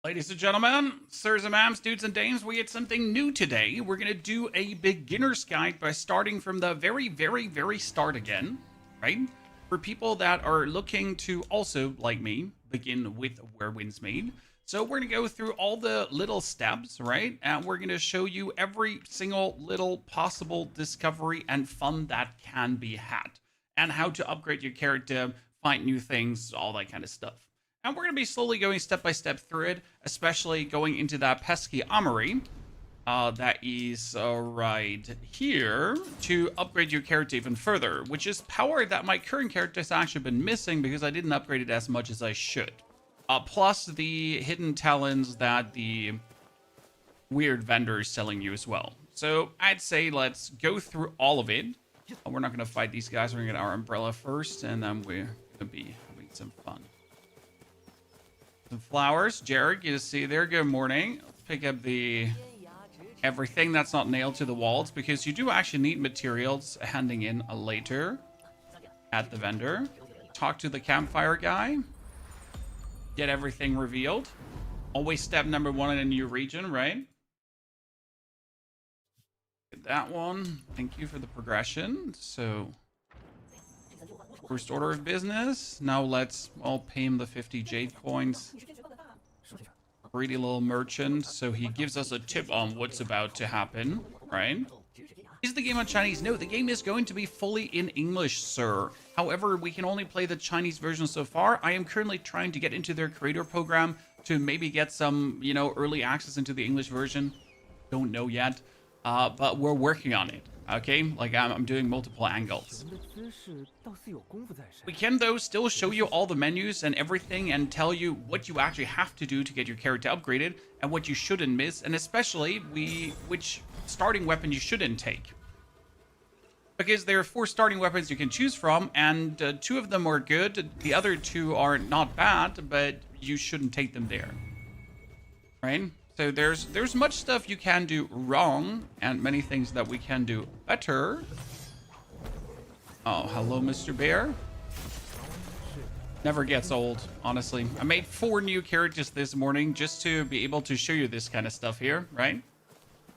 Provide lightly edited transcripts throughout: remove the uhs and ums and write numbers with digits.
Ladies and gentlemen, sirs and ma'ams, dudes and dames, we get something new today. We're going to do a beginner's guide by starting from the very start again, right? For people that are looking to also, like me, begin with Where Winds Made. So we're going to go through all the little steps, right? And we're going to show you every single little possible discovery and fun that can be had. And how to upgrade your character, find new things, all that kind of stuff. And we're going to be slowly going step by step through it, especially going into that pesky armory that is right here to upgrade your character even further, which is power that my current character has actually been missing because I didn't upgrade it as much as I should. Plus the hidden talents that the weird vendor is selling you as well. So I'd say let's go through all of it. We're not going to fight these guys. We're going to get our umbrella first, and then we're going to be having some fun. Some flowers. Jared, you see there. Good morning. Let's pick up the everything that's not nailed to the walls because you do actually need materials handing in later at the vendor. Talk to the campfire guy. Get everything revealed. Always step number one in a new region, right? Get that one. Thank you for the progression. So first order of business. Now let's all pay him the 50 jade coins. Greedy little merchant. So he gives us a tip on what's about to happen, right? Is the game on Chinese? No, the game is going to be fully in English, sir. However, we can only play the Chinese version so far. I am currently trying to get into their creator program to maybe get some, you know, early access into the English version. Don't know yet, but we're working on it. Okay, like I'm doing multiple angles. We can though still show you all the menus and everything and tell you what you actually have to do to get your character upgraded and what you shouldn't miss, and especially which starting weapon you shouldn't take. Because there are 4 starting weapons you can choose from, and 2 of them are good. The other 2 are not bad, but you shouldn't take them there. Right? So there's much stuff you can do wrong and many things that we can do better. Oh, hello, Mr. Bear. Never gets old, honestly. I made 4 new characters this morning just to be able to show you this kind of stuff here, right?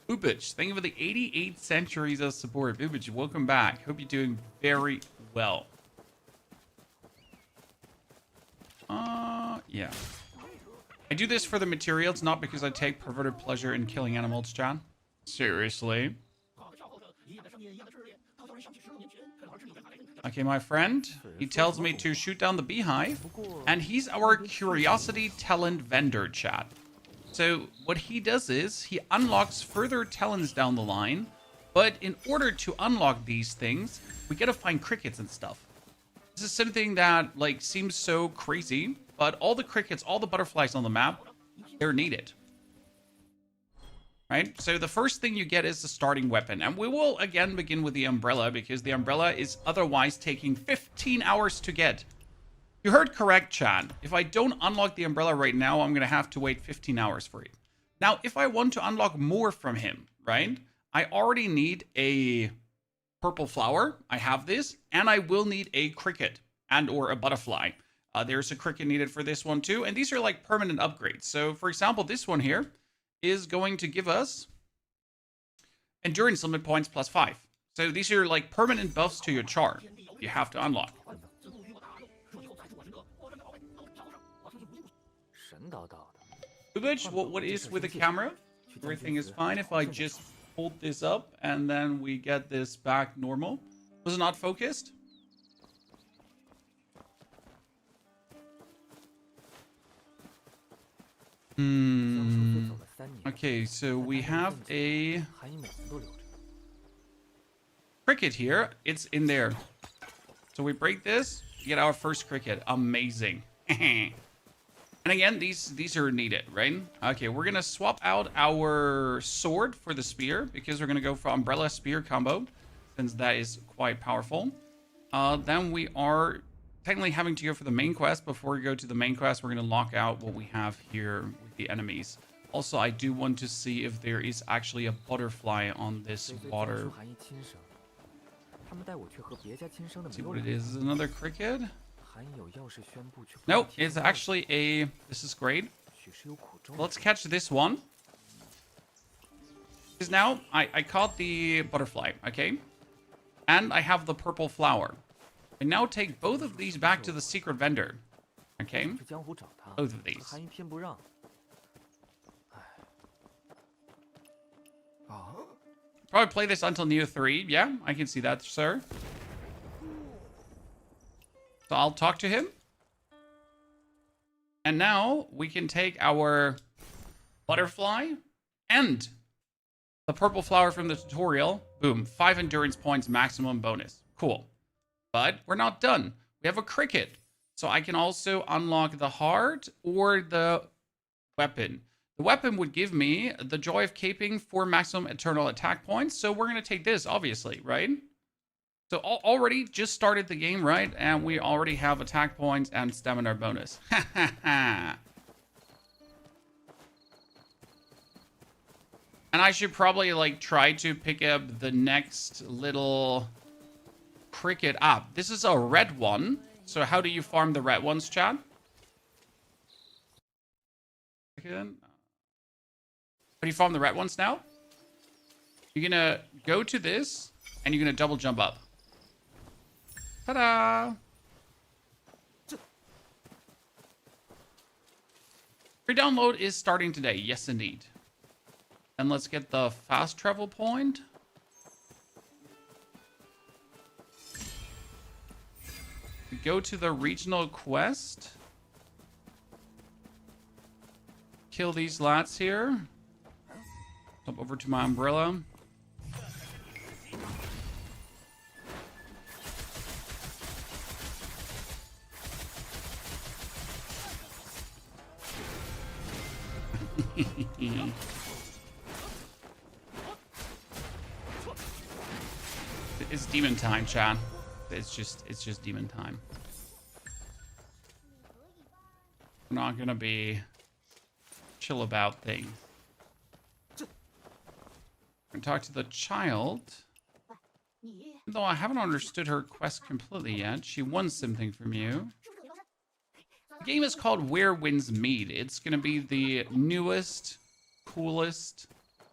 Boobage, thank you for the 88 centuries of support. Boobage, welcome back. Hope you're doing very well. Yeah. I do this for the materials, not because I take perverted pleasure in killing animals, John. Seriously. Okay, my friend, he tells me to shoot down the beehive, and he's our curiosity talent vendor, chat. So what he does is he unlocks further talents down the line, but in order to unlock these things, we gotta find crickets and stuff. This is something that like seems so crazy, but all the crickets, all the butterflies on the map, they're needed. Right? So the first thing you get is the starting weapon. And we will again begin with the umbrella because the umbrella is otherwise taking 15 hours to get. You heard correct, Chad. If I don't unlock the umbrella right now, I'm going to have to wait 15 hours for it. Now, if I want to unlock more from him, right? I already need a purple flower. I have this. And I will need a cricket and or a butterfly. There's a cricket needed for this one too. And these are like permanent upgrades. So for example, this one here is going to give us endurance limit points +5. So these are like permanent buffs to your char you have to unlock. Ubich, what is with the camera? Everything is fine if I just hold this up and then we get this back normal. Was it not focused? Okay, so we have a cricket here. It's in there. So we break this, get our first cricket. Amazing. And again, these are needed, right? Okay, we're gonna swap out our sword for the spear because we're gonna go for umbrella spear combo since that is quite powerful. Then we are technically having to go for the main quest. Before we go to the main quest, we're going to lock out what we have here with the enemies. Also, I do want to see if there is actually a butterfly on this water. Let's see what it is. Is it another cricket? Nope, it's actually a... This is great. Let's catch this one. Because now I caught the butterfly, okay? And I have the purple flower. I now take both of these back to the secret vendor. Okay? Both of these. Probably play this until Neo 3. Yeah, I can see that, sir. So I'll talk to him. And now we can take our butterfly and the purple flower from the tutorial. Boom. 5 endurance points maximum bonus. Cool. But we're not done. We have a cricket. So I can also unlock the heart or the weapon. The weapon would give me the joy of caping for maximum eternal attack points. So we're going to take this, obviously, right? So already just started the game, right? And we already have attack points and stamina bonus. Ha ha ha. And I should probably like try to pick up the next little cricket up. This is a red one. So how do you farm the red ones, Chad? How do you farm the red ones now? You're gonna go to this and you're gonna double jump up. Ta-da! Free download is starting today. Yes, indeed. And let's get the fast travel point. We go to the regional quest. Kill these lats here. Jump over to my umbrella. It's demon time, Chad. It's just demon time. We're not gonna be chill about things. I'm gonna talk to the child. Even though I haven't understood her quest completely yet, she wants something from you. The game is called Where Winds Meet. It's gonna be the newest, coolest,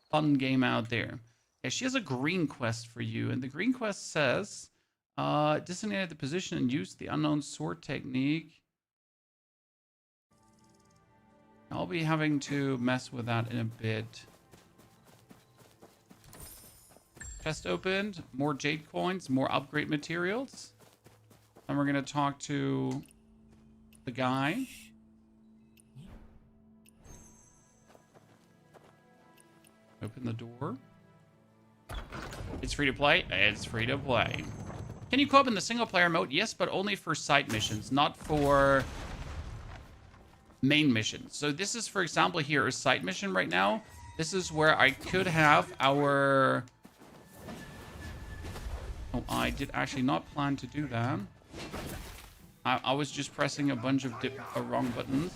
fun game out there. Yeah, she has a green quest for you, and the green quest says, designate the position and use the unknown sword technique. I'll be having to mess with that in a bit. Chest opened, more jade coins, more upgrade materials. And we're gonna talk to the guy. Open the door. It's free to play. It's free to play. Can you co-op in the single player mode? Yes, but only for side missions, not for main missions. So this is, for example, here a side mission right now. This is where I could have our... Oh, I did actually not plan to do that. I was just pressing a bunch of wrong buttons.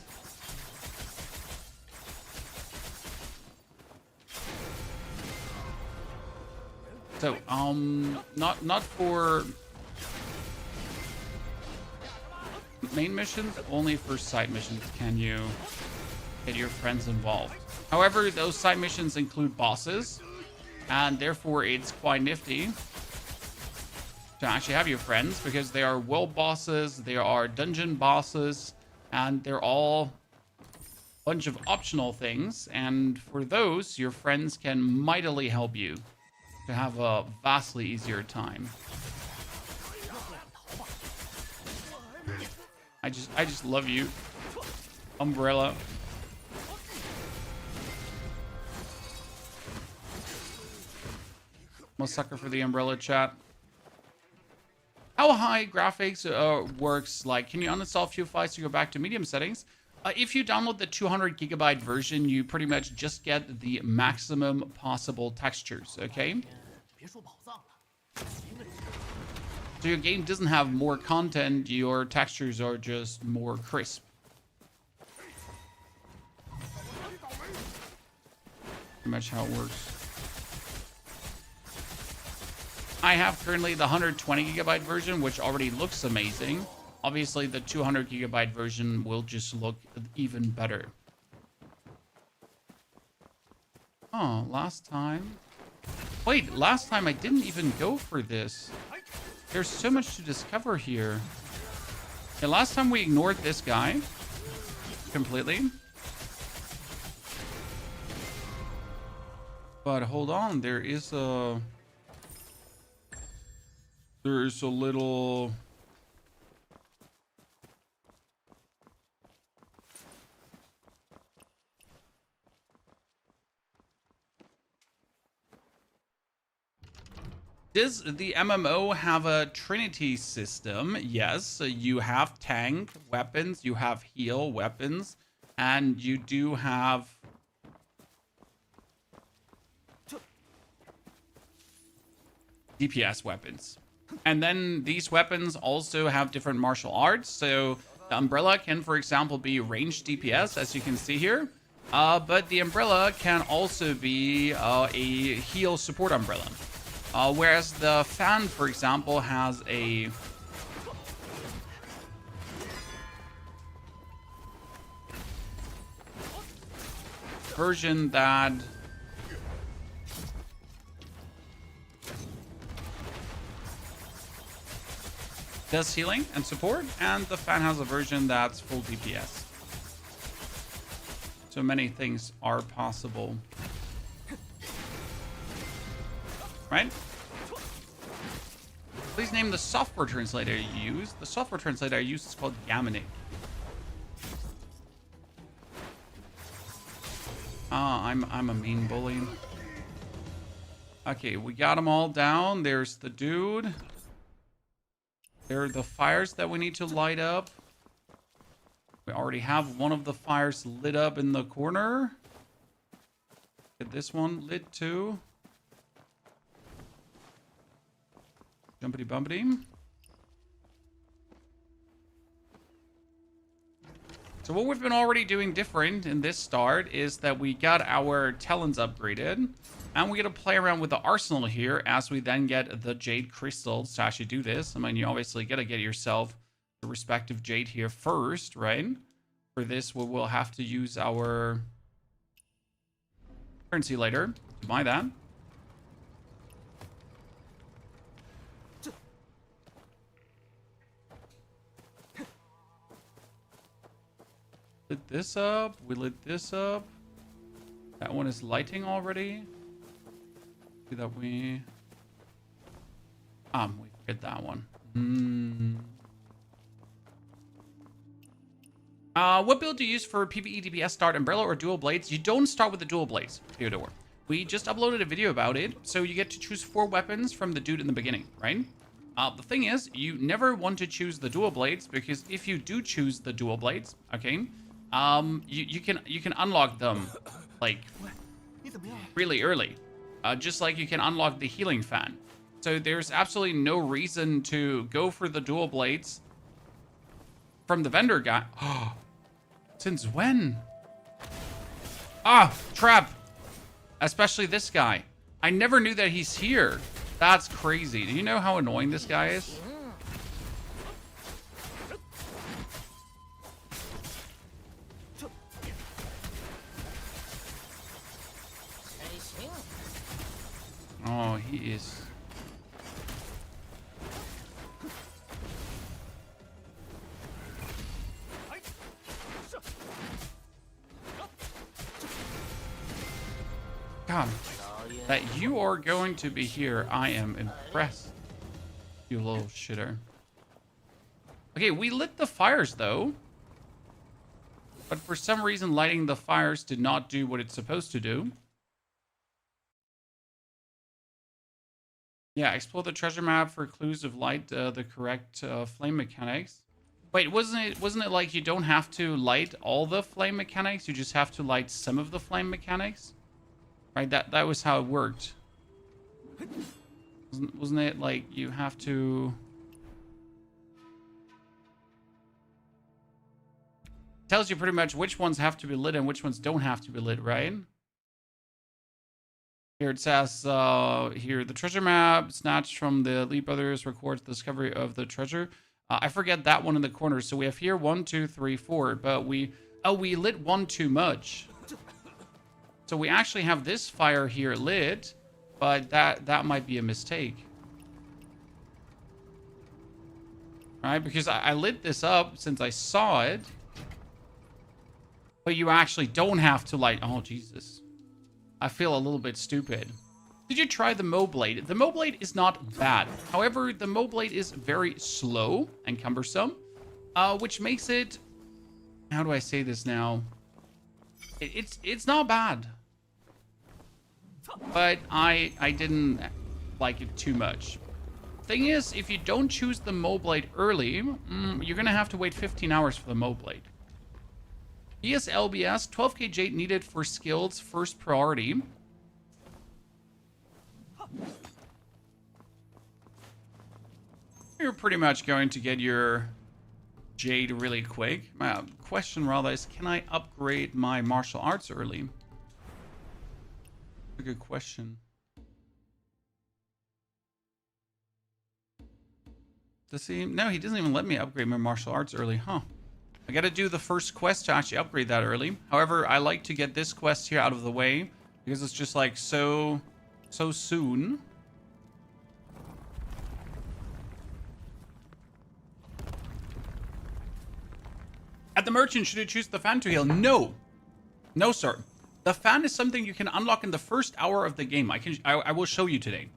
So, not for main missions, only for side missions can you get your friends involved. However, those side missions include bosses, and therefore it's quite nifty to actually have your friends, because they are world bosses, they are dungeon bosses, and they're all a bunch of optional things, and for those, your friends can mightily help you to have a vastly easier time. I just love you, Umbrella. I'm a sucker for the Umbrella chat. How high graphics works? Like, can you uninstall few files to go back to medium settings? If you download the 200 gigabyte version, you pretty much just get the maximum possible textures, okay? So your game doesn't have more content, your textures are just more crisp. Pretty much how it works. I have currently the 120 gigabyte version, which already looks amazing. Obviously, the 200 gigabyte version will just look even better. Oh, last time. Wait, last time I didn't even go for this. There's so much to discover here. Okay, last time we ignored this guy completely. But hold on, there is a little Does the MMO have a Trinity system? Yes, you have tank weapons, you have heal weapons, and you do have DPS weapons. And then these weapons also have different martial arts. So the umbrella can, for example, be ranged DPS, as you can see here. But the umbrella can also be a heal support umbrella. Whereas the fan, for example, has a version that does healing and support, and the fan has a version that's full DPS. So many things are possible. Right? Please name the software translator you use. The software translator I use is called Yamane. I'm a mean bully. Okay, we got them all down. There's the dude. There are the fires that we need to light up. We already have one of the fires lit up in the corner. Get this one lit too. Jumpity bumpity. So what we've been already doing different in this start is that we got our talents upgraded, and we get to play around with the arsenal here as we then get the jade crystals to actually do this. I mean, you obviously got to get yourself the respective jade here first, right? For this, we will have to use our currency later to buy that. Lit this up. We lit this up. That one is lighting already. See that we forget that one. What build do you use for PvE DPS start, umbrella or dual blades? You don't start with the dual blades, Theodore. We just uploaded a video about it, so you get to choose 4 weapons from the dude in the beginning, right? The thing is, you never want to choose the dual blades, because if you do choose the dual blades, okay, you can unlock them like really early, just like you can unlock the healing fan. So there's absolutely no reason to go for the dual blades from the vendor guy. Since when? Trap. Especially this guy. I never knew that he's here. That's crazy. Do you know how annoying this guy is? Oh, he is. God, that you are going to be here, I am impressed. You little shitter. Okay, we lit the fires though. But for some reason, lighting the fires did not do what it's supposed to do. Yeah, explore the treasure map for clues of light the correct flame mechanics. Wait, wasn't it like you don't have to light all the flame mechanics? You just have to light some of the flame mechanics? Right, that was how it worked. Wasn't it like you have to... It tells you pretty much which ones have to be lit and which ones don't have to be lit, right? Here it says, here, the treasure map snatched from the Lee Brothers records the discovery of the treasure. I forget that one in the corner. So we have here 1, 2, 3, 4, but we lit one too much. So we actually have this fire here lit, but that might be a mistake. Right? Because I lit this up since I saw it. But you actually don't have to light... Oh, Jesus. I feel a little bit stupid. Did you try the Mow Blade? The Mow Blade is not bad. However, the Mow Blade is very slow and cumbersome, which makes it... How do I say this now? It's not bad. But I didn't like it too much. Thing is, if you don't choose the Mow Blade early, you're going to have to wait 15 hours for the Mow Blade. ESLBS, 12k jade needed for skills, first priority. You're pretty much going to get your jade really quick. My question rather is, can I upgrade my martial arts early? A good question. Does he? No, he doesn't even let me upgrade my martial arts early, huh? I gotta do the first quest to actually upgrade that early. However, I like to get this quest here out of the way because it's just like so soon. At the merchant, should you choose the fan to heal? No. No, sir. The fan is something you can unlock in the first hour of the game. I will show you today.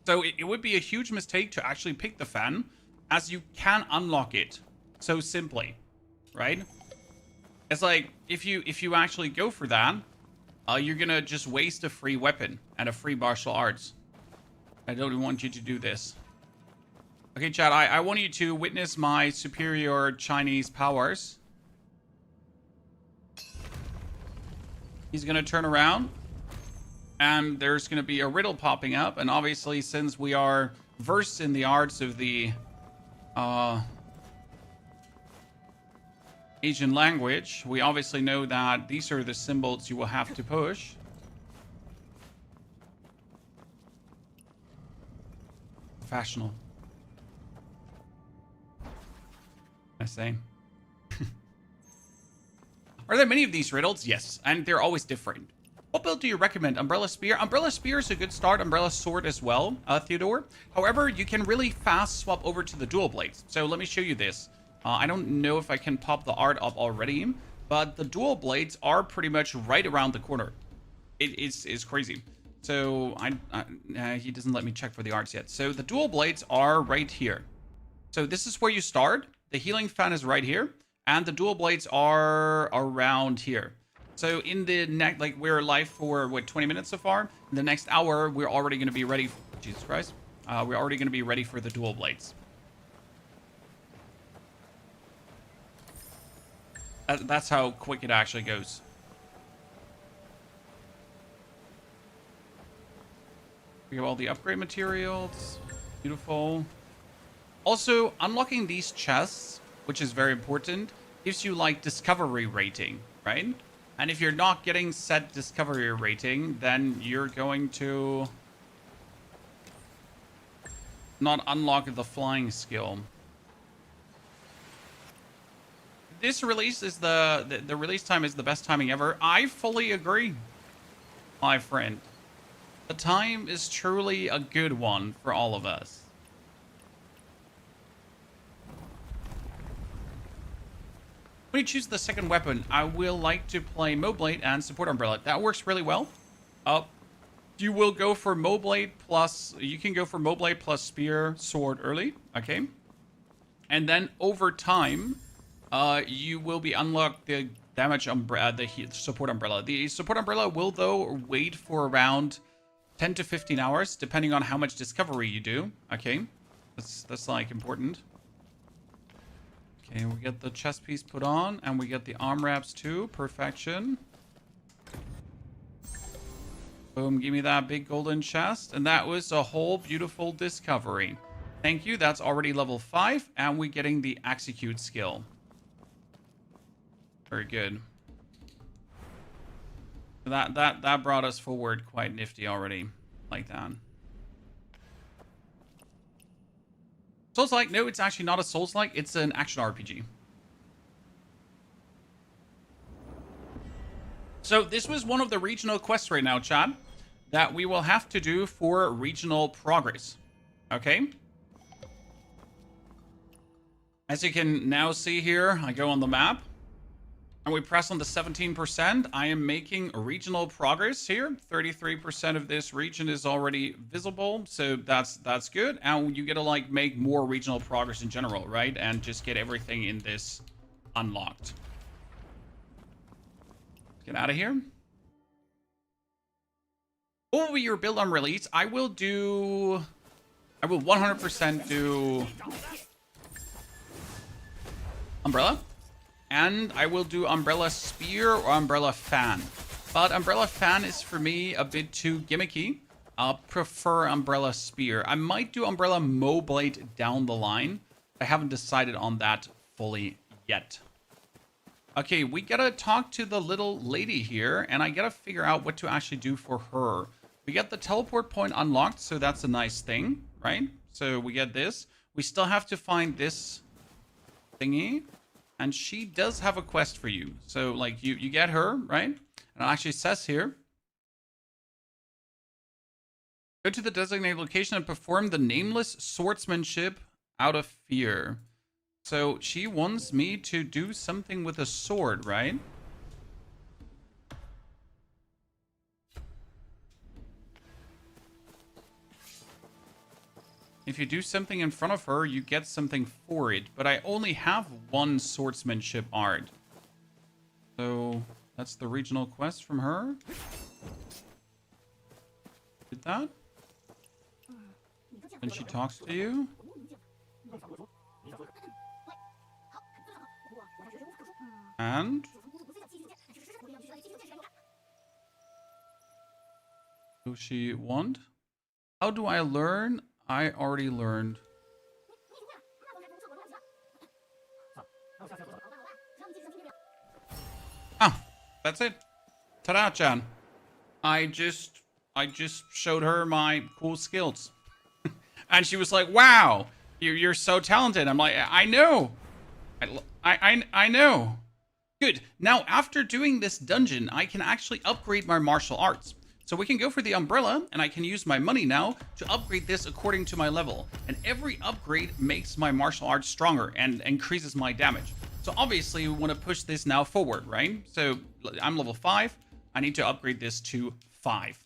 So it would be a huge mistake to actually pick the fan, as you can unlock it so simply, right? It's like if you actually go for that, you're gonna just waste a free weapon and a free martial arts. I don't want you to do this. Okay, chat, I want you to witness my superior Chinese powers. He's gonna turn around, and there's gonna be a riddle popping up, and obviously, since we are versed in the arts of the Asian language, we obviously know that these are the symbols you will have to push. Professional. I say. Are there many of these riddles? Yes, and they're always different. What build do you recommend? Umbrella Spear? Umbrella Spear is a good start. Umbrella Sword as well, Theodore. However, you can really fast swap over to the dual blades. So let me show you this. I don't know if I can pop the art up already, but the dual blades are pretty much right around the corner. It's crazy. So he doesn't let me check for the arts yet. So the dual blades are right here. So this is where you start. The healing fan is right here, and the dual blades are around here. So in the next, like, we're live for what, 20 minutes so far. In the next hour, we're already going to be ready. Jesus Christ, we're already going to be ready for the dual blades. That's how quick it actually goes. We have all the upgrade materials. Beautiful. Also, unlocking these chests, which is very important, gives you like discovery rating, right? And if you're not getting set discovery rating, then you're going to not unlock the flying skill. This release is the release time is the best timing ever. I fully agree, my friend. The time is truly a good one for all of us. When you choose the second weapon, I will like to play Mow Blade and Support Umbrella. That works really well. You will go for Mow Blade plus... You can go for Mow Blade plus Spear, Sword early. Okay. And then over time, you will be unlocked the damage umbrella, the Support Umbrella. The Support Umbrella will, though, wait for around 10 to 15 hours, depending on how much discovery you do. Okay. That's like, important. Okay, we get the chest piece put on, and we get the arm wraps too. Perfection. Boom, give me that big golden chest. And that was a whole beautiful discovery. Thank you, that's already level 5, and we're getting the execute skill. Very good. That brought us forward quite nifty already, like that. Souls-like? No, it's actually not a Souls-like. It's an action RPG. So this was one of the regional quests right now, Chad, that we will have to do for regional progress. Okay? As you can now see here, I go on the map and we press on the 17%. I am making regional progress here. 33% of this region is already visible, so that's good. And you get to like make more regional progress in general, right? And just get everything in this unlocked. Get out of here. What will be your build on release? I will 100% do Umbrella. And I will do Umbrella Spear or Umbrella Fan. But Umbrella Fan is for me a bit too gimmicky. I'll prefer Umbrella Spear. I might do Umbrella Moblade down the line. I haven't decided on that fully yet. Okay, we gotta talk to the little lady here, and I gotta figure out what to actually do for her. We get the teleport point unlocked, so that's a nice thing, right? So we get this. We still have to find this thingy. And she does have a quest for you. So, like, you get her, right? And it actually says here, go to the designated location and perform the nameless swordsmanship out of fear. So, she wants me to do something with a sword, right? If you do something in front of her, you get something for it. But I only have one swordsmanship art. So that's the regional quest from her. Did that? And she talks to you. And who she want? How do I learn? I already learned. Ah, that's it. Ta-da, Chan. I just showed her my cool skills. And she was like, wow, you're so talented. I'm like, I know. I know. Good. Now, after doing this dungeon, I can actually upgrade my martial arts. So we can go for the umbrella, and I can use my money now to upgrade this according to my level. And every upgrade makes my martial arts stronger and increases my damage. So obviously, we want to push this now forward, right? So I'm level 5. I need to upgrade this to 5.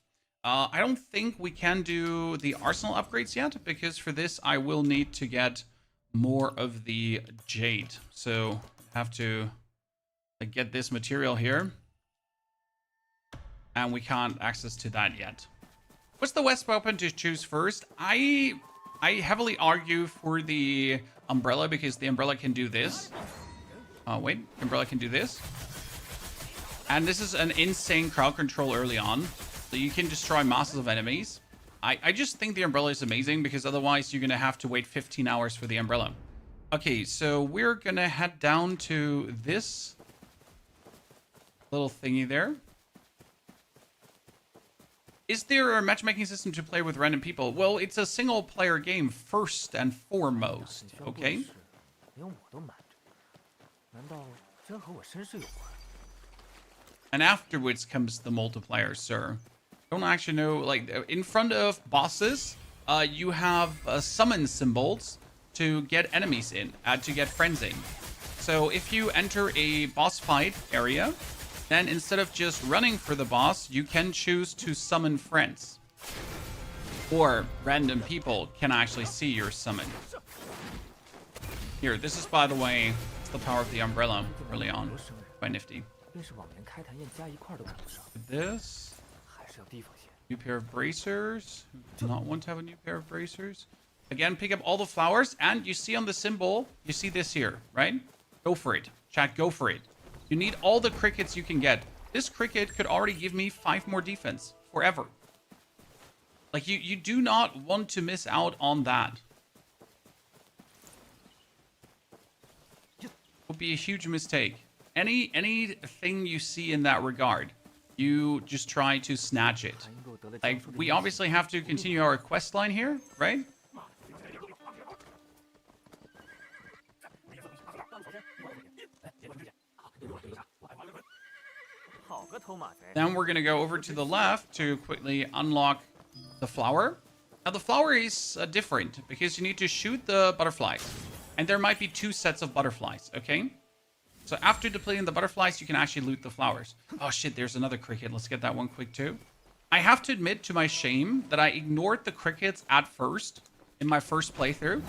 I don't think we can do the arsenal upgrades yet, because for this, I will need to get more of the jade. So I have to get this material here. And we can't access to that yet. What's the West weapon to choose first? I heavily argue for the umbrella because the umbrella can do this. Wait, umbrella can do this. And this is an insane crowd control early on. So you can destroy masses of enemies. I just think the umbrella is amazing because otherwise you're going to have to wait 15 hours for the umbrella. Okay, so we're going to head down to this little thingy there. Is there a matchmaking system to play with random people? Well, it's a single player game first and foremost, okay? And afterwards comes the multiplayer, sir. Don't actually know, like, in front of bosses, you have summon symbols to get enemies in, to get friends in. So if you enter a boss fight area, then instead of just running for the boss, you can choose to summon friends. Or random people can actually see your summon. Here, this is, by the way, the power of the umbrella early on. Quite nifty. This. New pair of bracers. Who do not want to have a new pair of bracers. Again, pick up all the flowers, and you see on the symbol, you see this here, right? Go for it. Chat, go for it. You need all the crickets you can get. This cricket could already give me 5 more defense forever. Like, you do not want to miss out on that. Would be a huge mistake. Anything you see in that regard, you just try to snatch it. Like, we obviously have to continue our quest line here, right? Then we're going to go over to the left to quickly unlock the flower. Now, the flower is different because you need to shoot the butterflies. And there might be 2 sets of butterflies, okay? So after depleting the butterflies, you can actually loot the flowers. Oh, shit, there's another cricket. Let's get that one quick, too. I have to admit, to my shame, that I ignored the crickets at first in my first playthrough.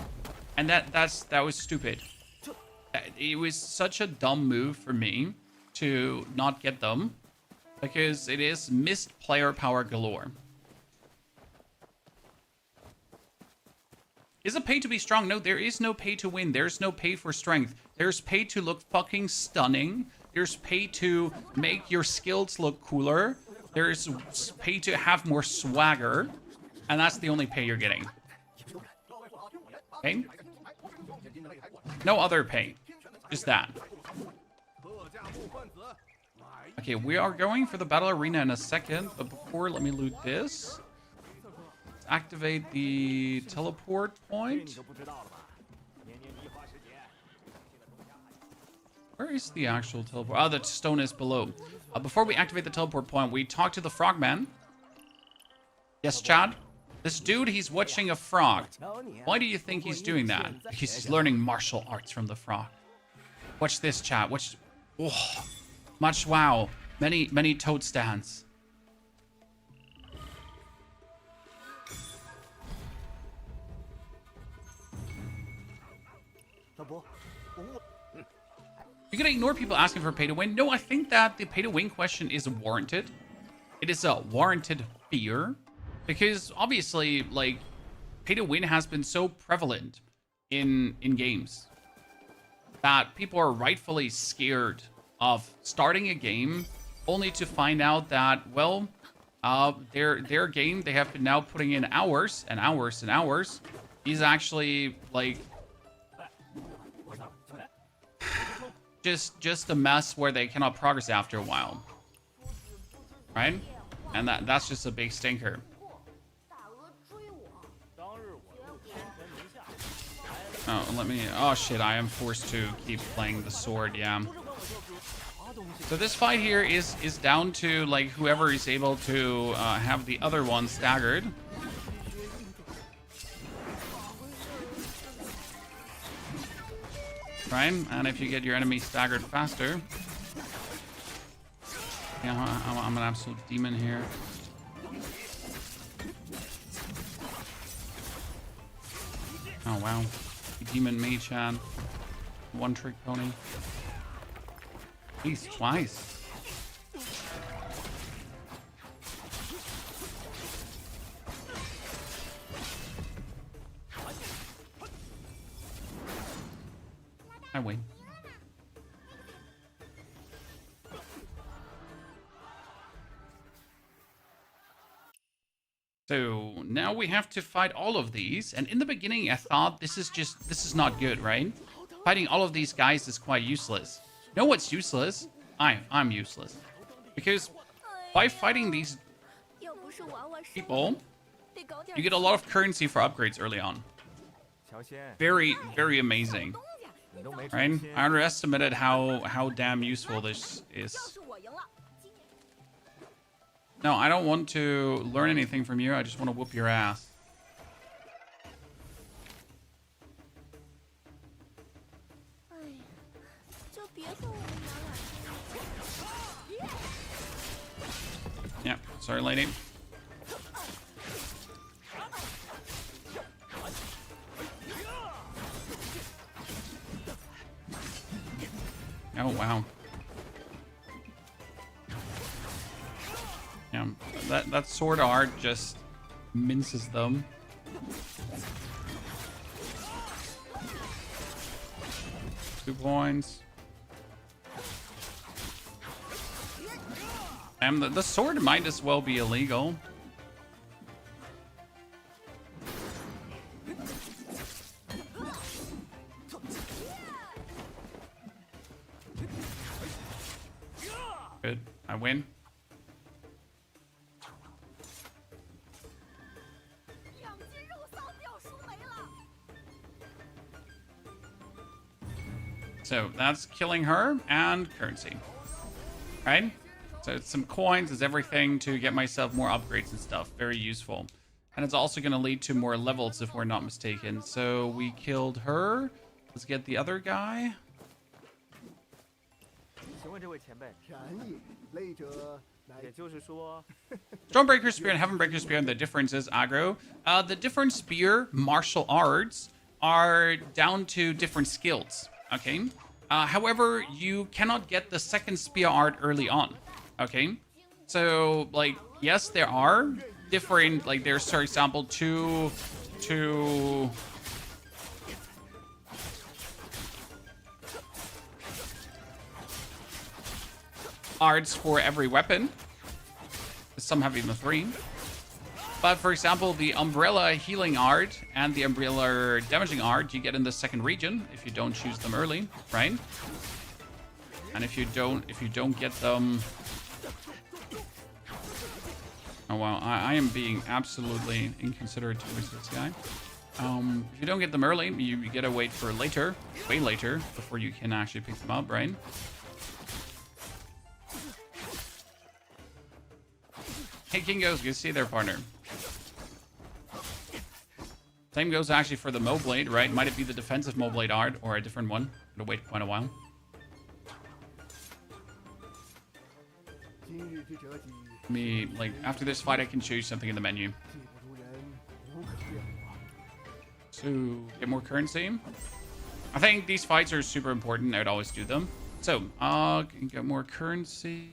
And that was stupid. It was such a dumb move for me to not get them. Because it is missed player power galore. Is it pay to be strong? No, there is no pay to win. There's no pay for strength. There's pay to look fucking stunning. There's pay to make your skills look cooler. There's pay to have more swagger. And that's the only pay you're getting. Okay? No other pay. Just that. Okay, we are going for the battle arena in a second. But before, let me loot this. Activate the teleport point. Where is the actual teleport? Oh, the stone is below. Before we activate the teleport point, we talk to the frogman. Yes, Chad? This dude, he's watching a frog. Why do you think he's doing that? Because he's learning martial arts from the frog. Watch this, Chad. Watch. Oh, much wow. Many toad stands. You're gonna ignore people asking for pay to win? No, I think that the pay to win question is warranted. It is a warranted fear. Because obviously, like, pay to win has been so prevalent in games that people are rightfully scared of starting a game only to find out that, well, their game they have been now putting in hours and hours and hours is actually like just a mess where they cannot progress after a while, right? And that's just a big stinker. Oh, let me. Oh shit! I am forced to keep playing the sword. Yeah. So this fight here is down to like whoever is able to have the other one staggered. Right? And if you get your enemy staggered faster. Yeah, I'm an absolute demon here. Oh wow. Demon me, Chan. One trick pony. Jeez, twice. I win. So now we have to fight all of these. And in the beginning, I thought this is not good, right? Fighting all of these guys is quite useless. You know what's useless? I'm useless. Because by fighting these people, you get a lot of currency for upgrades early on. Very, very amazing. Right? I underestimated how damn useful this is. No, I don't want to learn anything from you. I just want to whoop your ass. Yeah, sorry, lady. Oh, wow. Yeah, that sword art just minces them. Two points. And the sword might as well be illegal. Good. I win. So that's killing her and currency. Right? So it's some coins, it's everything to get myself more upgrades and stuff. Very useful. And it's also going to lead to more levels if we're not mistaken. So we killed her. Let's get the other guy. Stormbreaker Spear and Heavenbreaker Spear, and the difference is aggro. The different spear martial arts are down to different skills, okay? However, you cannot get the second spear art early on, okay? So, like, yes, there are different, like, there's, for example, two arts for every weapon. Some have even 3. But for example, the umbrella healing art and the umbrella damaging art you get in the second region if you don't choose them early, right? And if you don't get them, oh wow, I am being absolutely inconsiderate towards this guy. If you don't get them early, you gotta wait for later, way later, before you can actually pick them up, right? Hey Kingos, good to see you there, partner. Same goes actually for the Mo Blade, right? Might it be the defensive Mo Blade art or a different one? Gotta wait quite a while. Me, like, after this fight, I can choose something in the menu. So, get more currency. I think these fights are super important. I would always do them. So, can get more currency.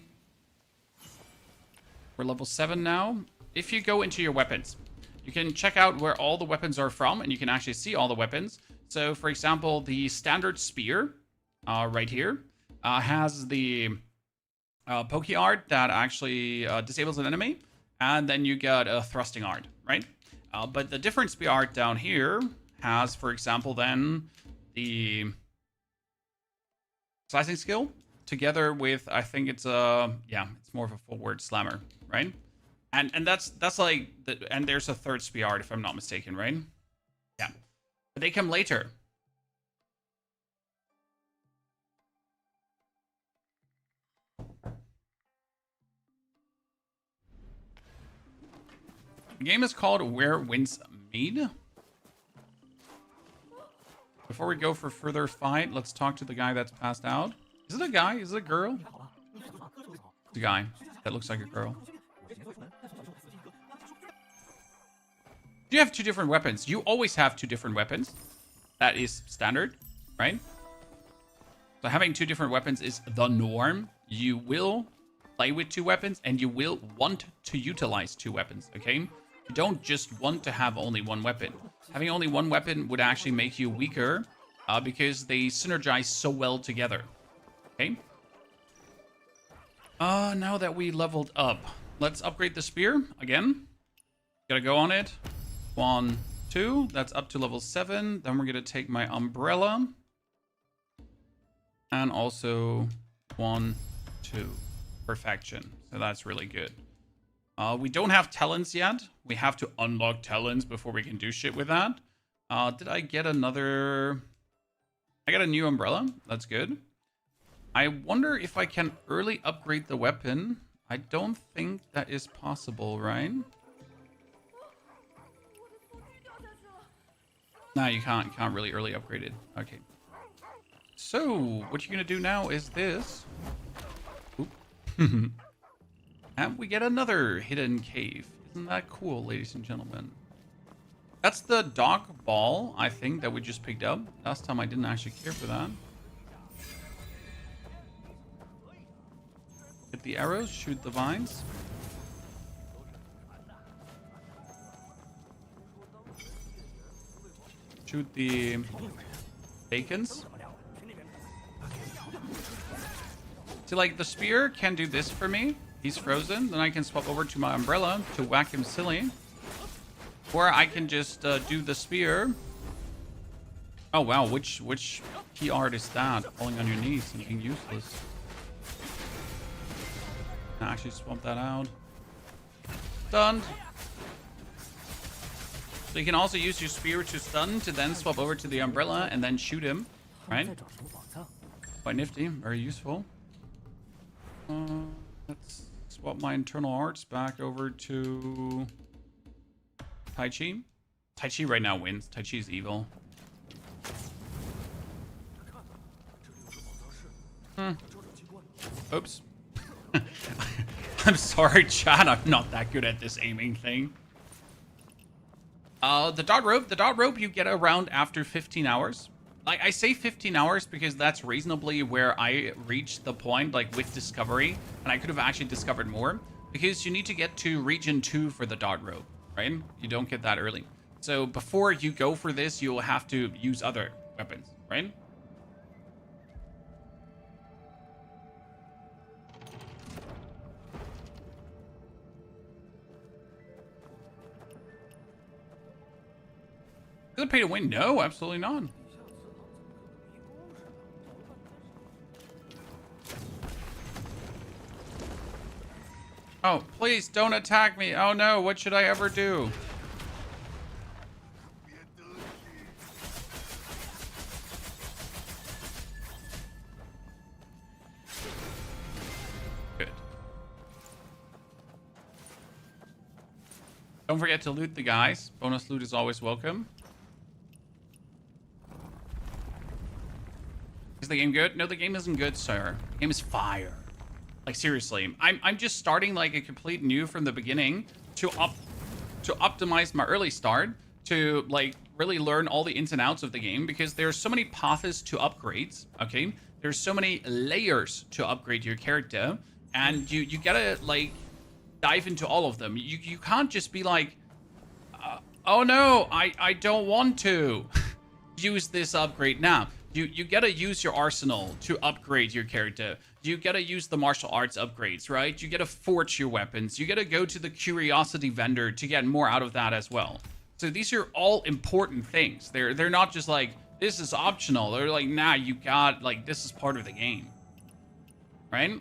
We're level 7 now. If you go into your weapons, you can check out where all the weapons are from, and you can actually see all the weapons. So, for example, the standard spear, right here, has the pokey art that actually disables an enemy, and then you get a thrusting art, right? But the different spear art down here has, for example, then the slicing skill, together with, I think it's it's more of a forward slammer, right? And that's like, and there's a third spear art if I'm not mistaken, right? Yeah, but they come later. The game is called Where Winds Meet. Before we go for further fight, let's talk to the guy that's passed out. Is it a guy? Is it a girl? It's a guy. That looks like a girl. You have 2 different weapons. You always have 2 different weapons. That is standard, right? So having 2 different weapons is the norm. You will play with 2 weapons, and you will want to utilize 2 weapons, okay? You don't just want to have only 1 weapon. Having only 1 weapon would actually make you weaker because they synergize so well together, okay? Now that we leveled up, let's upgrade the spear again. Gotta go on it. 1, 2, that's up to level 7. Then we're gonna take my umbrella. And also 1, 2. Perfection. So that's really good. We don't have talents yet. We have to unlock talents before we can do shit with that. Did I get another... I got a new umbrella. That's good. I wonder if I can early upgrade the weapon. I don't think that is possible, right? No, you can't. You can't really early upgrade it. Okay. So, what you're going to do now is this. Oop. And we get another hidden cave. Isn't that cool, ladies and gentlemen? That's the dog ball, I think, that we just picked up. Last time I didn't actually care for that. Hit the arrows, shoot the vines. Shoot the bacons. See, like, the spear can do this for me. He's frozen. Then I can swap over to my umbrella to whack him silly. Or I can just do the spear. Oh, wow. Which key art is that? Falling on your knees and being useless. Actually swap that out. Stunned. So you can also use your spear to stun to then swap over to the umbrella and then shoot him. Right? Quite nifty. Very useful. Let's swap my internal arts back over to Tai Chi. Tai Chi right now wins. Tai Chi is evil. Oops. I'm sorry, chat. I'm not that good at this aiming thing. The dot rope you get around after 15 hours. Like, I say 15 hours because that's reasonably where I reached the point, like, with Discovery. And I could have actually discovered more. Because you need to get to Region 2 for the dot rope, right? You don't get that early. So before you go for this, you'll have to use other weapons, right? Is it pay to win? No, absolutely not. Oh, please don't attack me. Oh no, what should I ever do? Good. Don't forget to loot the guys. Bonus loot is always welcome. Is the game good? No, the game isn't good, sir. The game is fire. Like, seriously, I'm just starting like a complete new from the beginning to optimize my early start to like really learn all the ins and outs of the game, because there's so many paths to upgrades. Okay, there's so many layers to upgrade your character, and you gotta like dive into all of them. You can't just be like, oh no, I don't want to use this upgrade now. You gotta use your arsenal to upgrade your character. You gotta use the martial arts upgrades, right? You gotta forge your weapons. You gotta go to the curiosity vendor to get more out of that as well. So these are all important things. They're not just like, this is optional. They're like, nah, you got, like, this is part of the game. Right?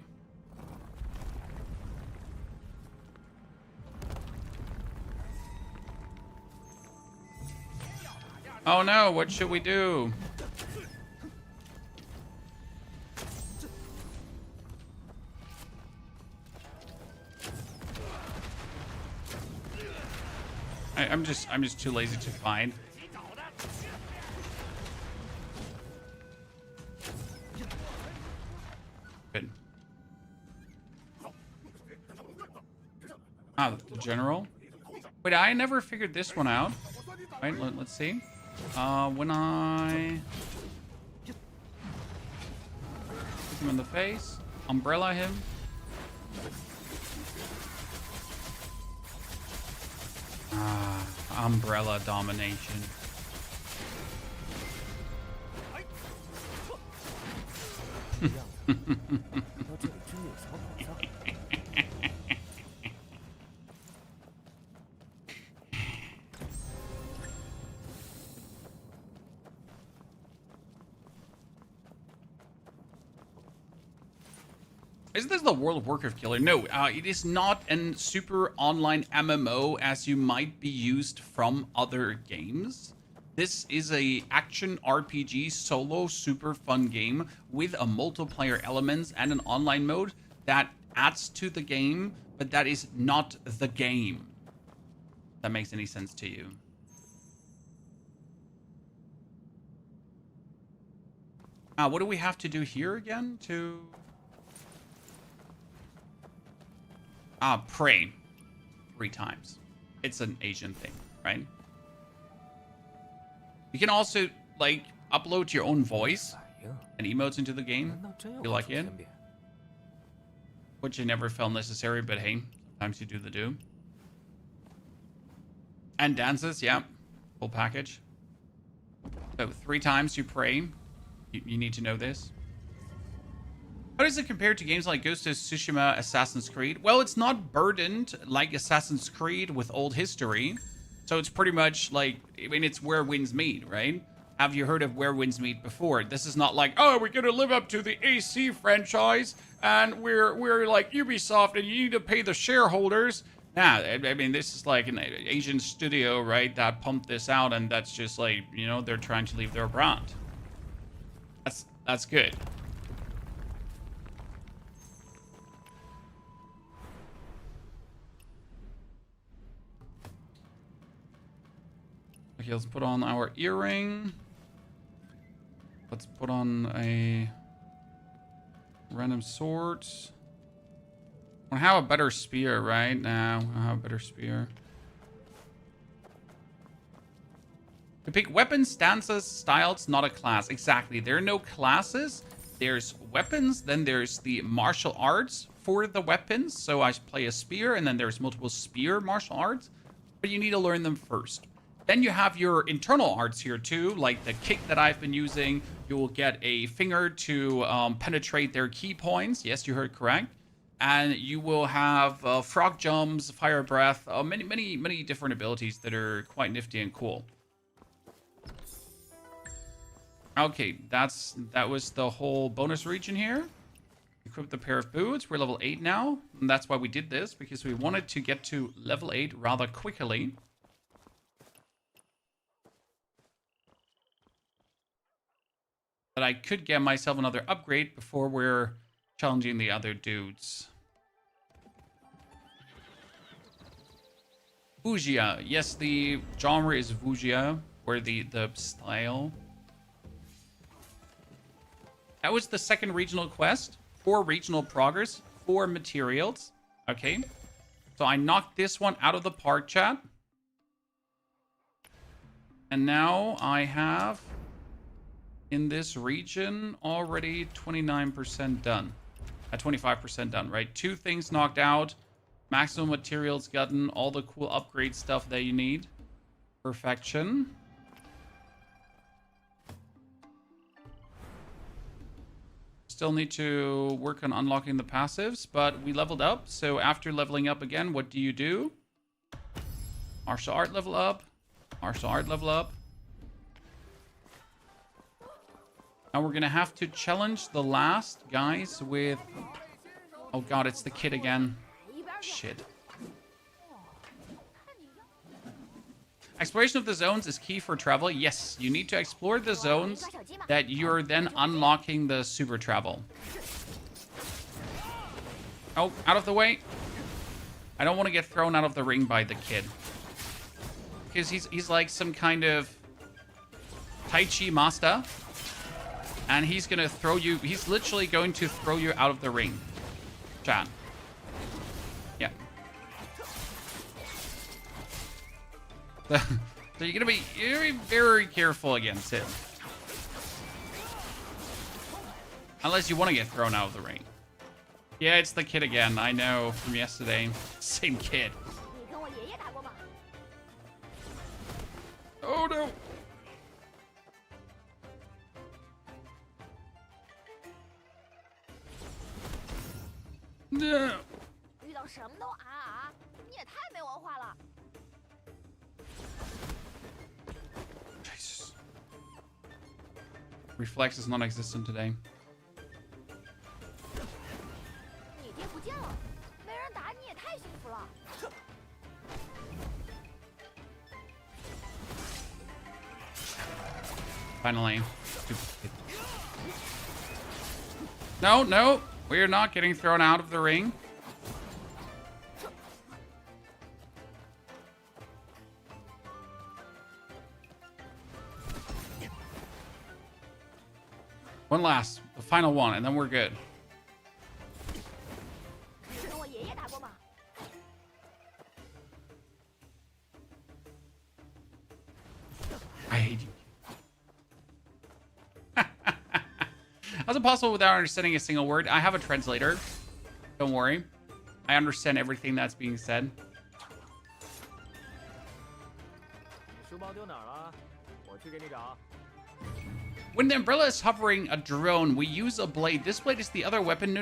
Oh no, what should we do? I'm just too lazy to find. Good. Ah, the general. Wait, I never figured this one out. Right, let's see. When I hit him in the face, umbrella him. Umbrella domination. Isn't this the World of Warcraft killer? No, it is not a super online MMO as you might be used from other games. This is a action RPG solo super fun game with a multiplayer elements and an online mode that adds to the game, but that is not the game. If that makes any sense to you. What do we have to do here again to... pray 3 times. It's an Asian thing, right? You can also, like, upload your own voice and emotes into the game. You like it? Which I never felt necessary, but hey, sometimes you do the do. And dances, yeah. Full package. So 3 times you pray. You need to know this. How does it compare to games like Ghost of Tsushima, Assassin's Creed? Well, it's not burdened like Assassin's Creed with old history. So it's pretty much like, I mean, it's where winds meet, right? Have you heard of where winds meet before? This is not like, oh, we're going to live up to the AC franchise and we're like Ubisoft and you need to pay the shareholders. Nah, I mean, this is like an Asian studio, right? That pumped this out, and that's just like, you know, they're trying to leave their brand. That's good. Okay, let's put on our earring. Let's put on a random sword. I have a better spear, right? Now I have a better spear. To pick weapons, stances, styles, not a class. Exactly. There are no classes. There's weapons. Then there's the martial arts for the weapons. So I play a spear, and then there's multiple spear martial arts. But you need to learn them first. Then you have your internal arts here too, like the kick that I've been using. You will get a finger to penetrate their key points. Yes, you heard correct. And you will have frog jumps, fire breath, many different abilities that are quite nifty and cool. Okay, that was the whole bonus region here. Equip the pair of boots. We're level 8 now. And that's why we did this, because we wanted to get to level 8 rather quickly. But I could get myself another upgrade before we're challenging the other dudes. Wuxia. Yes, the genre is Wuxia, or the style. That was the second regional quest. 4 regional progress, 4 materials. Okay. So I knocked this one out of the park, chat. And now I have, in this region, already 29% done. 25% done, right? 2 things knocked out. Maximum materials gotten. All the cool upgrade stuff that you need. Perfection. Still need to work on unlocking the passives, but we leveled up. So after leveling up again, what do? Martial art level up. Martial art level up. Now we're going to have to challenge the last guys with... Oh god, it's the kid again. Shit. Exploration of the zones is key for travel. Yes, you need to explore the zones that you're then unlocking the super travel. Oh, out of the way. I don't want to get thrown out of the ring by the kid. Because he's like some kind of Tai Chi master. And he's going to throw you... He's literally going to throw you out of the ring. Chat. Yeah. So you're gonna be very careful against him. Unless you want to get thrown out of the ring. Yeah, it's the kid again. I know from yesterday. Same kid. Oh no. No. Jesus. Reflex is non-existent today. Finally. No. We are not getting thrown out of the ring. One last, the final one, and then we're good. I hate you. How's it possible without understanding a single word? I have a translator. Don't worry. I understand everything that's being said. When the umbrella is hovering a drone, we use a blade. This blade is the other weapon.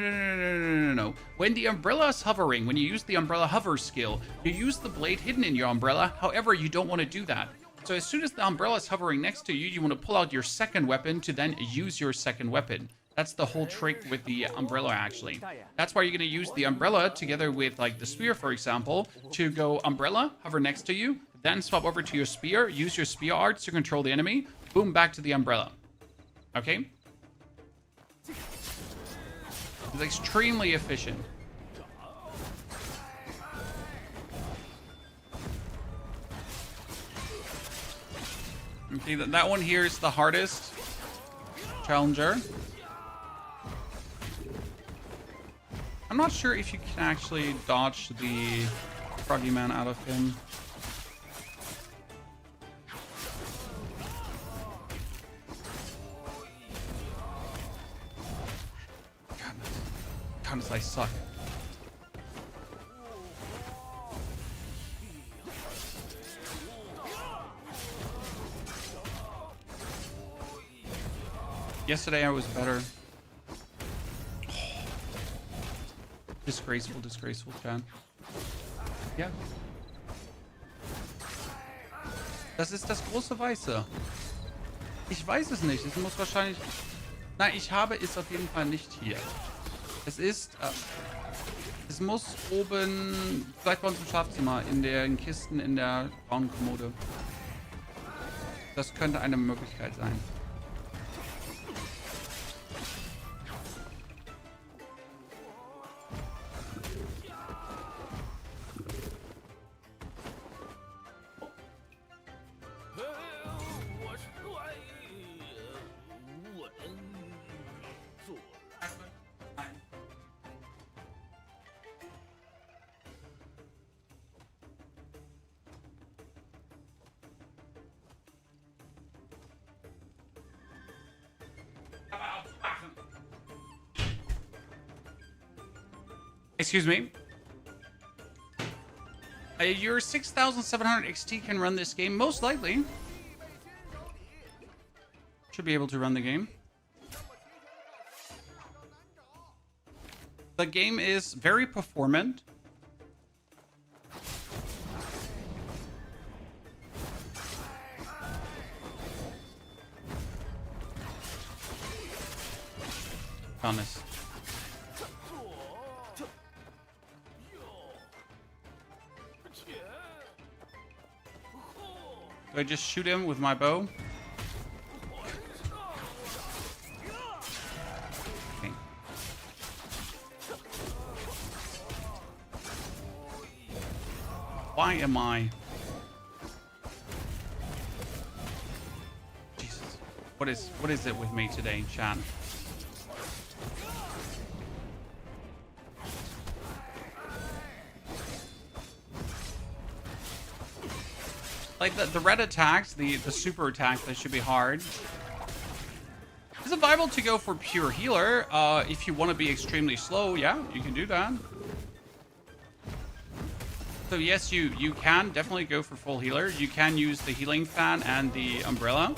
No. When the umbrella is hovering, when you use the umbrella hover skill, you use the blade hidden in your umbrella. However, you don't want to do that. So as soon as the umbrella is hovering next to you, you want to pull out your second weapon to then use your second weapon. That's the whole trick with the umbrella, actually. That's why you're going to use the umbrella together with, like, the spear, for example, to go umbrella, hover next to you, then swap over to your spear, use your spear arts to control the enemy, boom, back to the umbrella. Okay? It's extremely efficient. Okay, that one here is the hardest challenger. I'm not sure if you can actually dodge the Froggy Man out of him. God, I suck. Yesterday I was better. Disgraceful, disgraceful, Chan. Ja. Das ist das große Weiße. Ich weiß es nicht. Es muss wahrscheinlich... Nein, ich habe es auf jeden Fall nicht hier. Es ist... es muss oben... Vielleicht bei uns im Schlafzimmer. In den Kisten in der braunen Kommode. Das könnte eine Möglichkeit sein. Excuse me. Your 6,700 XT can run this game, most likely. Should be able to run the game. The game is very performant. Honest. Do I just shoot him with my bow? Okay. Why am I... Jesus. What is it with me today, chat? Like the red attacks, the super attacks, they should be hard. Is it viable to go for pure healer? If you want to be extremely slow, yeah, you can do that. So yes, you can definitely go for full healer. You can use the healing fan and the umbrella.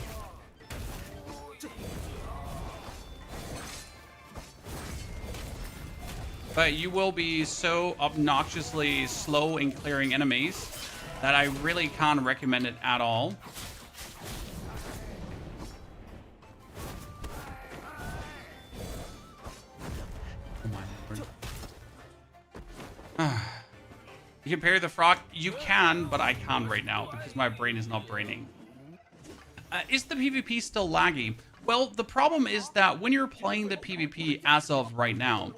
But you will be so obnoxiously slow in clearing enemies that I really can't recommend it at all. Oh my Lord. You can parry the frog? You can, but I can't right now because my brain is not braining. Is the PvP still laggy? Well, the problem is that when you're playing the PvP as of right now,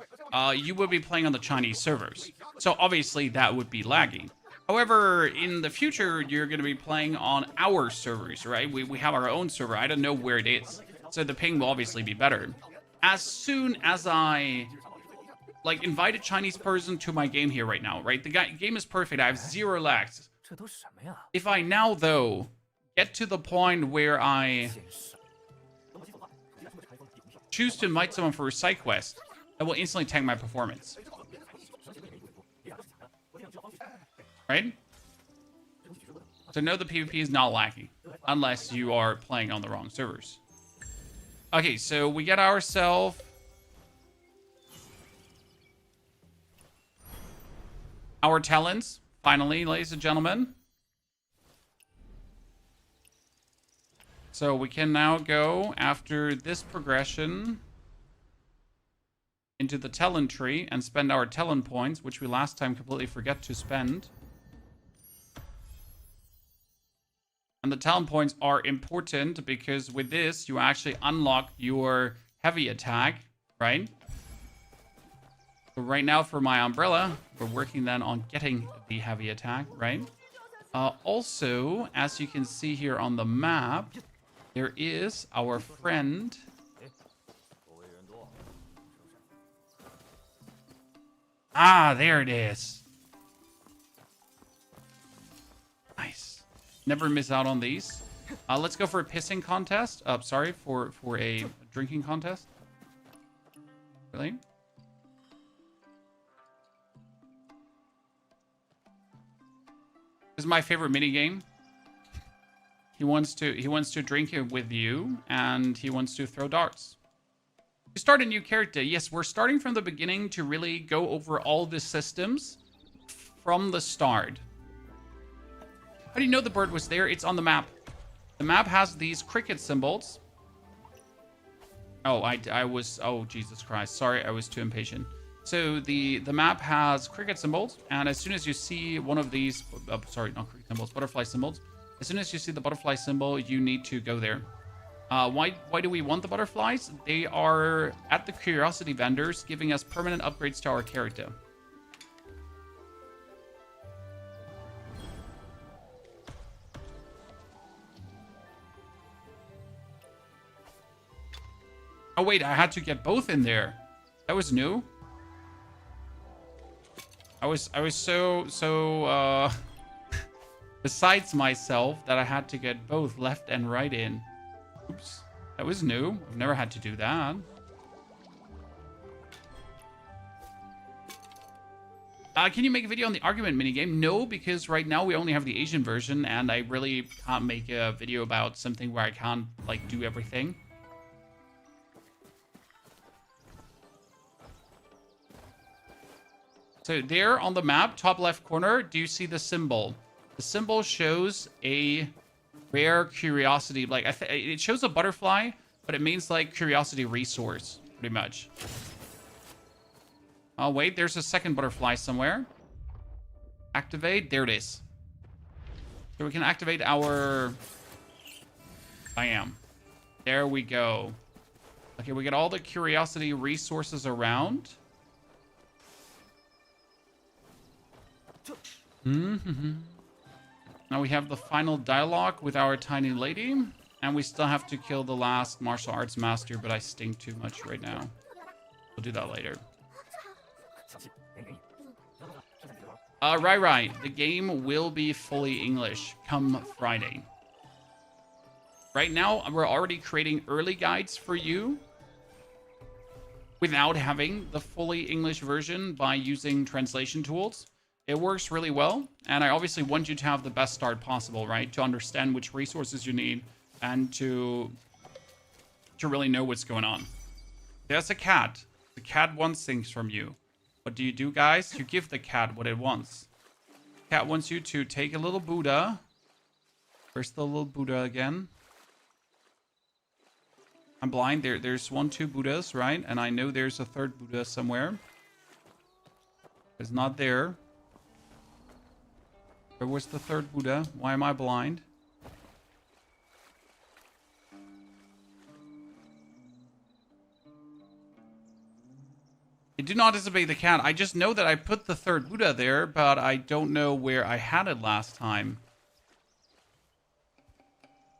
you would be playing on the Chinese servers. So obviously that would be laggy. However, in the future, you're going to be playing on our servers, right? We have our own server. I don't know where it is. So the ping will obviously be better. As soon as I, like, invite a Chinese person to my game here right now, right? The game is perfect. I have 0 lags. If I now, though, get to the point where I choose to invite someone for a side quest, that will instantly tank my performance. Right? So no, the PvP is not lacking unless you are playing on the wrong servers. Okay, so we get ourselves our talents, finally, ladies and gentlemen. So we can now go after this progression into the talent tree and spend our talent points, which we last time completely forgot to spend. And the talent points are important because with this, you actually unlock your heavy attack, right? So right now for my umbrella, we're working then on getting the heavy attack, right? Also, as you can see here on the map, there is our friend. Ah, there it is. Nice. Never miss out on these. Let's go for a pissing contest. Sorry, for a drinking contest. Really? This is my favorite mini game. He wants to drink it with you, and he wants to throw darts. You start a new character. Yes, we're starting from the beginning to really go over all the systems from the start. How do you know the bird was there? It's on the map. The map has these cricket symbols. Oh, I was... Oh, Jesus Christ. Sorry, I was too impatient. So the map has cricket symbols, and as soon as you see one of these... sorry, not cricket symbols, butterfly symbols. As soon as you see the butterfly symbol, you need to go there. Why do we want the butterflies? They are at the curiosity vendors, giving us permanent upgrades to our character. Oh wait, I had to get both in there. That was new. I was so besides myself that I had to get both left and right in. Oops, that was new. I've never had to do that. Can you make a video on the argument minigame? No, because right now we only have the Asian version, and I really can't make a video about something where I can't, like, do everything. So there on the map, top left corner, do you see the symbol? The symbol shows a rare curiosity. Like, it shows a butterfly, but it means, like, curiosity resource, pretty much. Oh, wait, there's a second butterfly somewhere. Activate. There it is. So we can activate our... Bam. There we go. Okay, we get all the curiosity resources around. Now we have the final dialogue with our tiny lady. And we still have to kill the last martial arts master, but I stink too much right now. We'll do that later. Right. The game will be fully English come Friday. Right now, we're already creating early guides for you without having the fully English version by using translation tools. It works really well, and I obviously want you to have the best start possible, right? To understand which resources you need and to really know what's going on. There's a cat. The cat wants things from you. What do you do, guys? You give the cat what it wants. The cat wants you to take a little Buddha. Where's the little Buddha again? I'm blind. There's 2 Buddhas, right? And I know there's a third Buddha somewhere. It's not there. Where was the third Buddha? Why am I blind? I do not disobey the cat. I just know that I put the third Buddha there, but I don't know where I had it last time.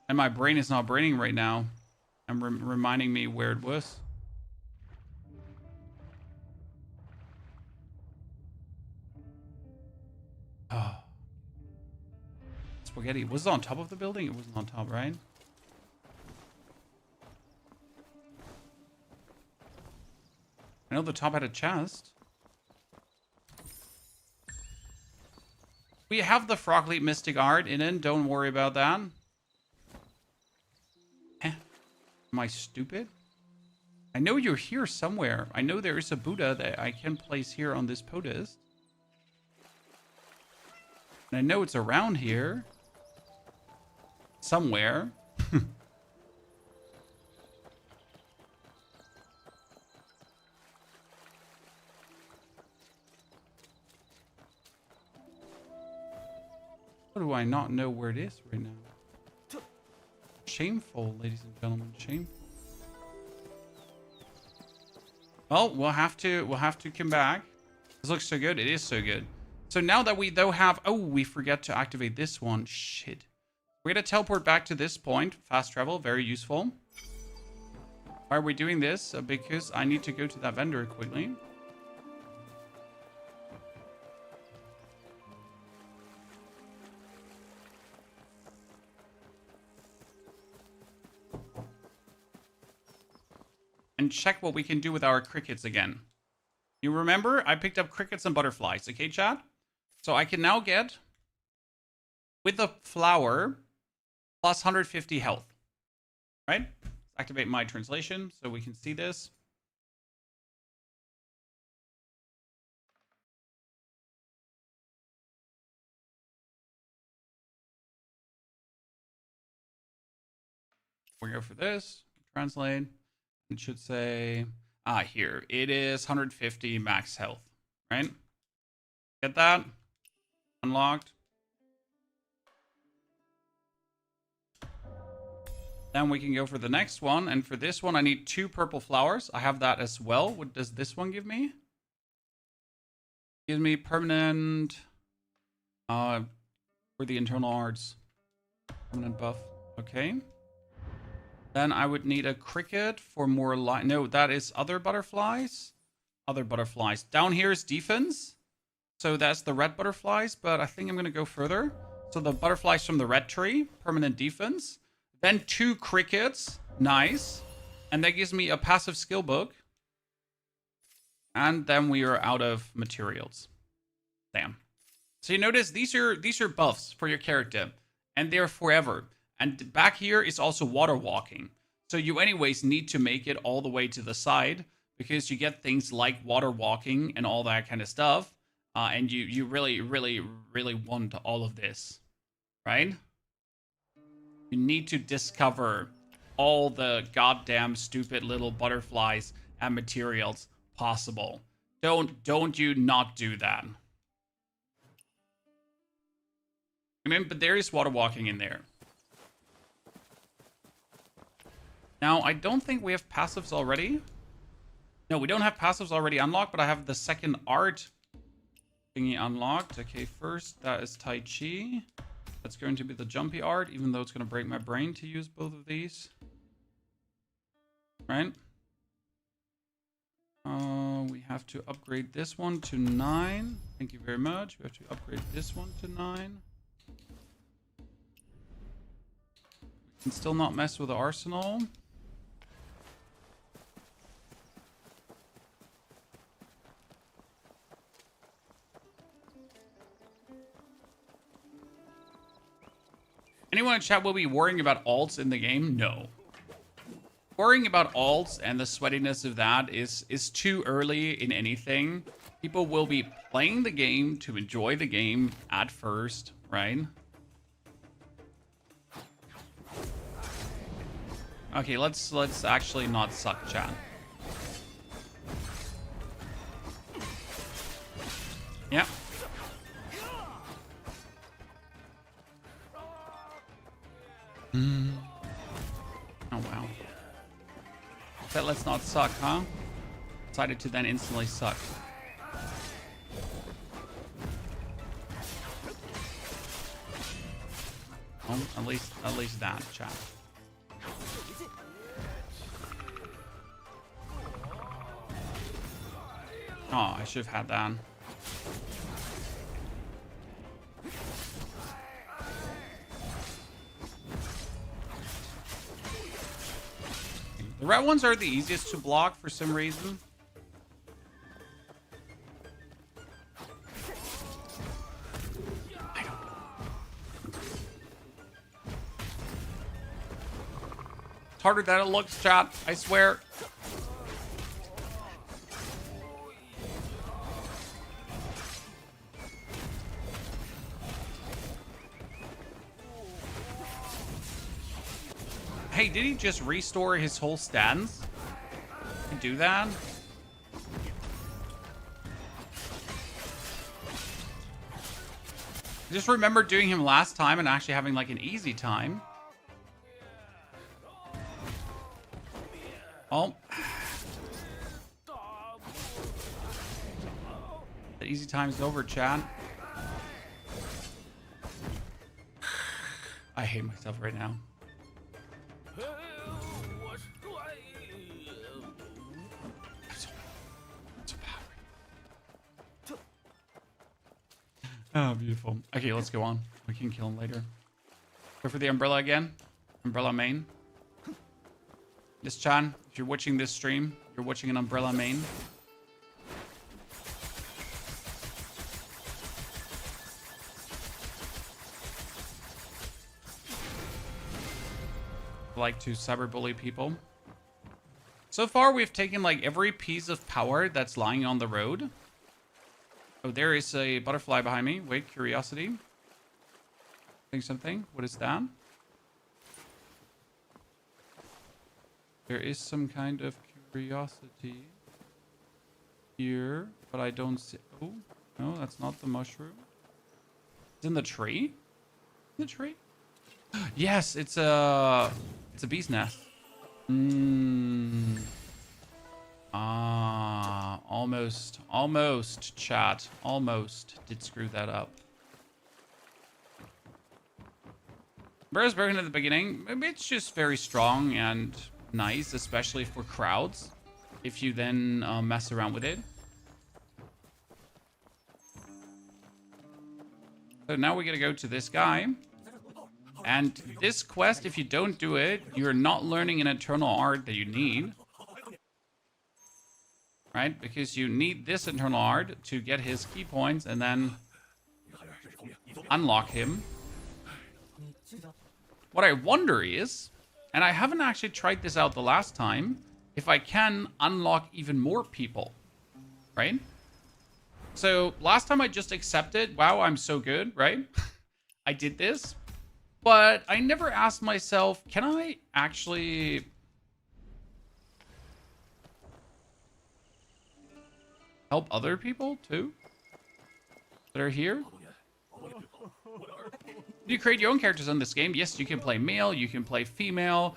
And my brain is not braining right now. I'm reminding me where it was. Oh. Spaghetti. Was it on top of the building? It wasn't on top, right? I know the top had a chest. We have the Frog Leap Mystic Art in it. Don't worry about that. Am I stupid? I know you're here somewhere. I know there is a Buddha that I can place here on this podest. And I know it's around here. Somewhere. How do I not know where it is right now? Shameful, ladies and gentlemen. Shameful. Well, we'll have to come back. This looks so good. It is so good. So now that we though have, oh, we forget to activate this one. Shit. We're gonna teleport back to this point. Fast travel, very useful. Why are we doing this? Because I need to go to that vendor quickly. And check what we can do with our crickets again. You remember? I picked up crickets and butterflies. Okay, chat? So I can now get, with the flower, plus 150 health. Right? Activate my translation so we can see this. We go for this. Translate. It should say, here. It is 150 max health. Right? Get that? Unlocked. Then we can go for the next one. And for this one, I need 2 purple flowers. I have that as well. What does this one give me? Gives me permanent... for the internal arts. Permanent buff. Okay. Then I would need a cricket for more light. No, that is other butterflies. Other butterflies. Down here is defense. So that's the red butterflies. But I think I'm going to go further. So the butterflies from the red tree. Permanent defense. Then 2 crickets. Nice. And that gives me a passive skill book. And then we are out of materials. Damn. So you notice these are buffs for your character. And they're forever. And back here is also water walking. So you anyways need to make it all the way to the side. Because you get things like water walking and all that kind of stuff. And you really, really, really want all of this. Right? You need to discover all the goddamn stupid little butterflies and materials possible. Don't you not do that. I mean, but there is water walking in there. Now, I don't think we have passives already. No, we don't have passives already unlocked, but I have the second art thingy unlocked. Okay, first, that is Tai Chi. That's going to be the jumpy art, even though it's going to break my brain to use both of these. Right? We have to upgrade this one to 9. Thank you very much. We have to upgrade this one to 9. We can still not mess with the arsenal. Anyone in chat will be worrying about alts in the game? No. Worrying about alts and the sweatiness of that is too early in anything. People will be playing the game to enjoy the game at first, right? Okay, let's actually not suck, chat. Yep. Oh, wow. That let's not suck, huh? Decided to then instantly suck. Oh, at least that, chat. Oh, I should have had that. The red ones are the easiest to block for some reason. I don't know. It's harder than it looks, chat. I swear. Hey, did he just restore his whole stance? Can do that? I just remember doing him last time and actually having like an easy time. Oh. The easy time's over, chat. I hate myself right now. So bad. Oh, beautiful. Okay, let's go on. We can kill him later. Go for the umbrella again. Umbrella main. This Chan, if you're watching this stream, you're watching an umbrella main. I like to cyberbully people. So far, we've taken like every piece of power that's lying on the road. Oh, there is a butterfly behind me. Wait, curiosity. Think something. What is that? There is some kind of curiosity here, but I don't see. Oh, no, that's not the mushroom. It's in the tree. In the tree. Yes, it's a bee's nest. Almost, chat. Almost did screw that up. Whereas broken at the beginning, maybe it's just very strong and nice, especially for crowds, if you then mess around with it. So now we gotta go to this guy. And this quest, if you don't do it, you're not learning an eternal art that you need. Right? Because you need this eternal art to get his key points and then unlock him. What I wonder is, and I haven't actually tried this out the last time, if I can unlock even more people. Right? So last time I just accepted, wow, I'm so good, right? I did this. But I never asked myself, can I actually help other people too that are here? You create your own characters in this game. Yes, you can play male, you can play female,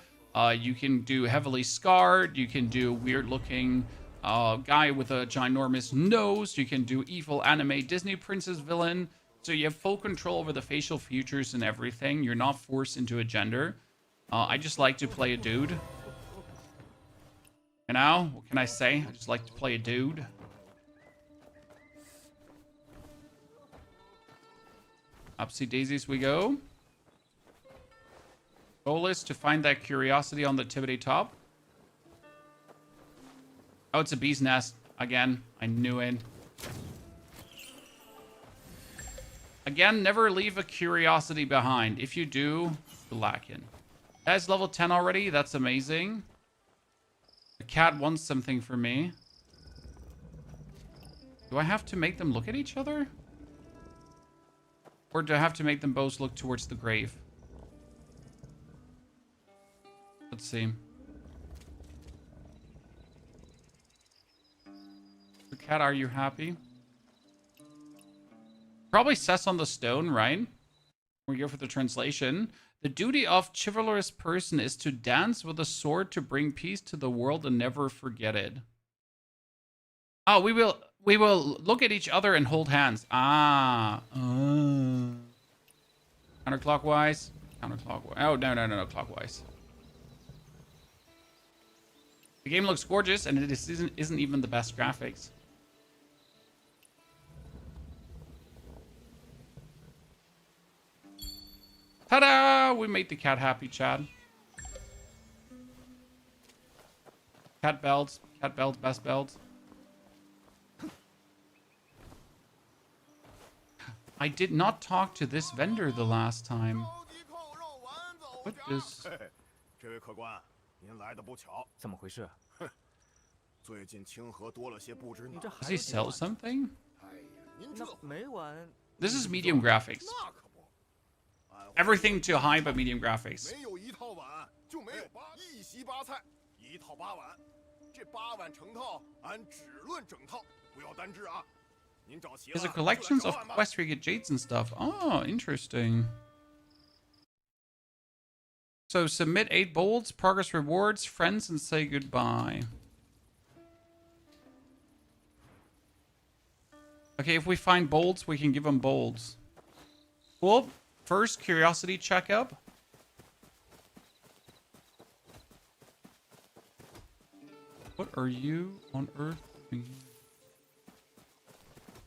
you can do heavily scarred, you can do weird looking guy with a ginormous nose, you can do evil anime Disney princess villain. So you have full control over the facial features and everything. You're not forced into a gender. I just like to play a dude. You know? What can I say? I just like to play a dude. Upsy daisies we go. Goal is to find that curiosity on the tippity top. Oh, it's a bee's nest. Again, I knew it. Again, never leave a curiosity behind. If you do, you're lacking. That's level 10 already. That's amazing. The cat wants something from me. Do I have to make them look at each other? Or do I have to make them both look towards the grave? Let's see. The cat, are you happy? Probably says on the stone, right? We go for the translation. The duty of chivalrous person is to dance with a sword to bring peace to the world and never forget it. Oh, we will look at each other and hold hands. Ah. Counterclockwise. Counterclockwise. Oh, no, clockwise. The game looks gorgeous, and it isn't even the best graphics. Ta-da! We made the cat happy, Chad. Cat belts. Cat belts, best belts. I did not talk to this vendor the last time. What is... Does he sell something? This is medium graphics. Everything to high but medium graphics. There's a collections of quests where you get jades and stuff. Oh, interesting. So submit 8 bolts, progress rewards, friends, and say goodbye. Okay, if we find bolts, we can give them bolts. Cool. First, curiosity checkup. What are you on earth doing?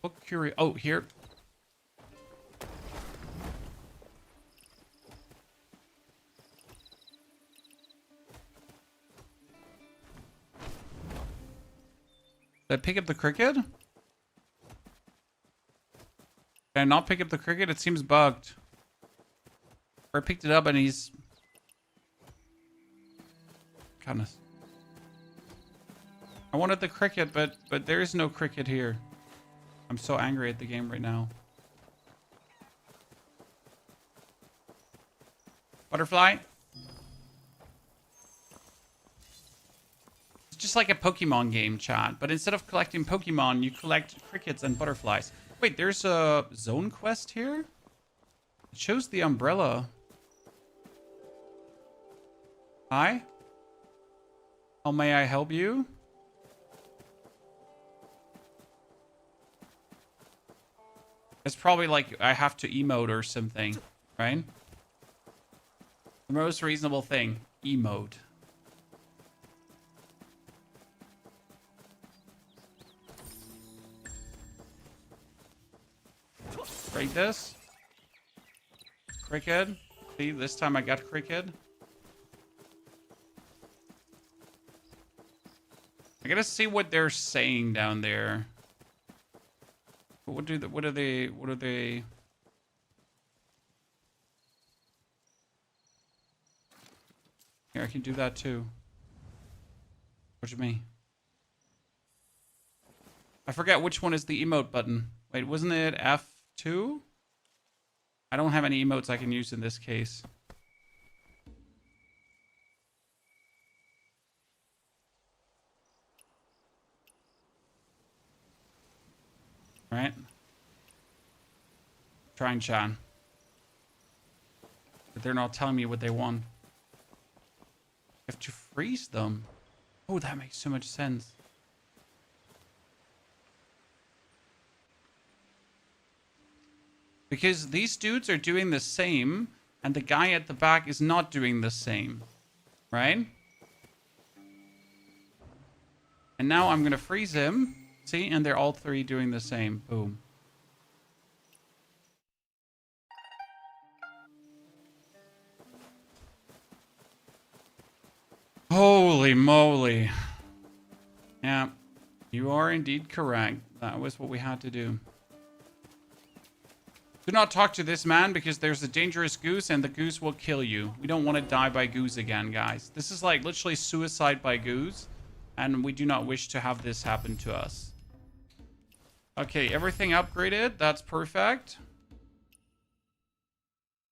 What curious? Oh, here. Did I pick up the cricket? Did I not pick up the cricket? It seems bugged. Or I picked it up and he's... Goodness. I wanted the cricket, but there is no cricket here. I'm so angry at the game right now. Butterfly? It's just like a Pokemon game, chat. But instead of collecting Pokemon, you collect crickets and butterflies. Wait, there's a zone quest here? It shows the umbrella. Hi? How may I help you? It's probably like I have to emote or something, right? The most reasonable thing, emote. Break this. Cricket. See, this time I got cricket. I gotta see what they're saying down there. What are they? Here, I can do that too. Watch me. I forget which one is the emote button. Wait, wasn't it F2? I don't have any emotes I can use in this case. Right? Trying Chan. But they're not telling me what they want. I have to freeze them. Oh, that makes so much sense. Because these dudes are doing the same, and the guy at the back is not doing the same. Right? And now I'm going to freeze him. See? And they're all three doing the same. Boom. Holy moly. Yeah. You are indeed correct. That was what we had to do. Do not talk to this man because there's a dangerous goose and the goose will kill you. We don't want to die by goose again, guys. This is like literally suicide by goose. And we do not wish to have this happen to us. Okay, everything upgraded. That's perfect.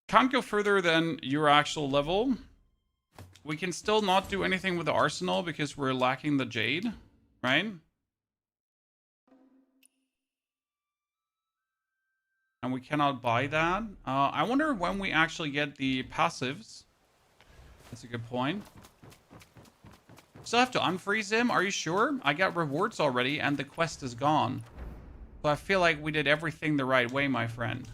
Can't go further than your actual level. We can still not do anything with the arsenal because we're lacking the jade, right? And we cannot buy that. I wonder when we actually get the passives. That's a good point. Still have to unfreeze him. Are you sure? I got rewards already and the quest is gone. So I feel like we did everything the right way, my friend.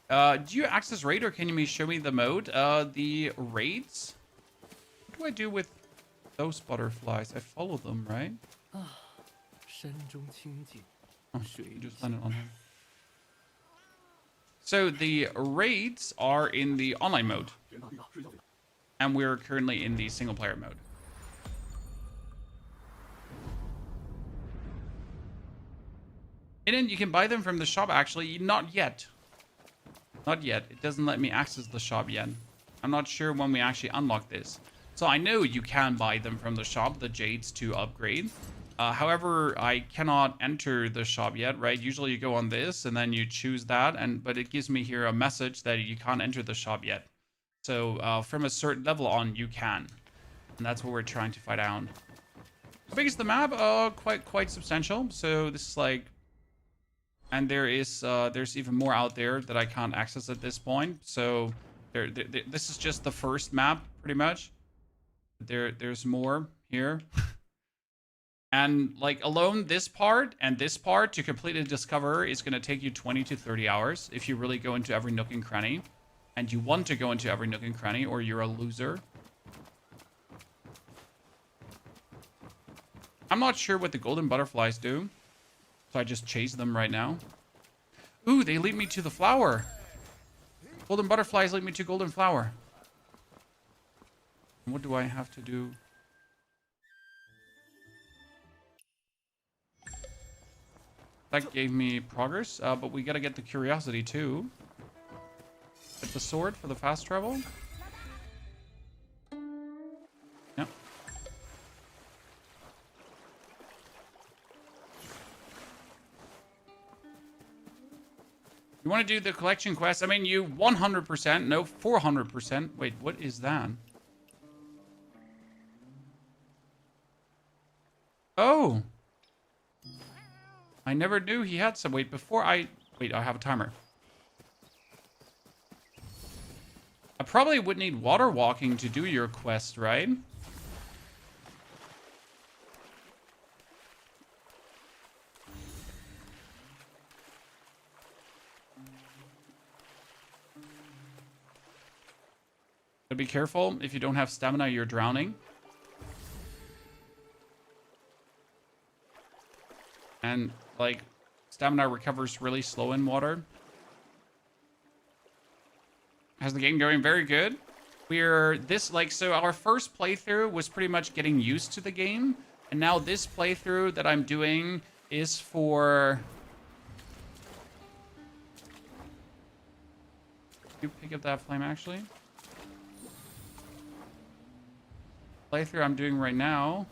Do you access raid or can you show me the mode? The raids? What do I do with those butterflies? I follow them, right? Oh, you just landed on him. So the raids are in the online mode. And we're currently in the single player mode. And then you can buy them from the shop actually. Not yet. Not yet. It doesn't let me access the shop yet. I'm not sure when we actually unlock this. So I know you can buy them from the shop, the jades to upgrade. However, I cannot enter the shop yet, right? Usually you go on this and then you choose that. But it gives me here a message that you can't enter the shop yet. So from a certain level on, you can. And that's what we're trying to find out. How big is the map? Quite substantial. So this is like... And there's even more out there that I can't access at this point. So this is just the first map, pretty much. There's more here. And like alone this part and this part to completely discover is going to take you 20 to 30 hours if you really go into every nook and cranny. And you want to go into every nook and cranny or you're a loser. I'm not sure what the golden butterflies do. So I just chase them right now. Ooh, they lead me to the flower. Golden butterflies lead me to golden flower. What do I have to do? That gave me progress, but we gotta get the curiosity too. Get the sword for the fast travel. Yep. You want to do the collection quest? I mean, you 100%, no, 400%. Wait, what is that? Oh. I never knew he had some. Wait, Wait, I have a timer. I probably would need water walking to do your quest, right? But be careful. If you don't have stamina, you're drowning. And, like, stamina recovers really slow in water. How's the game going? Very good. So our first playthrough was pretty much getting used to the game. And now this playthrough that I'm doing is for... You pick up that flame, actually? Playthrough I'm doing right now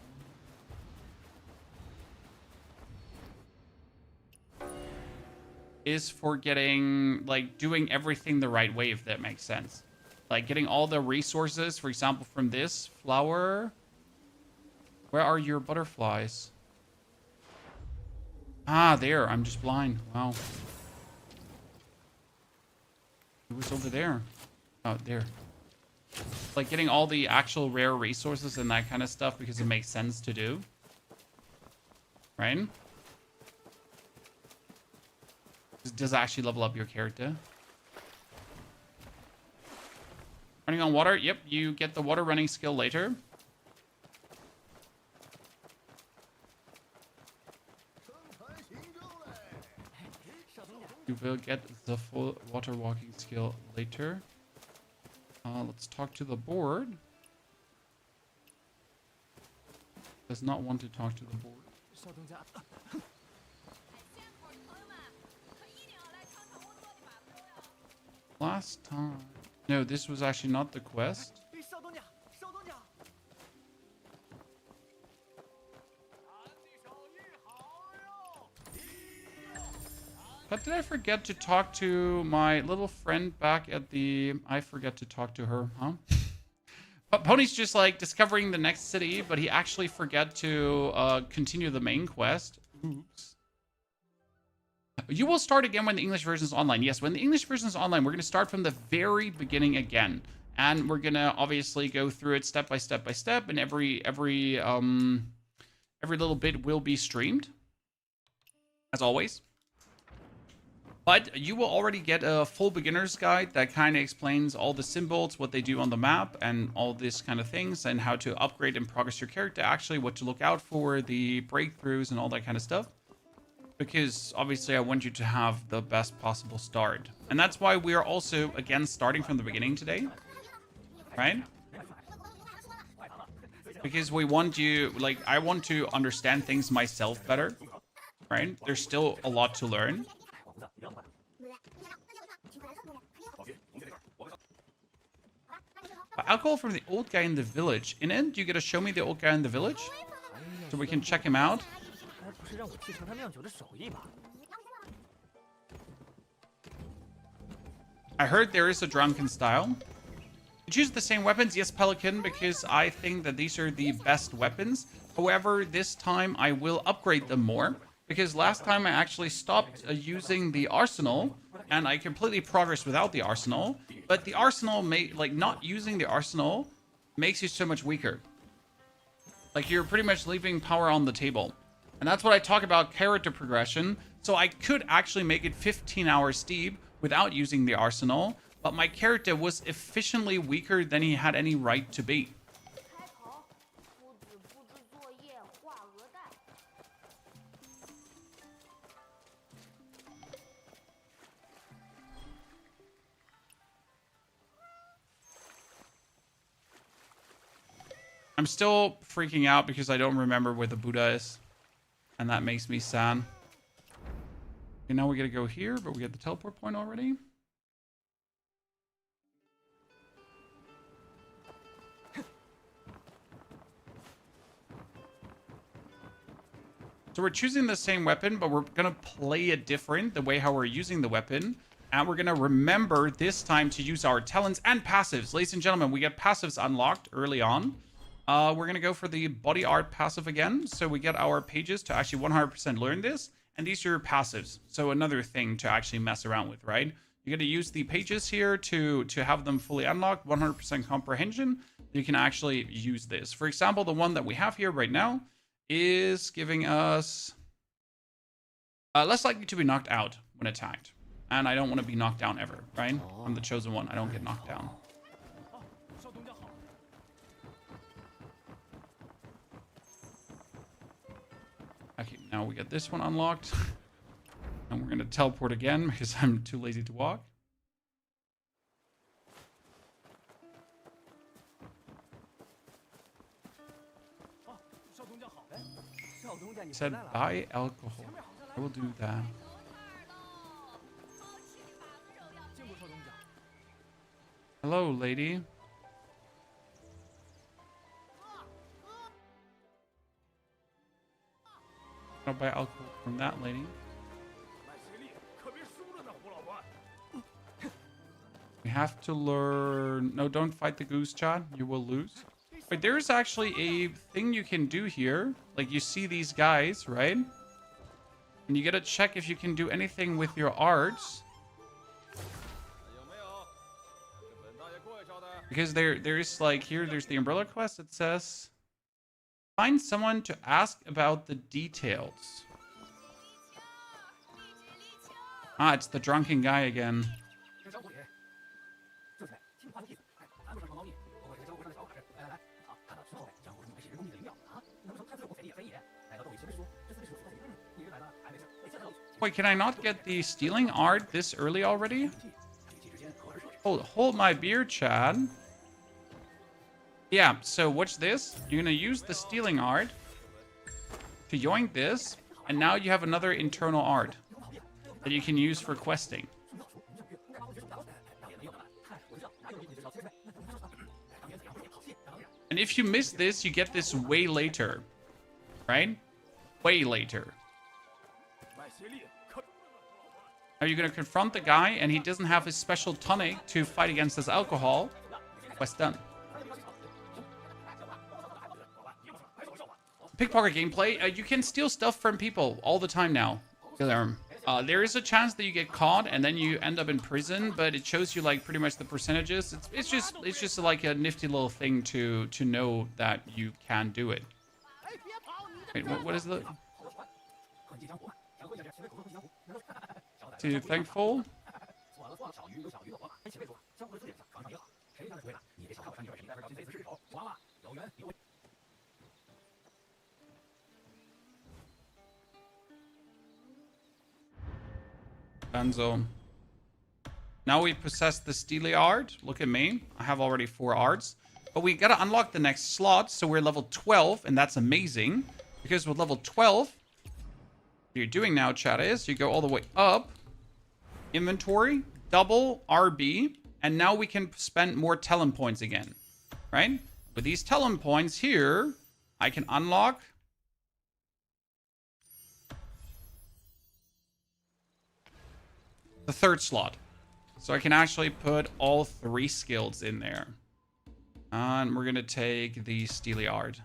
is for getting, like, doing everything the right way, if that makes sense. Like, getting all the resources, for example, from this flower. Where are your butterflies? Ah, there. I'm just blind. Wow. It was over there. Oh, there. Like, getting all the actual rare resources and that kind of stuff because it makes sense to do. Right? Does actually level up your character. Running on water. Yep, you get the water running skill later. You will get the full water walking skill later. Let's talk to the board. Does not want to talk to the board. Last time... No, this was actually not the quest. But did I forget to talk to my little friend back at the... I forget to talk to her, huh? But Pony's just like discovering the next city, but he actually forgot to continue the main quest. Oops. You will start again when the English version is online. Yes, when the English version is online, we're going to start from the very beginning again. And we're going to obviously go through it step by step by step. And every little bit will be streamed. As always. But you will already get a full beginner's guide that kind of explains all the symbols, what they do on the map, and all this kind of things, and how to upgrade and progress your character, actually, what to look out for, the breakthroughs, and all that kind of stuff. Because, obviously, I want you to have the best possible start. And that's why we are also, again, starting from the beginning today. Right? Because we want you, like, I want to understand things myself better. Right? There's still a lot to learn. Alcohol from the old guy in the village. In end, you gotta show me the old guy in the village so we can check him out. I heard there is a drunken style. You choose the same weapons? Yes, Pelican, because I think that these are the best weapons. However, this time I will upgrade them more. Because last time I actually stopped using the arsenal, and I completely progressed without the arsenal. But the arsenal, not using the arsenal, makes you so much weaker. Like, you're pretty much leaving power on the table. And that's what I talk about character progression. So I could actually make it 15 hours steep without using the arsenal. But my character was efficiently weaker than he had any right to be. I'm still freaking out because I don't remember where the Buddha is. And that makes me sad. Okay, now we gotta go here, but we get the teleport point already. So we're choosing the same weapon, but we're gonna play it different, the way how we're using the weapon. And we're gonna remember this time to use our talents and passives. Ladies and gentlemen, we get passives unlocked early on. We're gonna go for the body art passive again. So we get our pages to actually 100% learn this. And these are your passives. So another thing to actually mess around with, right? You're gonna use the pages here to have them fully unlocked, 100% comprehension. You can actually use this. For example, the one that we have here right now is giving us less likely to be knocked out when attacked. And I don't want to be knocked down ever, right? I'm the chosen one. I don't get knocked down. Okay, now we get this one unlocked. And we're going to teleport again because I'm too lazy to walk. He said, buy alcohol. I will do that. Hello, lady. I'll buy alcohol from that lady. We have to learn... No, don't fight the goose, Chad. You will lose. Wait, there's actually a thing you can do here. Like, you see these guys, right? And you gotta check if you can do anything with your arts. Because there's like, here, there's the umbrella quest. It says, find someone to ask about the details. Ah, it's the drunken guy again. Wait, can I not get the stealing art this early already? Hold my beer, Chad. Yeah, so watch this. You're gonna use the stealing art to yoink this, and now you have another internal art that you can use for questing. And if you miss this, you get this way later, right? Way later. Now you're going to confront the guy, and he doesn't have his special tonic to fight against his alcohol. Quest done. Pickpocket gameplay. You can steal stuff from people all the time now. There is a chance that you get caught, and then you end up in prison, but it shows you like pretty much the percentages. It's just like a nifty little thing to know that you can do it. Wait, what is the... Too thankful. Benzo. Now we possess the Steely art. Look at me. I have already 4 arts. But we gotta unlock the next slot, so we're level 12, and that's amazing. Because with level 12, what you're doing now, chat, is you go all the way up. Inventory, double RB, and now we can spend more talent points again, right? With these talent points here, I can unlock the 3rd slot. So I can actually put all 3 skills in there. And we're going to take the Steely Art.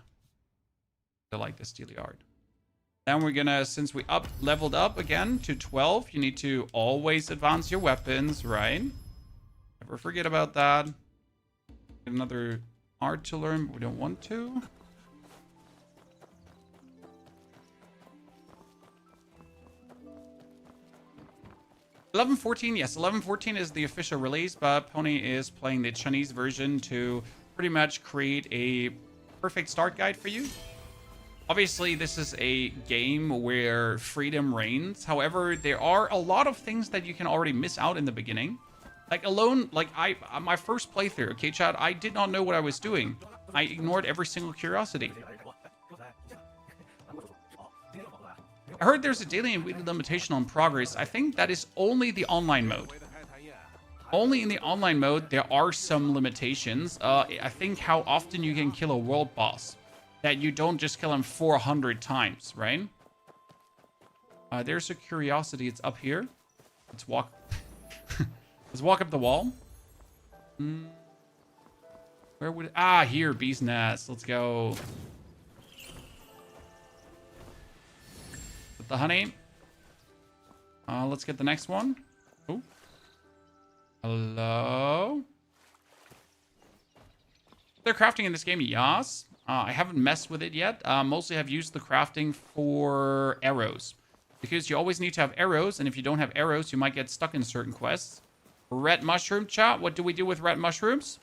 I like the Steely Art. Then we're gonna, since we leveled up again to 12, you need to always advance your weapons, right? Never forget about that. Get another art to learn, but we don't want to. $11.14, yes, $11.14 is the official release, but Pony is playing the Chinese version to pretty much create a perfect start guide for you. Obviously, this is a game where freedom reigns. However, there are a lot of things that you can already miss out in the beginning. Like my first playthrough, okay, chat, I did not know what I was doing. I ignored every single curiosity. I heard there's a daily and weekly limitation on progress. I think that is only the online mode. Only in the online mode, there are some limitations. I think how often you can kill a world boss. That you don't just kill him 400 times, right? There's a curiosity. It's up here. Let's walk. Let's walk up the wall. Where would... Ah, here. Bee's nest. Let's go. With the honey. Let's get the next one. Oh. Hello? They're crafting in this game, yes. I haven't messed with it yet. Mostly have used the crafting for arrows. Because you always need to have arrows, and if you don't have arrows, you might get stuck in certain quests. Red mushroom chat. What do we do with red mushrooms?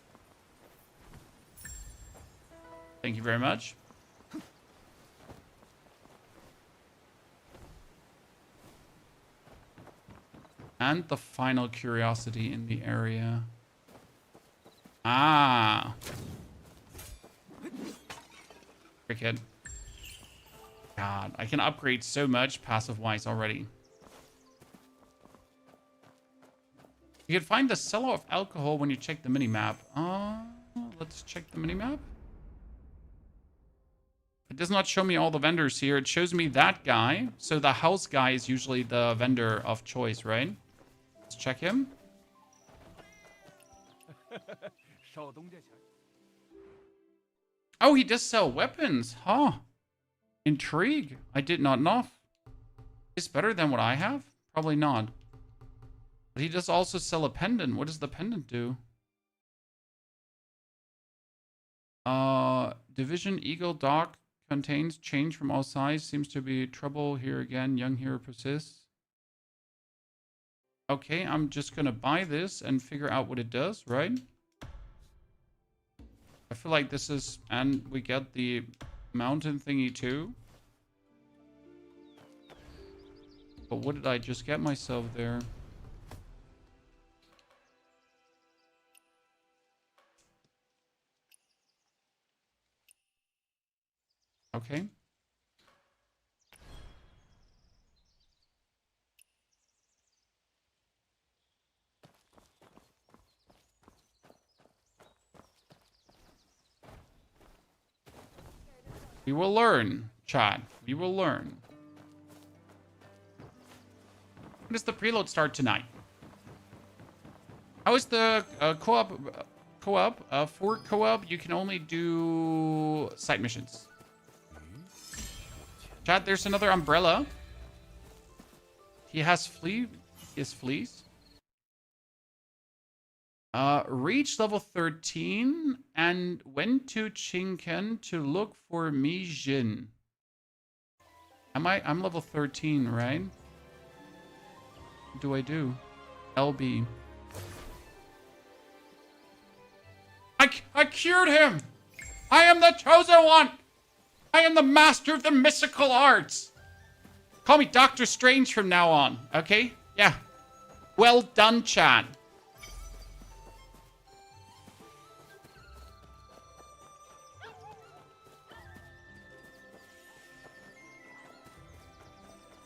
Thank you very much. And the final curiosity in the area. Ah. Cricket. God, I can upgrade so much passive-wise already. You can find the seller of alcohol when you check the minimap. Let's check the minimap. It does not show me all the vendors here. It shows me that guy. So the house guy is usually the vendor of choice, right? Let's check him. Oh, he does sell weapons. Huh. Intrigue. I did not know. Is better than what I have? Probably not. But he does also sell a pendant. What does the pendant do? Division Eagle Dog contains change from all sides. Seems to be trouble here again. Young hero persists. Okay, I'm just gonna buy this and figure out what it does, right? I feel like this is... And we get the mountain thingy too. But what did I just get myself there? Okay. We will learn, chat. We will learn. When does the preload start tonight? How is the co-op? For co-op, you can only do side missions. Chat, there's another umbrella. He has fleas. Reach level 13 and went to Chinken to look for Mi Jin. I'm level 13, right? What do I do? LB. I cured him! I am the chosen one! I am the master of the mystical arts! Call me Doctor Strange from now on, okay? Yeah. Well done, chat.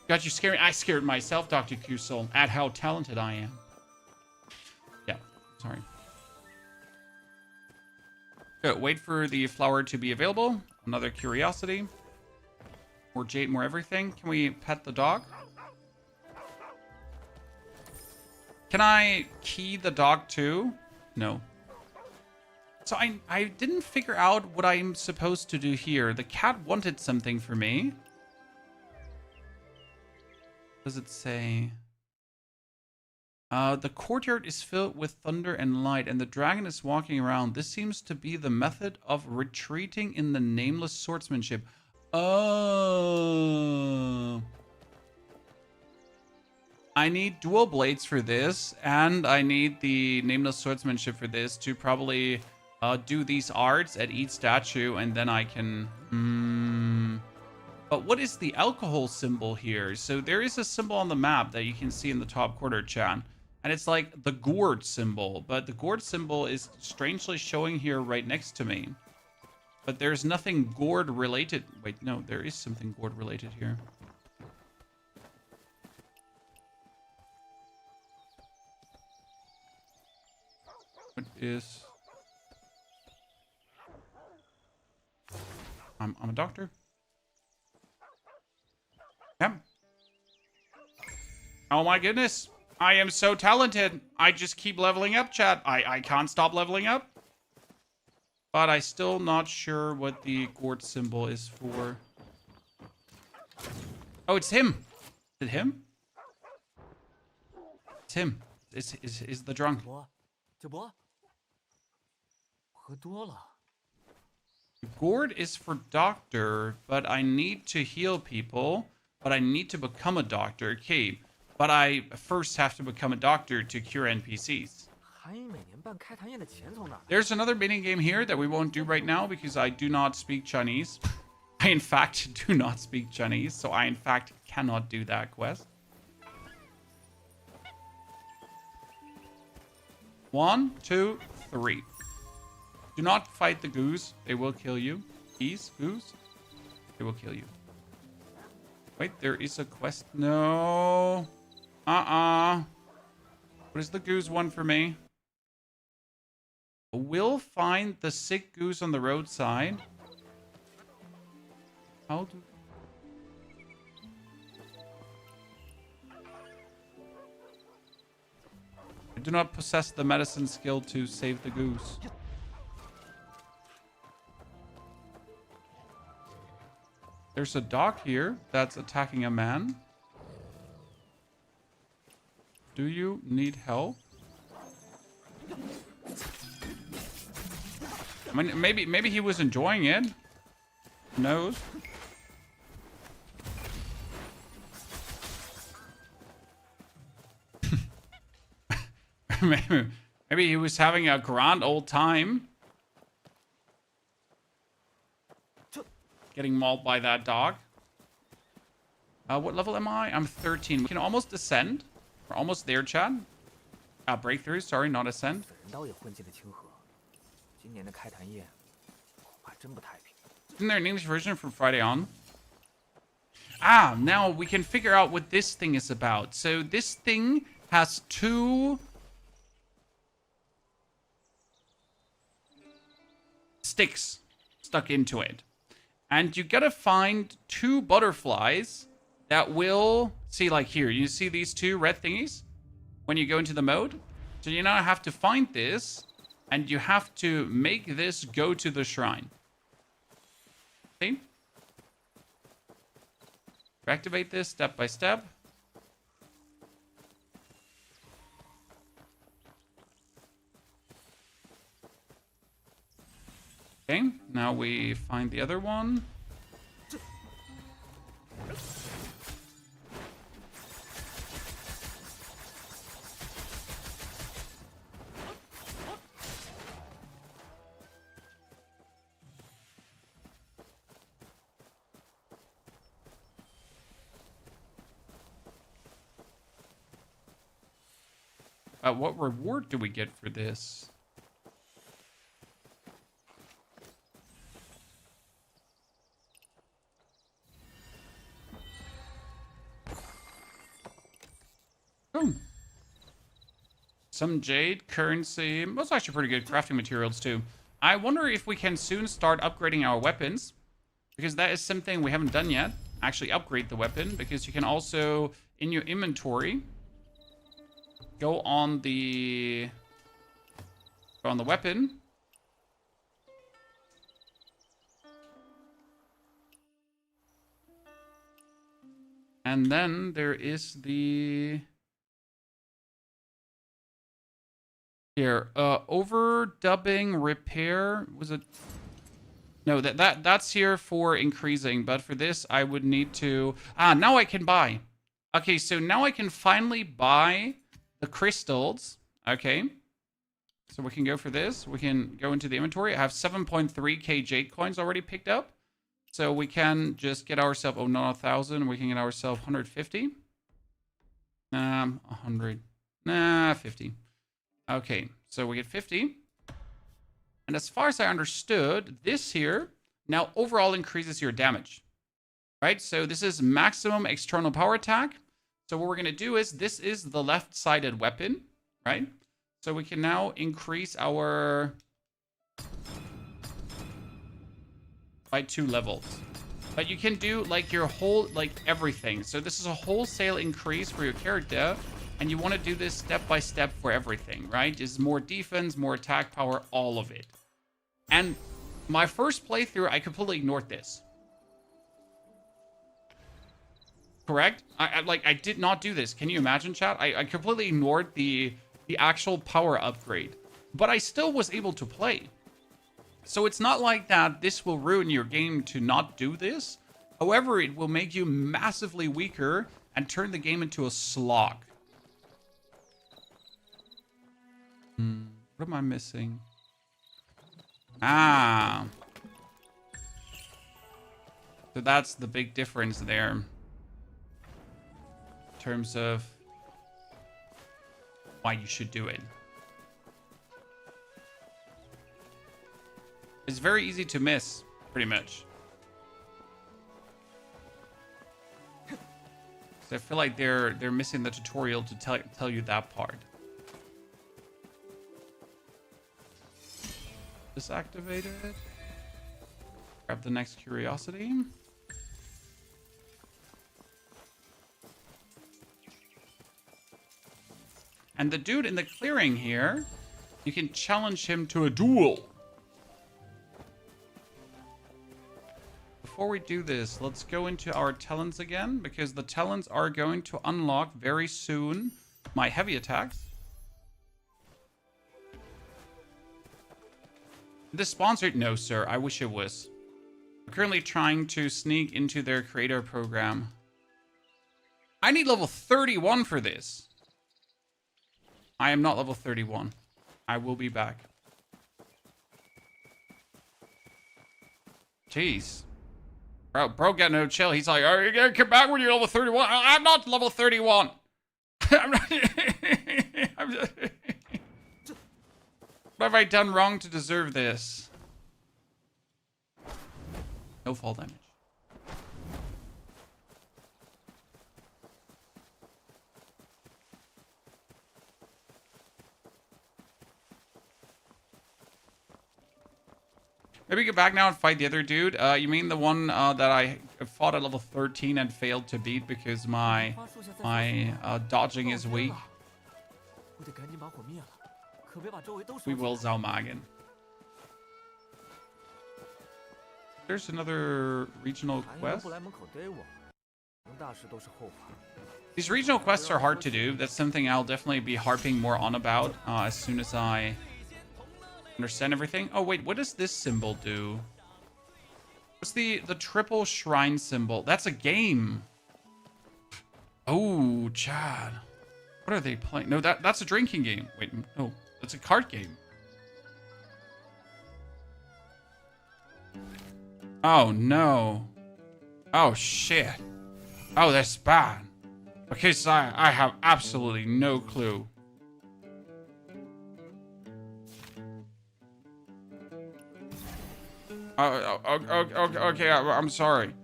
Got you scared. I scared myself, Dr. Q-Soul, at how talented I am. Yeah, sorry. Good. Wait for the flower to be available. Another curiosity. More jade, more everything. Can we pet the dog? Can I key the dog too? No. So I didn't figure out what I'm supposed to do here. The cat wanted something for me. Does it say? The courtyard is filled with thunder and light, and the dragon is walking around. This seems to be the method of retreating in the nameless swordsmanship. Oh. I need dual blades for this, and I need the nameless swordsmanship for this to probably do these arts at each statue, and then I can... But what is the alcohol symbol here? So there is a symbol on the map that you can see in the top corner, chat. And it's like the gourd symbol. But the gourd symbol is strangely showing here right next to me. But there's nothing gourd related. Wait, no, there is something gourd related here. What is... I'm a doctor. Yep. Oh my goodness. I am so talented. I just keep leveling up, chat. I can't stop leveling up. But I'm still not sure what the gourd symbol is for. Oh, it's him. Is it him? It's him. Is the drunk. Gourd is for doctor, but I need to heal people. But I need to become a doctor. Okay. But I first have to become a doctor to cure NPCs. There's another mini game here that we won't do right now because I do not speak Chinese. I, in fact, do not speak Chinese. So I, in fact, cannot do that quest. 1, 2, 3. Do not fight the goose. They will kill you. Geese? Goose? They will kill you. Wait, there is a quest. No. What is the goose one for me? We'll find the sick goose on the roadside. How do... I do not possess the medicine skill to save the goose. There's a dog here that's attacking a man. Do you need help? I mean, maybe he was enjoying it. Who knows? Maybe he was having a grand old time. Getting mauled by that dog. What level am I? I'm 13. We can almost ascend. We're almost there, chat. Breakthrough, sorry, not ascend. Isn't there an English version from Friday on? Now we can figure out what this thing is about. So this thing has 2 sticks stuck into it. And you gotta find 2 butterflies that will... See, like here, you see these 2 red thingies? When you go into the mode? So you now have to find this, and you have to make this go to the shrine. See? Activate this step by step. Okay, now we find the other one. What reward do we get for this? Boom. Some jade, currency. That's actually pretty good crafting materials too. I wonder if we can soon start upgrading our weapons, because that is something we haven't done yet. Actually upgrade the weapon, because you can also, in your inventory, go on the weapon. And then there is the... Here, overdubbing repair, was it? No, that's here for increasing, but for this I would need to, now I can buy. Okay, so now I can finally buy the crystals. Okay. So we can go for this. We can go into the inventory. I have 7.3k jade coins already picked up. So we can just get ourselves, oh, not 1,000. We can get ourselves 150. 100. 50. Okay, so we get 50. And as far as I understood, this here now overall increases your damage, right? So this is maximum external power attack. So what we're going to do is, this is the left-sided weapon, right? So we can now increase our by 2 levels. But you can do like your whole, like everything. So this is a wholesale increase for your character. And you want to do this step by step for everything, right? Just more defense, more attack power, all of it. And my first playthrough, I completely ignored this. Correct? I did not do this. Can you imagine, chat? I completely ignored the actual power upgrade. But I still was able to play. So it's not like that this will ruin your game to not do this. However, it will make you massively weaker and turn the game into a slog. What am I missing? Ah. So that's the big difference there. In terms of why you should do it. It's very easy to miss, pretty much. So I feel like they're missing the tutorial to tell you that part. Disactivated. Grab the next curiosity. And the dude in the clearing here, you can challenge him to a duel. Before we do this, let's go into our talents again, because the talents are going to unlock very soon my heavy attacks. This sponsored? No, sir. I wish it was. I'm currently trying to sneak into their creator program. I need level 31 for this. I am not level 31. I will be back. Jeez. Bro got no chill. He's like, are you gonna come back when you're level 31? I'm not level 31. I'm not. I'm just... What have I done wrong to deserve this? No fall damage. Maybe get back now and fight the other dude. You mean the one that I fought at level 13 and failed to beat because my dodging is weak? We will Zalmagen. There's another regional quest. These regional quests are hard to do. That's something I'll definitely be harping more on about as soon as I understand everything. Oh wait, what does this symbol do? What's the triple shrine symbol? That's a game. Oh, Chad. What are they playing? No, that's a drinking game. Wait, no, that's a card game. Oh no. Oh shit. Oh, that's bad. Because I have absolutely no clue. Okay, I'm sorry.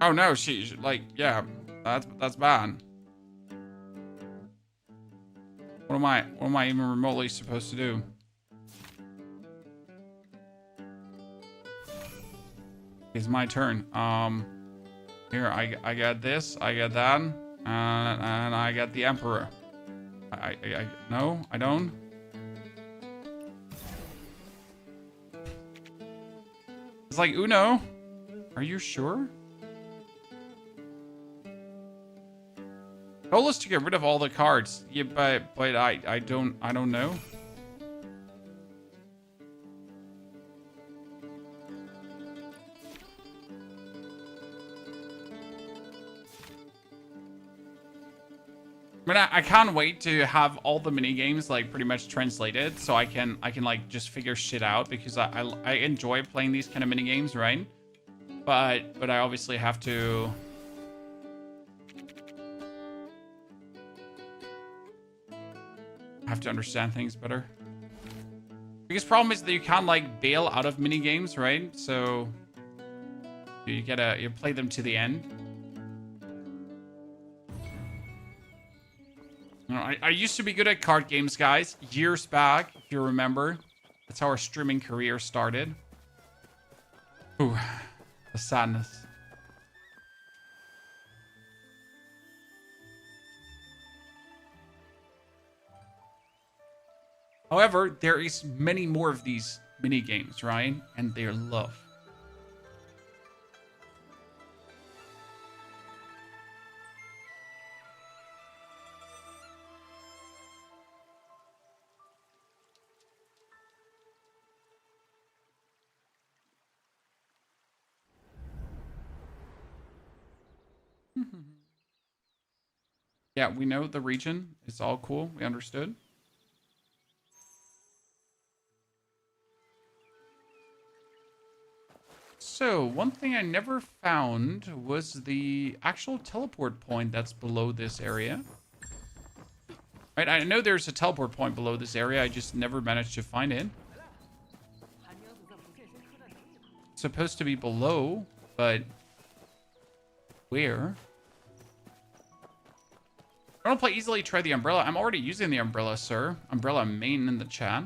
Oh no, she's like, yeah, that's bad. What am I even remotely supposed to do? It's my turn. Here I got this, I got that, and I got the Emperor. No, I don't. It's like Uno. Are you sure? Goal is to get rid of all the cards. Yeah, but I don't know. I mean, I can't wait to have all the mini games like pretty much translated, so I can like just figure shit out, because I enjoy playing these kind of mini games, right? But I obviously have to understand things better. Biggest problem is that you can't like bail out of mini games, right? So you play them to the end. You know, I used to be good at card games, guys, years back, if you remember. That's how our streaming career started. Ooh, the sadness. However, there is many more of these mini games, right? And they're love. Yeah, we know the region. It's all cool. We understood. So, one thing I never found was the actual teleport point that's below this area. Right, I know there's a teleport point below this area. I just never managed to find it. It's supposed to be below, but where? I don't play easily. Try the umbrella. I'm already using the umbrella, sir. Umbrella main in the chat.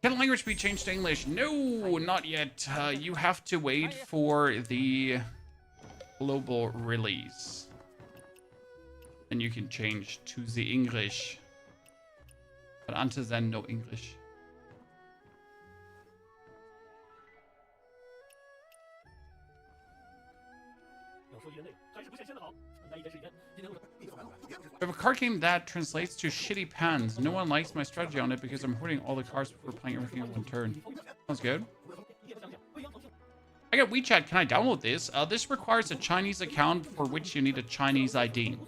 Can the language be changed to English? No, not yet. You have to wait for the global release. And you can change to the English. But until then, no English. I have a card game that translates to shitty pans. No one likes my strategy on it because I'm hoarding all the cards before playing everything in one turn. Sounds good. I got WeChat. Can I download this? This requires a Chinese account for which you need a Chinese ID.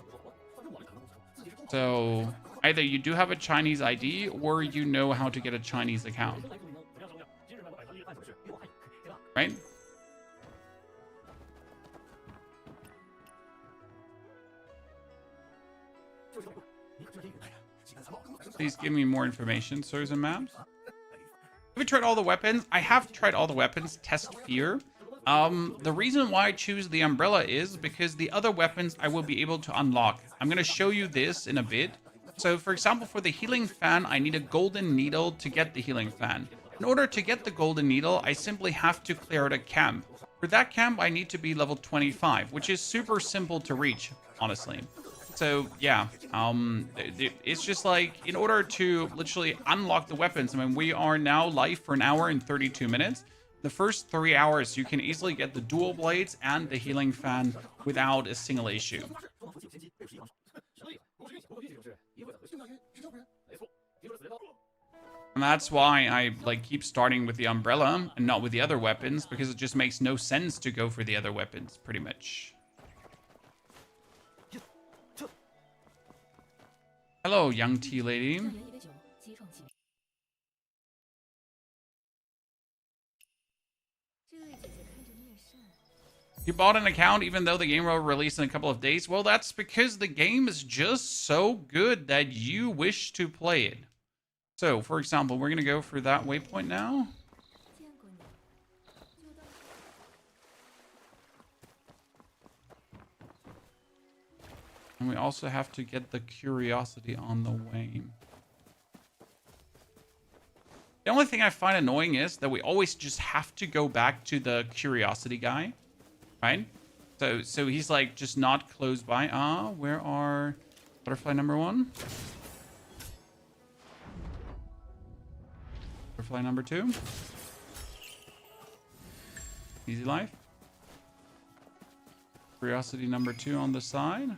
So either you do have a Chinese ID or you know how to get a Chinese account. Right? Please give me more information, sirs and maps. Have you tried all the weapons? I have tried all the weapons. Test fear. The reason why I choose the umbrella is because the other weapons I will be able to unlock. I'm going to show you this in a bit. So, for example, for the healing fan, I need a golden needle to get the healing fan. In order to get the golden needle, I simply have to clear out a camp. For that camp, I need to be level 25, which is super simple to reach, honestly. So, yeah, it's just like, in order to literally unlock the weapons, I mean, we are now live for 1 hour and 32 minutes. The first 3 hours, you can easily get the dual blades and the healing fan without a single issue. And that's why I like keep starting with the umbrella and not with the other weapons, because it just makes no sense to go for the other weapons, pretty much. Hello, young tea lady. You bought an account even though the game will release in a couple of days? Well, that's because the game is just so good that you wish to play it. So, for example, we're going to go for that waypoint now. And we also have to get the curiosity on the way. The only thing I find annoying is that we always just have to go back to the curiosity guy, right? So he's like just not close by. Where are butterfly number 1? Butterfly number 2. Easy life. Curiosity number 2 on the side.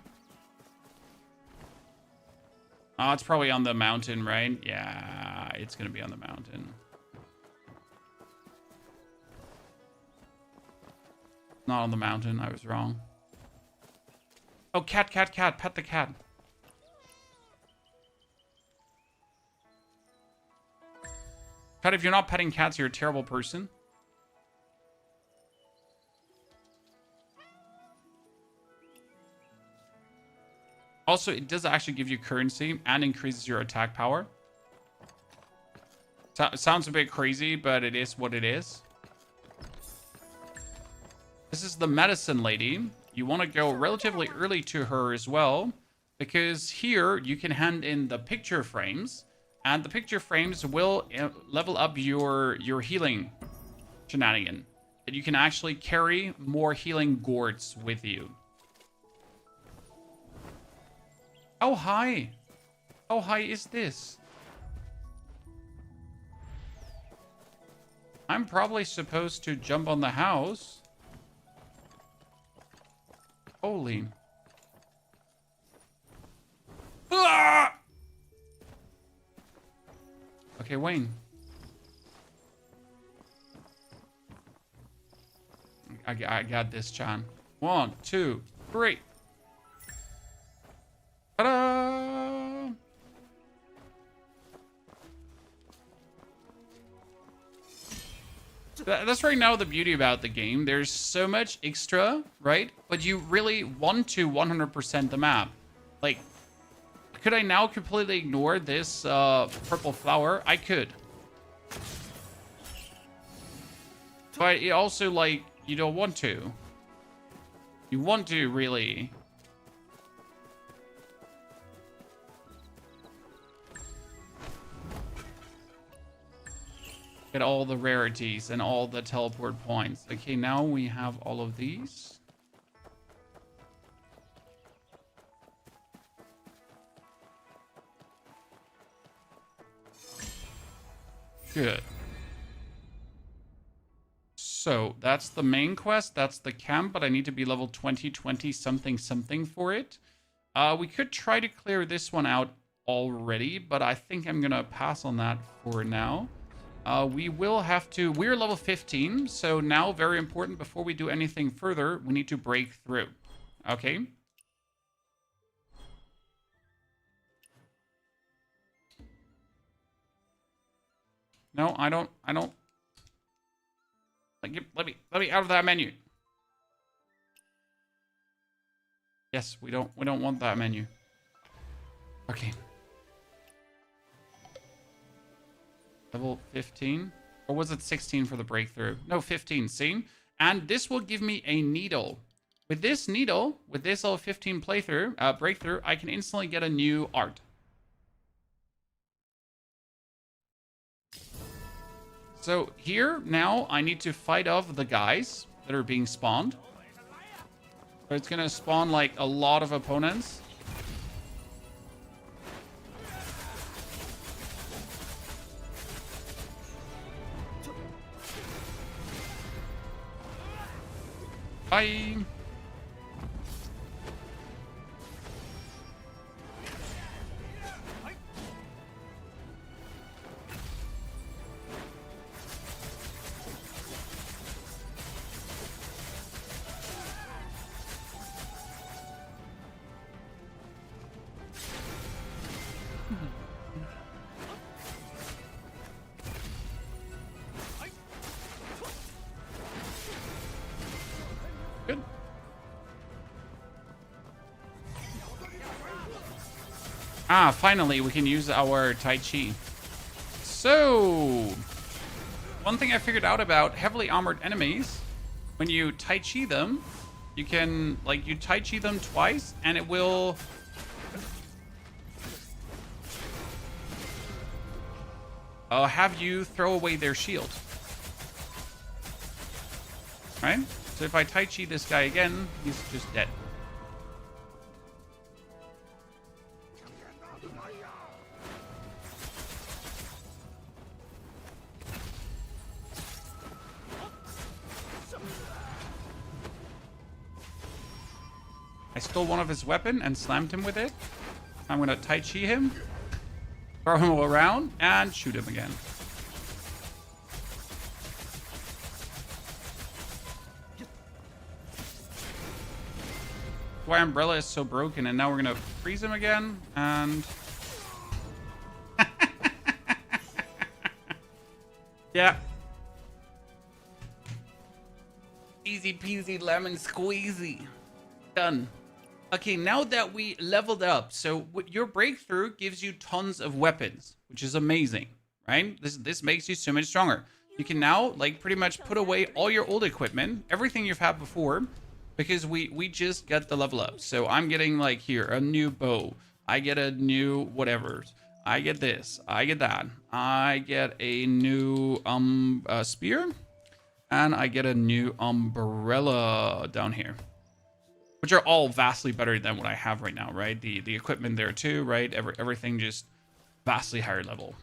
Oh, it's probably on the mountain, right? Yeah, it's going to be on the mountain. Not on the mountain. I was wrong. Oh, cat, cat, cat. Pet the cat. Cat, if you're not petting cats, you're a terrible person. Also, it does actually give you currency and increases your attack power. Sounds a bit crazy, but it is what it is. This is the medicine lady. You want to go relatively early to her as well, because here you can hand in the picture frames, and the picture frames will level up your healing shenanigan. And you can actually carry more healing gourds with you. How high? How high is this? I'm probably supposed to jump on the house. Holy. Ah! Okay, Wayne. I got this, John. 1, 2, 3. Ta-da! That's right now the beauty about the game. There's so much extra, right? But you really want to 100% the map. Like, could I now completely ignore this purple flower? I could. But it also, like, you don't want to. You want to, really. Get all the rarities and all the teleport points. Okay, now we have all of these. Good. So that's the main quest. That's the camp, but I need to be level 20 something something for it. We could try to clear this one out already, but I think I'm gonna pass on that for now. We will have to... We're level 15, so now, very important, before we do anything further, we need to break through. Okay? No, I don't... Let me out of that menu. Yes, we don't want that menu. Okay. Level 15? Or was it 16 for the breakthrough? No, 15, see? And this will give me a needle. With this needle, with this level 15 playthrough, breakthrough, I can instantly get a new art. So here, now, I need to fight off the guys that are being spawned. So it's gonna spawn, like, a lot of opponents. Bye. Good. Ah, finally, we can use our Tai Chi. So, one thing I figured out about heavily armored enemies, when you Tai Chi them, you can, like, you Tai Chi them twice, and it will... have you throw away their shield. Right? So if I Tai Chi this guy again, he's just dead. I stole one of his weapon and slammed him with it. I'm gonna Tai Chi him, throw him around, and shoot him again. Why Umbrella is so broken, and now we're gonna freeze him again, and... yeah. Easy peasy lemon squeezy. Done. Okay, now that we leveled up, so your breakthrough gives you tons of weapons, which is amazing, right? This makes you so much stronger. You can now like pretty much put away all your old equipment, everything you've had before, because we just got the level up. So I'm getting like here a new bow. I get a new whatever. I get this. I get that. I get a new spear, and I get a new umbrella down here, which are all vastly better than what I have right now, right? The equipment there too, right? Everything just vastly higher level.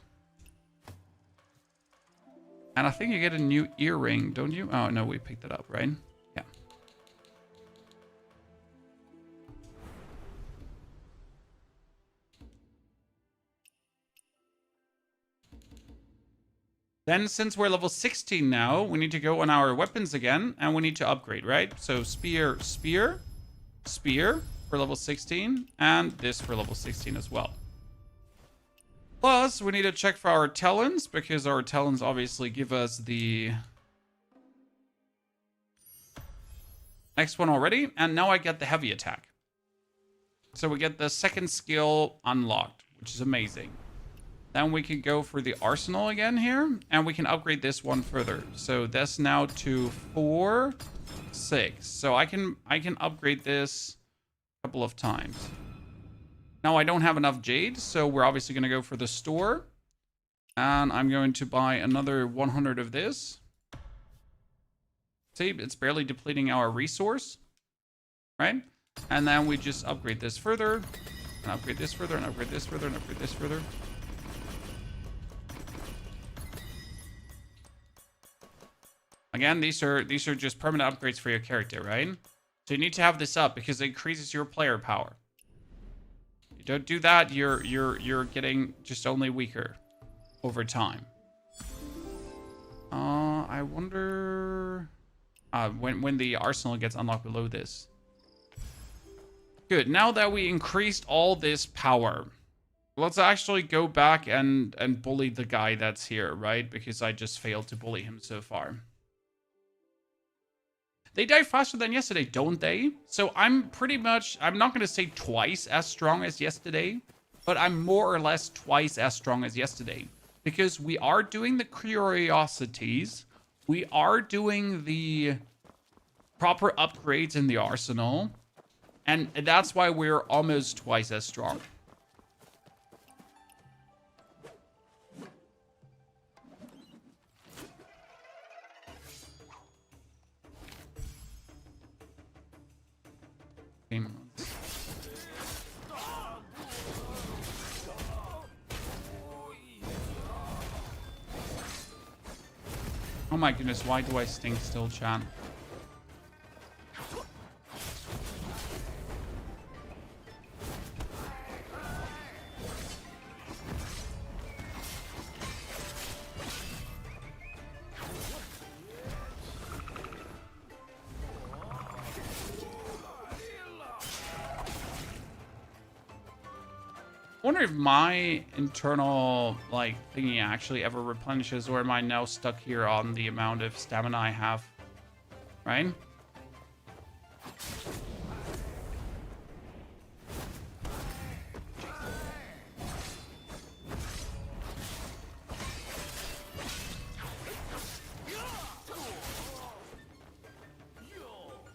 And I think you get a new earring, don't you? Oh, no, we picked it up, right? Yeah. Then since we're level 16 now, we need to go on our weapons again, and we need to upgrade, right? So spear, spear, spear for level 16, and this for level 16 as well. Plus, we need to check for our talents, because our talents obviously give us the next one already. And now I get the heavy attack. So we get the second skill unlocked, which is amazing. Then we can go for the arsenal again here, and we can upgrade this one further. So that's now to 4, 6. So I can upgrade this a couple of times. Now I don't have enough jade, so we're obviously going to go for the store. And I'm going to buy another 100 of this. See, it's barely depleting our resource, right? And then we just upgrade this further, and upgrade this further, and upgrade this further, and upgrade this further. Again, these are just permanent upgrades for your character, right? So you need to have this up because it increases your player power. You don't do that, you're getting just only weaker over time. I wonder when the arsenal gets unlocked below this. Good. Now that we increased all this power, let's actually go back and bully the guy that's here, right? Because I just failed to bully him so far. They die faster than yesterday, don't they? So I'm pretty much, I'm not going to say twice as strong as yesterday, but I'm more or less twice as strong as yesterday. Because we are doing the curiosities, we are doing the proper upgrades in the arsenal, and that's why we're almost twice as strong. Oh my goodness, why do I stink still, chat? I wonder if my internal like thingy actually ever replenishes, or am I now stuck here on the amount of stamina I have? Right?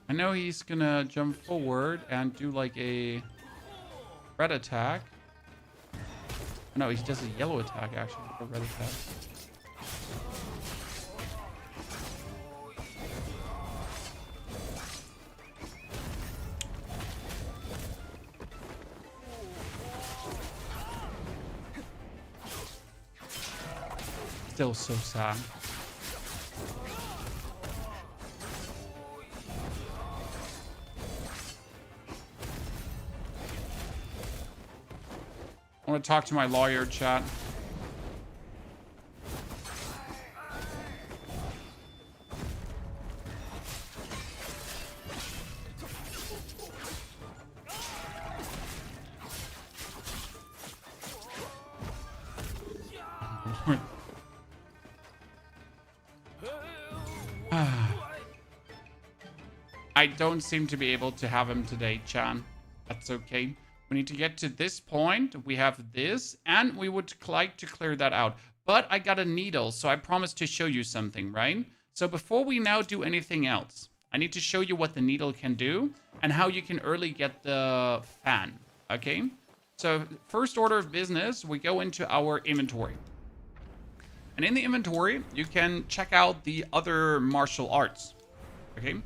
I know he's gonna jump forward and do like a red attack. No, he does a yellow attack, actually, a red attack. Still so sad. I want to talk to my lawyer, chat. I don't seem to be able to have him today, Chan. That's okay. We need to get to this point. We have this, and we would like to clear that out. But I got a needle, so I promised to show you something, right? So before we now do anything else, I need to show you what the needle can do and how you can early get the fan, okay? So first order of business, we go into our inventory. And in the inventory, you can check out the other martial arts, okay?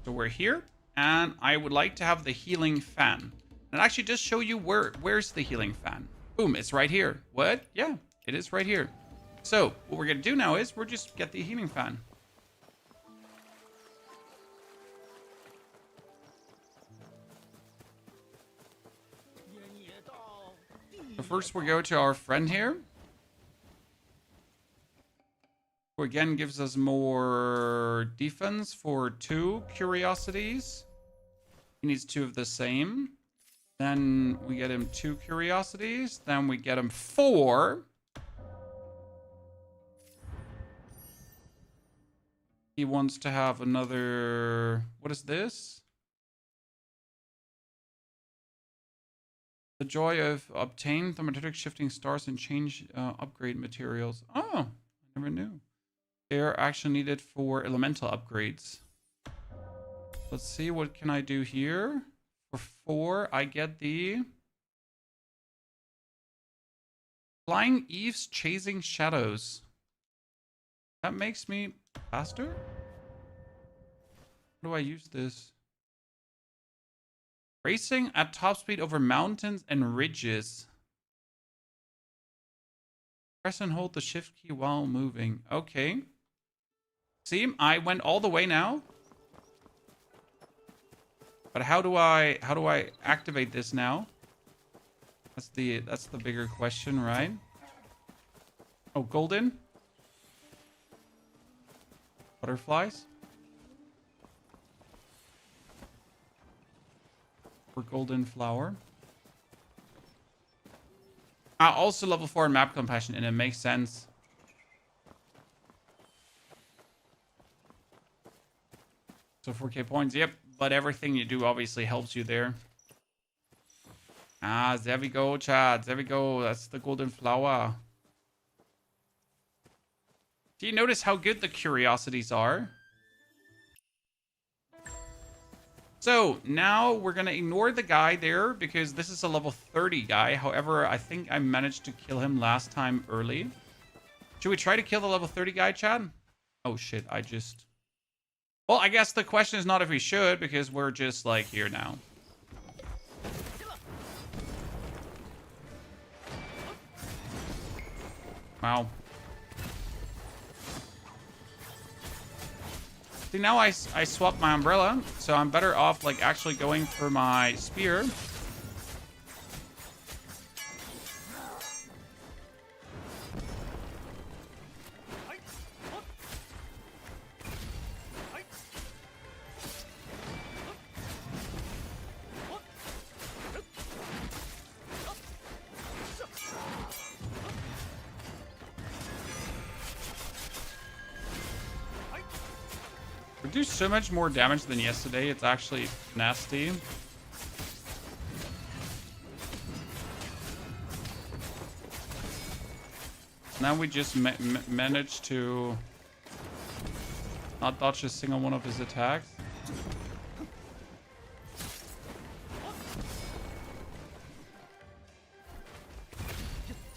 So we're here, and I would like to have the healing fan. And actually just show you where's the healing fan. Boom, it's right here. What? Yeah, it is right here. So what we're gonna do now is we're just get the healing fan. So first we go to our friend here. Who again gives us more defense for 2 curiosities. He needs 2 of the same. Then we get him 2 curiosities. Then we get him 4. He wants to have another... What is this? The joy of obtain thaumaturgic shifting stars and change upgrade materials. Oh, I never knew. They are actually needed for elemental upgrades. Let's see, what can I do here? For 4, I get the Flying Eves Chasing Shadows. That makes me faster? How do I use this? Racing at top speed over mountains and ridges. Press and hold the shift key while moving. Okay. See, I went all the way now. But how do I activate this now? That's the bigger question, right? Oh, golden? Butterflies? For golden flower. Also level 4 in map compassion, and it makes sense. So 4k points, yep. But everything you do obviously helps you there. There we go, Chad. There we go. That's the golden flower. Do you notice how good the curiosities are? So now we're going to ignore the guy there because this is a level 30 guy. However, I think I managed to kill him last time early. Should we try to kill the level 30 guy, Chad? Oh, shit. Well, I guess the question is not if we should, because we're just, like, here now. Wow. See, now I swapped my umbrella, so I'm better off, like, actually going for my spear. We do so much more damage than yesterday. It's actually nasty. Now we just managed to not dodge a single one of his attacks.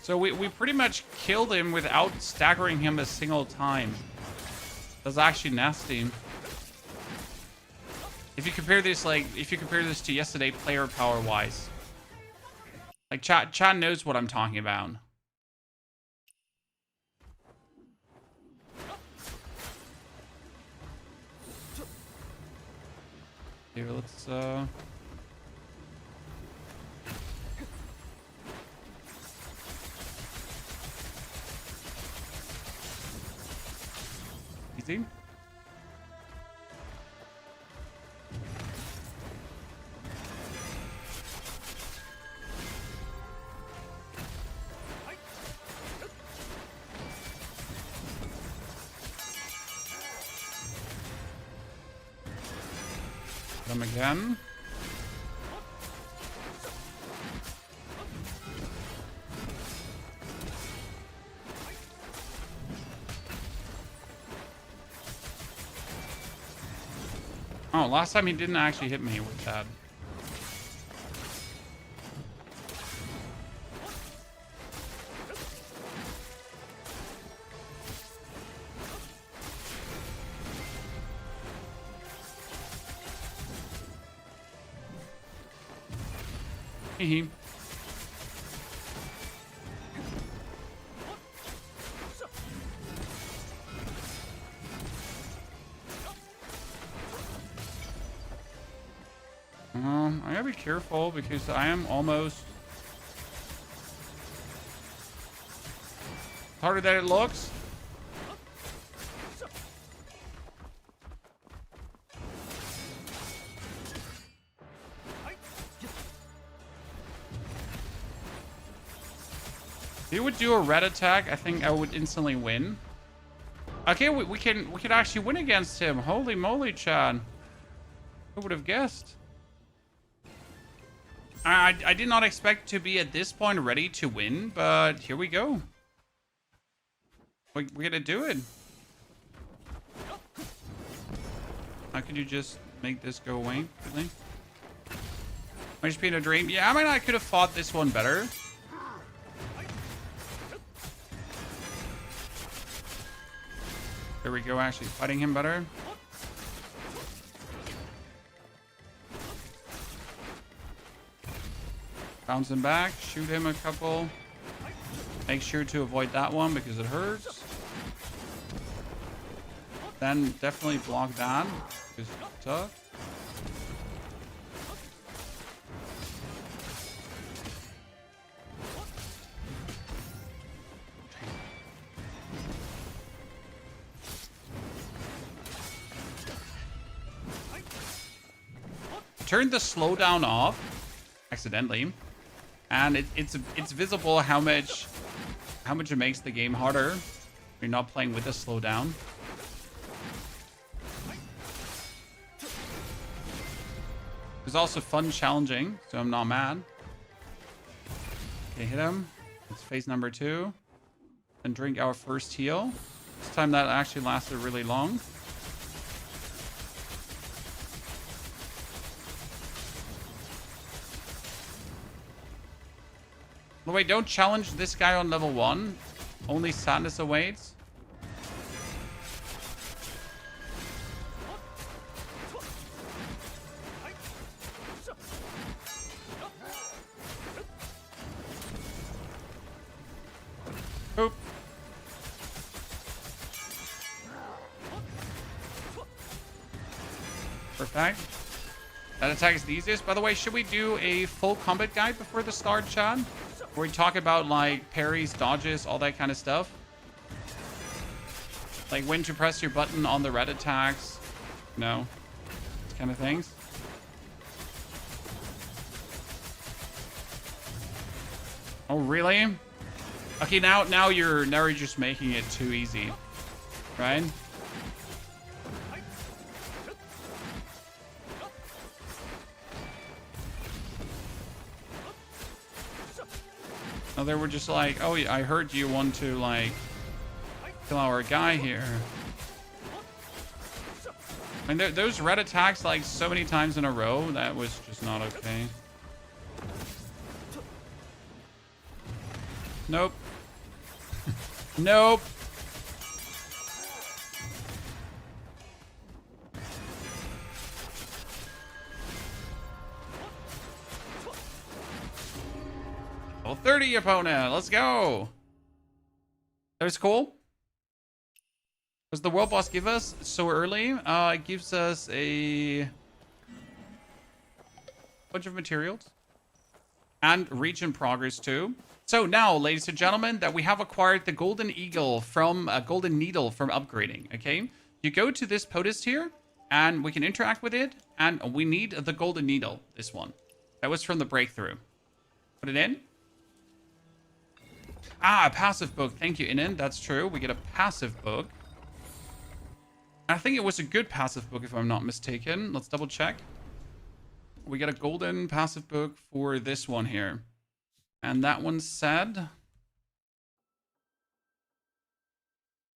So we pretty much killed him without staggering him a single time. That's actually nasty. If you compare this, to yesterday, player power wise, like Chad knows what I'm talking about. Here, let's easy. Them again. Oh, last time he didn't actually hit me with that. Hee. I gotta be careful because I am almost harder than it looks. If he would do a red attack, I think I would instantly win. Okay, we can actually win against him. Holy moly, Chad. Who would have guessed? I did not expect to be at this point ready to win, but here we go. We're gonna do it. How could you just make this go away? Really? Might just be in a dream. Yeah, I mean, I could have fought this one better. There we go, actually fighting him better. Bounce him back, shoot him a couple. Make sure to avoid that one because it hurts. Then definitely block that because it's tough. Turned the slowdown off accidentally. And it's visible how much it makes the game harder if you're not playing with a slowdown. It's also fun challenging, so I'm not mad. Okay, hit him. It's phase number 2. And drink our first heal. This time that actually lasted really long. By the way, don't challenge this guy on level 1. Only sadness awaits. Oop. Perfect. That attack is the easiest. By the way, should we do a full combat guide before the start, Chad? Where we talk about like parries, dodges, all that kind of stuff. Like when to press your button on the red attacks. No. These kind of things. Oh, really? Okay, now you're just making it too easy. Right? Oh, they were just like, oh, I heard you want to, like, kill our guy here. I mean, those red attacks, like, so many times in a row, that was just not okay. Nope. Nope. Level 30 opponent. Let's go. That was cool. What does the world boss give us so early? It gives us a bunch of materials and region progress too. So now, ladies and gentlemen, that we have acquired the golden eagle from golden needle from upgrading. Okay, you go to this POTUS here, and we can interact with it. And we need the golden needle. This one that was from the breakthrough. Put it in. Ah, a passive book. Thank you, Inin. That's true. We get a passive book. I think it was a good passive book, if I'm not mistaken. Let's double check. We get a golden passive book for this one here. And that one said...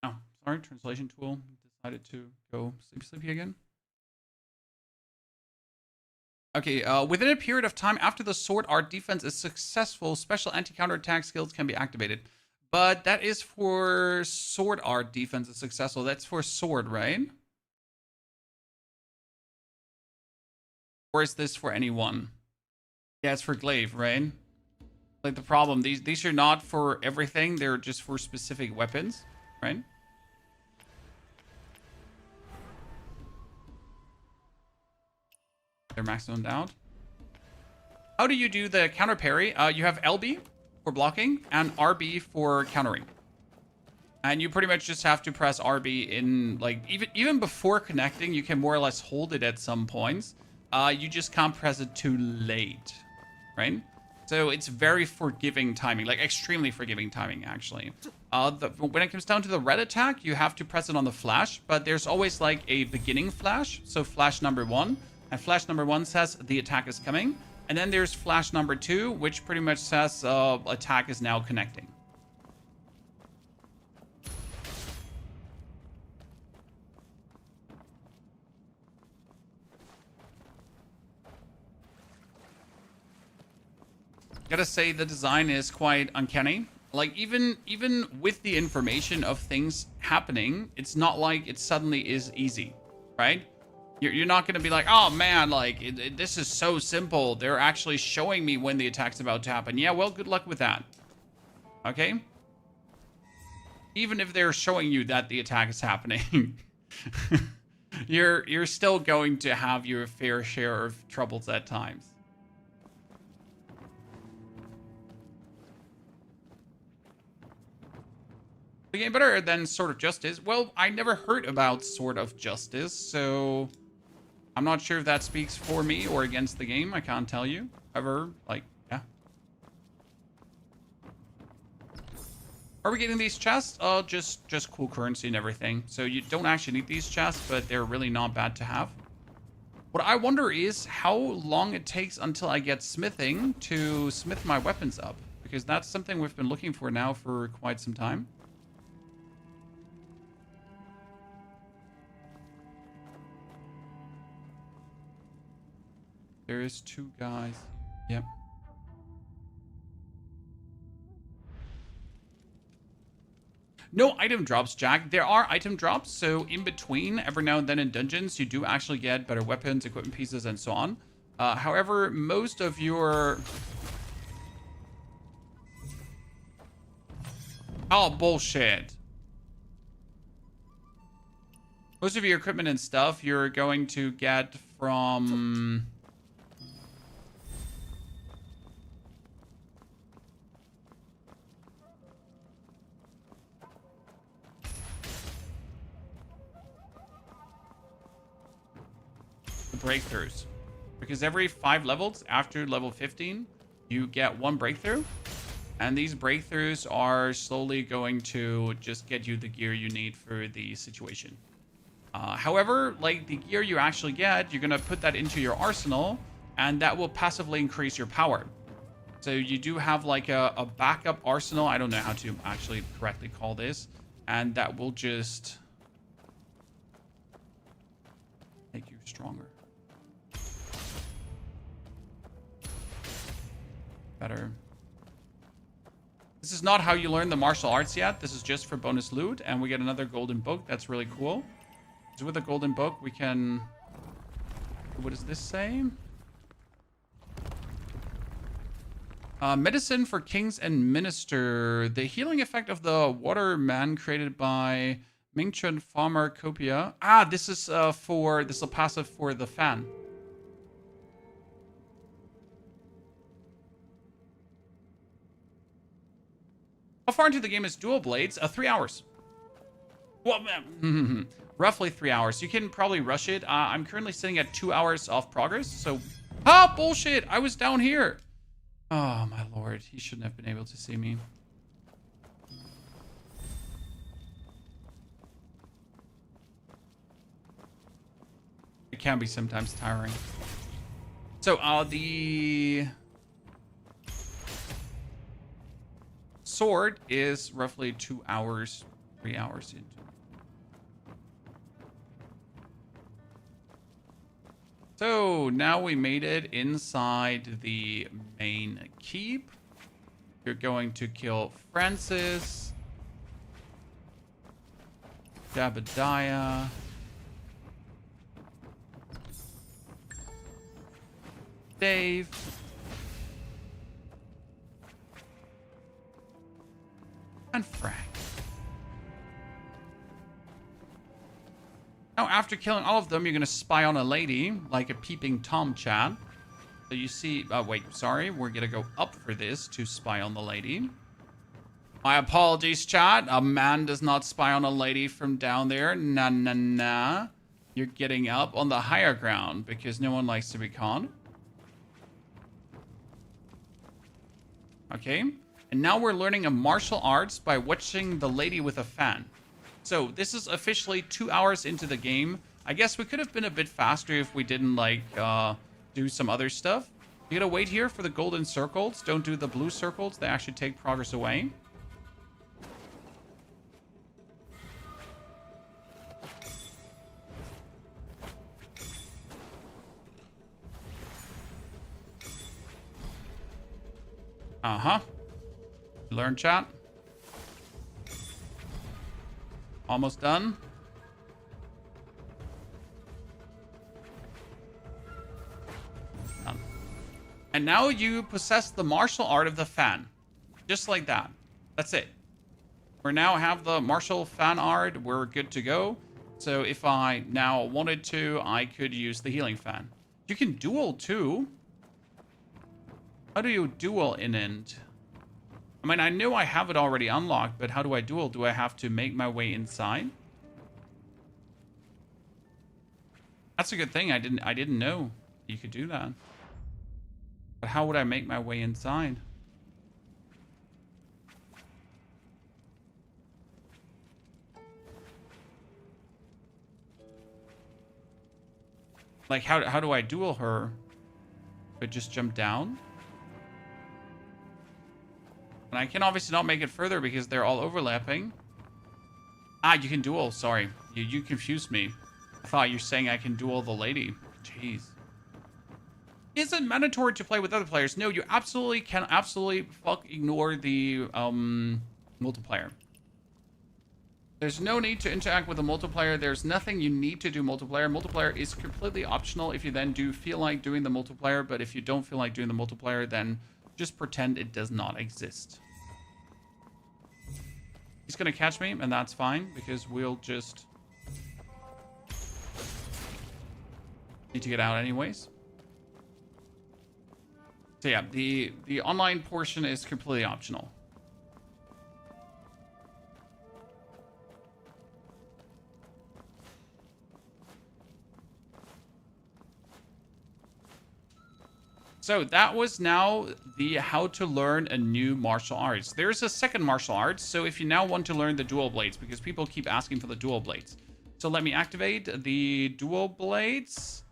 Oh, sorry. Translation tool decided to go sleepy again. Okay, within a period of time after the sword art defense is successful, special anti-counterattack skills can be activated. But that is for sword art defense is successful. That's for sword, right? Or is this for anyone? Yeah, it's for glaive, right? Like the problem, these are not for everything. They're just for specific weapons, right? They're maximum out. How do you do the counter parry? You have LB for blocking and RB for countering. And you pretty much just have to press RB in, like, even before connecting, you can more or less hold it at some points. You just can't press it too late, right? So it's very forgiving timing, like extremely forgiving timing, actually. When it comes down to the red attack, you have to press it on the flash, but there's always like a beginning flash. So flash number 1, and flash number 1 says the attack is coming. And then there's flash number 2, which pretty much says attack is now connecting. Gotta say the design is quite uncanny. Like even with the information of things happening, it's not like it suddenly is easy, right? You're not gonna be like, oh man, like this is so simple. They're actually showing me when the attack's about to happen. Yeah, well, good luck with that. Okay. Even if they're showing you that the attack is happening, you're still going to have your fair share of troubles at times. The game better than Sword of Justice. Well, I never heard about Sword of Justice, so I'm not sure if that speaks for me or against the game. I can't tell you. However, like, yeah. Are we getting these chests? Just cool currency and everything. So you don't actually need these chests, but they're really not bad to have. What I wonder is how long it takes until I get smithing to smith my weapons up, because that's something we've been looking for now for quite some time. There's 2 guys. Yep. No item drops, Jack. There are item drops, so in between, every now and then in dungeons, you do actually get better weapons, equipment pieces, and so on. However, most of your... Oh, bullshit. Most of your equipment and stuff you're going to get from... breakthroughs, because every 5 levels after level 15 you get 1 breakthrough, and these breakthroughs are slowly going to just get you the gear you need for the situation. However, like the gear you actually get, you're gonna put that into your arsenal, and that will passively increase your power. So you do have like a backup arsenal. I don't know how to actually correctly call this, and that will just make you stronger. Better. This is not how you learn the martial arts yet. This is just for bonus loot, and we get another golden book. That's really cool. So with a golden book, we can... What does this say? Medicine for kings and minister. The healing effect of the water man created by Mingchun Pharmacopoeia. Ah, this is for... This is a passive for the fan. How far into the game is Dual Blades? 3 hours. Well, roughly 3 hours. You can probably rush it. I'm currently sitting at 2 hours of progress, so... Ah, bullshit! I was down here! Oh, my lord. He shouldn't have been able to see me. It can be sometimes tiring. So, the... sword is roughly 2 hours, 3 hours into. So now we made it inside the main keep. You're going to kill Francis, Jebediah, Dave, and Frank. Now, after killing all of them, you're going to spy on a lady, like a peeping Tom chat. So you see... Oh, wait, sorry. We're going to go up for this to spy on the lady. My apologies, chat. A man does not spy on a lady from down there. Nah, nah, nah. You're getting up on the higher ground because no one likes to be caught. Okay. And now we're learning a martial arts by watching the lady with a fan. So this is officially 2 hours into the game. I guess we could have been a bit faster if we didn't, like, do some other stuff. You gotta wait here for the golden circles. Don't do the blue circles. They actually take progress away. Uh-huh. Learn, chat. Almost done. Done. And now you possess the martial art of the fan. Just like that. That's it. We now have the martial fan art. We're good to go. So if I now wanted to, I could use the healing fan. You can duel too. How do you duel in End? I mean, I know I have it already unlocked, but how do I duel? Do I have to make my way inside? That's a good thing. I didn't know you could do that. But how would I make my way inside? Like, how do I duel her? Do I just jump down? And I can obviously not make it further because they're all overlapping. Ah, you can duel. Sorry. You confused me. I thought you were saying I can duel the lady. Jeez. Is it mandatory to play with other players? No, you absolutely can ignore the multiplayer. There's no need to interact with the multiplayer. There's nothing you need to do multiplayer. Multiplayer is completely optional if you then do feel like doing the multiplayer. But if you don't feel like doing the multiplayer, then just pretend it does not exist. He's going to catch me, and that's fine, because we'll just need to get out anyways. So yeah, the online portion is completely optional. So that was now the how to learn a new martial arts. There's a second martial arts. So if you now want to learn the dual blades, because people keep asking for the dual blades. So let me activate the dual blades.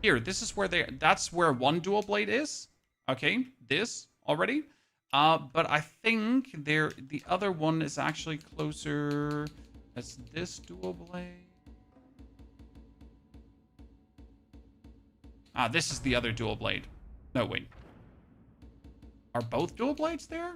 Here, this is where that's where one dual blade is. Okay, this already. But I think the other one is actually closer. That's this dual blade. Ah, this is the other dual blade. No, wait. Are both dual blades there?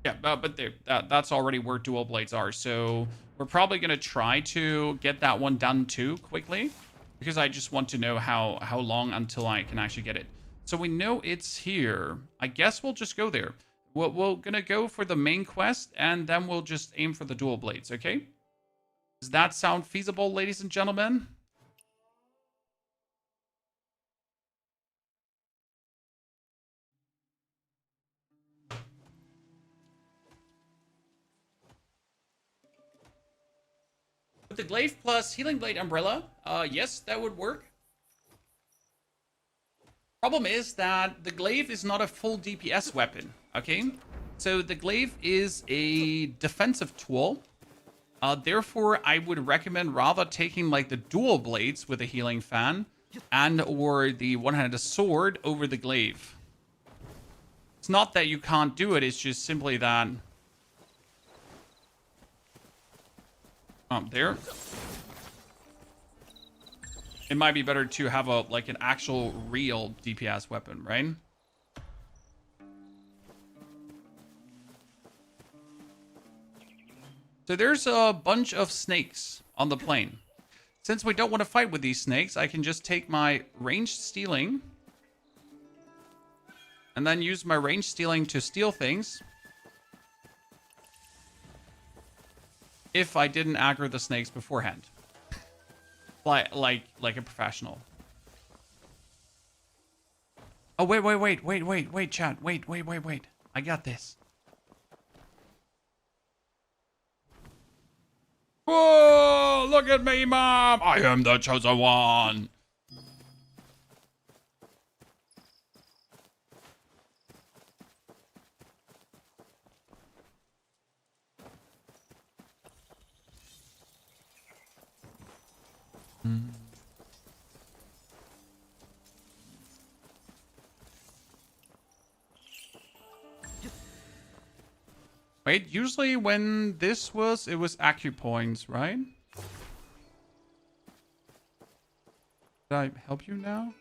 Yeah, but that's already where dual blades are. So we're probably going to try to get that one done too quickly. Because I just want to know how long until I can actually get it. So we know it's here. I guess we'll just go there. We're going to go for the main quest. And then we'll just aim for the dual blades, okay? Does that sound feasible, ladies and gentlemen? With the glaive plus healing blade umbrella, yes, that would work. Problem is that the glaive is not a full DPS weapon, okay? So the glaive is a defensive tool. Therefore, I would recommend rather taking like the dual blades with a healing fan and or the one-handed sword over the glaive. It's not that you can't do it, it's just simply that... There. it might be better to have a like an actual real DPS weapon, right? So there's a bunch of snakes on the plane. Since we don't want to fight with these snakes, I can just take my ranged stealing and then use my ranged stealing to steal things. If I didn't aggro the snakes beforehand. Like a professional. Oh, wait, chat. Wait. I got this. Whoa, look at me, Mom. I am the chosen one. Wait, usually when this was, it was acupoints, right? Did I help you now?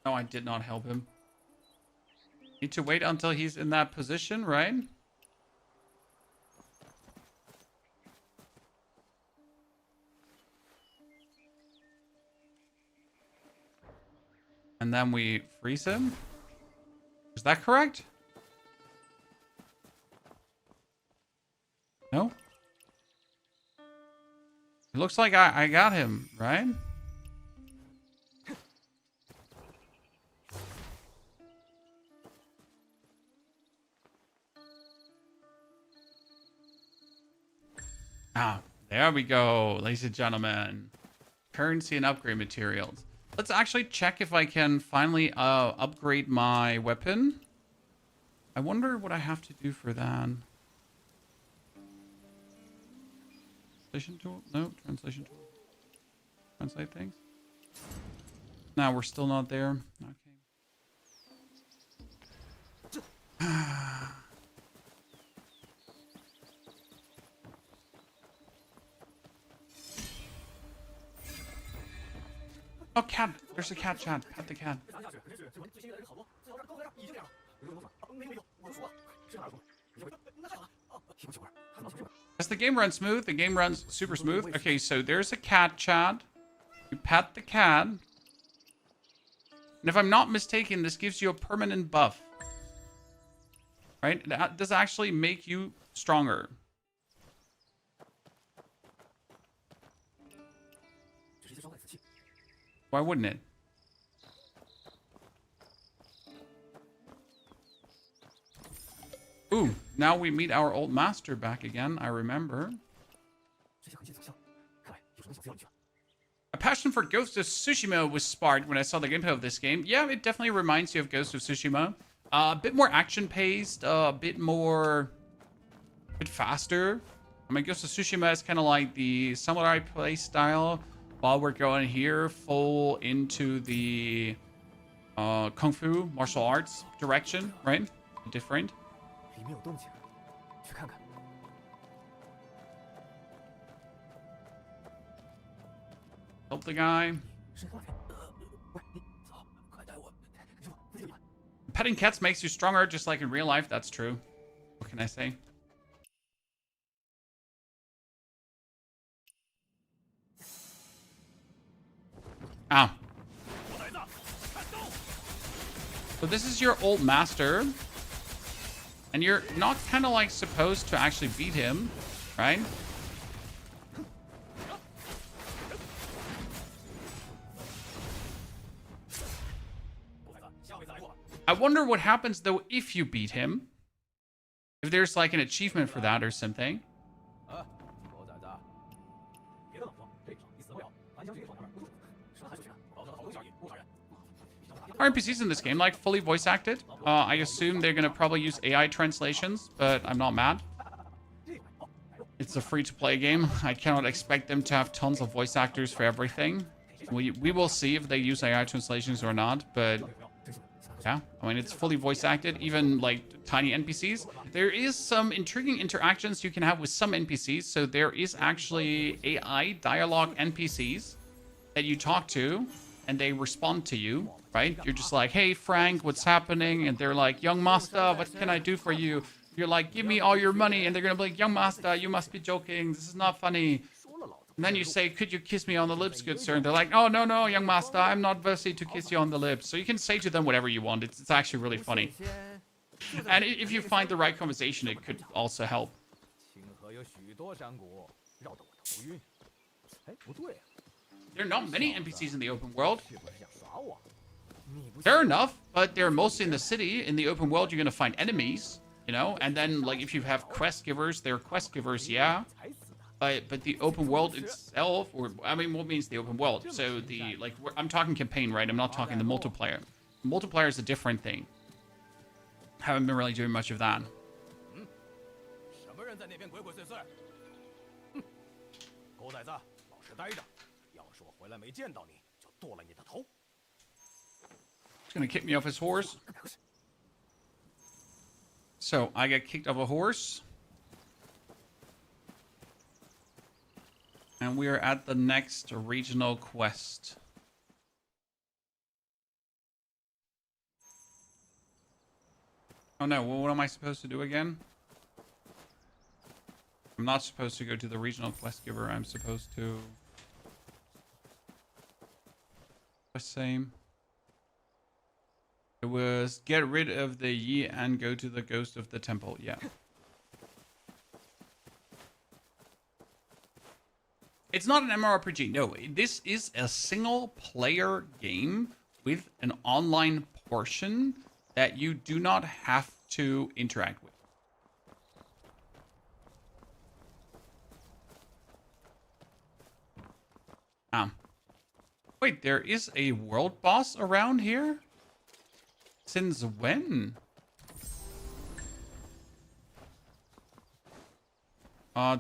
No, I did not help him. Need to wait until he's in that position, right? And then we freeze him? Is that correct? No? It looks like I got him, right? Ah, there we go, ladies and gentlemen. Currency and upgrade materials. Let's actually check if I can finally upgrade my weapon. I wonder what I have to do for that. Translation tool? No, translation tool. Translate things. No, we're still not there. Okay. Oh, cat. There's a cat, chat. Pet the cat. Does the game run smooth? The game runs super smooth. Okay, so there's a cat, chat. You pet the cat. And if I'm not mistaken, this gives you a permanent buff. Right? That does actually make you stronger. Why wouldn't it? Ooh, now we meet our old master back again, I remember. A passion for Ghost of Tsushima was sparked when I saw the gameplay of this game. Yeah, it definitely reminds you of Ghost of Tsushima. A bit more action-paced, a bit faster. I mean, Ghost of Tsushima is kind of like the samurai play style. While we're going here full into the kung fu martial arts direction, right? Different. Help the guy. Petting cats makes you stronger, just like in real life. That's true. What can I say? Ow. So this is your old master. And you're not kind of like supposed to actually beat him, right? I wonder what happens though if you beat him. If there's like an achievement for that or something. Our NPCs in this game, like, fully voice acted. I assume they're gonna probably use AI translations, but I'm not mad. It's a free-to-play game. I cannot expect them to have tons of voice actors for everything. We will see if they use AI translations or not, but Yeah, I mean, it's fully voice acted, even like tiny NPCs. There is some intriguing interactions you can have with some NPCs. So there is actually AI dialogue NPCs that you talk to and they respond to you, right? You're just like, hey, Frank, what's happening? And they're like, young master, what can I do for you? You're like, give me all your money. And they're going to be like, young master, you must be joking. This is not funny. And then you say, could you kiss me on the lips, good sir? And they're like, oh, no, no, young master, I'm not worthy to kiss you on the lips. So you can say to them whatever you want. It's actually really funny. And if you find the right conversation, it could also help. There are not many NPCs in the open world. Fair enough, but they're mostly in the city. In the open world, you're going to find enemies, you know? And then, like, if you have quest givers, they're quest givers, yeah. But the open world itself, or I mean, what means the open world? So the like, I'm talking campaign, right? I'm not talking the multiplayer. Multiplayer is a different thing. Haven't been really doing much of that. He's gonna kick me off his horse. So I get kicked off a horse. And we are at the next regional quest. Oh no, well, what am I supposed to do again? I'm not supposed to go to the regional quest giver. I'm supposed to... The same. It was get rid of the Yi and go to the ghost of the temple. Yeah. It's not an MMORPG. No, this is a single-player game with an online portion that you do not have to interact with. Wait, there is a world boss around here? Since when?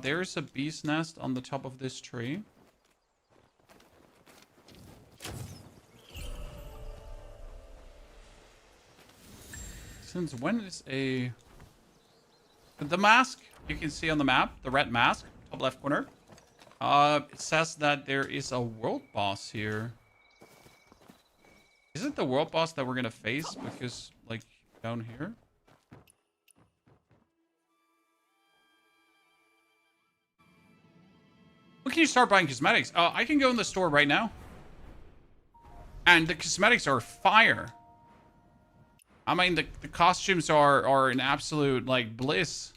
There's a bee's nest on the top of this tree. Since when is a... The mask, you can see on the map, the red mask, top left corner. It says that there is a world boss here. Is it the world boss that we're gonna face? Because, like, down here? When can you start buying cosmetics? I can go in the store right now. And the cosmetics are fire. I mean, the costumes are an absolute, like, bliss.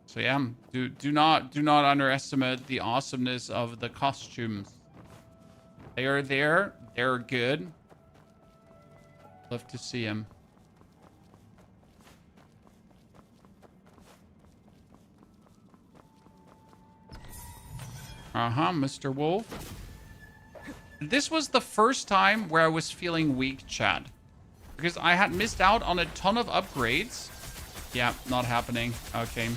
So yeah, do not underestimate the awesomeness of the costumes. They are there. They're good. Love to see them. Mr. Wolf. This was the first time where I was feeling weak, Chad. Because I had missed out on a ton of upgrades. Yeah, not happening. Okay.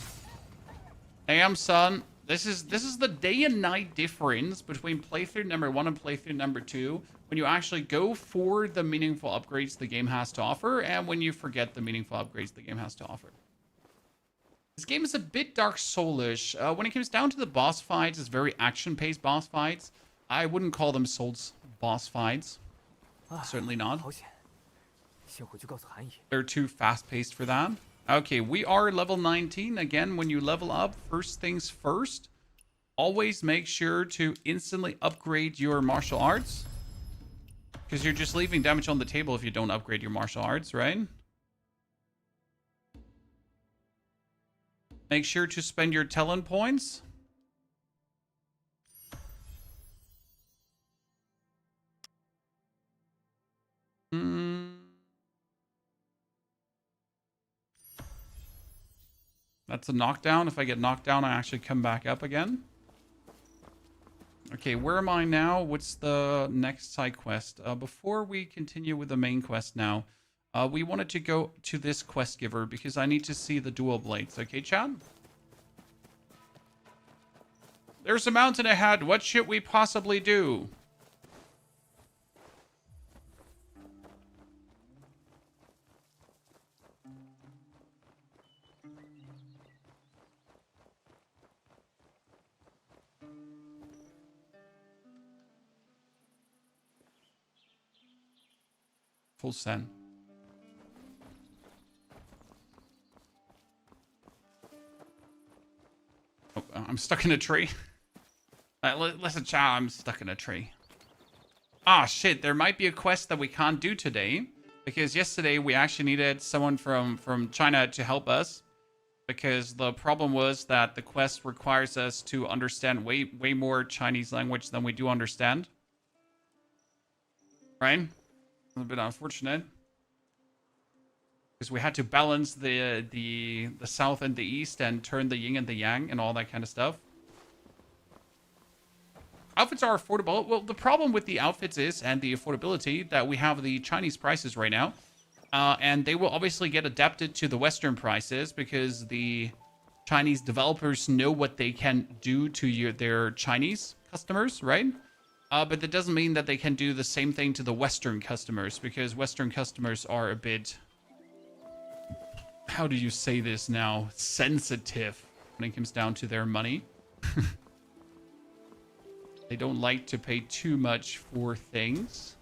Damn, son. This is the day and night difference between playthrough number 1 and playthrough number 2. When you actually go for the meaningful upgrades the game has to offer, and when you forget the meaningful upgrades the game has to offer. This game is a bit Dark Soulish. When it comes down to the boss fights, it's very action-paced boss fights. I wouldn't call them Souls boss fights. Certainly not. They're too fast-paced for that. Okay, we are level 19. Again, when you level up, first things first, always make sure to instantly upgrade your martial arts. Because you're just leaving damage on the table if you don't upgrade your martial arts, right? Make sure to spend your talent points. That's a knockdown. If I get knocked down, I actually come back up again. Okay, where am I now? What's the next side quest? Before we continue with the main quest now, we wanted to go to this quest giver because I need to see the dual blades. Okay, Chad? There's a mountain ahead. What should we possibly do? Full send. Oh, I'm stuck in a tree. Listen, child, I'm stuck in a tree. Ah, shit, there might be a quest that we can't do today. Because yesterday we actually needed someone from China to help us. Because the problem was that the quest requires us to understand way more Chinese language than we do understand. Right? A bit unfortunate. Because we had to balance the south and the east and turn the yin and the yang and all that kind of stuff. Outfits are affordable. Well, the problem with the outfits is, and the affordability, that we have the Chinese prices right now. And they will obviously get adapted to the Western prices because the Chinese developers know what they can do to their Chinese customers, right? But that doesn't mean that they can do the same thing to the Western customers because Western customers are a bit... How do you say this now? Sensitive when it comes down to their money. They don't like to pay too much for things.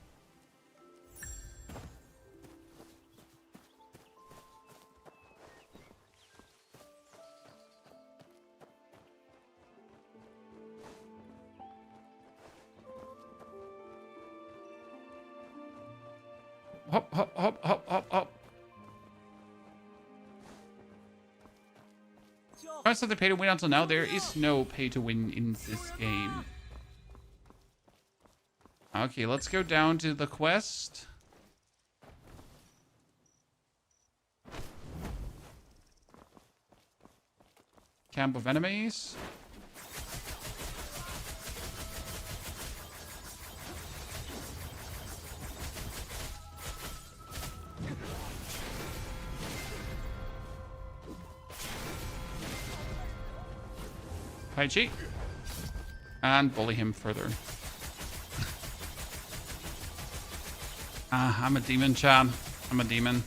Hop, hop, hop, hop, hop, hop. Price of the pay to win until now. There is no pay to win in this game. Okay, let's go down to the quest. Camp of enemies. Tai Chi. And bully him further. I'm a demon, Chad. I'm a demon.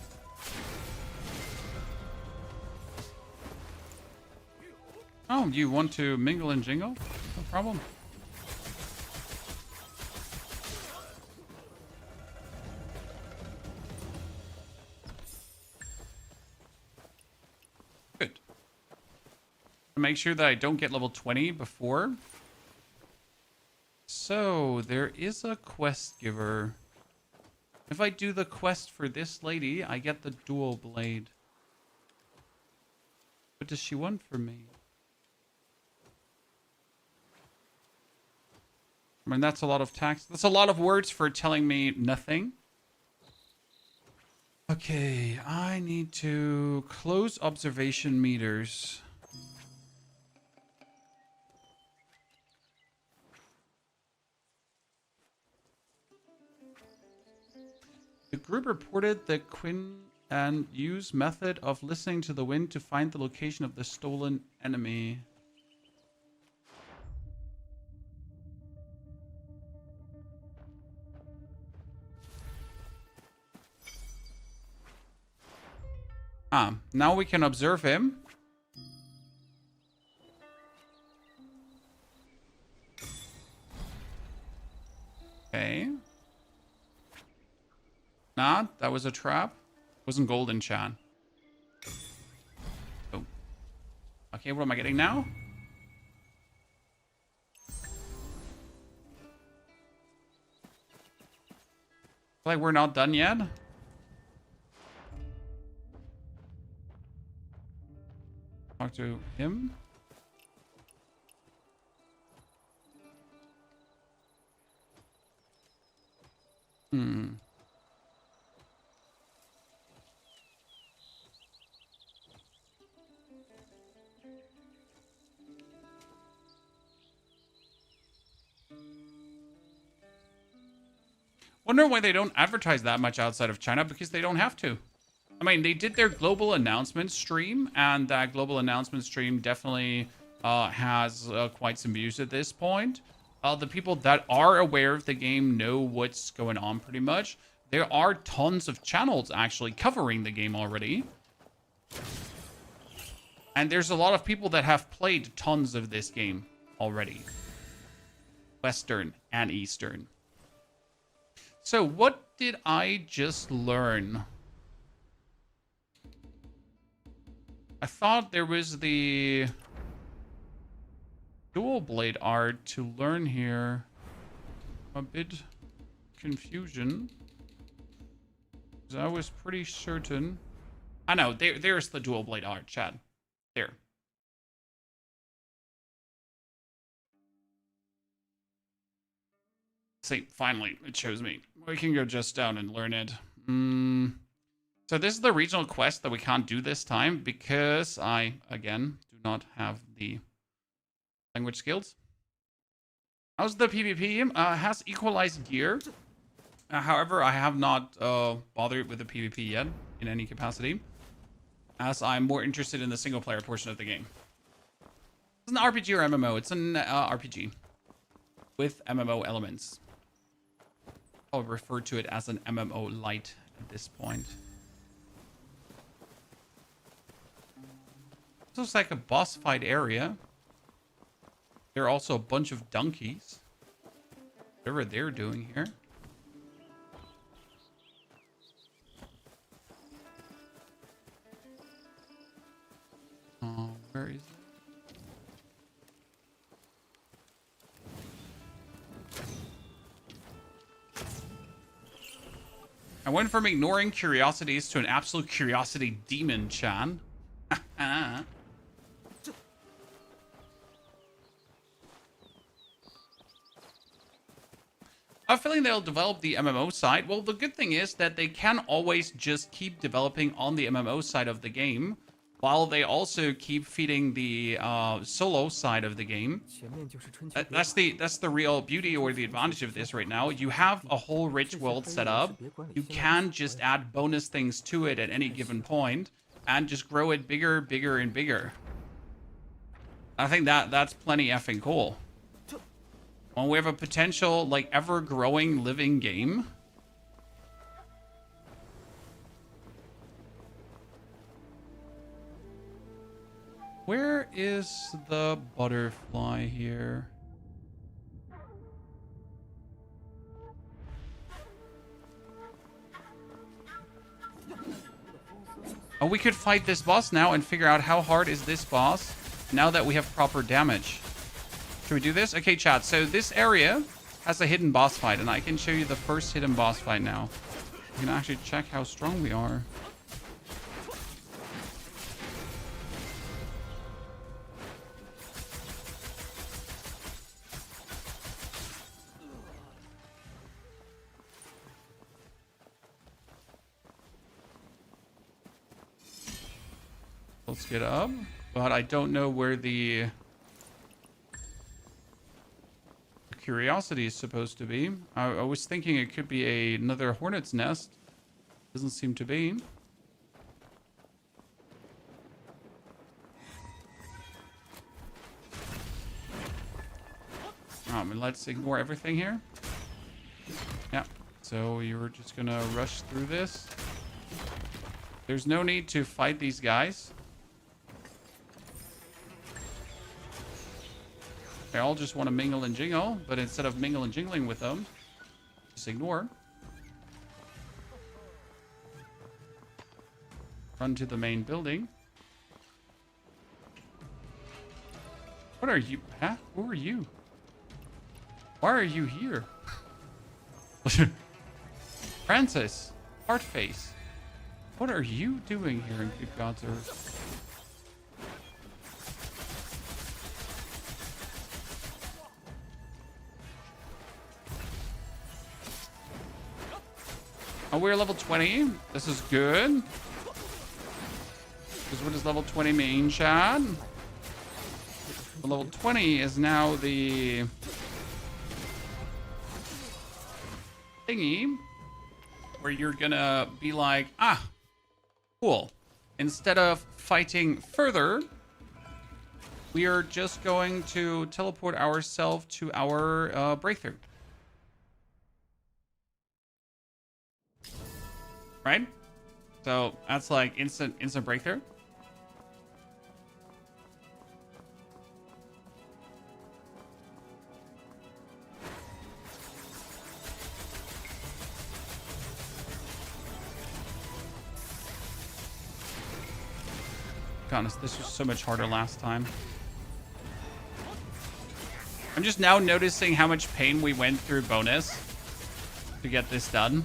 Oh, you want to mingle and jingle? No problem. Good. Make sure that I don't get level 20 before. So, there is a quest giver. If I do the quest for this lady, I get the dual blade. What does she want from me? I mean, that's a lot of tax. That's a lot of words for telling me nothing. Okay, I need to close observation meters. The group reported the Quinn and Yu's method of listening to the wind to find the location of the stolen enemy. Ah, now we can observe him. Okay. Nah, that was a trap. Wasn't golden, Chan. Oh. Okay, what am I getting now? Like we're not done yet. Talk to him. Wonder why they don't advertise that much outside of China, because they don't have to. I mean, they did their global announcement stream, and that global announcement stream definitely has quite some views at this point. The people that are aware of the game know what's going on pretty much. There are tons of channels actually covering the game already. And there's a lot of people that have played tons of this game already. Western and Eastern. So what did I just learn? I thought there was the dual blade art to learn here. A bit confusion. I was pretty certain. I know, there's the dual blade art, Chad. There. See, finally, it shows me. We can go just down and learn it. So this is the regional quest that we can't do this time because I, again, do not have the language skills. How's the PvP? Has equalized gear. However, I have not bothered with the PvP yet in any capacity, as I'm more interested in the single player portion of the game. It's an RPG or MMO. It's an RPG with MMO elements. I'll refer to it as an MMO light at this point. This looks like a boss fight area. There are also a bunch of donkeys. Whatever they're doing here. Where is it? I went from ignoring curiosities to an absolute curiosity demon, Chan. I have a feeling they'll develop the MMO side. Well, the good thing is that they can always just keep developing on the MMO side of the game, while they also keep feeding the solo side of the game. That's the real beauty or the advantage of this right now. You have a whole rich world set up. You can just add bonus things to it at any given point and just grow it bigger, bigger, and bigger. I think that's plenty effing cool. When we have a potential, like, ever-growing living game. Where is the butterfly here? Oh, we could fight this boss now and figure out how hard is this boss now that we have proper damage. Should we do this? Okay, chat. So this area has a hidden boss fight, and I can show you the first hidden boss fight now. You can actually check how strong we are. Let's get up, but I don't know where the curiosity is supposed to be. I was thinking it could be another hornet's nest. Doesn't seem to be. And let's ignore everything here. Yeah, so you're just gonna rush through this. There's no need to fight these guys. They all just want to mingle and jingle, but instead of mingle and jingling with them, just ignore. Run to the main building. What are you? Huh? Who are you? Why are you here? Francis, Heartface. What are you doing here in good God's earth? Oh, we're level 20. This is good. Because what does level 20 mean, Chad? Well, level 20 is now the thingy where you're gonna be like, ah, cool. Instead of fighting further, we are just going to teleport ourselves to our breakthrough. Right? So that's like instant breakthrough. Honest, this was so much harder last time. I'm just now noticing how much pain we went through bonus to get this done.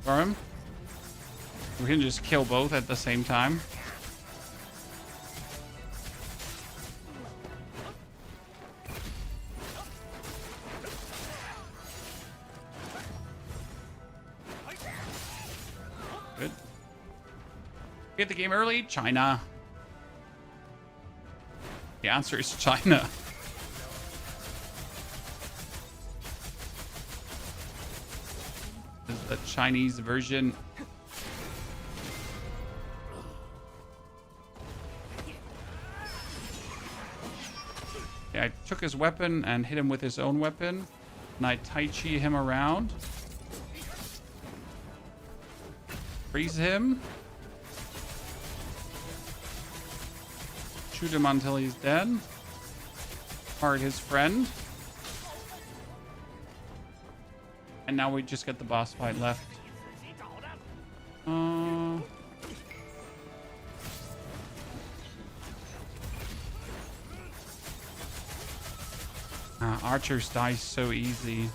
For him. We can just kill both at the same time. Good. Get the game early? China. The answer is China. This is the Chinese version. Yeah, I took his weapon and hit him with his own weapon. And I Tai Chi him around. Freeze him. Shoot him until he's dead. Hard his friend. And now we just get the boss fight left. Archers die so easy.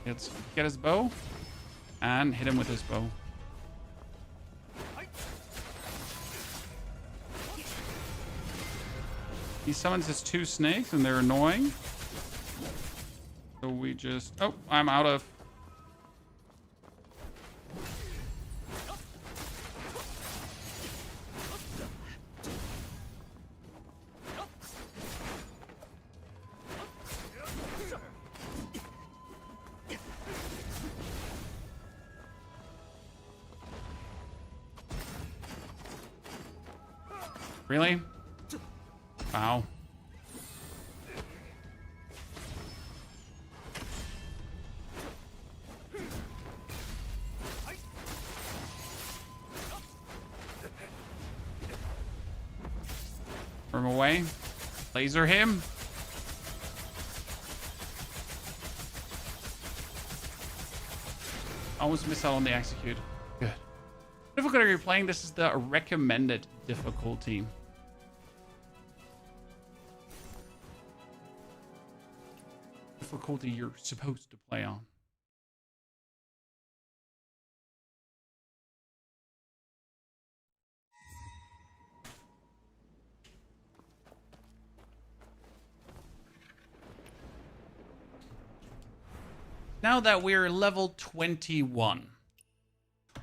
Let's get his bow and hit him with his bow. He summons his two snakes and they're annoying. So we just... Oh, I'm out of... Really? Wow. Throw him away. Laser him. Almost missed out on the execute. Good. Difficulty you're playing, this is the recommended difficulty. Difficulty you're supposed to play on. Now that we're level 21,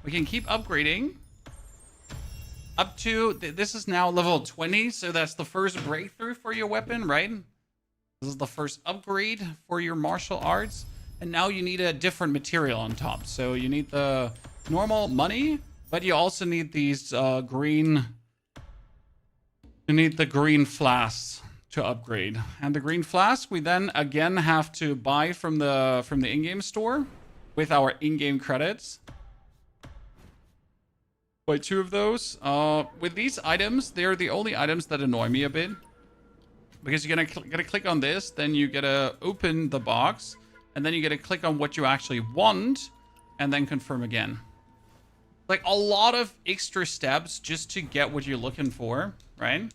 we can keep upgrading up to, this is now level 20, so that's the first breakthrough for your weapon, right? This is the first upgrade for your martial arts. And now you need a different material on top. So you need the normal money, but you also need these green... You need the green flasks to upgrade. And the green flask we then again have to buy from the in-game store with our in-game credits. Buy 2 of those. With these items, they're the only items that annoy me a bit. Because you're gonna click on this, then you gotta open the box, and then you gotta click on what you actually want, and then confirm again. Like a lot of extra steps just to get what you're looking for, right?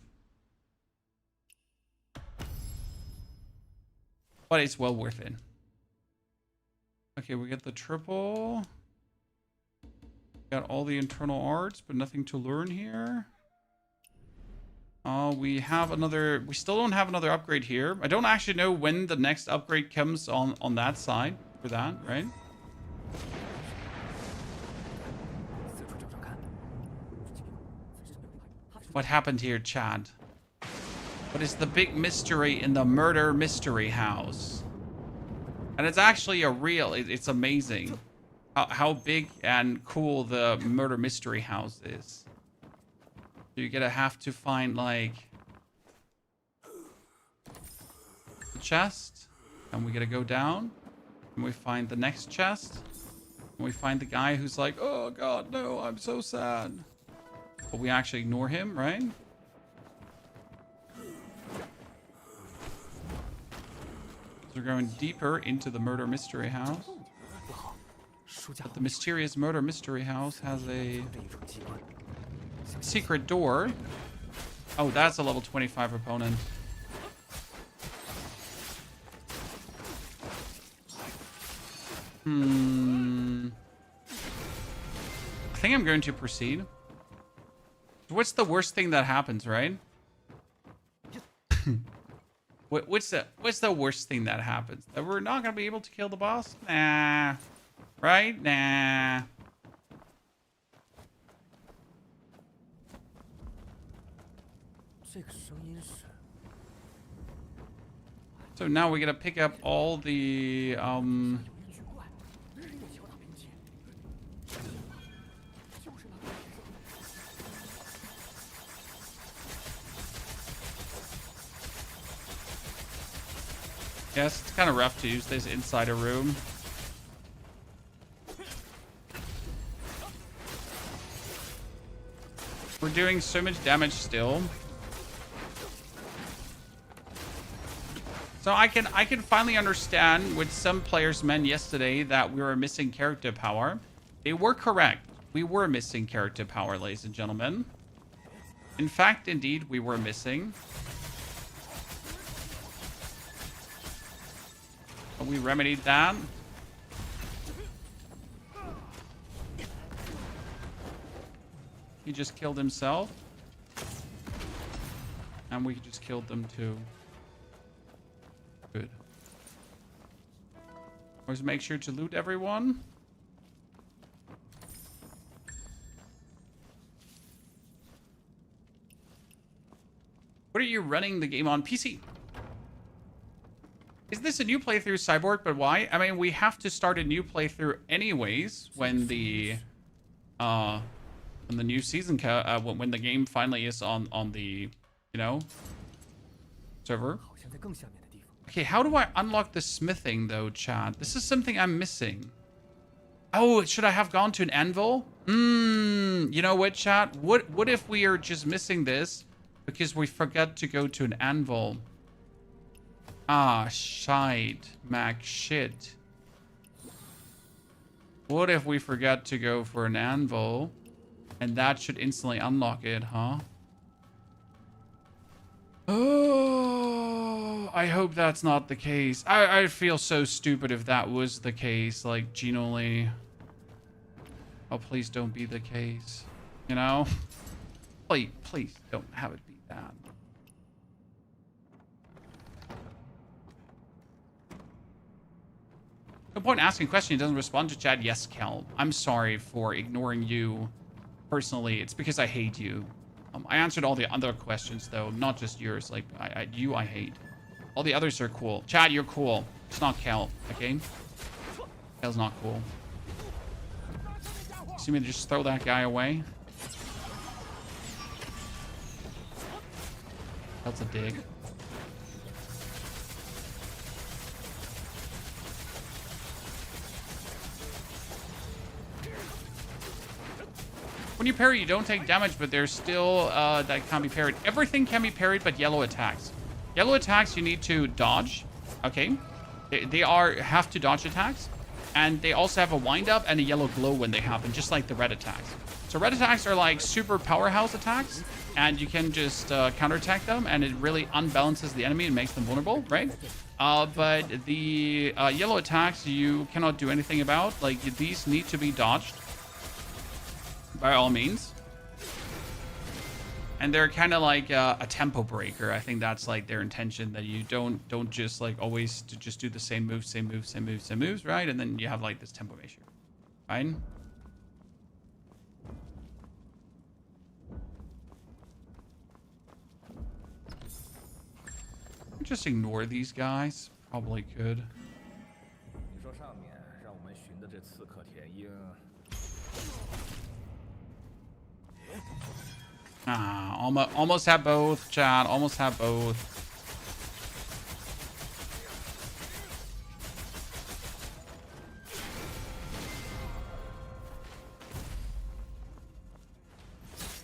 But it's well worth it. Okay, we get the triple. Got all the internal arts, but nothing to learn here. We have another... We still don't have another upgrade here. I don't actually know when the next upgrade comes on that side for that, right? What happened here, Chad? What is the big mystery in the murder mystery house? And it's actually a real, it's amazing how big and cool the murder mystery house is. You're gonna have to find like the chest, and we gotta go down, and we find the next chest, and we find the guy who's like, oh god, no, I'm so sad. But we actually ignore him, right? So we're going deeper into the murder mystery house. But the mysterious murder mystery house has a secret door. Oh, that's a level 25 opponent. I think I'm going to proceed. What's the worst thing that happens, right? What's the worst thing that happens? That we're not gonna be able to kill the boss? Nah. Right? Nah. So now we gotta pick up all the yes, it's kind of rough to use this inside a room. We're doing so much damage still. So I can finally understand what some players meant yesterday that we were missing character power. They were correct. We were missing character power, ladies and gentlemen. In fact, indeed, we were missing. We remedied that. He just killed himself. And we just killed them too. Good. Always make sure to loot everyone. What are you running the game on? PC? Is this a new playthrough, Cyborg? But why? I mean, we have to start a new playthrough anyways when the new season when the game finally is on the, you know, server. Okay, how do I unlock the smithing though, Chad? This is something I'm missing. Oh, should I have gone to an anvil? You know what, Chad? What if we are just missing this because we forgot to go to an anvil? Ah, shite, Mac, shit. What if we forgot to go for an anvil? And that should instantly unlock it, huh? Oh, I hope that's not the case. I'd feel so stupid if that was the case, like, genuinely. Oh, please don't be the case. You know? Please don't have it be that. No point asking a question. He doesn't respond to chat. Yes, Kel. I'm sorry for ignoring you personally. It's because I hate you. I answered all the other questions, though. Not just yours. Like, you I hate. All the others are cool. Chad, you're cool. It's not Kel, okay? Kel's not cool. See me to just throw that guy away? That's a dig. When you parry, you don't take damage, but there's still that can't be parried. Everything can be parried, but yellow attacks. Yellow attacks you need to dodge. Okay, they have to dodge attacks, and they also have a wind up and a yellow glow when they happen, just like the red attacks. So red attacks are like super powerhouse attacks, and you can just counterattack them, and it really unbalances the enemy and makes them vulnerable, right? But the yellow attacks you cannot do anything about. Like, these need to be dodged by all means. And they're kind of like a tempo breaker. I think that's like their intention, that you don't just like always to just do the same moves, right? And then you have like this tempo measure. Fine. Just ignore these guys. Probably could. Ah, almost have both, chat. Almost have both.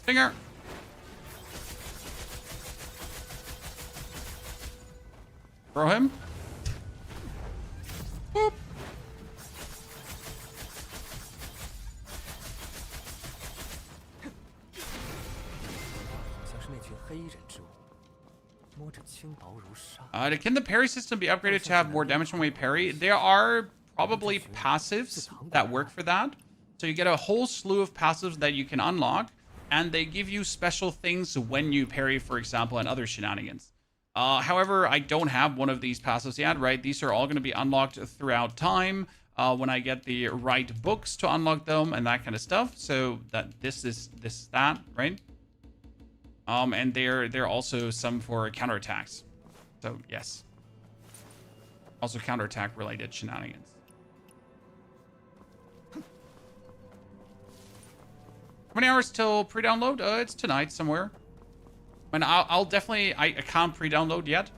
Finger. Throw him. Boop. Can the parry system be upgraded to have more damage when we parry? There are probably passives that work for that. So you get a whole slew of passives that you can unlock, and they give you special things when you parry, for example, and other shenanigans. However, I don't have one of these passives yet, right? These are all going to be unlocked throughout time when I get the right books to unlock them and that kind of stuff. So that this is that, right? And there are also some for counterattacks. So yes, also counterattack related shenanigans. How many hours till pre-download? It's tonight somewhere. And I'll definitely, I can't pre-download yet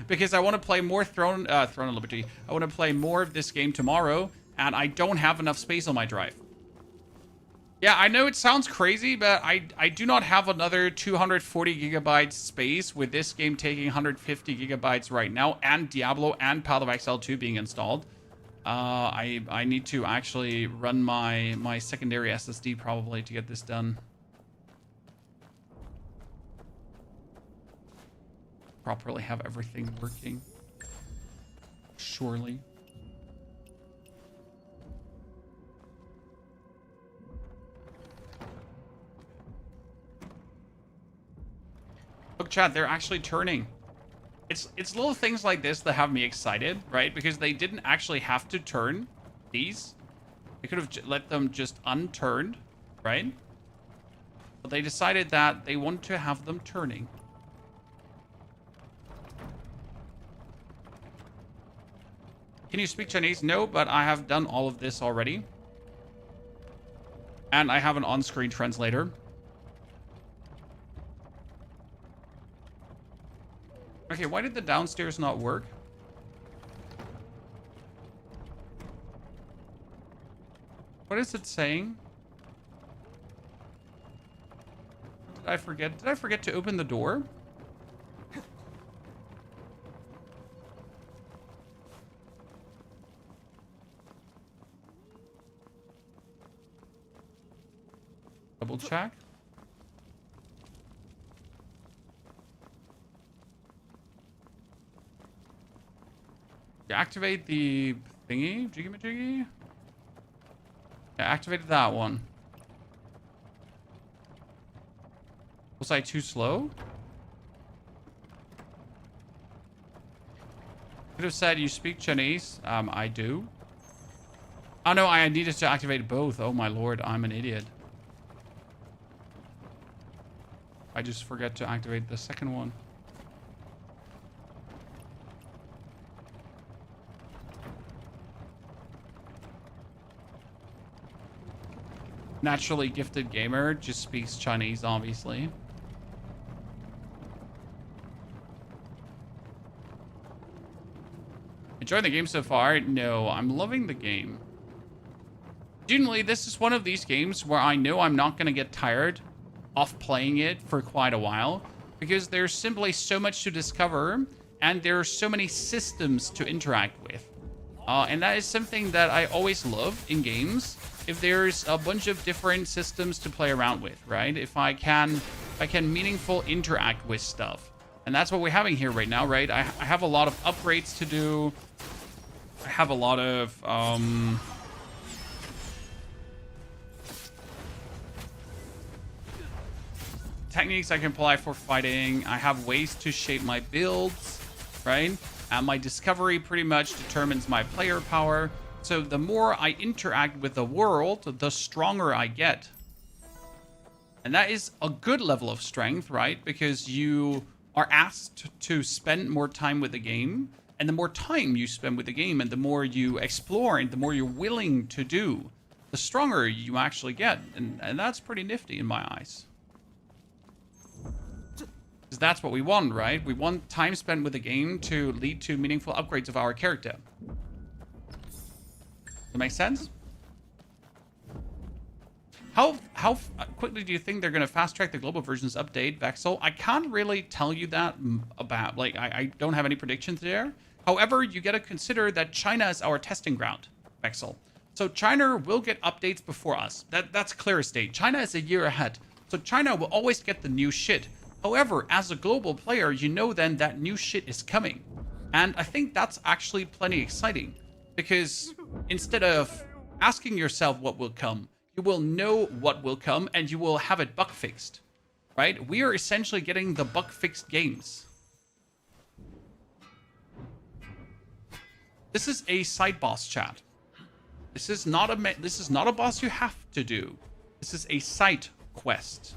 because I want to play more Throne of Liberty. I want to play more of this game tomorrow, and I don't have enough space on my drive. Yeah, I know it sounds crazy, but I do not have another 240 gigabytes space with this game taking 150 gigabytes right now, and Diablo and Path of Exile 2 being installed. I need to actually run my secondary SSD probably to get this done. Properly have everything working. Surely. Look, chat, they're actually turning. It's little things like this that have me excited, right? Because they didn't actually have to turn these. They could have let them just unturned, right? But they decided that they want to have them turning. Can you speak Chinese? No, but I have done all of this already. And I have an on-screen translator. Okay, why did the downstairs not work? What is it saying? Did I forget? Did I forget to open the door? Double check. Activate the thingy, jiggy-majiggy. Yeah, activated that one. Was I too slow? Could have said you speak Chinese. I do. Oh no, I needed to activate both. Oh my lord, I'm an idiot. I just forget to activate the second one. Naturally gifted gamer just speaks Chinese, obviously. Enjoying the game so far? No, I'm loving the game. Generally, this is one of these games where I know I'm not going to get tired of playing it for quite a while because there's simply so much to discover and there are so many systems to interact with. And that is something that I always love in games. If there's a bunch of different systems to play around with, right? If I can meaningful interact with stuff. And that's what we're having here right now, right? I have a lot of upgrades to do. I have a lot of techniques I can apply for fighting. I have ways to shape my builds, right? And my discovery pretty much determines my player power. So the more I interact with the world, the stronger I get. And that is a good level of strength, right? Because you are asked to spend more time with the game. And the more time you spend with the game and the more you explore and the more you're willing to do, the stronger you actually get. And that's pretty nifty in my eyes. Because that's what we want, right? We want time spent with the game to lead to meaningful upgrades of our character. That makes sense? How quickly do you think they're going to fast track the global versions update, Vexel? I can't really tell you that about, like, I don't have any predictions there. However, you got to consider that China is our testing ground, Vexel. So China will get updates before us. That's clear as day. China is a year ahead. So China will always get the new shit. However, as a global player, you know then that new shit is coming. And I think that's actually plenty exciting. Because instead of asking yourself what will come, you will know what will come and you will have it bug fixed, right? We are essentially getting the bug fixed games. This is a side boss, chat. This is not a boss you have to do. This is a side quest.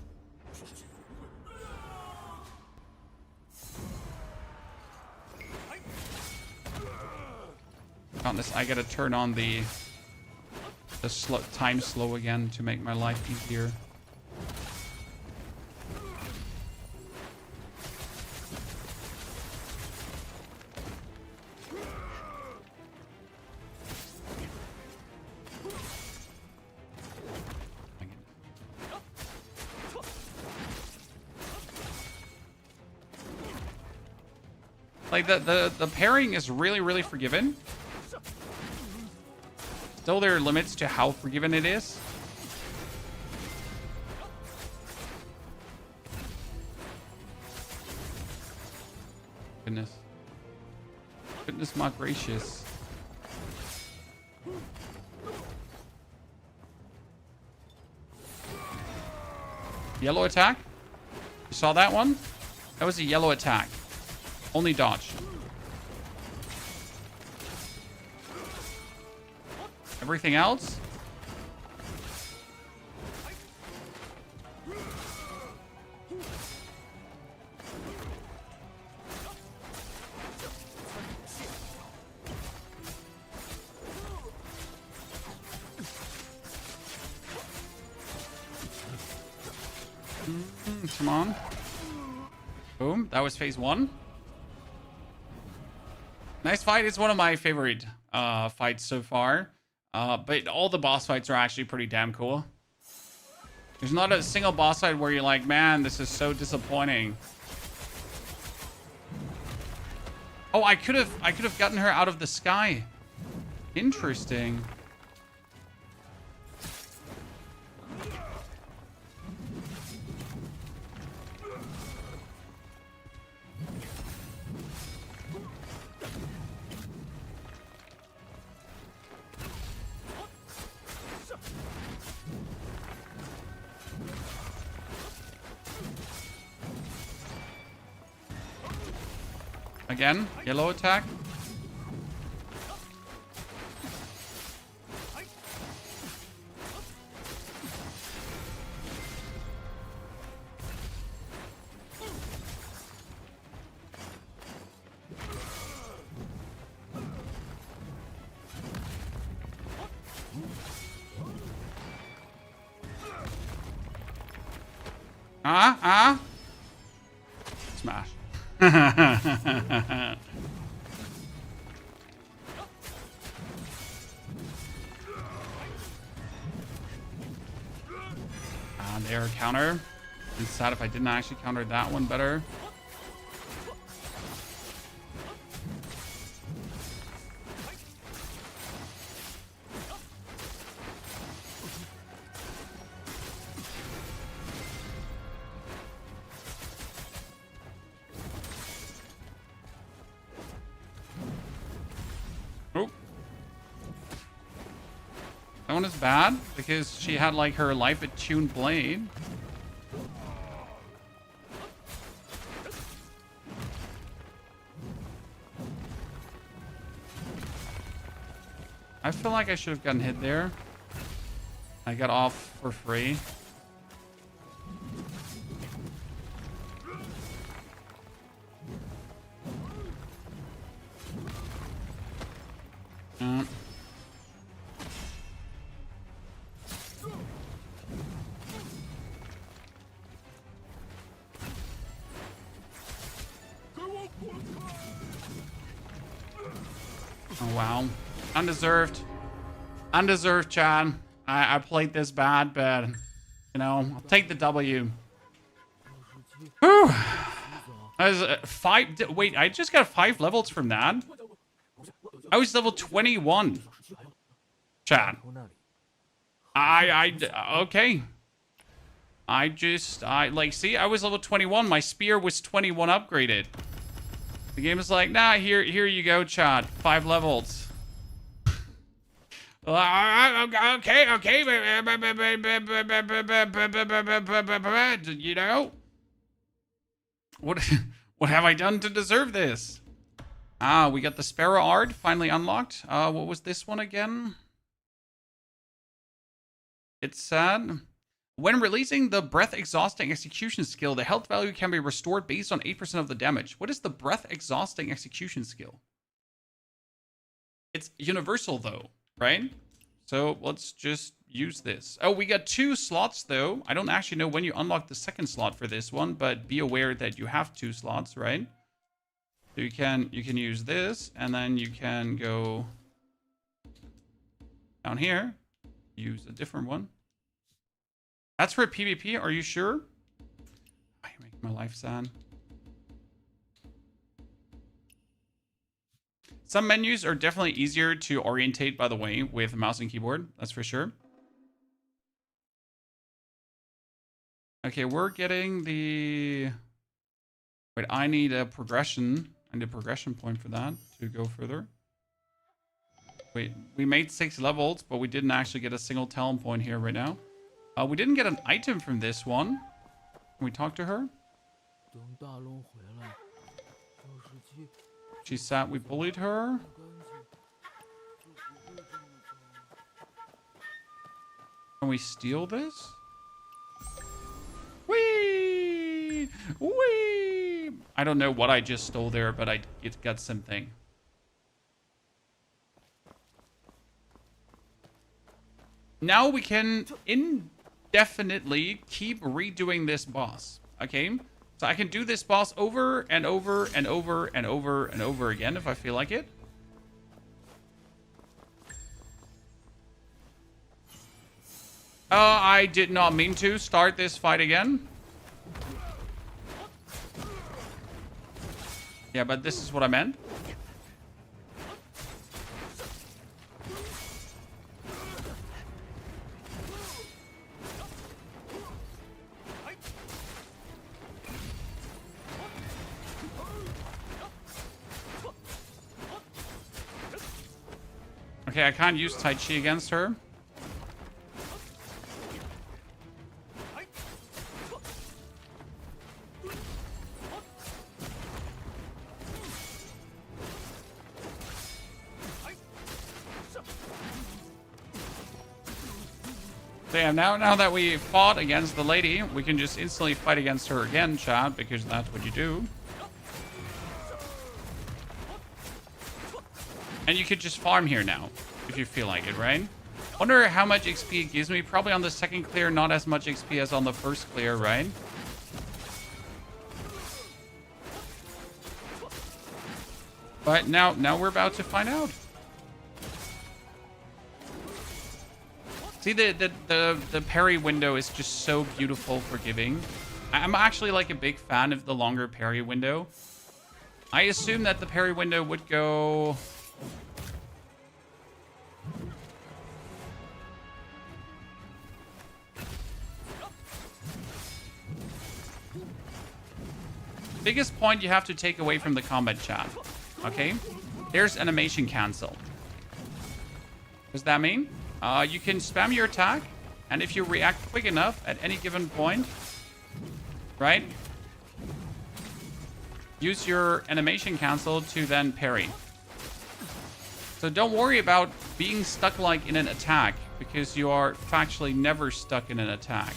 On this, I gotta turn on the time slow again to make my life easier. Like the pairing is really forgiving. Still, there are limits to how forgiving it is. Goodness. Goodness my gracious. Yellow attack? You saw that one? That was a yellow attack. Only dodge. Everything else? Come on. Boom. That was phase 1. Nice fight. It's one of my favorite fights so far. But all the boss fights are actually pretty damn cool. There's not a single boss fight where you're like, man, this is so disappointing. Oh, I could have gotten her out of the sky. Interesting. Again, yellow attack. Smash. There, counter. It's sad if I didn't actually counter that one better. That one is bad because she had like her life attuned blade. I feel like I should have gotten hit there. I got off for free. Oh, wow. Undeserved. Undeserved, Chad. I played this bad, but, you know, I'll take the W. Whew. I was 5... Wait, I just got 5 levels from that? I was level 21. Chad. Okay. Like, see, I was level 21. My spear was 21 upgraded. The game is like, nah, here you go, Chad. 5 levels. Okay. You know? What have I done to deserve this? Ah, we got the Sparrow Art finally unlocked. What was this one again? It's sad. When releasing the Breath Exhausting Execution skill, the health value can be restored based on 8% of the damage. What is the Breath Exhausting Execution skill? It's universal though, right? So let's just use this. Oh, we got 2 slots though. I don't actually know when you unlock the second slot for this one, but be aware that you have 2 slots, right? So you can use this, and then you can go down here, use a different one. That's for PvP, are you sure? Oh, you're making my life sad. Some menus are definitely easier to orientate, by the way, with mouse and keyboard. That's for sure. Okay, we're getting the... Wait, I need a progression. I need a progression point for that to go further. Wait, we made 6 levels, but we didn't actually get a single talent point here right now. We didn't get an item from this one. Can we talk to her? She said we bullied her. Can we steal this? Whee! Whee! I don't know what I just stole there, but it got something. Now we can indefinitely keep redoing this boss. Okay? So I can do this boss over and over and over and over and over again if I feel like it. I did not mean to start this fight again. Yeah, but this is what I meant. Okay, I can't use Tai Chi against her. So yeah, now that we fought against the lady, we can just instantly fight against her again, chat, because that's what you do. And you could just farm here now, if you feel like it, right? Wonder how much XP it gives me. Probably on the second clear, not as much XP as on the first clear, right? But now we're about to find out. See, the parry window is just so beautiful forgiving. I'm actually like a big fan of the longer parry window. I assume that the parry window would go... Biggest point you have to take away from the combat chat. Okay? There's animation cancel. What does that mean? You can spam your attack, and if you react quick enough at any given point, right? Use your animation cancel to then parry. So don't worry about being stuck like in an attack, because you are factually never stuck in an attack.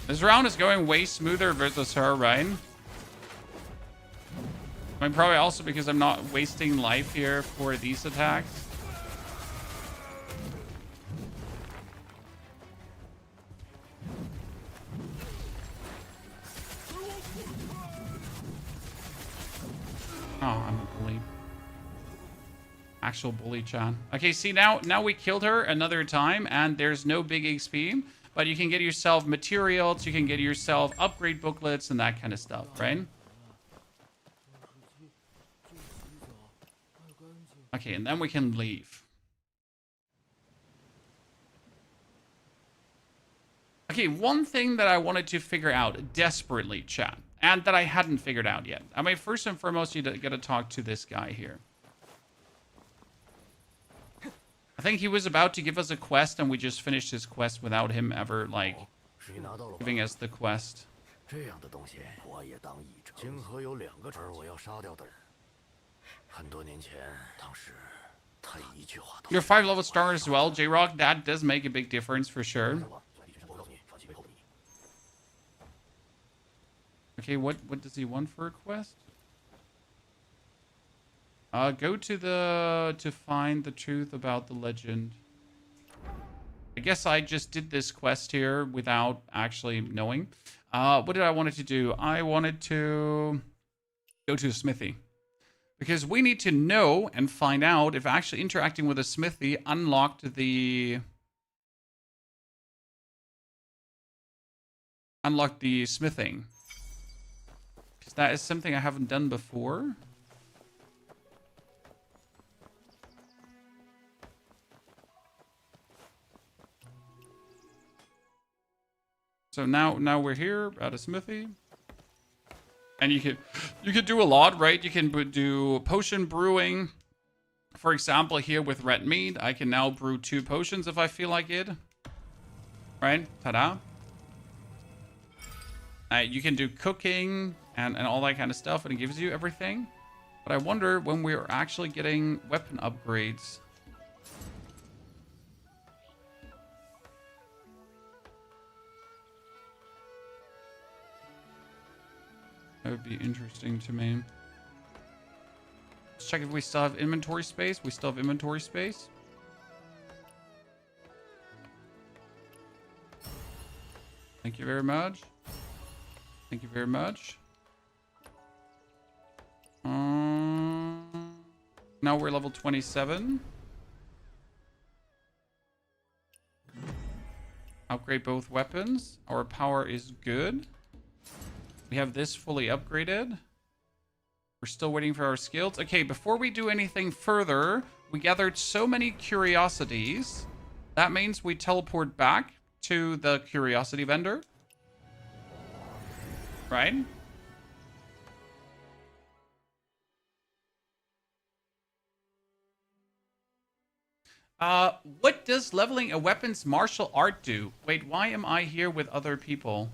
This round is going way smoother versus her, right? I mean, probably also because I'm not wasting life here for these attacks. Oh, I'm a bully. Actual bully, Chan. Okay, see, now we killed her another time, and there's no big XP. But you can get yourself materials, you can get yourself upgrade booklets, and that kind of stuff, right? Okay, and then we can leave. Okay, one thing that I wanted to figure out desperately, chat, and that I hadn't figured out yet. I mean, first and foremost, you gotta talk to this guy here. I think he was about to give us a quest, and we just finished his quest without him ever, like, giving us the quest. You're 5 level star as well, J-Rock. That does make a big difference for sure. Okay, what does he want for a quest? Go to find the truth about the legend. I guess I just did this quest here without actually knowing. What did I want to do? I wanted to go to a smithy. Because we need to know and find out if actually interacting with a smithy unlocked the smithing. Because that is something I haven't done before. So now we're here at a smithy. And you could do a lot, right? You can do potion brewing. For example, here with red meat, I can now brew 2 potions if I feel like it. Right? Ta-da. You can do cooking and all that kind of stuff, and it gives you everything. But I wonder when we're actually getting weapon upgrades. That would be interesting to me. Let's check if we still have inventory space. We still have inventory space. Thank you very much. Thank you very much. Now we're level 27. Upgrade both weapons. Our power is good. We have this fully upgraded. We're still waiting for our skills. Okay, before we do anything further, we gathered so many curiosities. That means we teleport back to the curiosity vendor. Right? What does leveling a weapon's martial art do? Wait, why am I here with other people?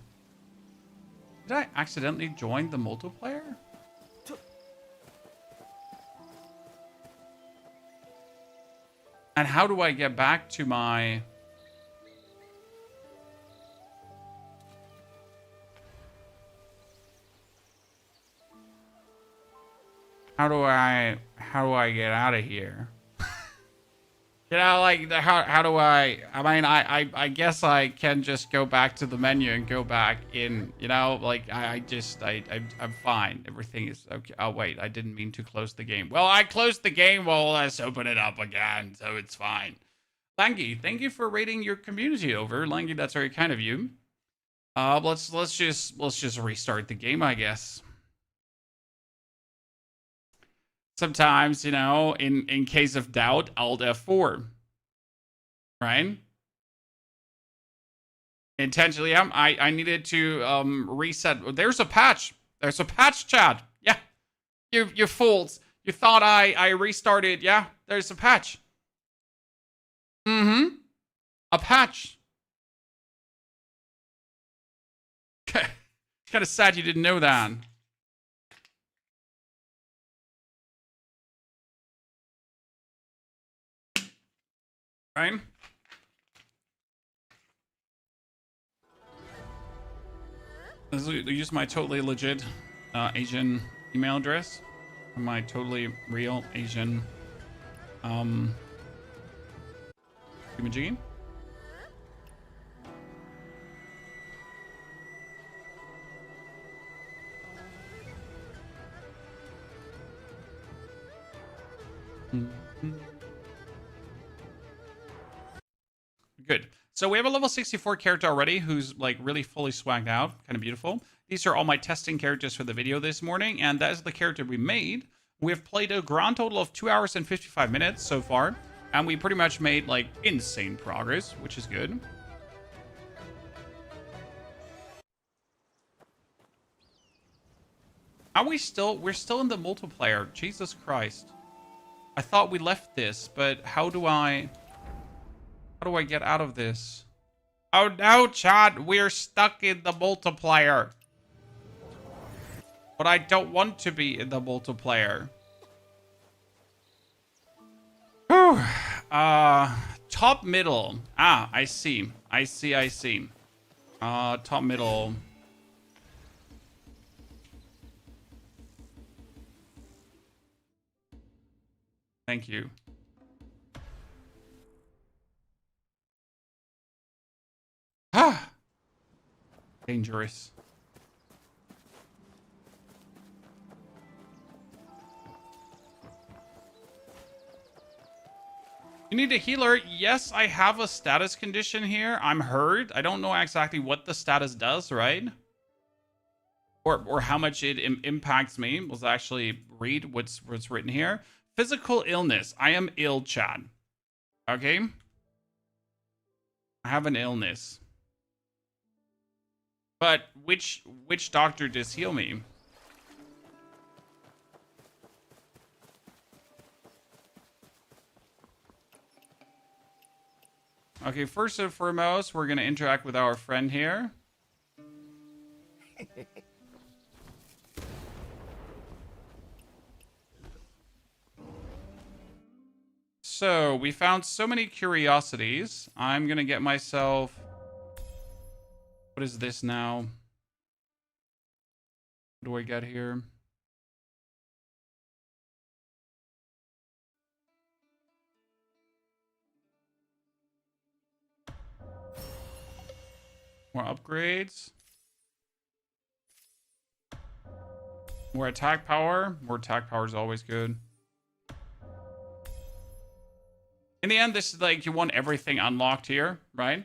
Did I accidentally join the multiplayer? And how do I get back to my... How do I get out of here? You know, like, how do I mean, I guess I can just go back to the menu and go back in, you know, like, I'm fine. Everything is okay. Oh, wait, I didn't mean to close the game. Well, I closed the game. Well, let's open it up again, so it's fine. Langy, thank you for rating your community over. Langy, that's very kind of you. Let's just restart the game, I guess. Sometimes, you know, in case of doubt, Alt F4. Right? Intentionally, I needed to reset. There's a patch. There's a patch, Chad. Yeah. You fools. You thought I restarted. Yeah, there's a patch. Mm-hmm. A patch. It's kind of sad you didn't know that. Right? Use my totally legit Asian email address. My totally real Asian imaging. Good. So we have a level 64 character already who's like really fully swagged out. Kind of beautiful. These are all my testing characters for the video this morning, and that is the character we made. We have played a grand total of 2 hours and 55 minutes so far, and we pretty much made like insane progress, which is good. We're still in the multiplayer. Jesus Christ. I thought we left this, but how do I get out of this? Oh no, Chad, we're stuck in the multiplayer. But I don't want to be in the multiplayer. Whew. Top middle. I see. Top middle. Thank you. Dangerous. You need a healer. Yes, I have a status condition here. I'm hurt. I don't know exactly what the status does, right? Or how much it impacts me. Let's actually read what's written here. Physical illness. I am ill, Chad. Okay? I have an illness. But which doctor does heal me? Okay, first and foremost, we're going to interact with our friend here. So, we found so many curiosities. I'm going to get myself... What is this now? What do I get here? More upgrades. More attack power. More attack power is always good. In the end, this is like you want everything unlocked here, right?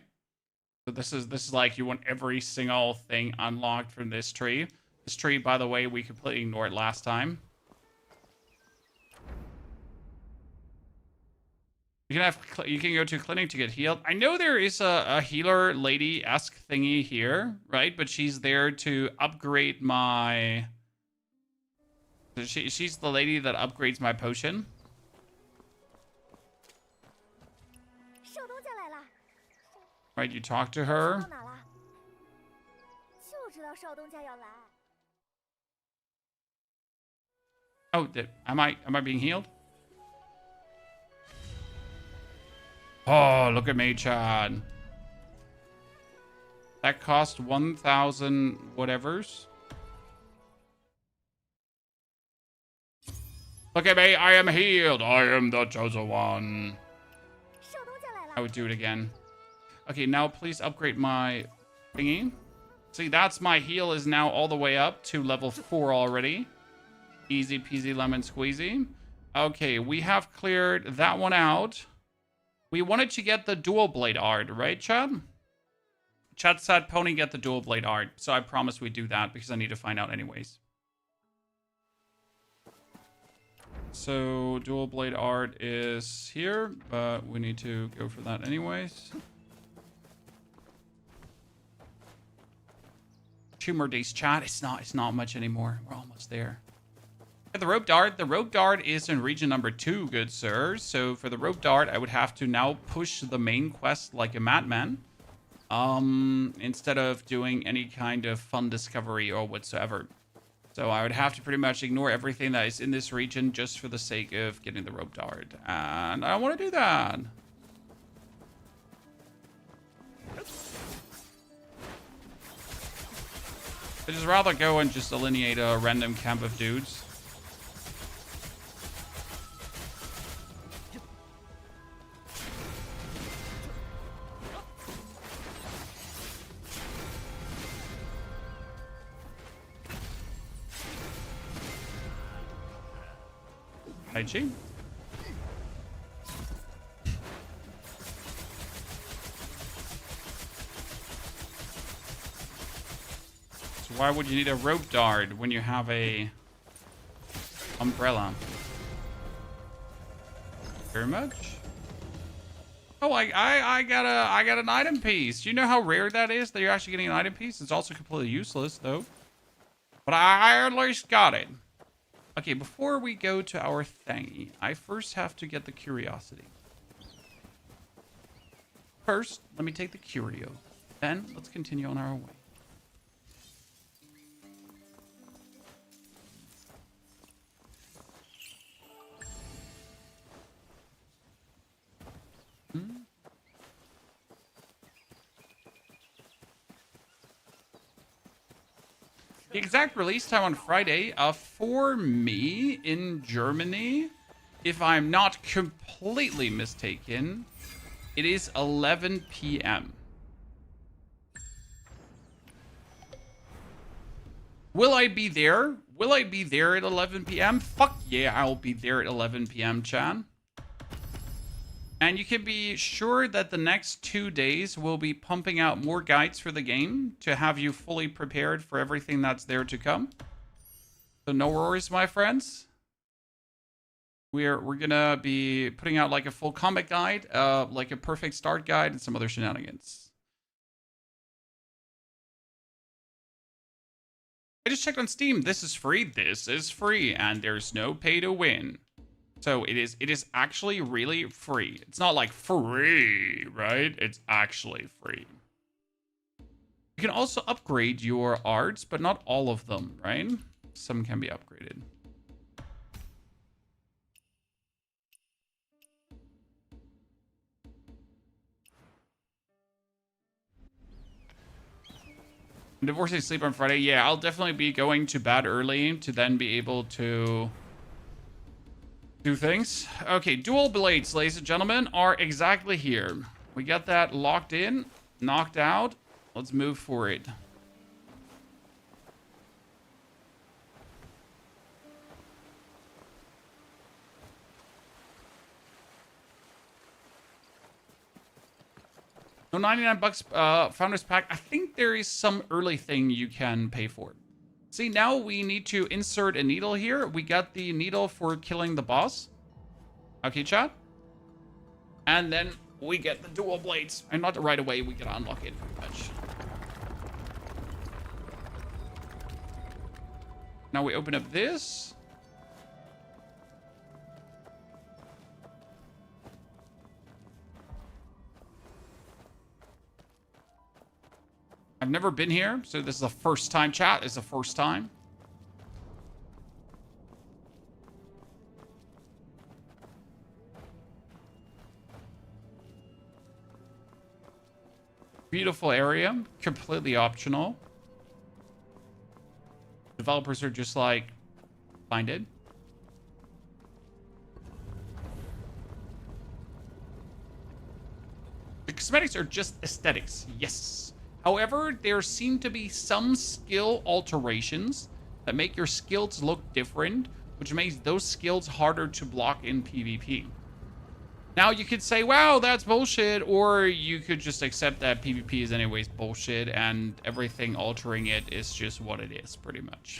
So this is like you want every single thing unlocked from this tree. This tree, by the way, we completely ignored last time. You can go to a clinic to get healed. I know there is a healer lady-esque thingy here, right? But she's there to upgrade my... She's the lady that upgrades my potion. Right, you talk to her. Oh, am I being healed? Oh, look at me, Chad. That cost 1,000 whatevers. Look at me, I am healed. I am the chosen one. I would do it again. Okay, now please upgrade my thingy. See, that's my heal is now all the way up to level 4 already. Easy peasy lemon squeezy. Okay, we have cleared that one out. We wanted to get the dual blade art, right, Chad? Chad said pony get the dual blade art, so I promise we do that because I need to find out anyways. So dual blade art is here, but we need to go for that anyways. 2 more days, chat. It's not much anymore. We're almost there. The rope dart. The rope dart is in region number 2, good sir. So for the rope dart, I would have to now push the main quest like a madman. Instead of doing any kind of fun discovery or whatsoever. So I would have to pretty much ignore everything that is in this region just for the sake of getting the rope dart. And I don't want to do that. I'd just rather go and just delineate a random camp of dudes. Chi. So why would you need a rope dart when you have a umbrella? Very much. Oh, I got an item piece. Do you know how rare that is that you're actually getting an item piece? It's also completely useless though. But I at least got it. Okay, before we go to our thingy, I first have to get the curiosity. First, let me take the curio. Then, let's continue on our way. The exact release time on Friday, for me in Germany, if I'm not completely mistaken, it is 11 p.m. Will I be there? Will I be there at 11 p.m.? Fuck yeah, I'll be there at 11 p.m., Chan. And you can be sure that the next 2 days we'll be pumping out more guides for the game to have you fully prepared for everything that's there to come. So no worries, my friends. We're gonna be putting out like a full combat guide, like a perfect start guide, and some other shenanigans. I just checked on Steam. This is free. This is free, and there's no pay to win. So it is actually really free. It's not like free, right? It's actually free. You can also upgrade your arts, but not all of them, right? Some can be upgraded. Divorcing sleep on Friday. Yeah, I'll definitely be going to bed early to then be able to do things. Okay, dual blades, ladies and gentlemen, are exactly here. We got that locked in, knocked out. Let's move for it. No, 99 bucks founders pack. I think there is some early thing you can pay for. See, now we need to insert a needle here. We got the needle for killing the boss. Okay, chat. And then we get the dual blades. And not right away, we can unlock it pretty much. Now we open up this. I've never been here, so this is the first time, chat. It's the first time. Beautiful area, completely optional. Developers are just like, find it. The cosmetics are just aesthetics, yes. However, there seem to be some skill alterations that make your skills look different, which makes those skills harder to block in PvP. Now, you could say, wow, that's bullshit, or you could just accept that PvP is anyways bullshit, and everything altering it is just what it is, pretty much.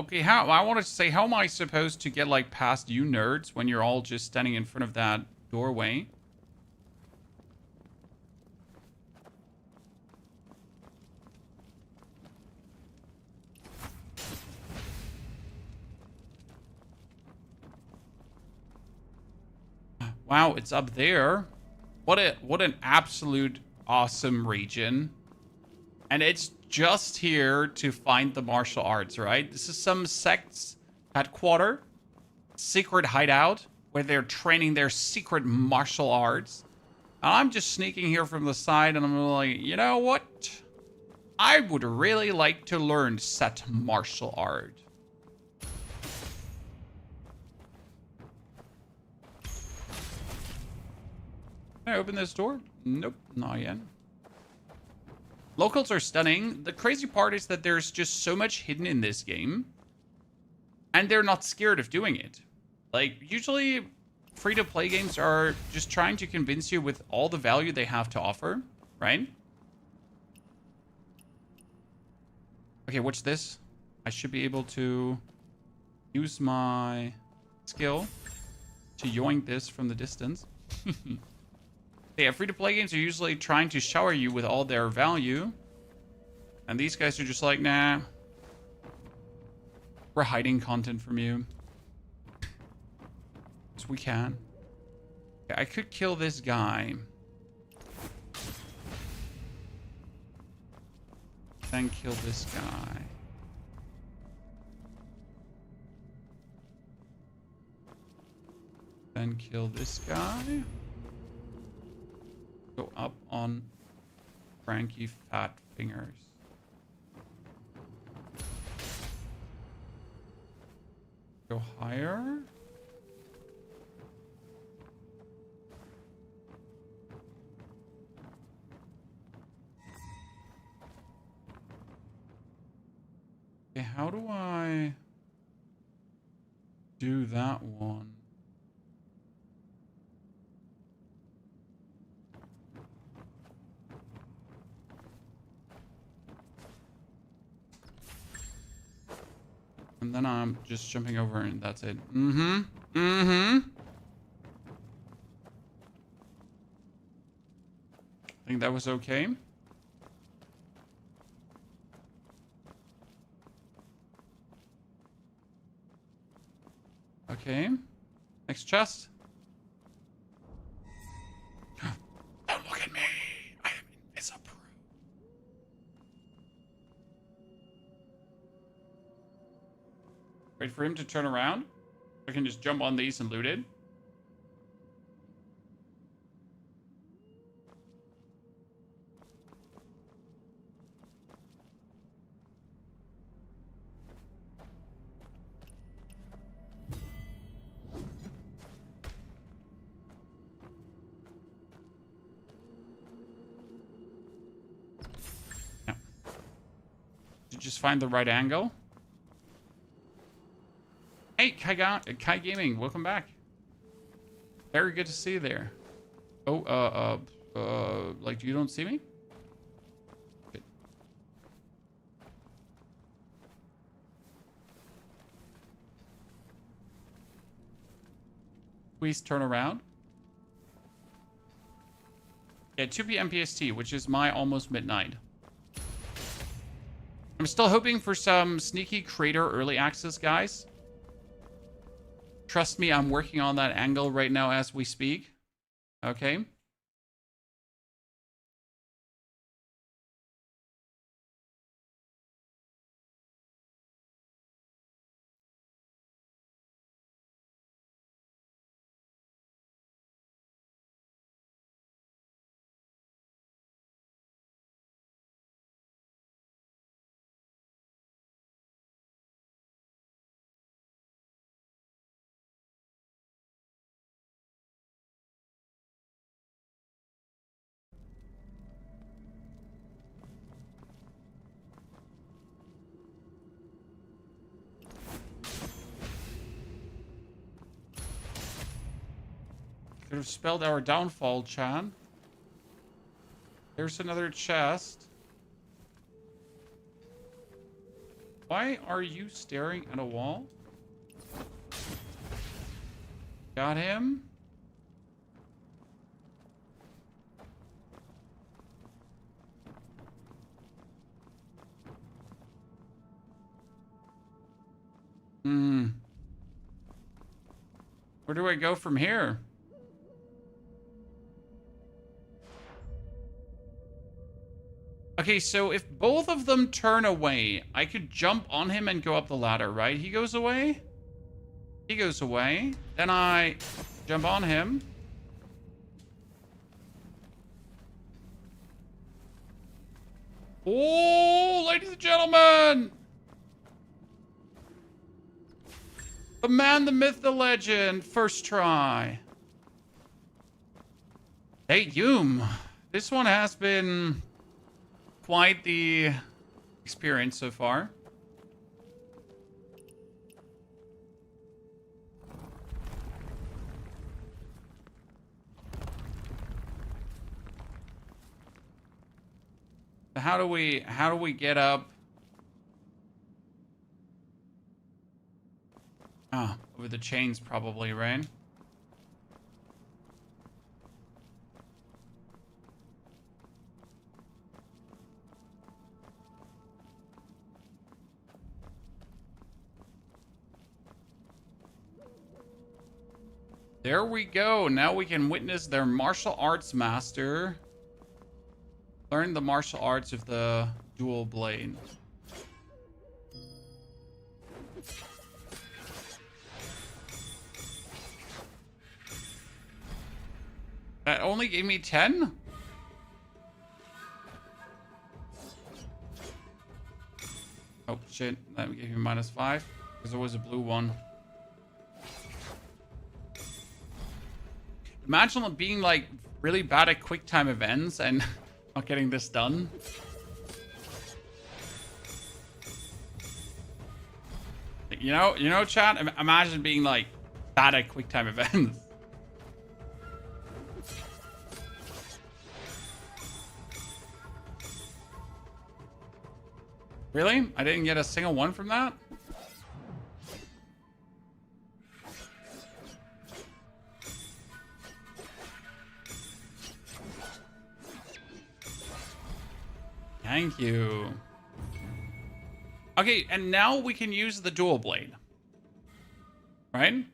Okay, how I wanted to say, how am I supposed to get like past you nerds when you're all just standing in front of that doorway? Wow, it's up there. What an absolute awesome region. And it's just here to find the martial arts, right? This is some sect's headquarters, secret hideout, where they're training their secret martial arts. And I'm just sneaking here from the side, and I'm like, you know what? I would really like to learn set martial art. Can I open this door? Nope, not yet. Locals are stunning. The crazy part is that there's just so much hidden in this game. And they're not scared of doing it. Like, usually free-to-play games are just trying to convince you with all the value they have to offer, right? Okay, what's this? I should be able to use my skill to yoink this from the distance. Yeah, free-to-play games are usually trying to shower you with all their value. And these guys are just like, nah. We're hiding content from you. So we can. Okay, I could kill this guy. Then kill this guy. Then kill this guy. Go up on Frankie Fat Fingers. Go higher. Okay, how do I do that one? And then I'm just jumping over and that's it. I think that was okay. Okay. Next chest. Don't look at me. I am invisible. Wait for him to turn around. I can just jump on these and loot it. Yeah. Did you just find the right angle? Hey, Kai Gaming, welcome back. Very good to see you there. Oh, like you don't see me? Good. Please turn around. Yeah, 2 p.m. PST, which is my almost midnight. I'm still hoping for some sneaky creator early access, guys. Trust me, I'm working on that angle right now as we speak. Okay. Could have spelled our downfall, Chan. There's another chest. Why are you staring at a wall? Got him. Where do I go from here? Okay, so if both of them turn away, I could jump on him and go up the ladder, right? He goes away. He goes away. Then I jump on him. Oh, ladies and gentlemen. The man, the myth, the legend. First try. Hey, Yum. This one has been quite the experience so far. How do we get up? Ah, over the chains probably, right? There we go. Now we can witness their martial arts master learn the martial arts of the dual blade. That only gave me 10? Oh, shit. That gave me -5. Because there was a blue one. Imagine being, like, really bad at quick time events and not getting this done. You know, chat? Imagine being, like, bad at quick time events. Really? I didn't get a single one from that? Thank you. Okay, and now we can use the dual blade. Right?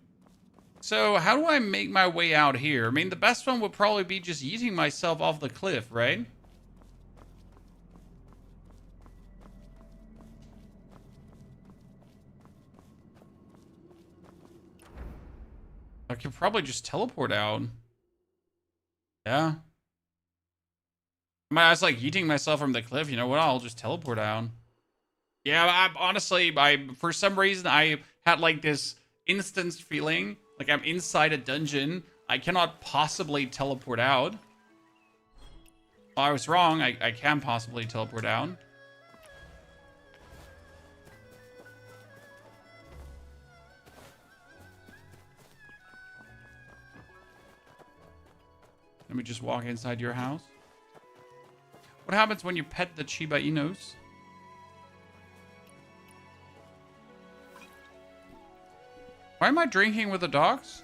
So how do I make my way out here? I mean, the best one would probably be just yeeting myself off the cliff, right? I could probably just teleport out. Yeah. I was like yeeting myself from the cliff. You know what? I'll just teleport out. Yeah, honestly, for some reason, I had like this instant feeling like I'm inside a dungeon. I cannot possibly teleport out. Well, I was wrong. I can possibly teleport out. Let me just walk inside your house. What happens when you pet the Shiba Inus? Why am I drinking with the dogs?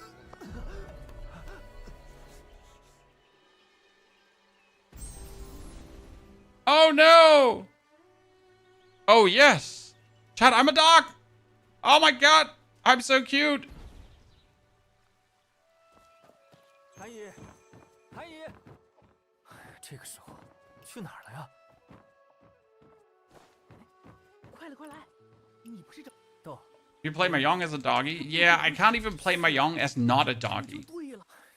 Oh no! Oh yes! Chad, I'm a dog! Oh my god! I'm so cute! 韩爷，韩爷，这个时候去哪儿了呀？快来快来，你不是豆。 You play Mayong as a doggy? Yeah, I can't even play Mayong as not a doggy.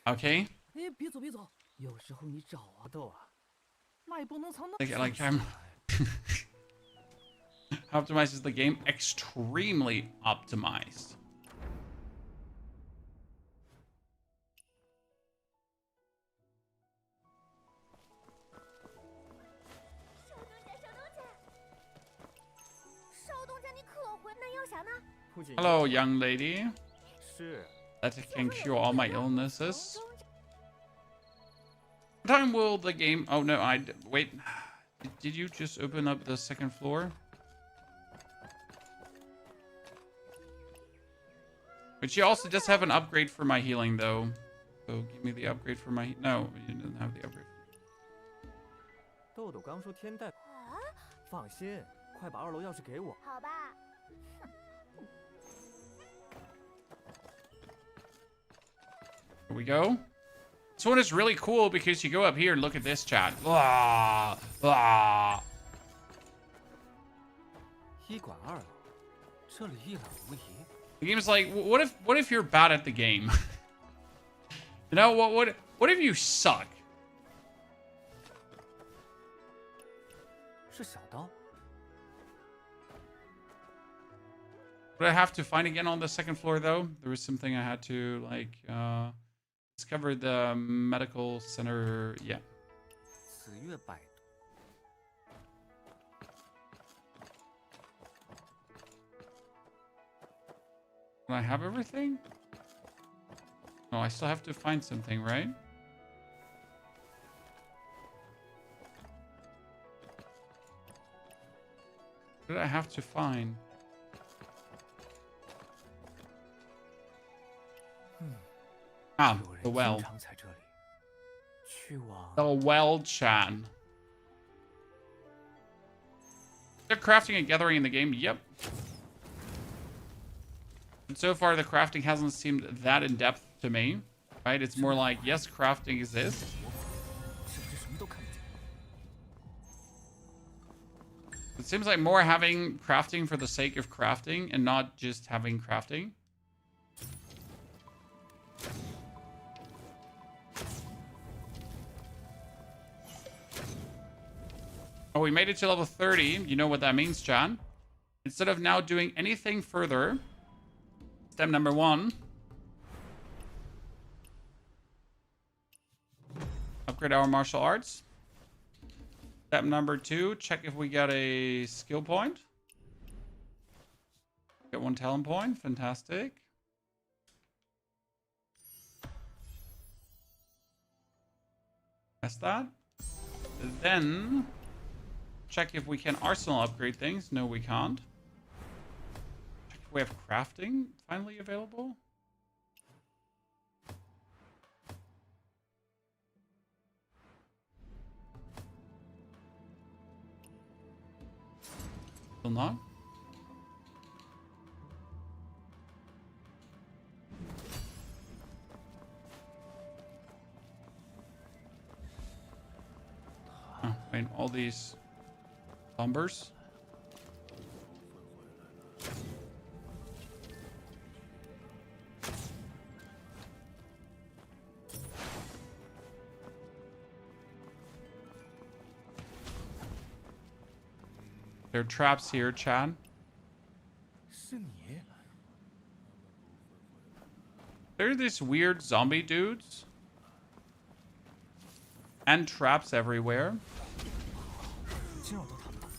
Okay? 哎，别走别走，有时候你找啊豆啊，那也不能藏那。Like I'm optimizes the game extremely optimized. Hello, young lady. That can cure all my illnesses. What time will the game... Oh, no, wait. Did you just open up the second floor? But she also does have an upgrade for my healing, though. So give me the upgrade for my... No, you didn't have the upgrade. 豆豆刚说天带，放心，快把2楼钥匙给我。好吧。 Here we go. This one is really cool because you go up here and look at this, chat. Blah, blah. 医馆2楼，这里一览无遗。 The game's like, what if you're bad at the game? You know, what if you suck? 是小刀。 What I have to find again on the second floor, though? There was something I had to, like, discover the medical center. Yeah. 紫月百毒。 Do I have everything? No, I still have to find something, right? What did I have to find? Ah, the well. 常在这里。去往 The well, Chan. They're crafting and gathering in the game. Yep. And so far, the crafting hasn't seemed that in depth to me, right? It's more like, yes, crafting exists. 是不是什么都看不见？ It seems like more having crafting for the sake of crafting and not just having crafting. Oh, we made it to level 30. You know what that means, John. Instead of now doing anything further, step number 1. Upgrade our martial arts. Step number 2, check if we get a skill point. Get 1 talent point. Fantastic. That's that. Then check if we can arsenal upgrade things. No, we can't. Check if we have crafting finally available. Still not. Oh, I mean, all these numbers. There are traps here, Chad. 是你？ There are these weird zombie dudes. And traps everywhere. 惊扰到他们了。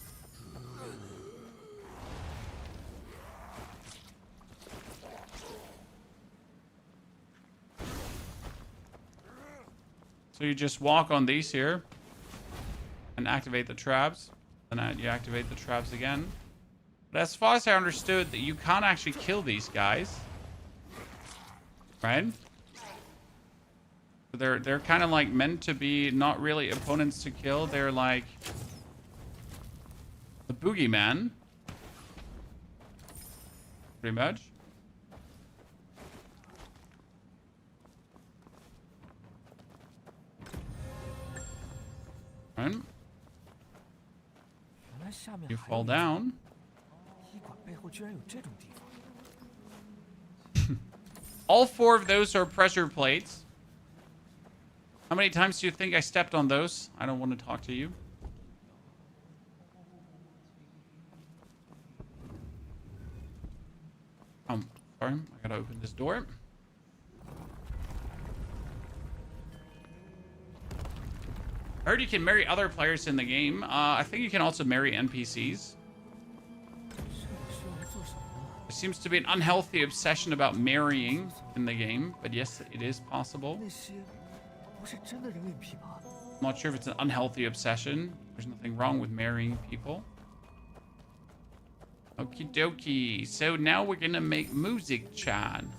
So you just walk on these here and activate the traps. Then you activate the traps again. But as far as I understood, that you can't actually kill these guys. Right? They're kind of like meant to be not really opponents to kill. They're like the boogeyman. Pretty much. Right? 原来下面 You 还有 fall 一层 down. 医馆背后居然有这种地方。 All 4 of those are pressure plates. How many times do you think I stepped on those? I don't want to talk to you. Sorry, I gotta open this door. I heard you can marry other players in the game. I think you can also marry NPCs. 这里是用来做什么的？ There seems to be an unhealthy obsession about marrying in the game, but yes, it is possible. 那些不是真的人脸琵琶。 I'm not sure if it's an unhealthy obsession. There's nothing wrong with marrying people. Okie dokie. So now we're gonna make music, Chan.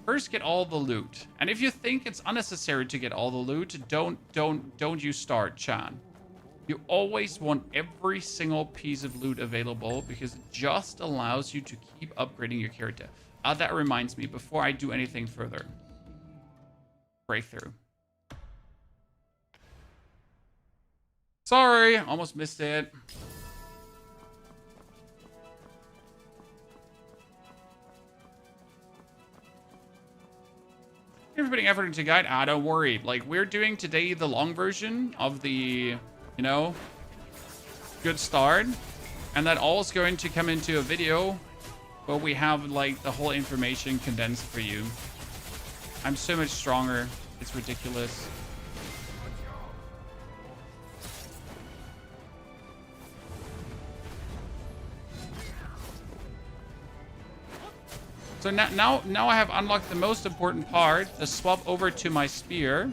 First, get all the loot. And if you think it's unnecessary to get all the loot, don't you start, chat. You always want every single piece of loot available because it just allows you to keep upgrading your character. That reminds me, before I do anything further. Breakthrough. Sorry, almost missed it. If you're putting effort into guide, don't worry. Like, we're doing today the long version of the, you know, good start. And that all is going to come into a video where we have, like, the whole information condensed for you. I'm so much stronger. It's ridiculous. So now I have unlocked the most important part, the swap over to my spear.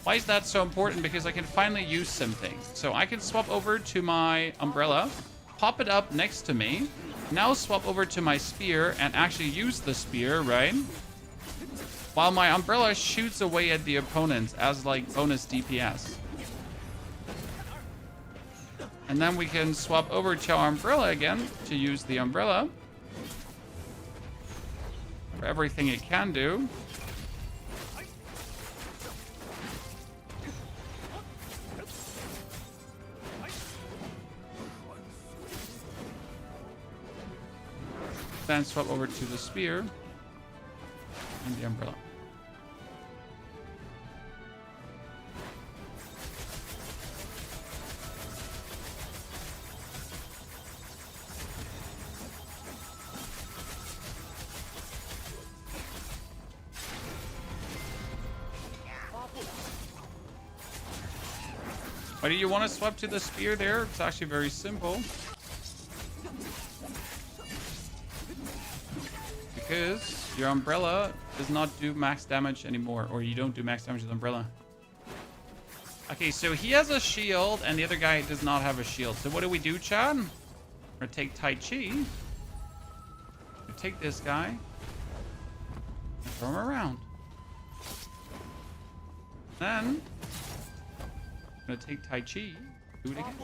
Why is that so important? Because I can finally use something. So I can swap over to my umbrella, pop it up next to me, now swap over to my spear and actually use the spear, right? While my umbrella shoots away at the opponents as like bonus DPS. And then we can swap over to our umbrella again to use the umbrella for everything it can do. Then swap over to the spear and the umbrella. Why do you want to swap to the spear there? It's actually very simple. Because your umbrella does not do max damage anymore, or you don't do max damage with umbrella. Okay, so he has a shield and the other guy does not have a shield. So what do we do, Chad? We're gonna take Tai Chi. We take this guy and throw him around. Then I'm gonna take Tai Chi, do it again.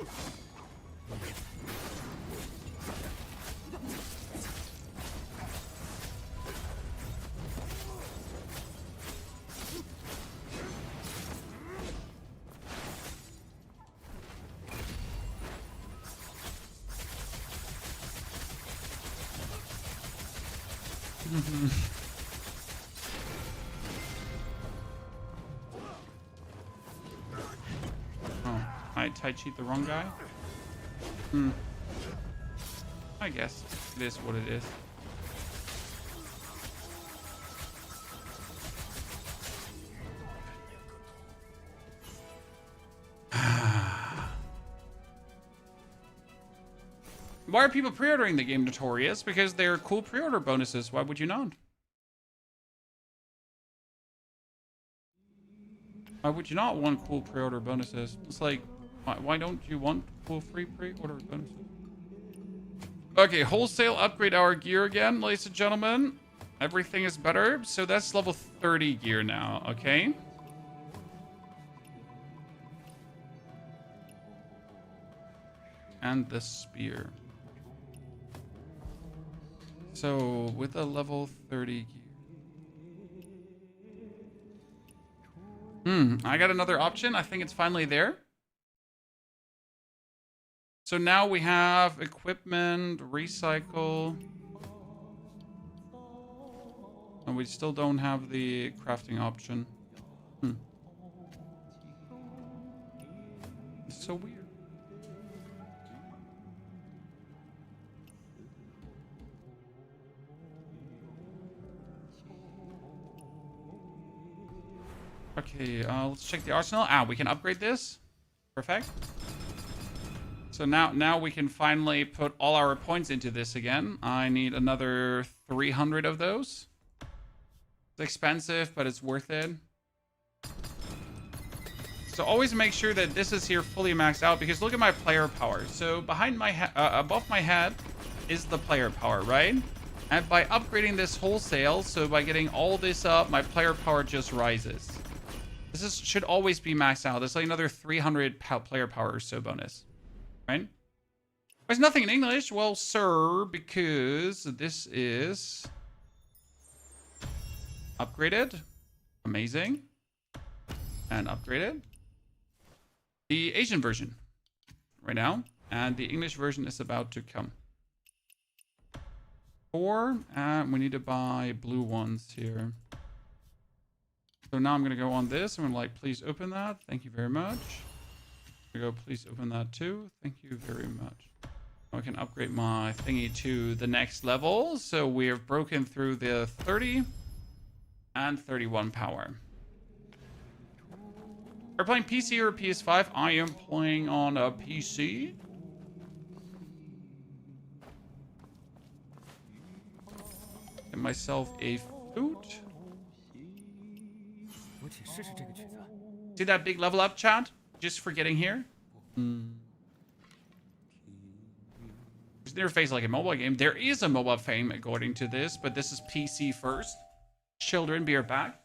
Oh, I Tai Chi'd the wrong guy? I guess it is what it is. Why are people pre-ordering the game, Notorious? Because they're cool pre-order bonuses. Why would you not? Why would you not want cool pre-order bonuses? It's like, why don't you want cool free pre-order bonuses? Okay, wholesale upgrade our gear again, ladies and gentlemen. Everything is better. So that's level 30 gear now, okay? And the spear. So with a level 30 gear. I got another option. I think it's finally there. So now we have equipment, recycle. And we still don't have the crafting option. It's so weird. Okay, let's check the arsenal. We can upgrade this. Perfect. So now we can finally put all our points into this again. I need another 300 of those. It's expensive, but it's worth it. So always make sure that this is here fully maxed out, because look at my player power. So behind my above my head is the player power, right? And by upgrading this wholesale, so by getting all this up, my player power just rises. Should always be maxed out. There's like another 300 player power or so bonus, right? There's nothing in English. Well, sir, because this is upgraded. Amazing. And upgraded. The Asian version right now. And the English version is about to come. 4. And we need to buy blue ones here. So now I'm going to go on this. I'm going to like, please open that. Thank you very much. I'm going to go, please open that too. Thank you very much. I can upgrade my thingy to the next level. So we have broken through the 30 and 31 power. Are you playing PC or PS5? I am playing on a PC. Get myself a flute. See that big level up, chat? Just for getting here? There's an interface like a mobile game. There is a mobile game according to this, but this is PC first. Children, be right back.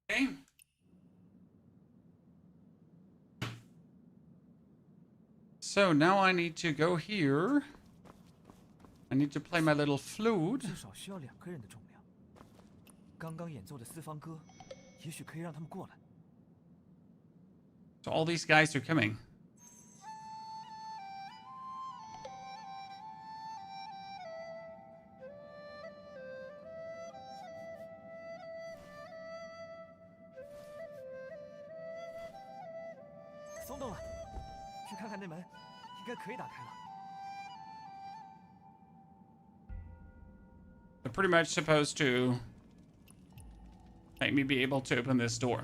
Okay. So now I need to go here. I need to play my little flute. So all these guys are coming. They're pretty much supposed to make me be able to open this door.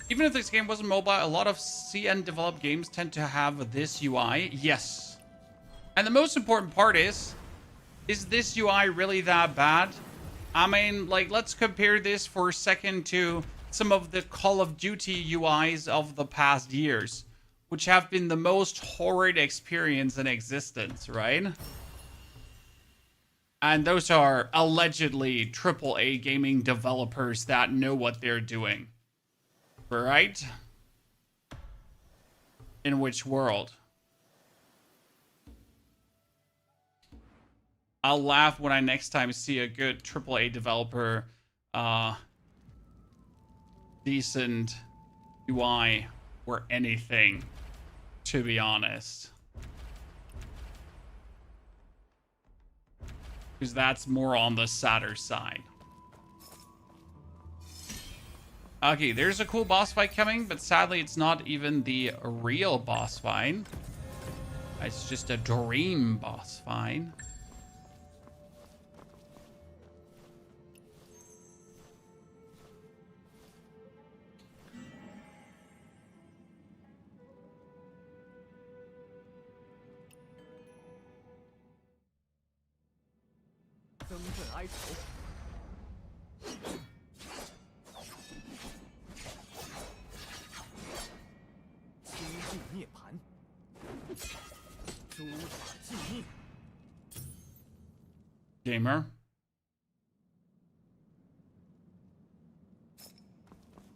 Even if this game wasn't mobile, a lot of CN developed games tend to have this UI. Yes. And the most important part is this UI really that bad? I mean, like, let's compare this for a second to some of the Call of Duty UIs of the past years, which have been the most horrid experience in existence, right? And those are allegedly AAA gaming developers that know what they're doing. Right? In which world? I'll laugh when I next time see a good AAA developer, decent UI or anything, to be honest. Because that's more on the sadder side. Okay, there's a cool boss fight coming, but sadly it's not even the real boss fight. It's just a dream boss fight. Gamer.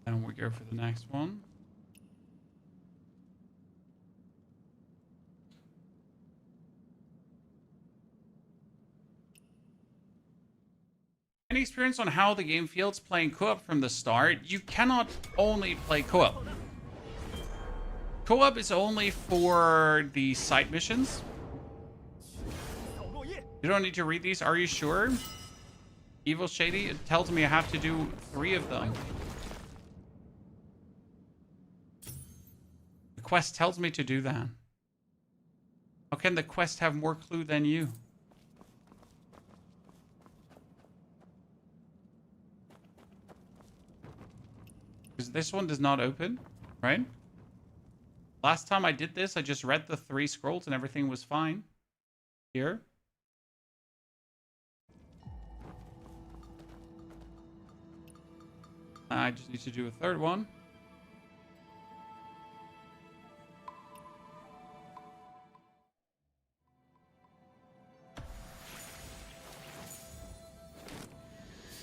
And we go for the next one. Any experience on how the game feels playing co-op from the start, you cannot only play co-op. Co-op is only for the side missions. You don't need to read these. Are you sure? Evil Shady, it tells me I have to do 3 of them. The quest tells me to do that. How can the quest have more clue than you? Because this one does not open, right? Last time I did this, I just read the 3 scrolls and everything was fine. Here. I just need to do a 3rd one.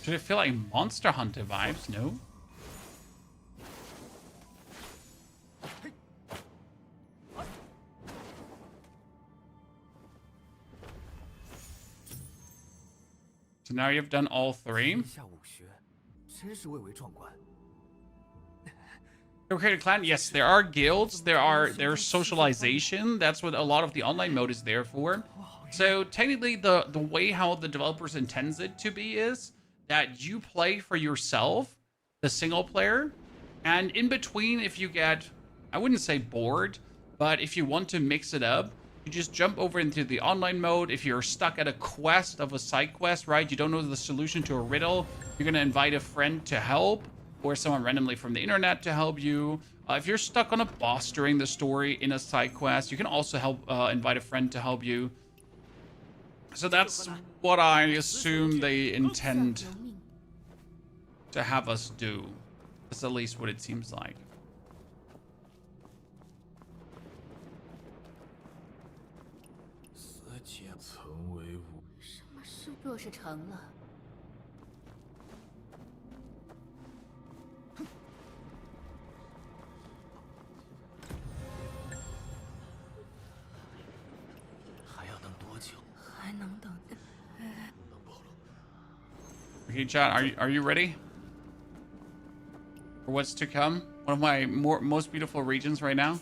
Should it feel like Monster Hunter vibes? No. So now you've done all 3. Okay, clan. Yes, there are guilds. There's socialization. That's what a lot of the online mode is there for. So technically, the way how the developers intends it to be is that you play for yourself, the single player, and in between, if you get, I wouldn't say bored, but if you want to mix it up, you just jump over into the online mode. If you're stuck at a quest of a side quest, right? You don't know the solution to a riddle. You're gonna invite a friend to help, or someone randomly from the internet to help you. If you're stuck on a boss during the story in a side quest, you can also invite a friend to help you. So that's what I assume they intend to have us do. That's at least what it seems like. Okay, John, are you ready for what's to come? One of my most beautiful regions right now.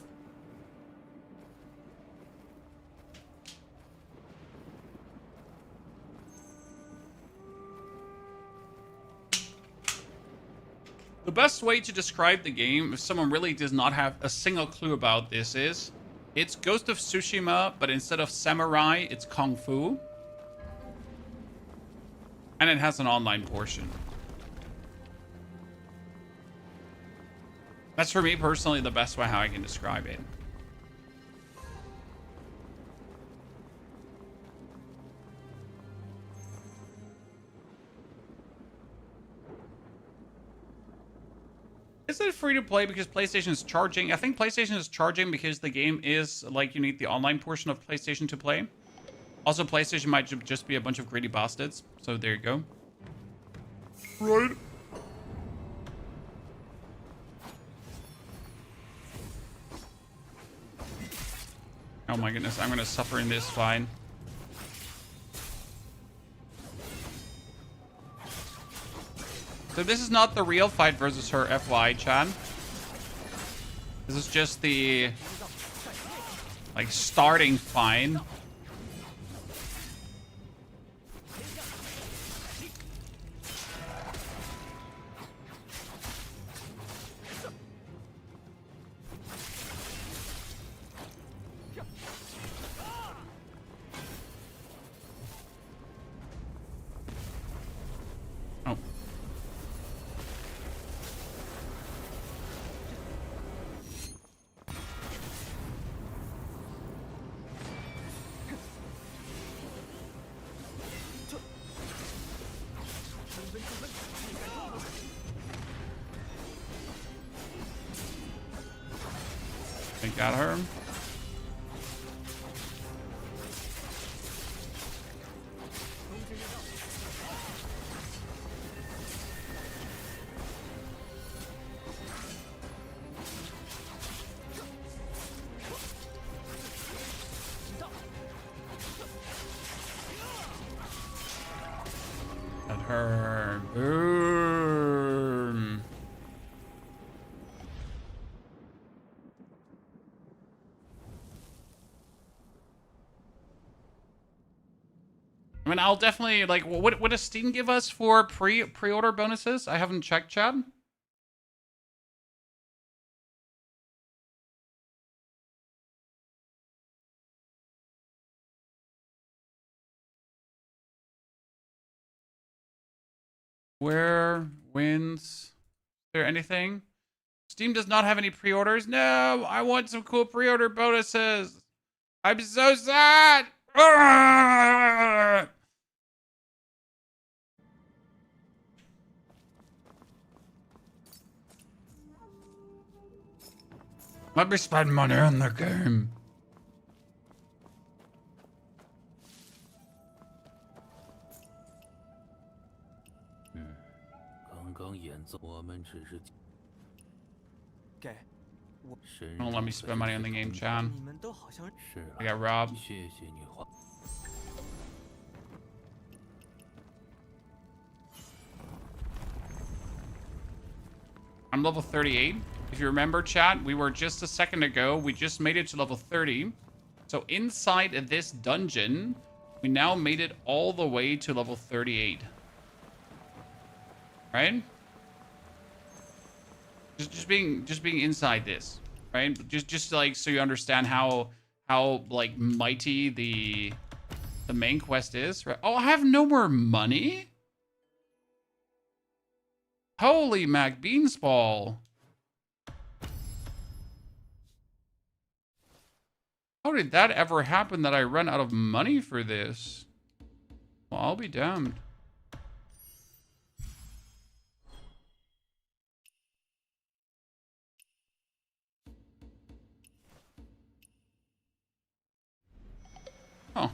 The best way to describe the game, if someone really does not have a single clue about this, is it's Ghost of Tsushima, but instead of samurai, it's Kung Fu. And it has an online portion. That's for me personally the best way how I can describe it. Is it free to play because PlayStation is charging? I think PlayStation is charging because the game is like you need the online portion of PlayStation to play. Also, PlayStation might just be a bunch of greedy bastards. So there you go. Right. Oh my goodness, I'm gonna suffer in this fight. So this is not the real fight versus her, FY, Chan. This is just the like starting fight. I got her. Got Boom. I mean, I'll definitely like. What does Steam give us for pre-order bonuses? I haven't checked, Chad. Where wins? Is there anything? Steam does not have any pre-orders. No, I want some cool pre-order bonuses. I'm so sad. Arrgh! Let me spend money on the game. Don't let me spend money on the game, Chan. I got robbed. I'm level 38. If you remember, chat, we were just a second ago. We just made it to level 30. So inside of this dungeon, we now made it all the way to level 38. Right? Just being inside this, right? Just like so you understand how like mighty the main quest is, right? Oh, I have no more money. Holy Mac Beansball. How did that ever happen that I run out of money for this? Well, I'll be damned. Oh.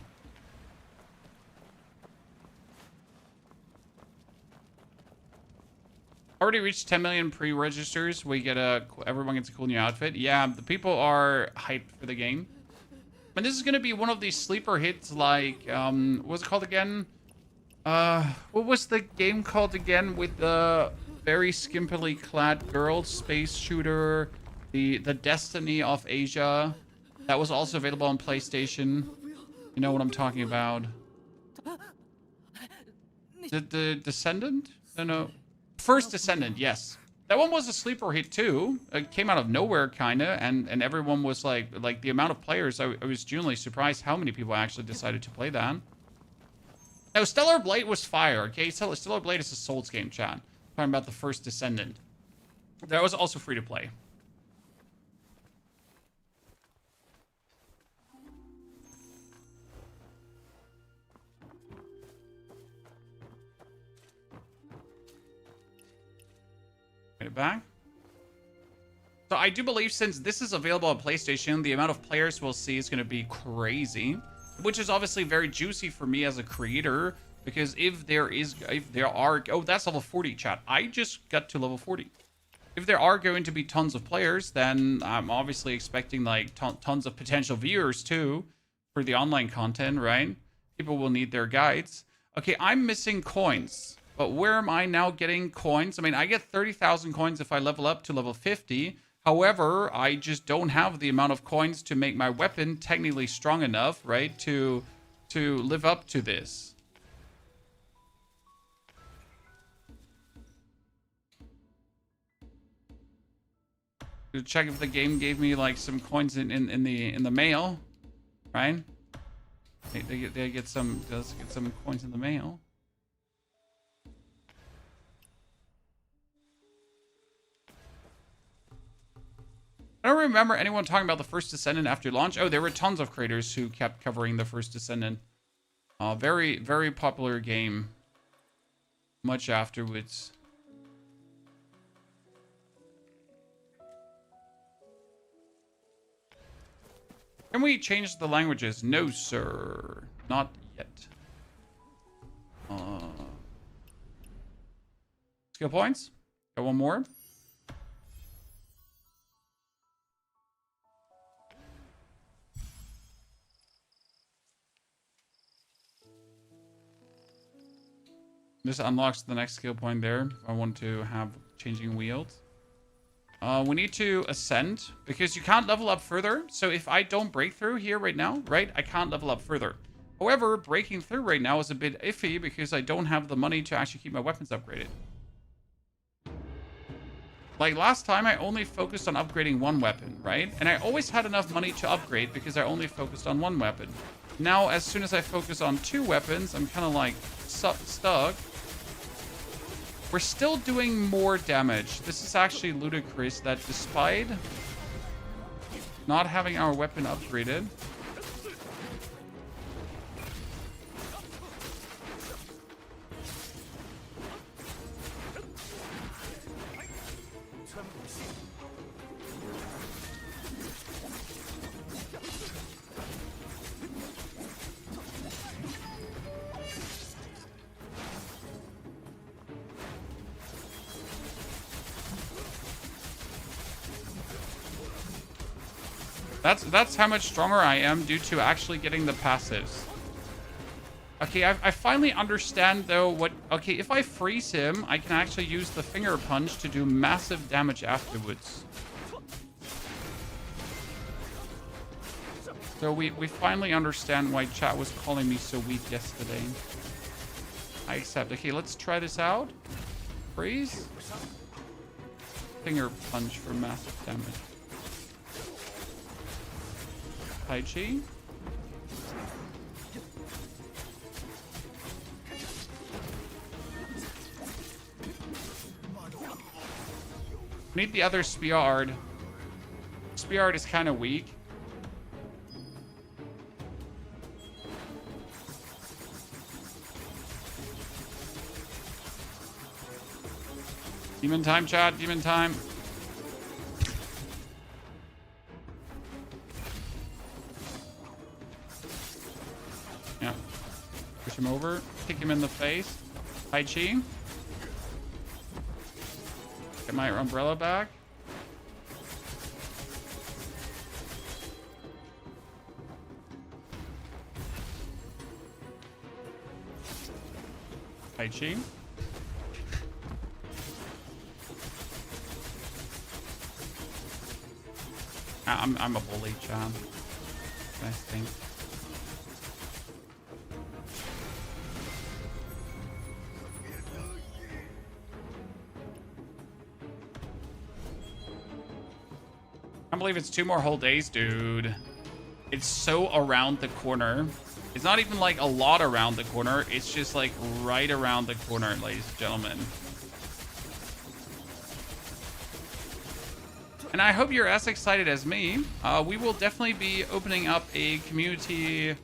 Already reached 10 million pre-registers. We get everyone gets a cool new outfit. Yeah, the people are hyped for the game. And this is gonna be one of these sleeper hits like what's it called again? What was the game called again with the very skimpily clad girl space shooter? The Destiny of Asia. That was also available on PlayStation. You know what I'm talking about. The Descendant? No. First Descendant, yes. That one was a sleeper hit too. It came out of nowhere, kinda, and everyone was like the amount of players. I was genuinely surprised how many people actually decided to play that. No, Stellar Blade was fire. Okay, Stellar Blade is a Souls game, chat. Talking about the First Descendant. That was also free to play. Get it back. So I do believe since this is available on PlayStation, the amount of players we'll see is going to be crazy, which is obviously very juicy for me as a creator, because if there are, oh, that's level 40, chat. I just got to level 40. If there are going to be tons of players, then I'm obviously expecting like tons of potential viewers too for the online content, right? People will need their guides. Okay, I'm missing coins. But where am I now getting coins? I mean, I get 30,000 coins if I level up to level 50. However, I just don't have the amount of coins to make my weapon technically strong enough, right? To live up to this. To check if the game gave me like some coins in the mail, right? They get some coins in the mail. I don't remember anyone talking about the First Descendant after launch. Oh, there were tons of creators who kept covering the First Descendant. Very, very popular game. Much afterwards. Can we change the languages? No, sir. Not yet. Skill points. Got one more. This unlocks the next skill point there. If I want to have changing wields. We need to ascend because you can't level up further. So if I don't break through here right now, right, I can't level up further. However, breaking through right now is a bit iffy because I don't have the money to actually keep my weapons upgraded. Like last time, I only focused on upgrading one weapon, right? And I always had enough money to upgrade because I only focused on one weapon. Now, as soon as I focus on two weapons, I'm kind of like stuck. We're still doing more damage. This is actually ludicrous that despite not having our weapon upgraded, that's how much stronger I am due to actually getting the passives. Okay, I finally understand though what... Okay, if I freeze him, I can actually use the finger punch to do massive damage afterwards. So we finally understand why chat was calling me so weak yesterday. I accept. Okay, let's try this out. Freeze. Finger punch for massive damage. Tai Chi. Need the other Speard. Speard is kind of weak. Demon time, chat. Demon time. Yeah. Push him over. Kick him in the face. Tai Chi. Get my umbrella back. Tai Chi. I'm a bully, John. Nice thing. I can't believe it's 2 more whole days, dude. It's so around the corner. It's not even like a lot around the corner. It's just like right around the corner, ladies and gentlemen. And I hope you're as excited as me. We will definitely be opening up a community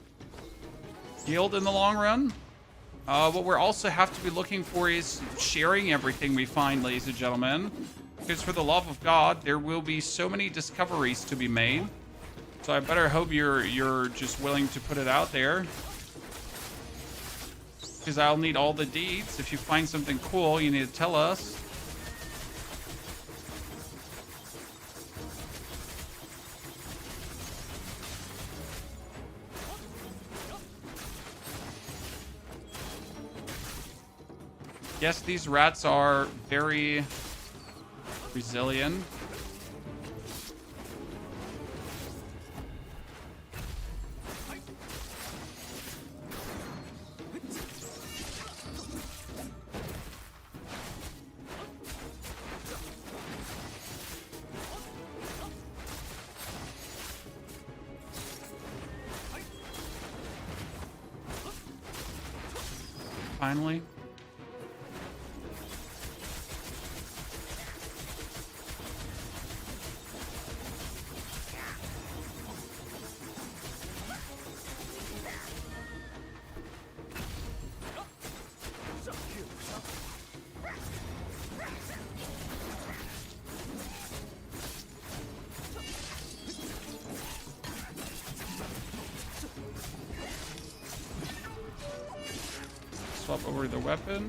guild in the long run. What we're also have to be looking for is sharing everything we find, ladies and gentlemen. Because for the love of God, there will be so many discoveries to be made. So I better hope you're just willing to put it out there. Because I'll need all the deeds. If you find something cool, you need to tell us. Yes, these rats are very resilient. Finally. Swap over the weapon,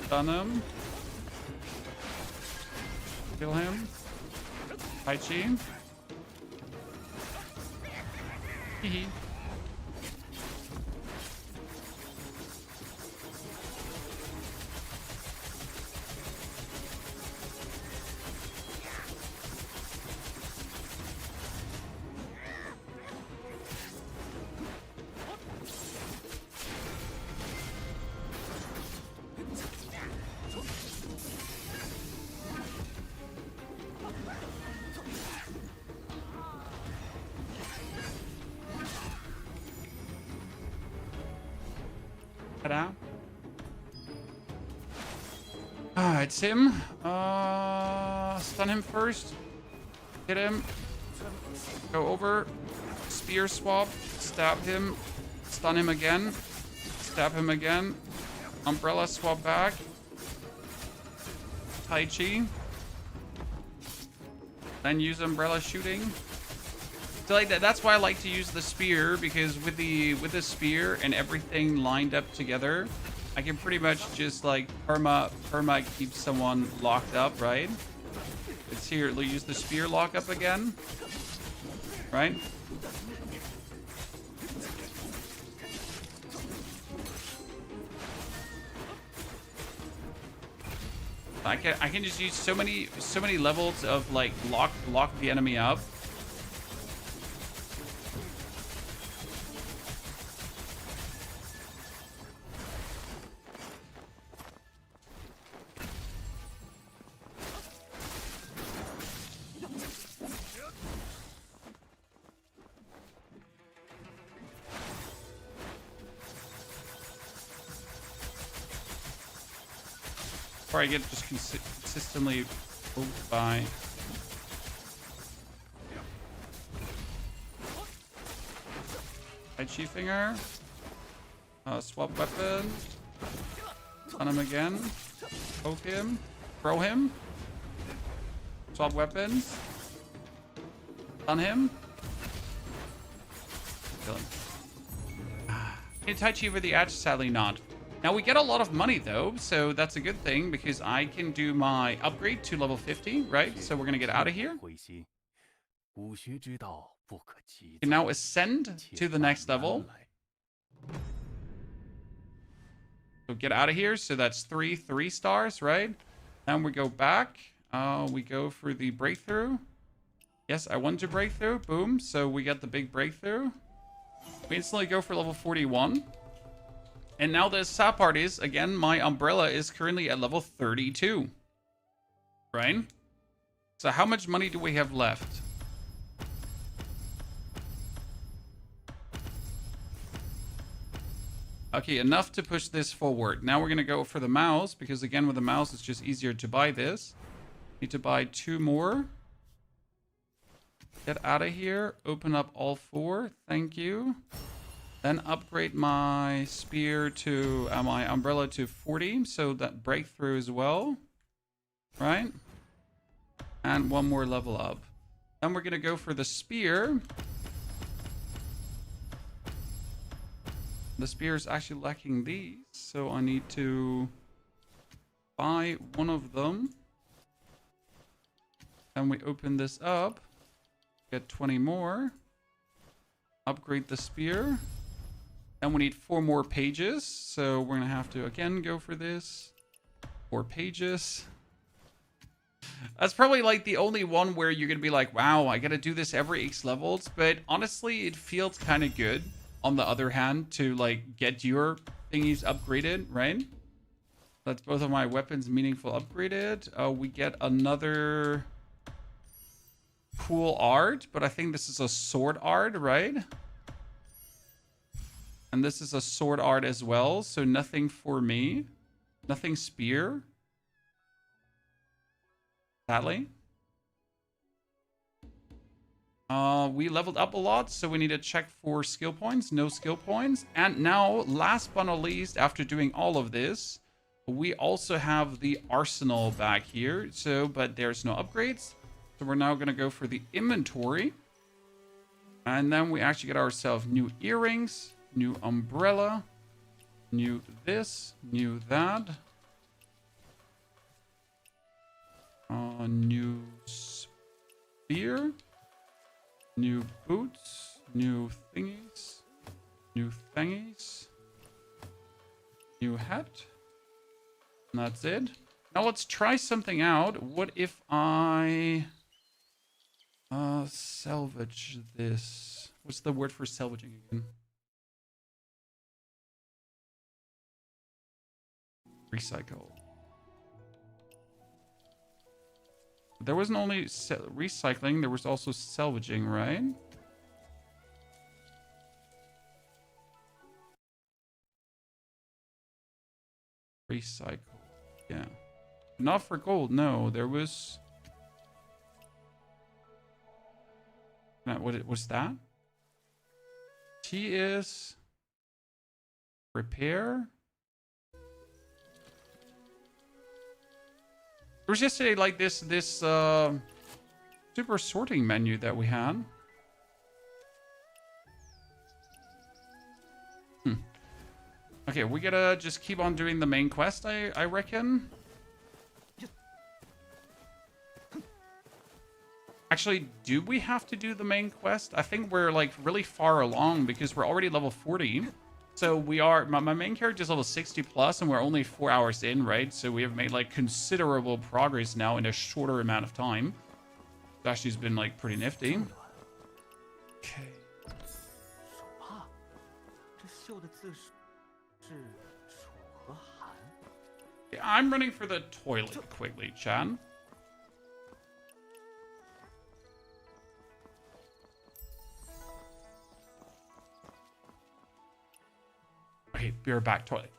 stun him, kill him, Tai Chi. Hehe. Ta-da. Ah, it's him. Stun him first. Hit him. Go over. Spear swap. Stab him. Stun him again. Stab him again. Umbrella swap back. Tai Chi. Then use umbrella shooting. So like that's why I like to use the spear, because with the spear and everything lined up together, I can pretty much just like perma keep someone locked up, right? It's here. We'll use the spear lock up again, right? I can just use so many levels of like lock the enemy up. Or I get just consistently poked by. Tai Chi finger. Swap weapon. Stun him again. Poke him. Throw him. Swap weapons. Stun him. Kill him. Can Tai Chi over the edge? Sadly not. Now we get a lot of money though, so that's a good thing because I can do my upgrade to level 50, right? So we're gonna get out of here. Can now ascend to the next level. So get out of here. So that's 3 stars, right? Then we go back. We go for the breakthrough. Yes, I want to breakthrough. Boom. So we get the big breakthrough. We instantly go for level 41. And now the sad part is, again, my umbrella is currently at level 32. Right? So how much money do we have left? Okay, enough to push this forward. Now we're going to go for the mouse, because again, with the mouse, it's just easier to buy this. Need to buy 2 more. Get out of here. Open up all 4. Thank you. Then upgrade my spear to my umbrella to 40, so that breakthrough as well, right? And 1 more level up. Then we're gonna go for the spear. The spear is actually lacking these, so I need to buy 1 of them. And we open this up, get 20 more. Upgrade the spear. Then we need 4 more pages, so we're gonna have to again go for this. 4 pages. That's probably like the only one where you're gonna be like, wow, I gotta do this every X levels, but honestly it feels kind of good on the other hand to like get your thingies upgraded, right? That's both of my weapons meaningful upgraded. We get another cool art, but I think this is a sword art, right? And this is a sword art as well, so nothing for me. Nothing spear. Sadly. We leveled up a lot, so we need to check for skill points. No skill points. And now, last but not least, after doing all of this, we also have the arsenal back here. So, but there's no upgrades. So we're now going to go for the inventory. And then we actually get ourselves new earrings. New umbrella, new this, new that, new spear, new boots, new thingies, new thingies, new hat, and that's it. Now let's try something out. What if I salvage this? What's the word for salvaging again? Recycle. There wasn't only recycling, there was also salvaging, right? Recycle. Yeah. Not for gold, no. There was... What was that? T is... Repair? There was yesterday like this super sorting menu that we had. Okay, we gotta just keep on doing the main quest, I reckon. Actually, do we have to do the main quest? I think we're like really far along because we're already level 40. So we are, my main character is level 60 plus and we're only 4 hours in, right? So we have made like considerable progress now in a shorter amount of time. It actually has been like pretty nifty. Okay. Yeah, I'm running for the toilet quickly, Chan. Okay, be right back, toilet.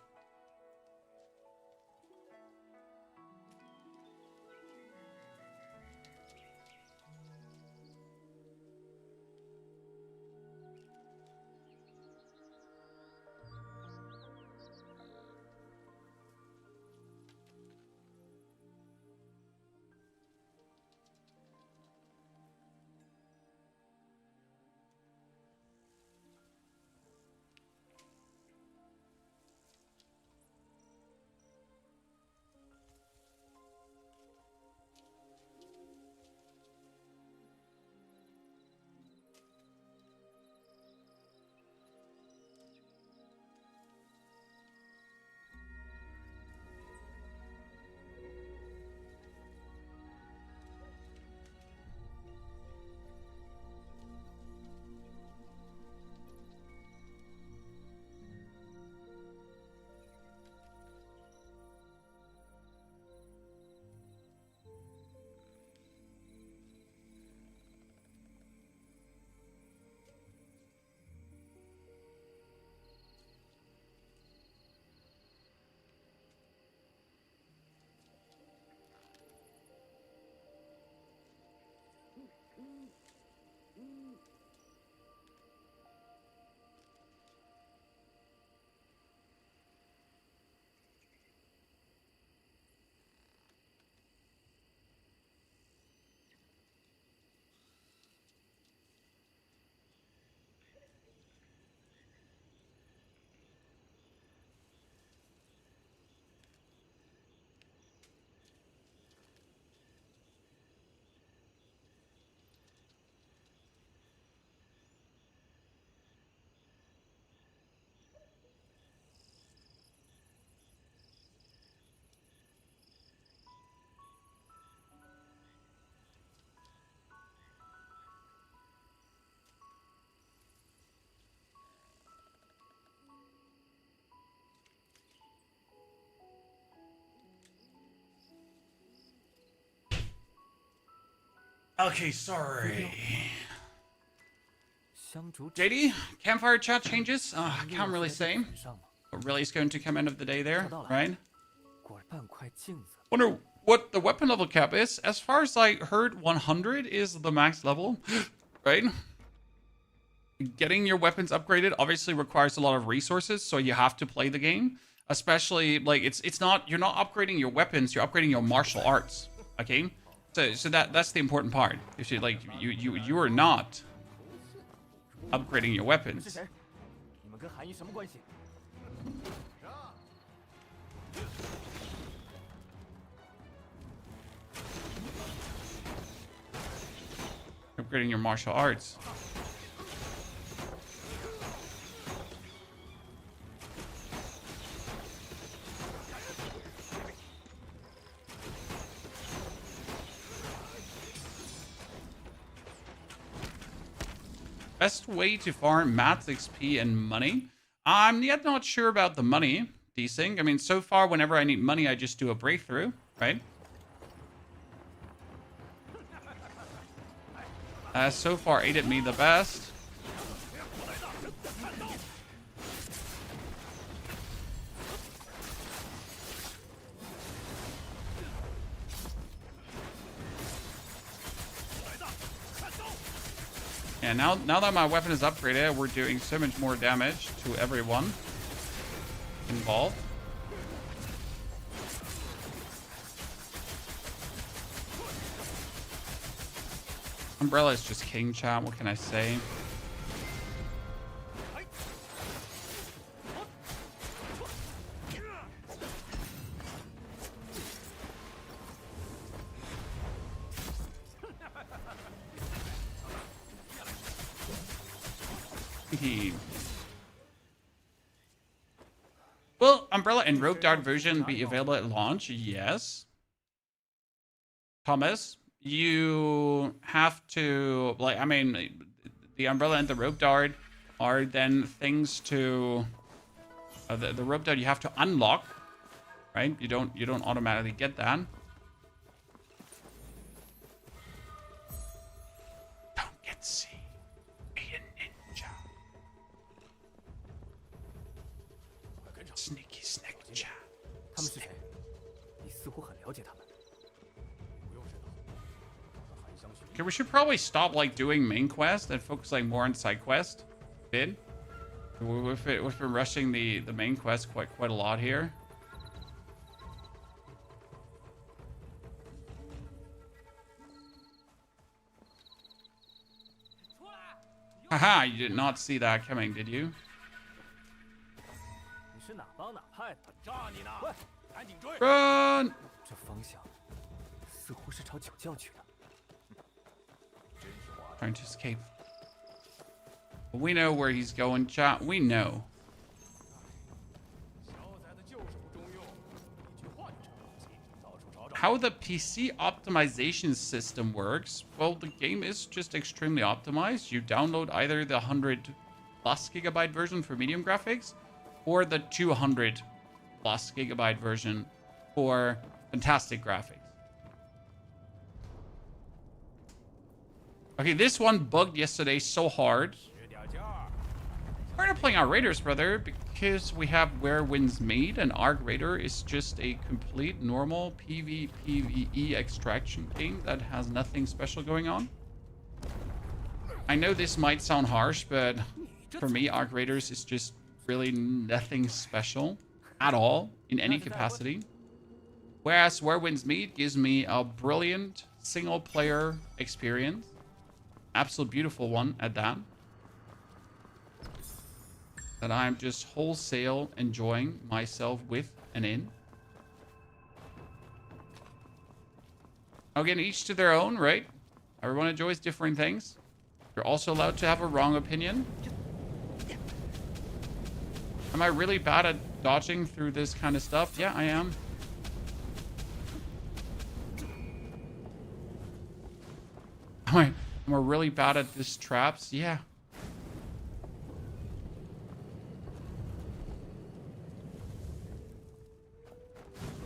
Okay, sorry. JD, campfire chat changes? I can't really say. What really is going to come end of the day there, right? Wonder what the weapon level cap is. As far as I heard, 100 is the max level, right? Getting your weapons upgraded obviously requires a lot of resources, so you have to play the game. Especially, like, it's not, you're not upgrading your weapons, you're upgrading your martial arts, okay? So that's the important part. If you like, you are not upgrading your weapons. Upgrading your martial arts. Best way to farm max XP and money? I'm yet not sure about the money, Desync. I mean, so far, whenever I need money, I just do a breakthrough, right? So far, aided me the best. Yeah, now that my weapon is upgraded, we're doing so much more damage to everyone involved. Umbrella is just king, chat. What can I say? Will Umbrella and Rope Dart version be available at launch? Yes. Thomas, you have to, like, I mean, the Umbrella and the Rope Dart are then things to, the Rope Dart you have to unlock, right? You don't automatically get that. Don't get seen. Be a ninja. Sneaky snack chat. 他们是谁？你似乎很了解他们。 Okay, we should probably stop like doing main quest and focus like more on side quest. We've been rushing the main quest quite a lot here. Haha, you did not see that coming, did you? 你是哪帮哪派的？炸你呢！快，赶紧追！ Run! 这方向似乎是朝角将去的。 Trying to escape. We know where he's going, chat. We know. How the PC optimization system works? Well, the game is just extremely optimized. You download either the 100 plus gigabyte version for medium graphics or the 200 plus gigabyte version for fantastic graphics. Okay, this one bugged yesterday so hard. We're not playing our Raiders, brother, because we have Where Winds Meet, and Arc Raider is just a complete normal PvPvE extraction game that has nothing special going on. I know this might sound harsh, but for me, Arc Raiders is just really nothing special at all in any capacity. Whereas Where Winds Meet gives me a brilliant single-player experience. Absolute beautiful one at that. That I'm just wholesale enjoying myself with and in. Again, each to their own, right? Everyone enjoys different things. You're also allowed to have a wrong opinion. Am I really bad at dodging through this kind of stuff? Yeah, I am. Am I really bad at this traps? Yeah.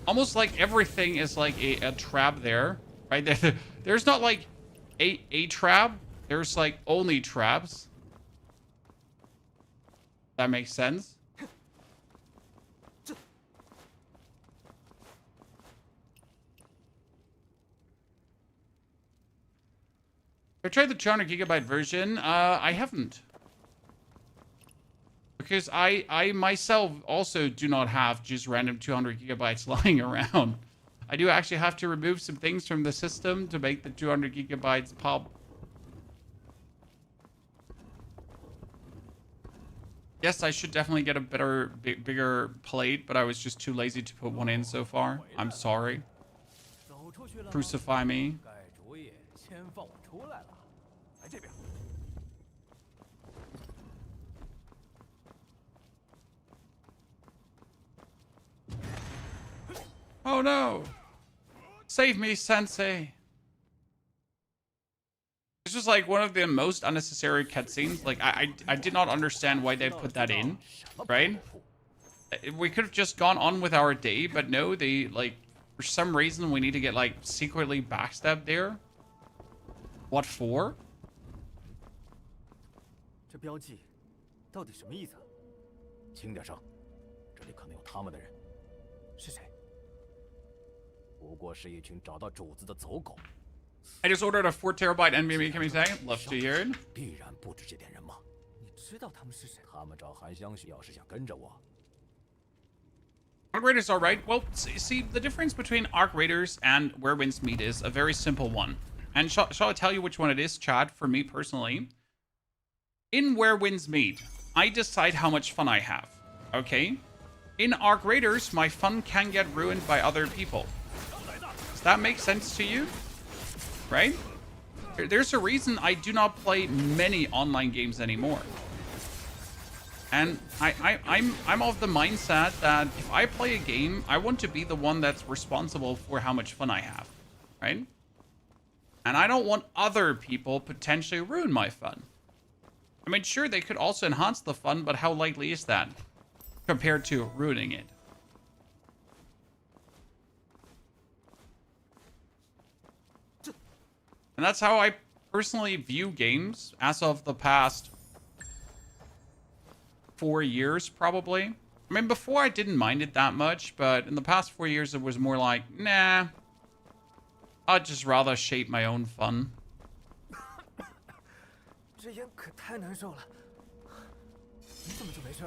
Almost like everything is like a trap there, right? There's not like a trap. There's like only traps. That makes sense. I tried the 200 gigabyte version. I haven't. Because I myself also do not have just random 200 gigabytes lying around. I do actually have to remove some things from the system to make the 200 gigabytes pop. Yes, I should definitely get a better, bigger plate, but I was just too lazy to put one in so far. I'm sorry. Crucify me. Oh no! Save me, Sensei! This was like one of the most unnecessary cutscenes. Like, I did not understand why they put that in, right? We could have just gone on with our day, but no, they, like, for some reason we need to get, like, secretly backstabbed there. What for? 这标记到底什么意思？轻点声，这里可能有他们的人。是谁？不过是一群找到主子的走狗， I just ordered a 4 terabyte NVMe coming today. Love to hear it. 必然不止这点人吗？你知道他们是谁？他们找韩香雪，要是想跟着我， Arc Raiders are right. Well, see, the difference between Arc Raiders and Where Winds Meet is a very simple one. And shall I tell you which one it is, Chad? For me personally, in Where Winds Meet, I decide how much fun I have. Okay? In Arc Raiders, my fun can get ruined by other people. Does that make sense to you? Right? There's a reason I do not play many online games anymore. And I'm of the mindset that if I play a game, I want to be the one that's responsible for how much fun I have, right? And I don't want other people potentially ruin my fun. I mean, sure, they could also enhance the fun, but how likely is that compared to ruining it? And that's how I personally view games as of the past 4 years, probably. I mean, before I didn't mind it that much, but in the past 4 years, it was more like, nah, I'd just rather shape my own fun. 这烟可太难受了。你怎么就没事？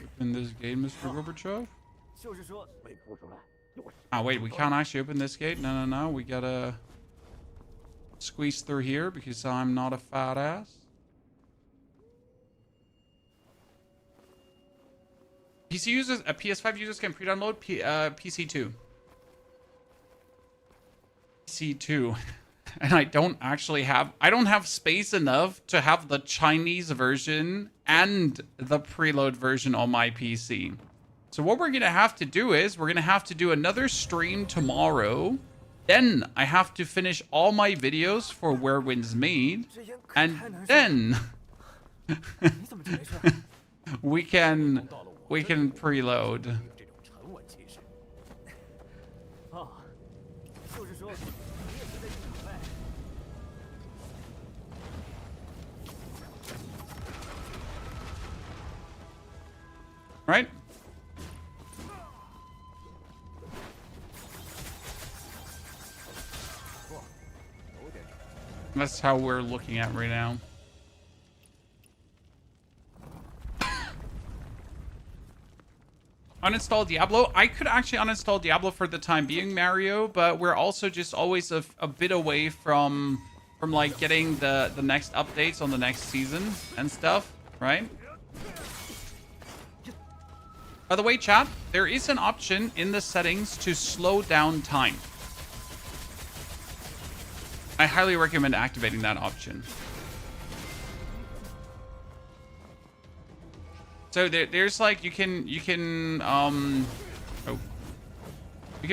Open this gate, Mr. Gorbachev? 就是说被pushed出来。 Oh, wait, we can't actually open this gate? No. We gotta squeeze through here because I'm not a fat ass. PC users, PS5 users can pre-download PC2. PC2. And I don't have space enough to have the Chinese version and the preload version on my PC. So what we're going to have to do is we're going to have to do another stream tomorrow. Then I have to finish all my videos for Where Winds Meet. And then we can preload. 啊，就是说你也是在准备。 Right? That's how we're looking at right now. Uninstall Diablo. I could actually uninstall Diablo for the time being, Mario, but we're also just always a bit away from like getting the next updates on the next season and stuff, right? By the way, chat, there is an option in the settings to slow down time. I highly recommend activating that option. So there's like you can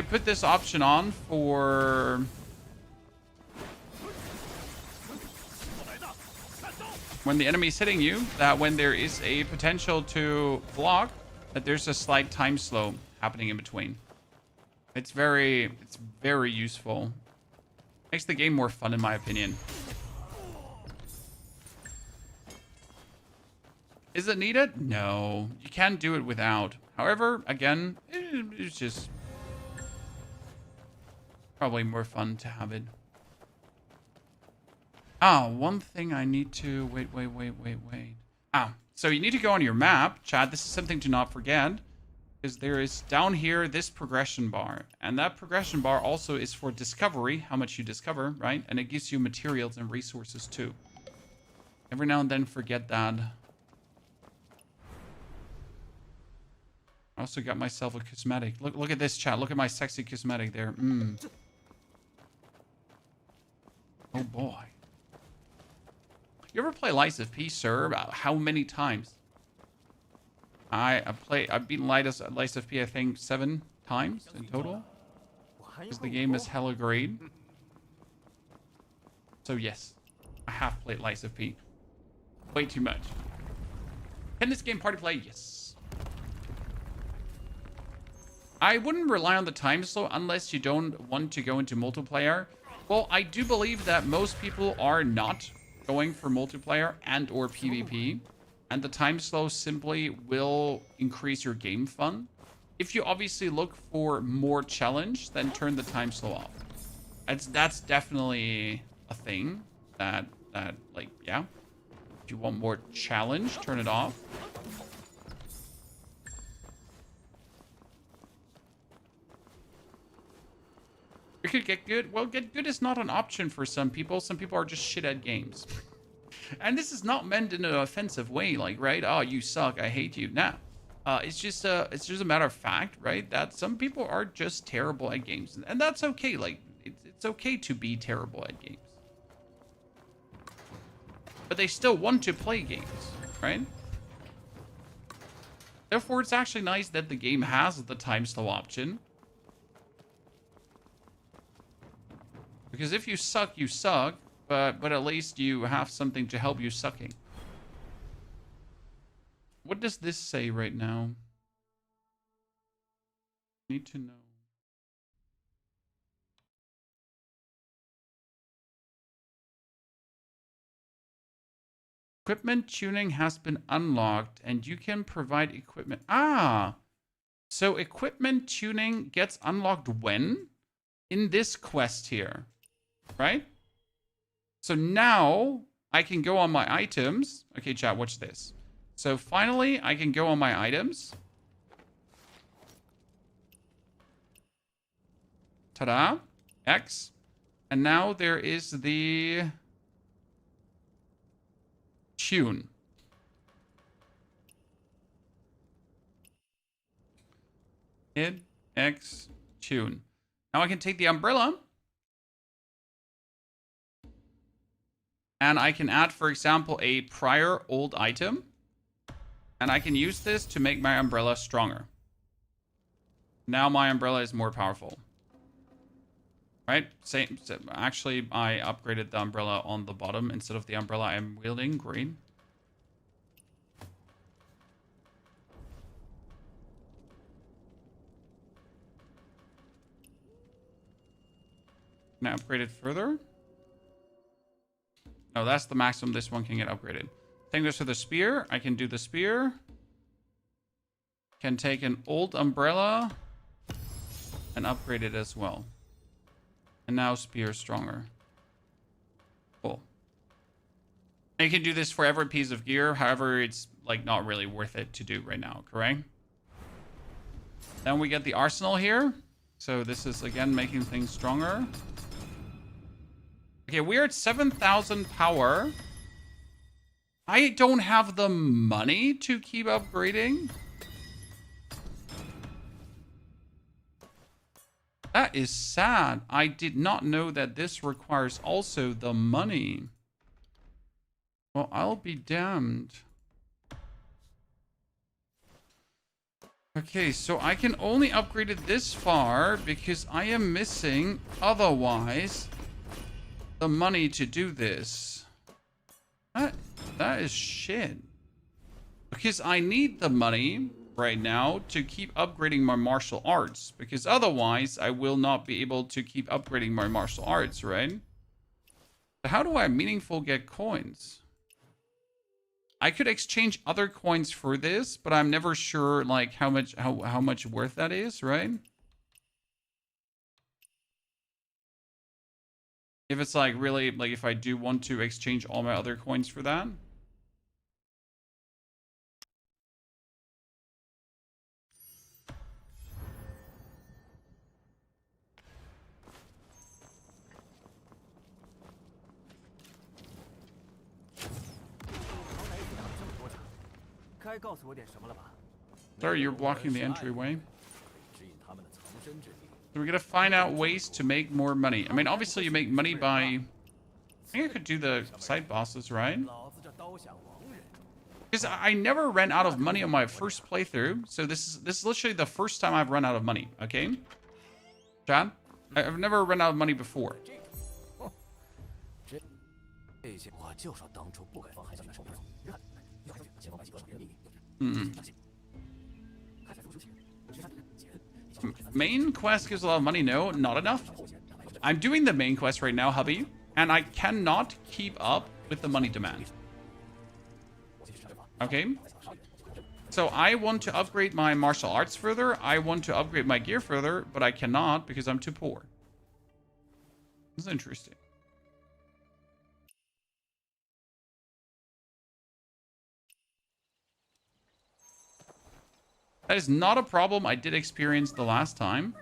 put this option on for when the enemy's hitting you, that when there is a potential to block, that there's a slight time slow happening in between. It's very useful. Makes the game more fun, in my opinion. Is it needed? No. You can do it without. However, again, it's just probably more fun to have it. Ah, one thing I need to... Wait. Ah, so you need to go on your map. Chad, this is something to not forget. Because there is down here this progression bar, and that progression bar also is for discovery, how much you discover, right? And it gives you materials and resources too. Every now and then forget that. I also got myself a cosmetic. Look at this, chat. Look at my sexy cosmetic there. Oh boy. You ever play Lies of P, sir? How many times? I've beaten Lies of P, I think 7 times in total. Because the game is hella great. So yes, I have played Lies of P. Way too much. Can this game party play? Yes. I wouldn't rely on the time slow unless you don't want to go into multiplayer. Well, I do believe that most people are not going for multiplayer and or PvP. And the time slow simply will increase your game fun. If you obviously look for more challenge, then turn the time slow off. That's definitely a thing that like, yeah. If you want more challenge, turn it off. You could get good. Well, get good is not an option for some people. Some people are just shit at games. And this is not meant in an offensive way, like, right? Oh, you suck. I hate you. Nah. It's just a matter of fact, right? That some people are just terrible at games, and that's okay. Like, it's okay to be terrible at games, but they still want to play games, right? Therefore, it's actually nice that the game has the time slow option. Because if you suck, you suck, but at least you have something to help you sucking. What does this say right now? Need to know. Equipment tuning has been unlocked and you can provide equipment. Ah, so equipment tuning gets unlocked when? In this quest here, right? So now I can go on my items. Okay, chat, watch this. So finally, I can go on my items. Ta-da. X. And now there is the tune. Id, X, tune. Now I can take the umbrella. And I can add, for example, a prior old item. And I can use this to make my umbrella stronger. Now my umbrella is more powerful. Right? Same. Actually, I upgraded the umbrella on the bottom instead of the umbrella I'm wielding. Great. Can I upgrade it further? No, that's the maximum this one can get upgraded. Same goes for the spear. I can do the spear. Can take an old umbrella and upgrade it as well. And now spear is stronger. Cool. And you can do this for every piece of gear. However, it's like not really worth it to do right now, correct? Then we get the arsenal here. So this is again making things stronger. Okay, we're at 7,000 power. I don't have the money to keep upgrading. That is sad. I did not know that this requires also the money. Well, I'll be damned. Okay, so I can only upgrade it this far because I am missing, otherwise, the money to do this. That is shit. Because I need the money right now to keep upgrading my martial arts. Because otherwise, I will not be able to keep upgrading my martial arts, right? So how do I meaningful get coins? I could exchange other coins for this, but I'm never sure like how much worth that is, right? If it's like really, like if I do want to exchange all my other coins for that. Sorry, you're blocking the entryway. So we're gonna find out ways to make more money. I mean, obviously you make money by... I think I could do the side bosses, right? Because I never ran out of money on my first playthrough. So this is literally the first time I've run out of money, okay? Chad? I've never run out of money before. Main quest gives a lot of money. No, not enough. I'm doing the main quest right now, hubby, and I cannot keep up with the money demand. Okay? So I want to upgrade my martial arts further. I want to upgrade my gear further, but I cannot because I'm too poor. This is interesting. That is not a problem I did experience the last time.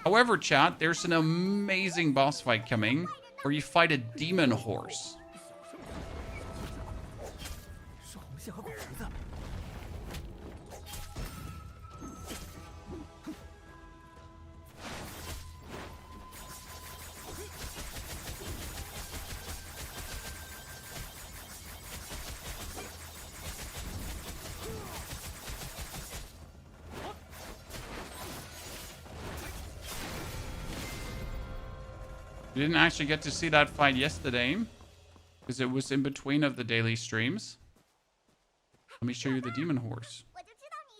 However, chat, there's an amazing boss fight coming where you fight a demon horse. 是红线和鬼绳子。We didn't actually get to see that fight yesterday because it was in between of the daily streams. Let me show you the demon horse.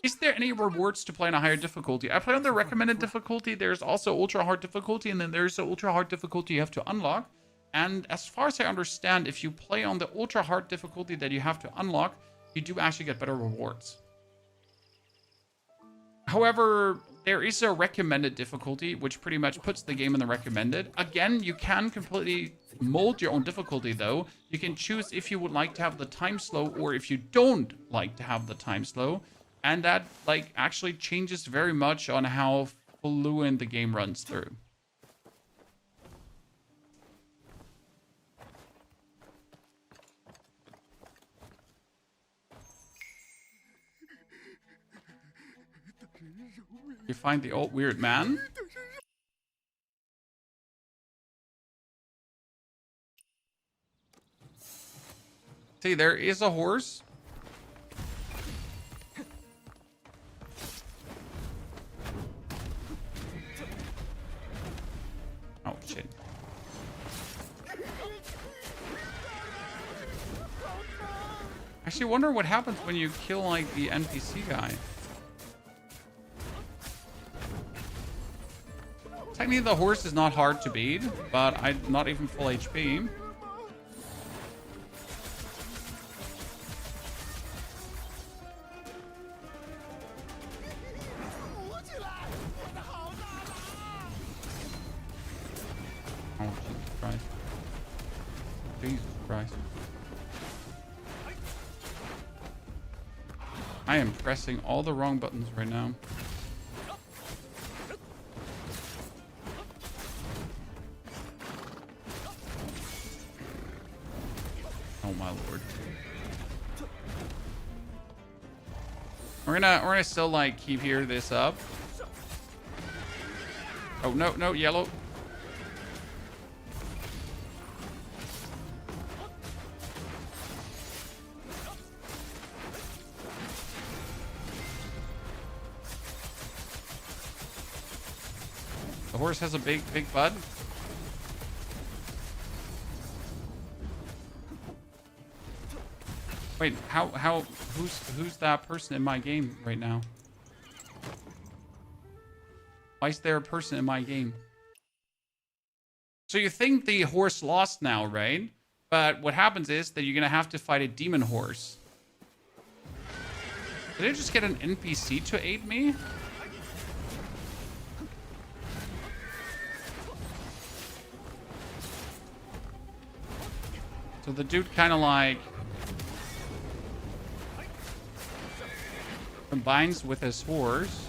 Is there any rewards to play on a higher difficulty? I play on the recommended difficulty. There's also ultra hard difficulty, and then there's the ultra hard difficulty you have to unlock. And as far as I understand, if you play on the ultra hard difficulty that you have to unlock, you do actually get better rewards. However, there is a recommended difficulty, which pretty much puts the game in the recommended. Again, you can completely mold your own difficulty, though. You can choose if you would like to have the time slow or if you don't like to have the time slow. And that, like, actually changes very much on how fluent the game runs through. You find the old weird man? See, there is a horse. Oh, shit. Actually, wonder what happens when you kill, like, the NPC guy. Technically, the horse is not hard to beat, but I'm not even full HP. Oh, Jesus Christ. Jesus Christ. I am pressing all the wrong buttons right now. Oh my lord. We're gonna still like keep here this up. Oh no, yellow. The horse has a big butt. Wait, who's that person in my game right now? Why is there a person in my game? So you think the horse lost now, right? But what happens is that you're gonna have to fight a demon horse. Did I just get an NPC to aid me? So the dude kind of like combines with his horse.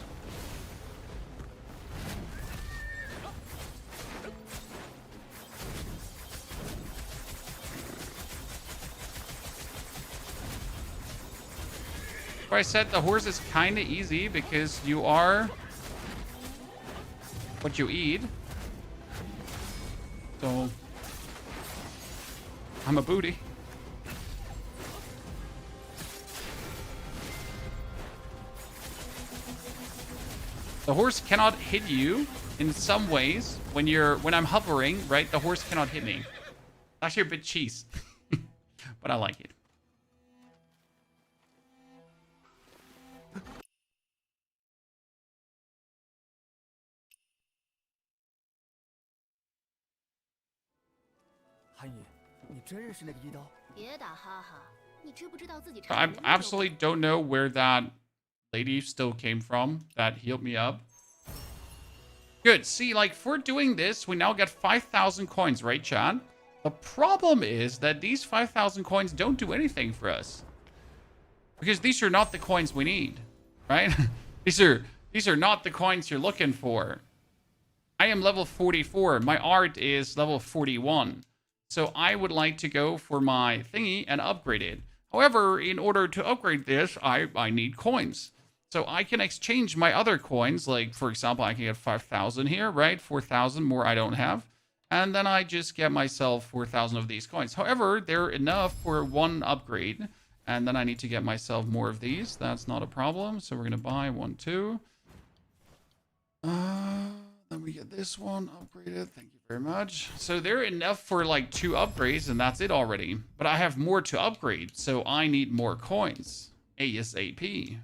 I said the horse is kind of easy because you are what you eat. So I'm a booty. The horse cannot hit you in some ways when I'm hovering, right? The horse cannot hit me. Actually a bit cheese, but I like it. I absolutely don't know where that lady still came from that healed me up. Good. See, like, for doing this, we now get 5,000 coins, right, Chad? The problem is that these 5,000 coins don't do anything for us. Because these are not the coins we need, right? These are not the coins you're looking for. I am level 44. My art is level 41. So I would like to go for my thingy and upgrade it. However, in order to upgrade this, I need coins. So I can exchange my other coins. Like, for example, I can get 5,000 here, right? 4,000 more I don't have. And then I just get myself 4,000 of these coins. However, they're enough for one upgrade. And then I need to get myself more of these. That's not a problem. So we're going to buy 1, 2. Then we get this one upgraded. Thank you very much. So they're enough for like 2 upgrades, and that's it already. But I have more to upgrade, so I need more coins. ASAP.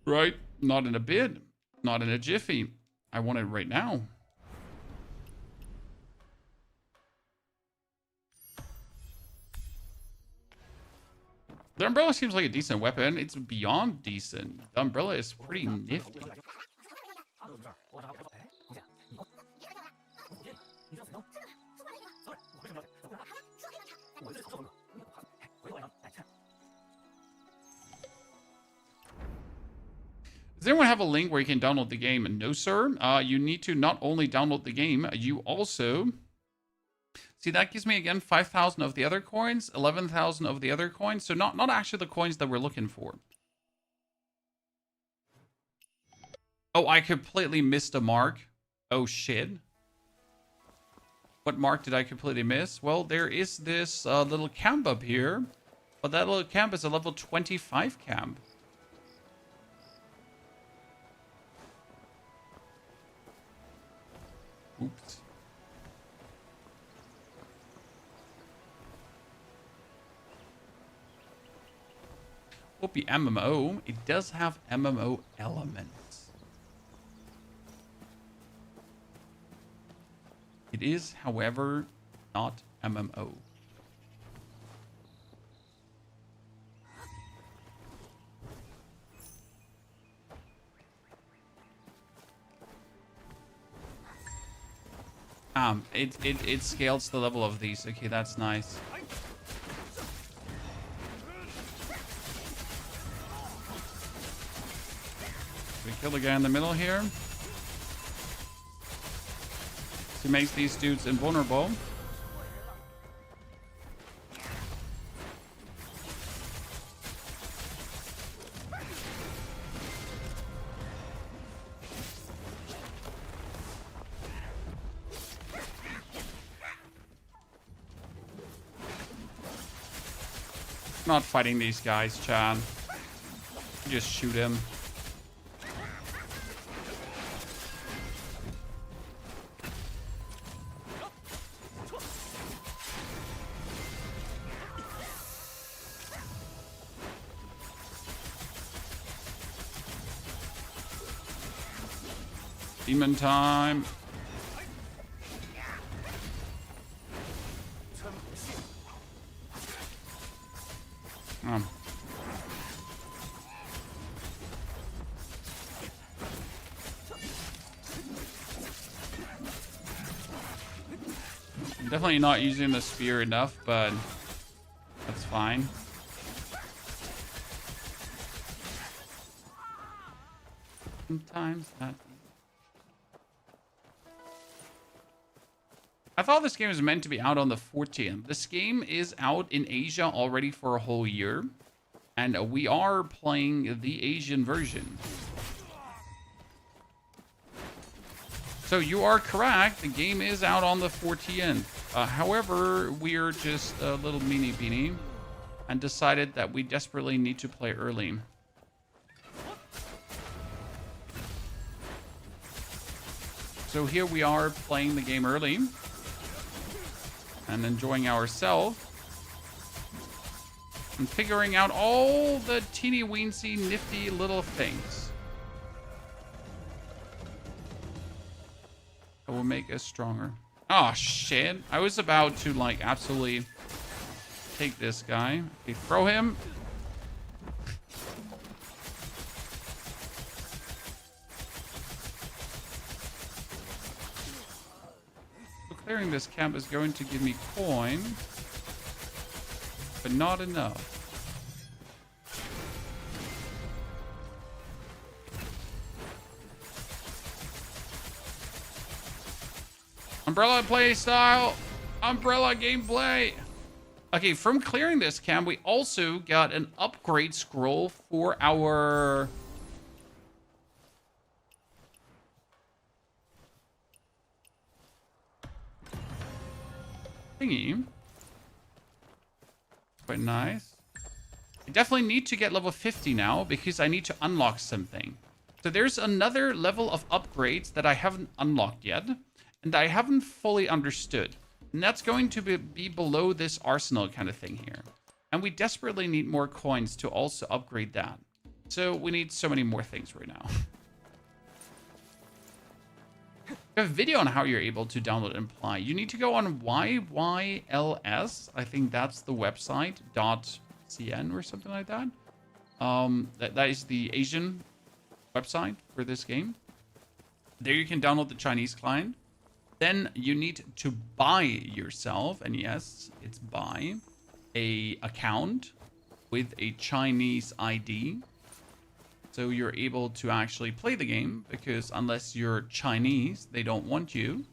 Right? Not in a bid. Not in a jiffy. I want it right now. The umbrella seems like a decent weapon. It's beyond decent. The umbrella is pretty nifty. Does anyone have a link where you can download the game? No, sir. You need to not only download the game, you also... See, that gives me, again, 5,000 of the other coins, 11,000 of the other coins. So not actually the coins that we're looking for. Oh, I completely missed a mark. Oh, shit. What mark did I completely miss? Well, there is this little camp up here. But that little camp is a level 25 camp. Oops. Will be MMO. It does have MMO elements. It is, however, not MMO. It scales the level of these. Okay, that's nice. We kill the guy in the middle here. He makes these dudes invulnerable. Not fighting these guys, Chan. Just shoot him. Demon time. I'm definitely not using the spear enough, but that's fine. Sometimes that. I thought this game was meant to be out on the 14th. This game is out in Asia already for a whole year. And we are playing the Asian version. So you are correct. The game is out on the 14th. However, we're just a little meanie beanie. And decided that we desperately need to play early. So here we are playing the game early. And enjoying ourselves. And figuring out all the teeny weensy nifty little things that will make us stronger. Oh shit. I was about to like absolutely take this guy. Okay, throw him. clearing this camp is going to give me coin, but not enough. Umbrella playstyle! Umbrella gameplay! Okay, from clearing this camp, we also got an upgrade scroll for our... thingy. Quite nice. I definitely need to get level 50 now because I need to unlock something. So there's another level of upgrades that I haven't unlocked yet, and I haven't fully understood. And that's going to be below this arsenal kind of thing here. And we desperately need more coins to also upgrade that. So we need so many more things right now. I have a video on how you're able to download and apply. You need to go on YYLS. I think that's the website, .cn or something like that. That is the Asian website for this game. There you can download the Chinese client. Then you need to buy yourself, and yes, it's buy, a account with a Chinese ID. So you're able to actually play the game, because unless you're Chinese, they don't want you.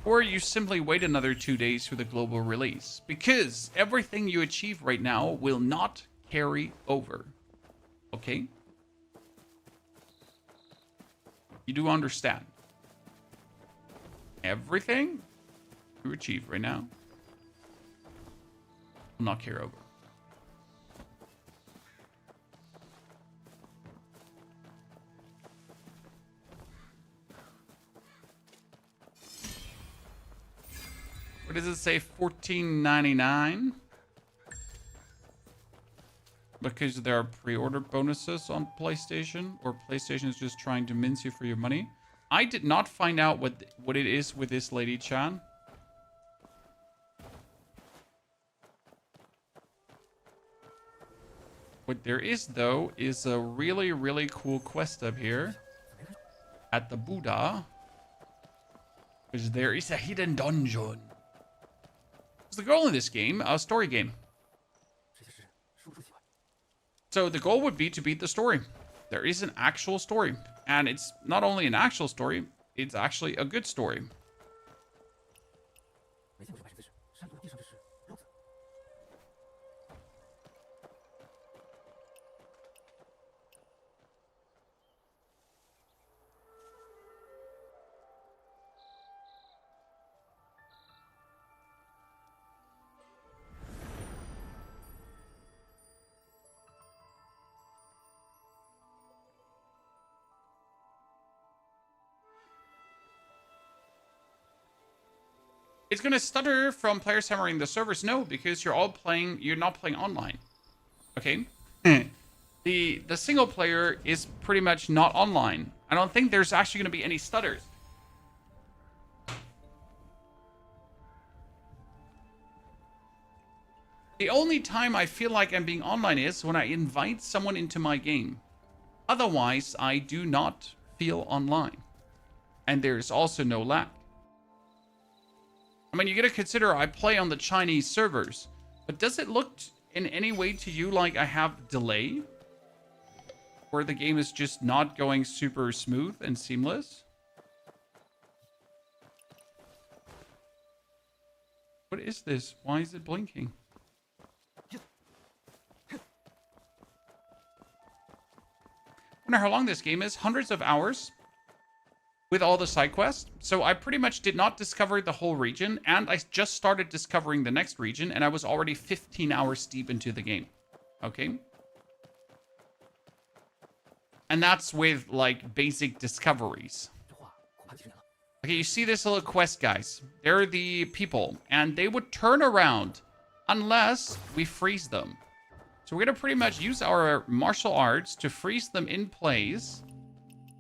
Or you simply wait another 2 days for the global release, because everything you achieve right now will not carry over. Okay? You do understand. Everything you achieve right now will not carry over. What does it say? $14.99? Because there are pre-order bonuses on PlayStation, or PlayStation is just trying to mince you for your money. I did not find out what it is with this lady, Chan. What there is, though, is a really, really cool quest up here at the Buddha. Because there is a hidden dungeon. What's the goal in this game? A story game. So the goal would be to beat the story. There is an actual story. And it's not only an actual story, it's actually a good story. It's going to stutter from players hammering the servers. No, because you're not playing online. Okay? The single player is pretty much not online. I don't think there's actually going to be any stutters. The only time I feel like I'm being online is when I invite someone into my game. Otherwise, I do not feel online. And there's also no lag. I mean, you gotta consider I play on the Chinese servers, but does it look in any way to you like I have delay? Or the game is just not going super smooth and seamless? What is this? Why is it blinking? I wonder how long this game is. Hundreds of hours. With all the side quests. So I pretty much did not discover the whole region, and I just started discovering the next region, and I was already 15 hours deep into the game. Okay? And that's with, like, basic discoveries. Okay, you see this little quest, guys. They're the people, and they would turn around unless we freeze them. So we're gonna pretty much use our martial arts to freeze them in place.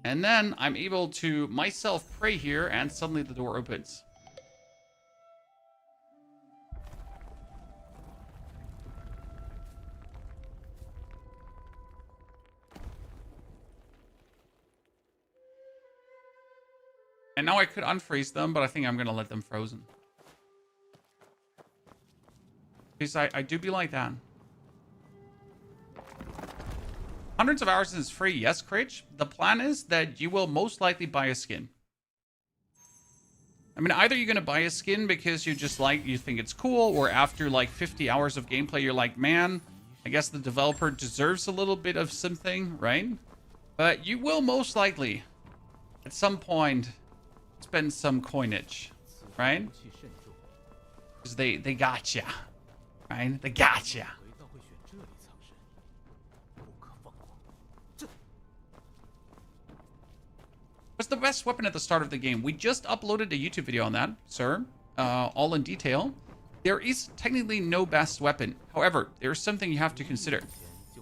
And then I'm able to myself pray here, and suddenly the door opens. And now I could unfreeze them, but I think I'm going to let them frozen. Because I do be like that. Hundreds of hours is free. Yes, Critch. The plan is that you will most likely buy a skin. I mean, either you're going to buy a skin because you think it's cool, or after like 50 hours of gameplay, you're like, man, I guess the developer deserves a little bit of something, right? But you will most likely, at some point, spend some coinage, right? Because they gotcha, right? They gotcha. What's the best weapon at the start of the game? We just uploaded a YouTube video on that, sir, all in detail. There is technically no best weapon. However, there's something you have to consider.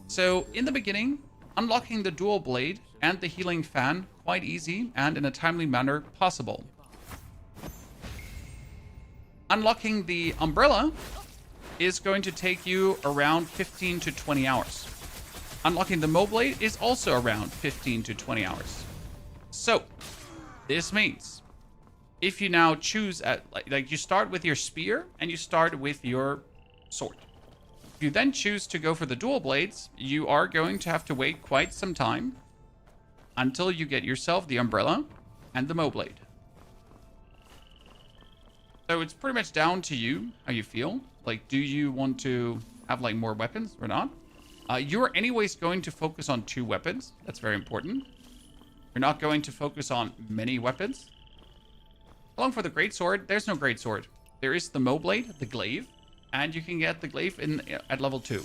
So in the beginning, unlocking the dual blade and the healing fan, quite easy and in a timely manner possible. Unlocking the umbrella is going to take you around 15 to 20 hours. Unlocking the Moblade is also around 15 to 20 hours. So, this means if you now choose you start with your spear and you start with your sword. If you then choose to go for the dual blades, you are going to have to wait quite some time until you get yourself the umbrella and the Moblade. So it's pretty much down to you how you feel. Like, do you want to have like more weapons or not? You're anyways going to focus on 2 weapons. That's very important. You're not going to focus on many weapons. Along for the greatsword, there's no greatsword. There is the Moblade, the glaive, and you can get the glaive at level 2.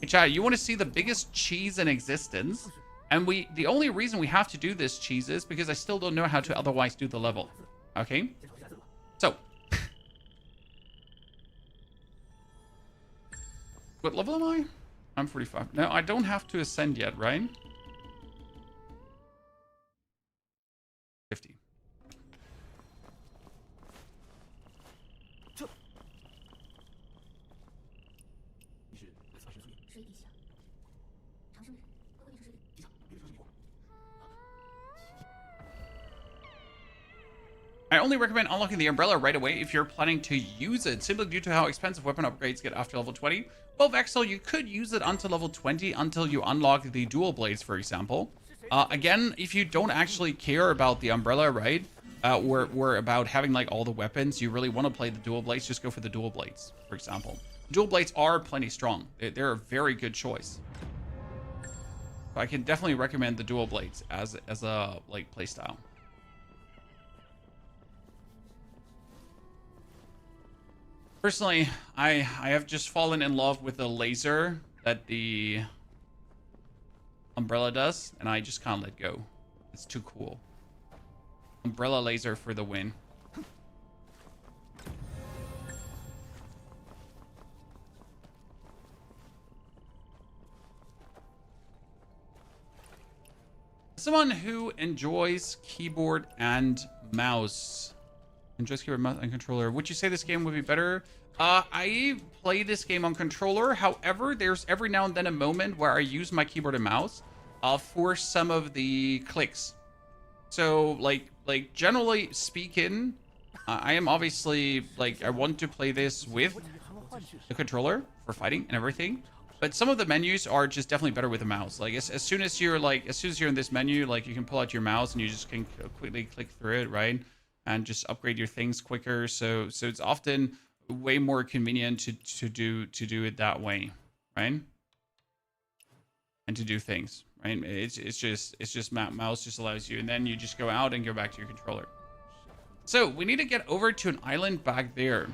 Hey, chat, you want to see the biggest cheese in existence? And the only reason we have to do this cheese is because I still don't know how to otherwise do the level. Okay? So. What level am I? I'm 45. No, I don't have to ascend yet, right? 50. I only recommend unlocking the umbrella right away if you're planning to use it, simply due to how expensive weapon upgrades get after level 20. Well, Vexel, you could use it until level 20 until you unlock the dual blades, for example. Again, if you don't actually care about the umbrella, right? Or about having like all the weapons, you really want to play the dual blades, just go for the dual blades, for example. Dual blades are plenty strong. They're a very good choice. So I can definitely recommend the dual blades as a like playstyle. Personally, I have just fallen in love with the laser that the umbrella does, and I just can't let go. It's too cool. Umbrella laser for the win. Someone who enjoys keyboard and mouse. Enjoys keyboard, mouse, and controller. Would you say this game would be better? I play this game on controller. However, there's every now and then a moment where I use my keyboard and mouse for some of the clicks. So, like generally speaking, I am obviously, like, I want to play this with the controller for fighting and everything. But some of the menus are just definitely better with a mouse. Like, as soon as you're in this menu, like, you can pull out your mouse and you just can quickly click through it, right? And just upgrade your things quicker. So it's often way more convenient to do it that way, right? And to do things, right? It's just mouse just allows you, and then you just go out and go back to your controller. So we need to get over to an island back there.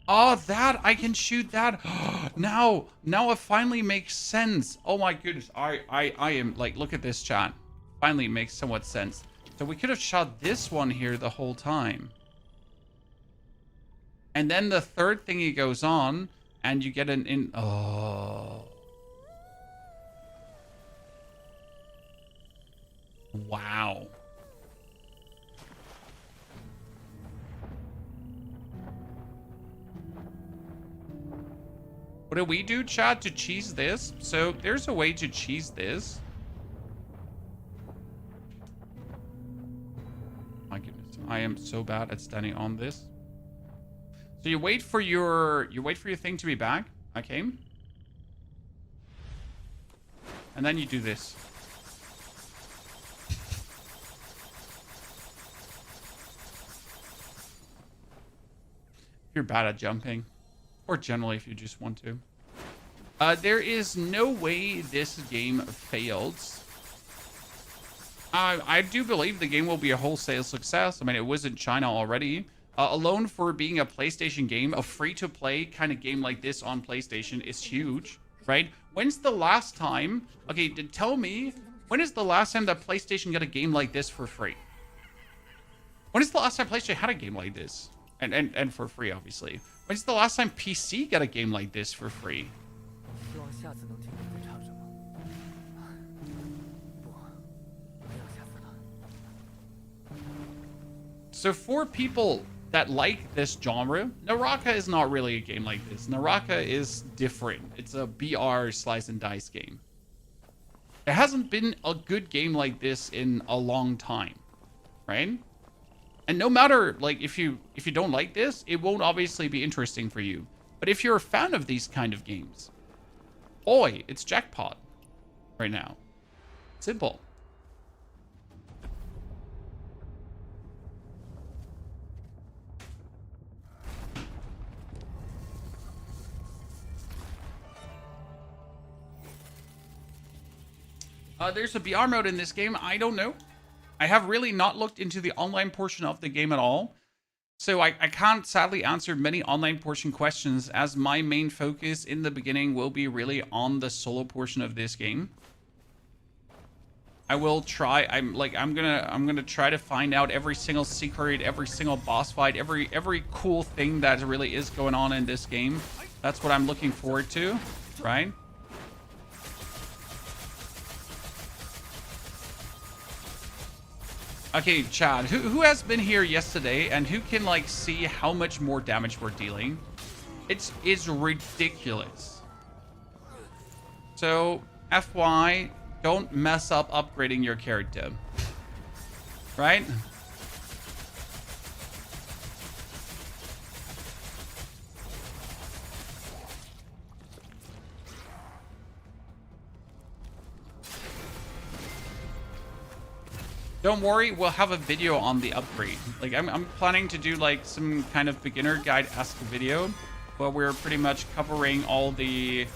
Oh, that I can shoot that. Now it finally makes sense. Oh my goodness, I am like, look at this, chat. Finally makes somewhat sense. So we could have shot this one here the whole time. And then the third thingy goes on, and you get an in. Oh. Wow. What do we do, chat, to cheese this? So there's a way to cheese this. I am so bad at standing on this. So you wait for your thing to be back. Okay. And then you do this. If you're bad at jumping, or generally if you just want to. There is no way this game fails. I do believe the game will be a wholesale success. I mean, it was in China already. Alone for being a PlayStation game, a free-to-play kind of game like this on PlayStation is huge, right? When's the last time... Okay, tell me, when is the last time that PlayStation got a game like this for free? When is the last time PlayStation had a game like this? And for free, obviously. When's the last time PC got a game like this for free? 希望下次能听懂对唱什么。不，没有下次了。 So for people that like this genre, Naraka is not really a game like this. Naraka is different. It's a BR slice and dice game. There hasn't been a good game like this in a long time, right? And no matter, like, if you don't like this, it won't obviously be interesting for you. But if you're a fan of these kind of games, boy, it's jackpot right now. Simple. There's a BR mode in this game. I don't know. I have really not looked into the online portion of the game at all. So I can't sadly answer many online portion questions, as my main focus in the beginning will be really on the solo portion of this game. I will try. I'm gonna try to find out every single secret, every single boss fight, every cool thing that really is going on in this game. That's what I'm looking forward to, right? Okay, Chad, who has been here yesterday and who can, like, see how much more damage we're dealing? It's ridiculous. So, FY, don't mess up upgrading your character. Right? Don't worry, we'll have a video on the upgrade. Like, I'm planning to do, like, some kind of beginner guide-esque video where we're pretty much covering all the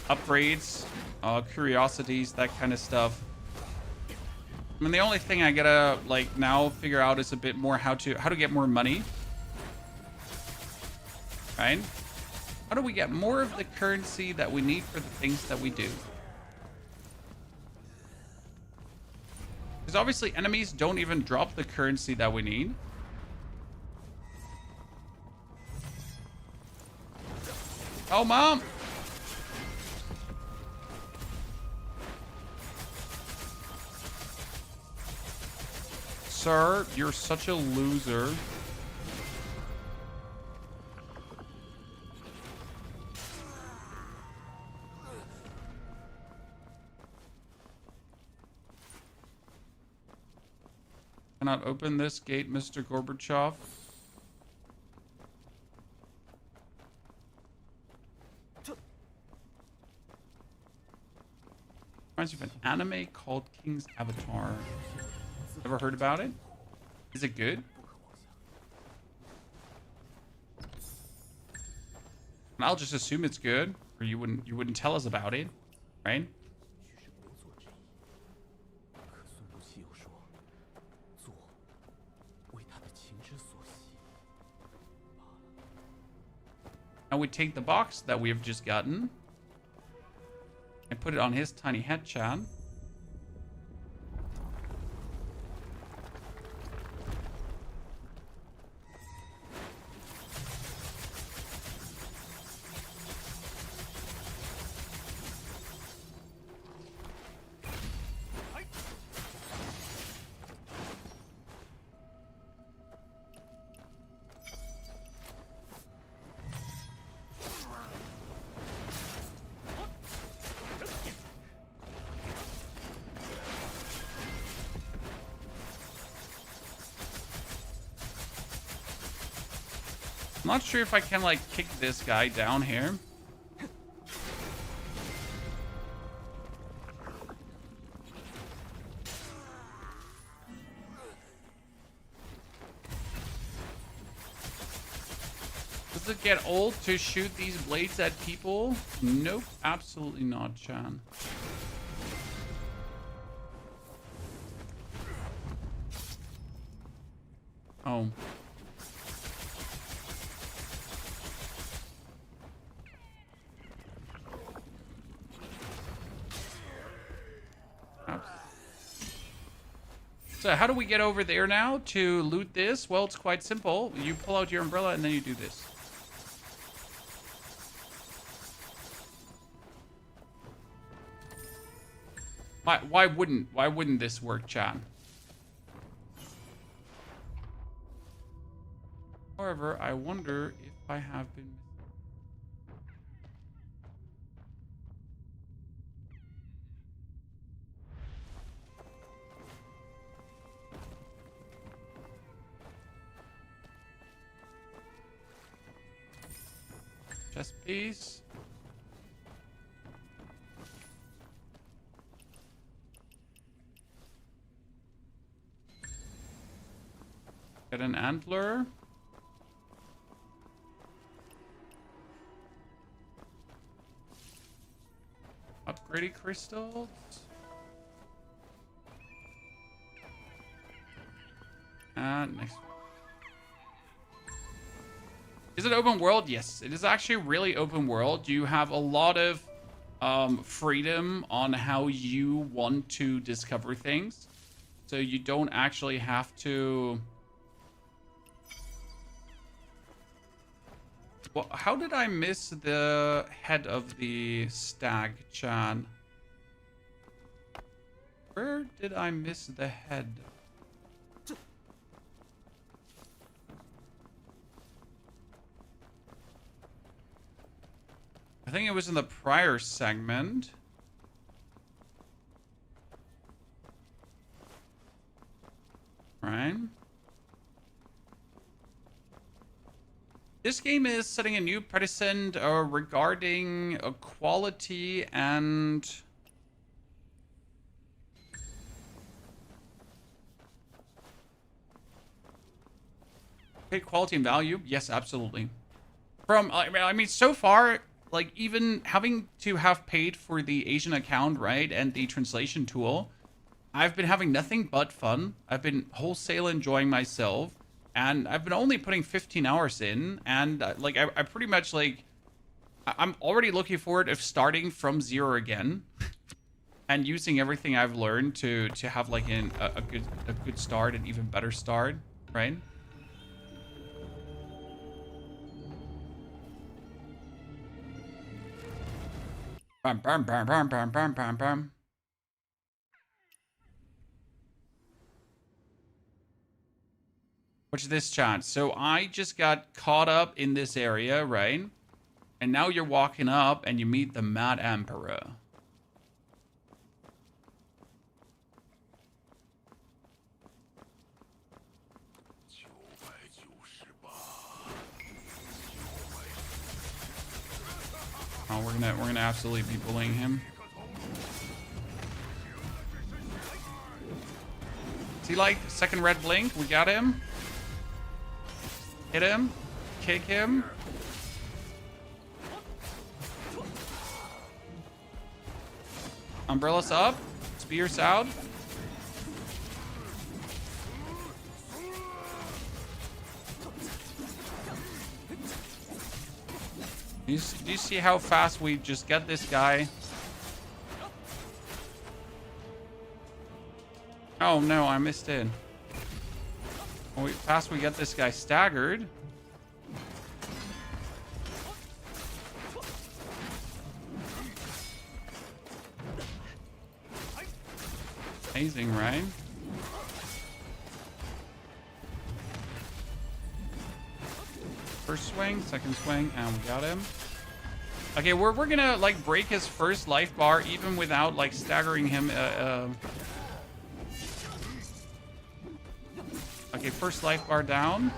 upgrades, curiosities, that kind of stuff. I mean, the only thing I gotta, like, now figure out is a bit more how to get more money. Right? How do we get more of the currency that we need for the things that we do? Because obviously enemies don't even drop the currency that we need. Oh, Mom! Sir, you're such a loser. Cannot open this gate, Mr. Gorbachev. Reminds me of an anime called King's Avatar. Ever heard about it? Is it good? And I'll just assume it's good, or you wouldn't tell us about it, right? Now we take the box that we have just gotten and put it on his tiny head, Chad. I'm not sure if I can, like, kick this guy down here. Does it get old to shoot these blades at people? Nope, absolutely not, Chan. Oh. So how do we get over there now to loot this? Well, it's quite simple. You pull out your umbrella and then you do this. Why wouldn't this work, Chan? However, I wonder if I have been... Chest piece. Get an antler. Upgraded crystals. And next. Is it open world? Yes, it is actually really open world. You have a lot of freedom on how you want to discover things. So you don't actually have to... Well, how did I miss the head of the stag, Chan? Where did I miss the head? I think it was in the prior segment. Right? This game is setting a new precedent regarding quality and... Okay, quality and value. Yes, absolutely. From, I mean, so far, like, even having to have paid for the Asian account, right, and the translation tool, I've been having nothing but fun. I've been wholesale enjoying myself. And I've been only putting 15 hours in, and like I pretty much like I'm already looking forward of starting from zero again, and using everything I've learned to have like a good start, an even better start, right? Bam bam bam bam bam bam bam bam. Watch this, chat. So I just got caught up in this area, right? And now you're walking up and you meet the Mad Emperor. Oh, we're gonna absolutely be bullying him. Is he like second red blink? We got him. Hit him. Kick him. Umbrellas up. Spears out. Do you see how fast we just get this guy? Oh no, I missed it. How fast we get this guy staggered. Amazing, right? First swing, second swing, and we got him. Okay, we're gonna like break his first life bar even without like staggering him. Okay, first life bar down.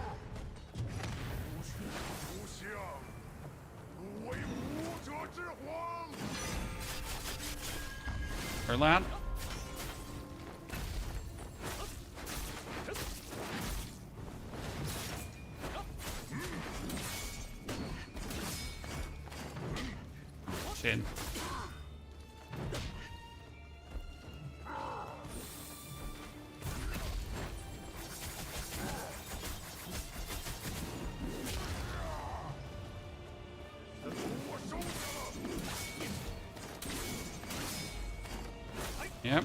Or lad. Shit. Yep.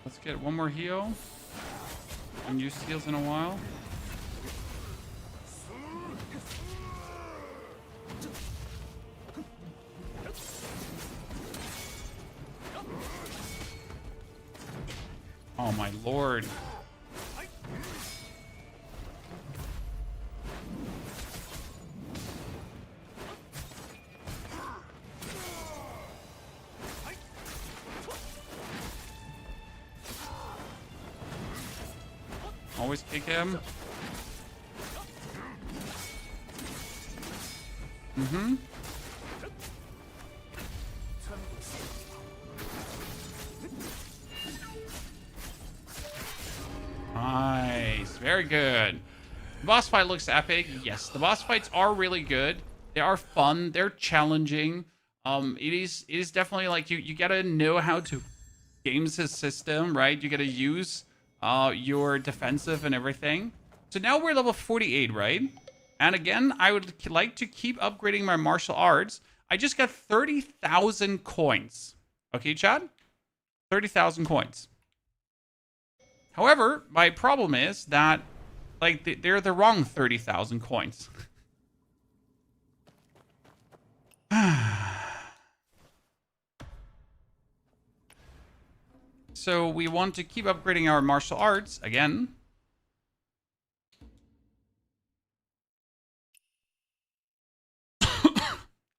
Let's get one more heal. Haven't used heals in a while. Oh my lord. Always kick him. Mm-hmm. Nice. Very good. The boss fight looks epic. Yes, the boss fights are really good. They are fun. They're challenging. It is definitely like you gotta know how to game the system, right? You gotta use your defensive and everything. So now we're level 48, right? And again, I would like to keep upgrading my martial arts. I just got 30,000 coins. Okay, Chad? 30,000 coins. However, my problem is that, like, they're the wrong 30,000 coins. So we want to keep upgrading our martial arts again.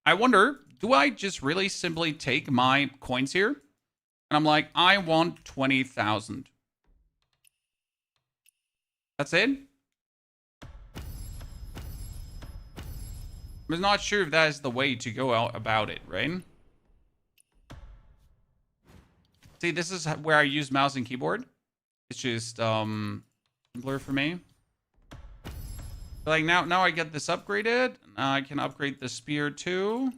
I wonder, do I just really simply take my coins here? And I'm like, I want 20,000. That's it? I'm not sure if that is the way to go out about it, right? See, this is where I use mouse and keyboard. It's just simpler for me. Like now I get this upgraded. I can upgrade the spear too.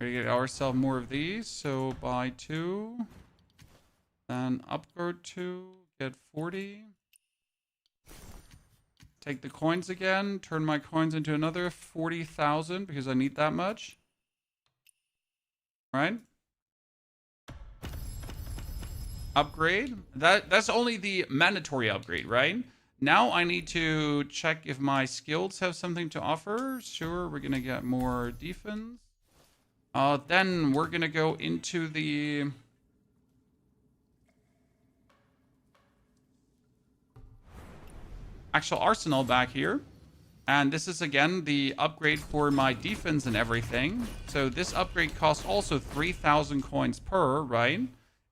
We get ourselves more of these. So buy 2. Then upgrade 2. Get 40. Take the coins again. Turn my coins into another 40,000 because I need that much. Right? Upgrade. That's only the mandatory upgrade, right? Now I need to check if my skills have something to offer. Sure, we're gonna get more defense. Then we're gonna go into the actual arsenal back here. And this is, again, the upgrade for my defense and everything. So this upgrade costs also 3,000 coins per, right?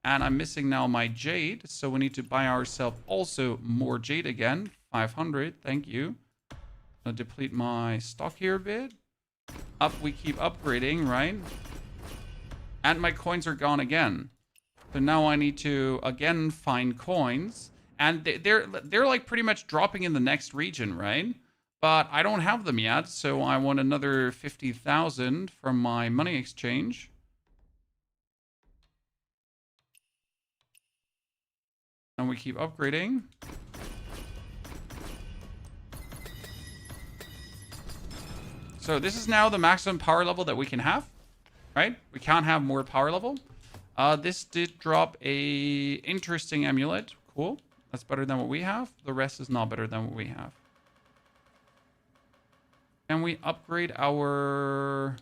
And I'm missing now my jade. So we need to buy ourselves also more jade again. 500, thank you. I'll deplete my stock here a bit. Up, we keep upgrading, right? And my coins are gone again. So now I need to, again, find coins. And they're like pretty much dropping in the next region, right? But I don't have them yet, so I want another 50,000 from my money exchange. And we keep upgrading. So this is now the maximum power level that we can have, right? We can't have more power level. This did drop a interesting amulet. Cool. That's better than what we have. The rest is not better than what we have. Can we upgrade our...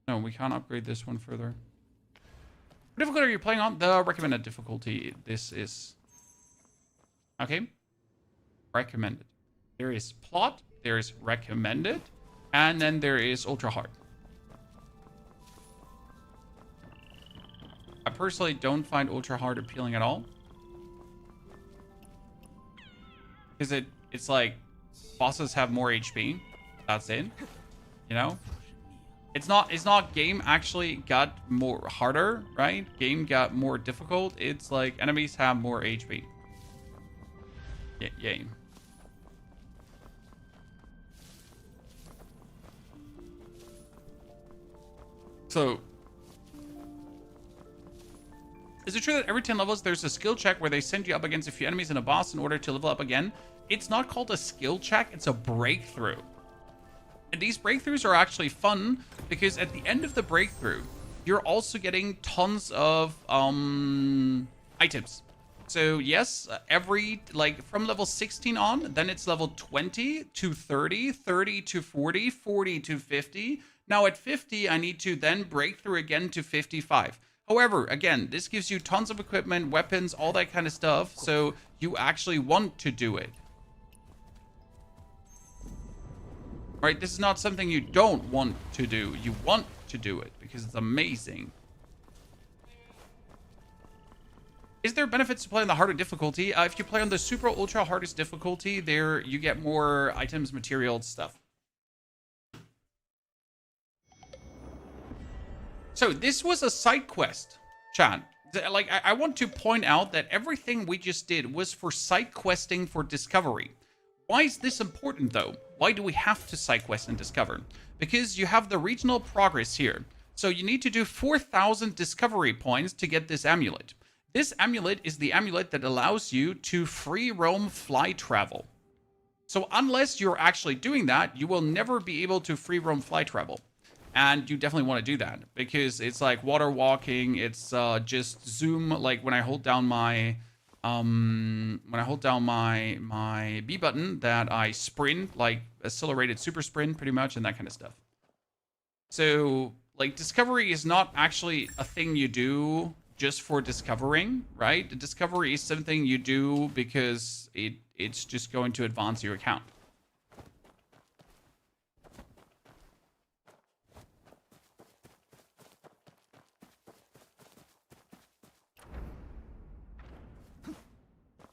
No, we can't upgrade this one further. What difficulty are you playing on? The recommended difficulty. This is... Okay. Recommended. There is plot. There is recommended. And then there is ultra hard. personally don't find ultra hard appealing at all. Because it's like bosses have more HP. That's it. You know? It's not game actually got more harder, right? Game got more difficult. It's like enemies have more HP. Yay. So, is it true that every 10 levels there's a skill check where they send you up against a few enemies and a boss in order to level up again? It's not called a skill check, it's a breakthrough. And these breakthroughs are actually fun because at the end of the breakthrough, you're also getting tons of items. So yes, every, like from level 16 on, then it's level 20 to 30, 30 to 40, 40 to 50. Now at 50, I need to then break through again to 55. However, again, this gives you tons of equipment, weapons, all that kind of stuff. So you actually want to do it. Right? This is not something you don't want to do. You want to do it because it's amazing. Is there benefits to play on the harder difficulty? If you play on the super ultra hardest difficulty, there you get more items, materials, stuff. So this was a side quest, chat. Like I want to point out that everything we just did was for side questing for discovery. Why is this important though? Why do we have to side quest and discover? Because you have the regional progress here. So you need to do 4,000 discovery points to get this amulet. This amulet is the amulet that allows you to free roam fly travel. So unless you're actually doing that, you will never be able to free roam fly travel. And you definitely want to do that because it's like water walking. It's just zoom. Like when I hold down my my B button, that I sprint, like accelerated super sprint pretty much, and that kind of stuff. So like discovery is not actually a thing you do just for discovering, right? The discovery is something you do because it's just going to advance your account.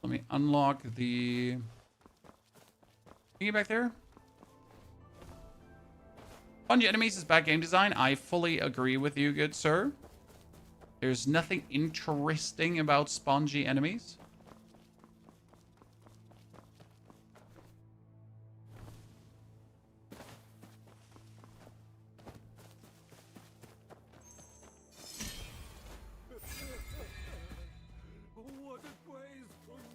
Let me unlock the thingy back there. Spongy enemies is bad game design. I fully agree with you, good sir. There's nothing interesting about spongy enemies.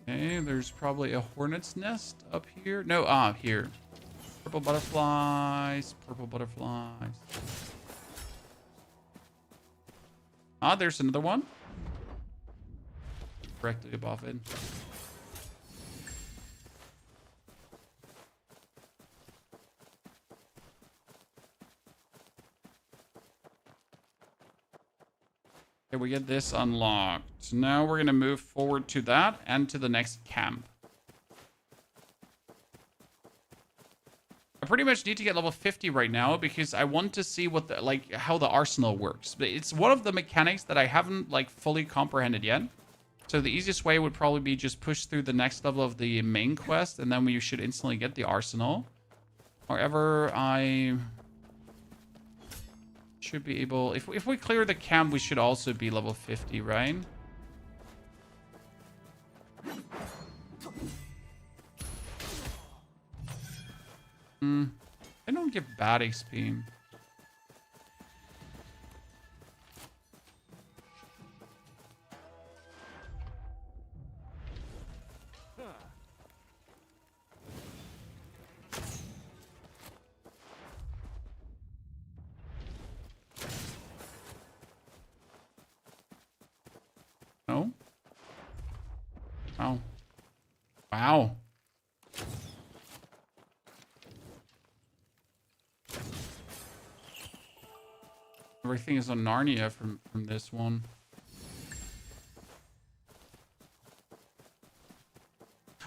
Okay, there's probably a hornet's nest up here. No, here. Purple butterflies, purple butterflies. Ah, there's another one. Directly above it. Okay, we get this unlocked. So now we're going to move forward to that and to the next camp. I pretty much need to get level 50 right now because I want to see what the, like how the arsenal works. But it's one of the mechanics that I haven't like fully comprehended yet. So the easiest way would probably be just push through the next level of the main quest and then we should instantly get the arsenal. However, I should be able, if we clear the camp, we should also be level 50, right? They don't give bad XP. No? Oh. Wow. Everything is on Narnia from this one.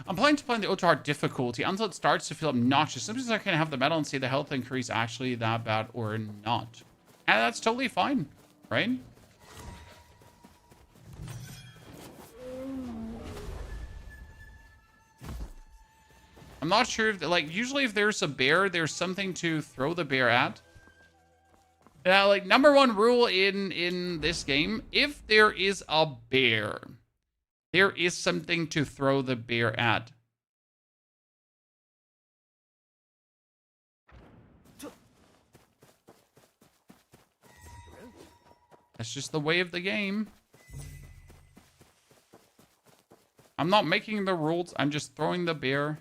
I'm planning to play on the ultra hard difficulty until it starts to feel obnoxious. Sometimes I can have the medal and see the health increase actually that bad or not. And that's totally fine, right? I'm not sure if, like, usually if there's a bear, there's something to throw the bear at. Yeah, like, number one rule in this game, if there is a bear, there is something to throw the bear at. That's just the way of the game. I'm not making the rules. I'm just throwing the bear.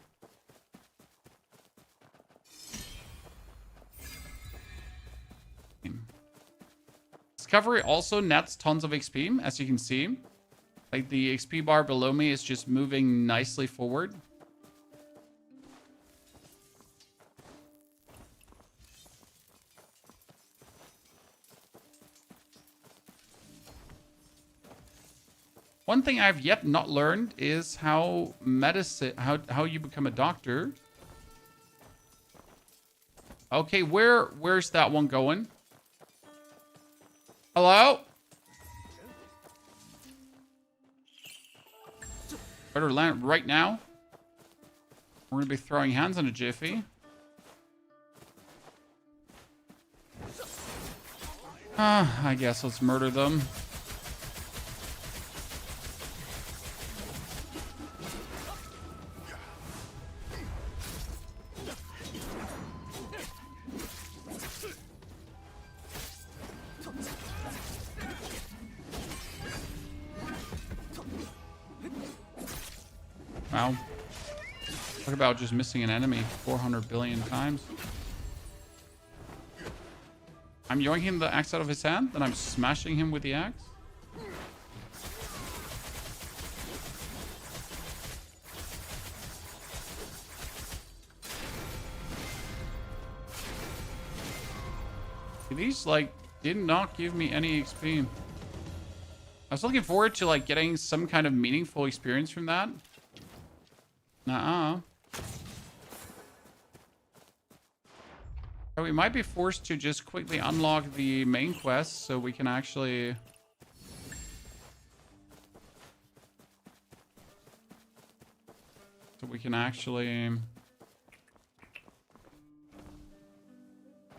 Discovery also nets tons of XP, as you can see. Like, the XP bar below me is just moving nicely forward. One thing I've yet not learned is how how you become a doctor. Okay, where's that one going? Hello? Better land right now. We're gonna be throwing hands in a jiffy. I guess let's murder them. Wow. Talk about just missing an enemy 400 billion times. I'm yoinking the axe out of his hand, then I'm smashing him with the axe. These, like, did not give me any XP. I was looking forward to, like, getting some kind of meaningful experience from that. Nuh-uh. So we might be forced to just quickly unlock the main quest so we can actually...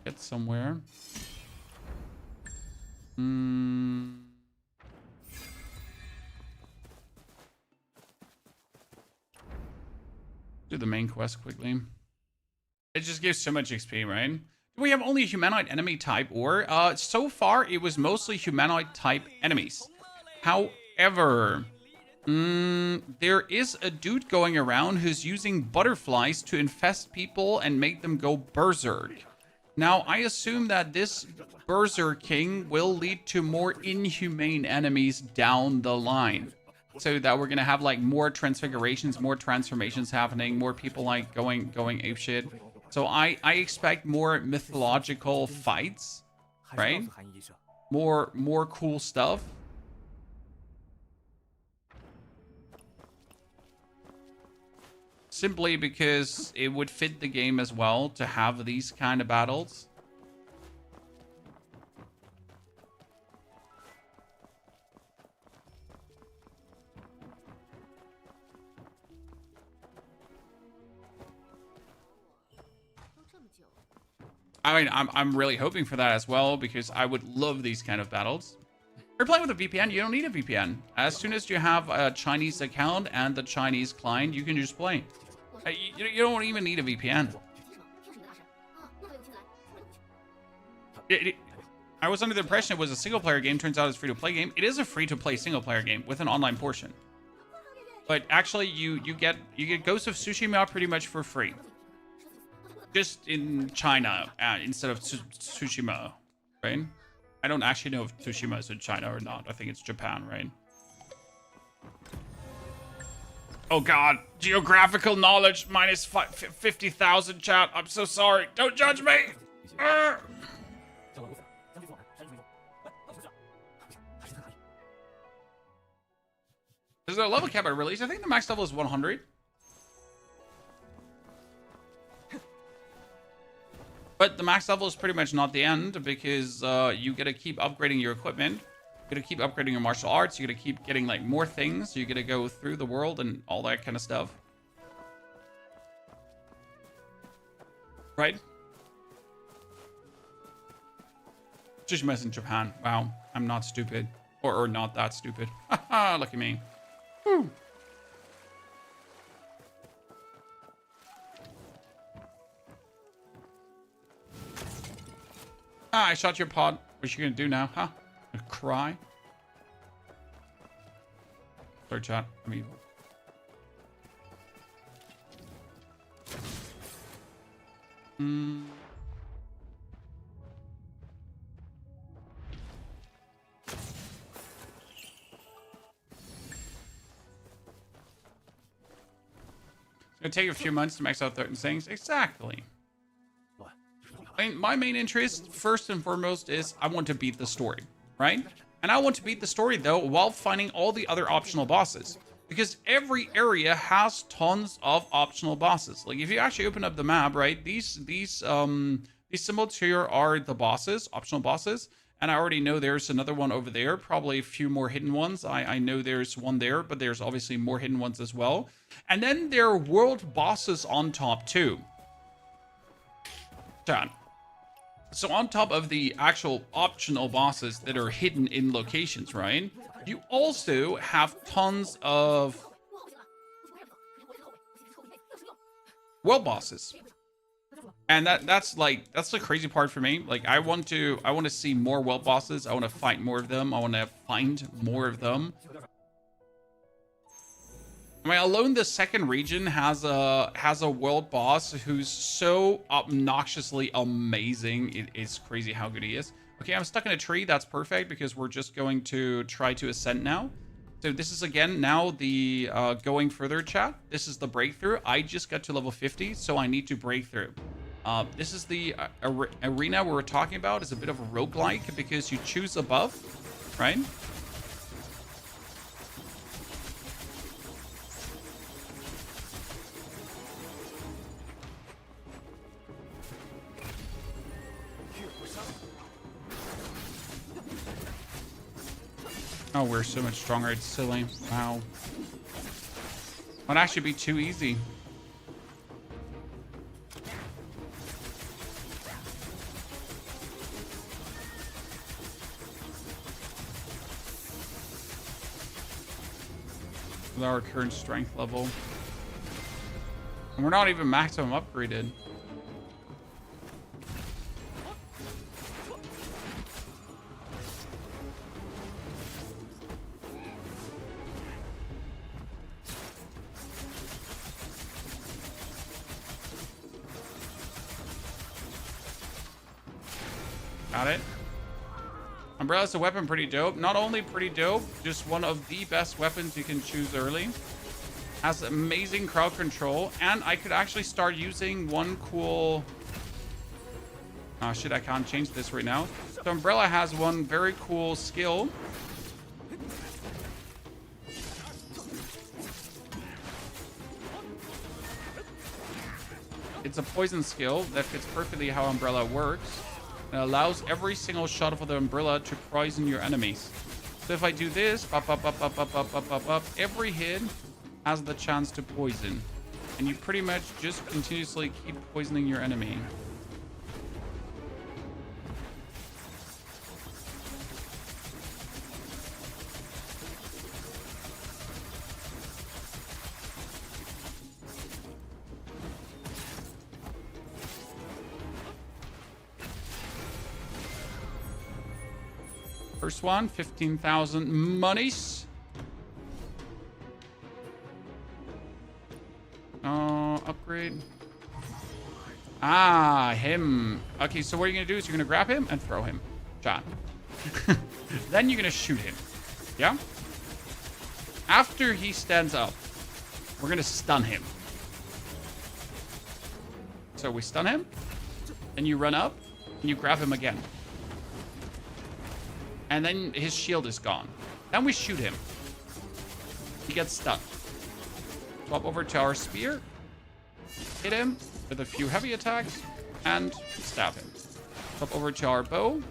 get somewhere. Do the main quest quickly. It just gives so much XP, right? Do we have only humanoid enemy type or? So far, it was mostly humanoid type enemies. However, there is a dude going around who's using butterflies to infest people and make them go berserk. Now, I assume that this berserking will lead to more inhumane enemies down the line. So that we're gonna have like more transfigurations, more transformations happening, more people like going apeshit. So I expect more mythological fights, right? More cool stuff. Simply because it would fit the game as well to have these kind of battles. I mean, I'm really hoping for that as well because I would love these kind of battles. If you're playing with a VPN, you don't need a VPN. As soon as you have a Chinese account and the Chinese client, you can just play. You don't even need a VPN. I was under the impression it was a single-player game. Turns out it's a free-to-play game. It is a free-to-play single-player game with an online portion. But actually, you get Ghost of Tsushima pretty much for free. Just in China instead of Tsushima, right? I don't actually know if Tsushima is in China or not. I think it's Japan, right? Oh god, geographical knowledge minus 50,000 chat. I'm so sorry. Don't judge me. Is there a level cap at release? I think the max level is 100. But the max level is pretty much not the end because you gotta keep upgrading your equipment. You gotta keep upgrading your martial arts. You gotta keep getting like more things. You gotta go through the world and all that kind of stuff. Right? Just messing Japan. Wow, I'm not stupid. Or not that stupid. Haha, look at me. Whew. Ah, I shot your pod. What you gonna do now, huh? Gonna cry? Sorry, chat. I'm evil. It's gonna take a few months to max out certain things. Exactly. I mean, my main interest, first and foremost, is I want to beat the story, right? And I want to beat the story, though, while finding all the other optional bosses. Because every area has tons of optional bosses. Like, if you actually open up the map, right, these symbols here are the bosses, optional bosses. And I already know there's another one over there, probably a few more hidden ones. I know there's one there, but there's obviously more hidden ones as well. And then there are world bosses on top, too. Done. So on top of the actual optional bosses that are hidden in locations, right? You also have tons of world bosses. And that's the crazy part for me. Like I want to see more world bosses. I want to fight more of them. I want to find more of them. I mean, alone the second region has a world boss who's so obnoxiously amazing. It is crazy how good he is. Okay, I'm stuck in a tree. That's perfect because we're just going to try to ascend now. So this is again now the going further chat. This is the breakthrough. I just got to level 50, so I need to break through. This is the arena we're talking about. It's a bit of a roguelike because you choose above, right? Oh, we're so much stronger. It's silly. Wow. Might actually be too easy. With our current strength level. And we're not even maximum upgraded. Got it. Umbrella's a weapon pretty dope. Not only pretty dope, just one of the best weapons you can choose early. Has amazing crowd control, and I could actually start using one cool... Oh shit, I can't change this right now. So Umbrella has one very cool skill. It's a poison skill that fits perfectly how Umbrella works. It allows every single shot of the umbrella to poison your enemies. So if I do this, every hit has the chance to poison. And you pretty much just continuously keep poisoning your enemy. First one, 15,000 monies. Upgrade. Ah, him. Okay, so what you're gonna do is you're gonna grab him and throw him. Shot. Then you're gonna shoot him. Yeah? After he stands up, we're gonna stun him. So we stun him, then you run up, and you grab him again. And then his shield is gone. Then we shoot him. He gets stunned. Swap over to our spear. Hit him with a few heavy attacks. And stab him. Swap over to our bow.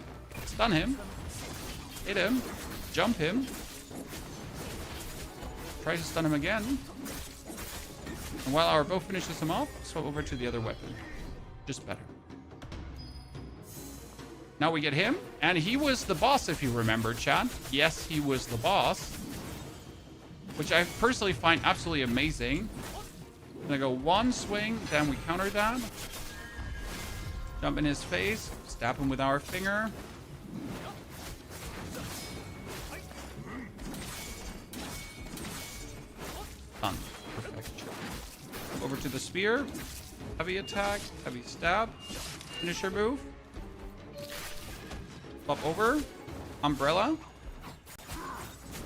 Stun him. Hit him. Jump him. Try to stun him again. And while our bow finishes him off, swap over to the other weapon. Just better. Now we get him. And he was the boss, if you remember, chat. Yes, he was the boss. Which I personally find absolutely amazing. Gonna go one swing, then we counter that. Jump in his face. Stab him with our finger. Done. Perfect. Over to the spear. Heavy attack. Heavy stab. Finisher move. Swap over. Umbrella.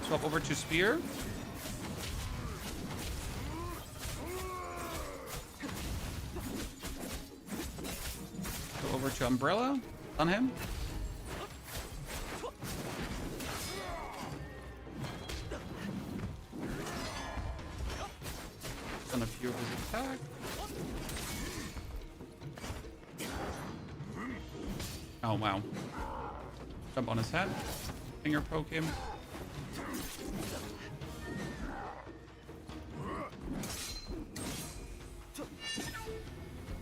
Swap over to spear. Go over to umbrella. On him. Done a few of his attack. Oh wow. Jump on his head. Finger poke him.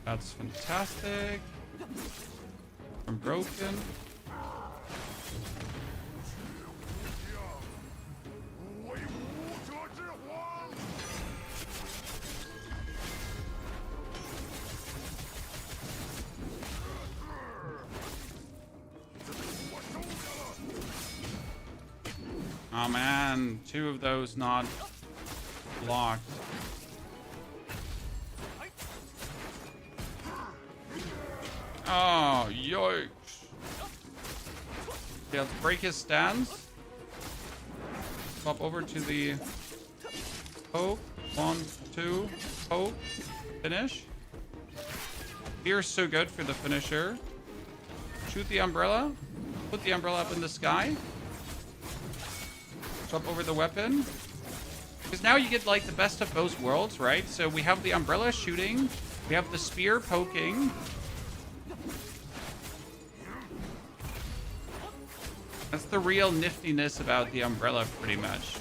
That's fantastic. I'm broken. Oh man, two of those not blocked. Oh, yikes. Yeah, let's break his stance. Swap over to the poke. 1, 2, poke. Finish. Spear's so good for the finisher. Shoot the umbrella. Put the umbrella up in the sky. Swap over the weapon. Because now you get like the best of both worlds, right? So we have the umbrella shooting. We have the spear poking. That's the real niftiness about the umbrella, pretty much.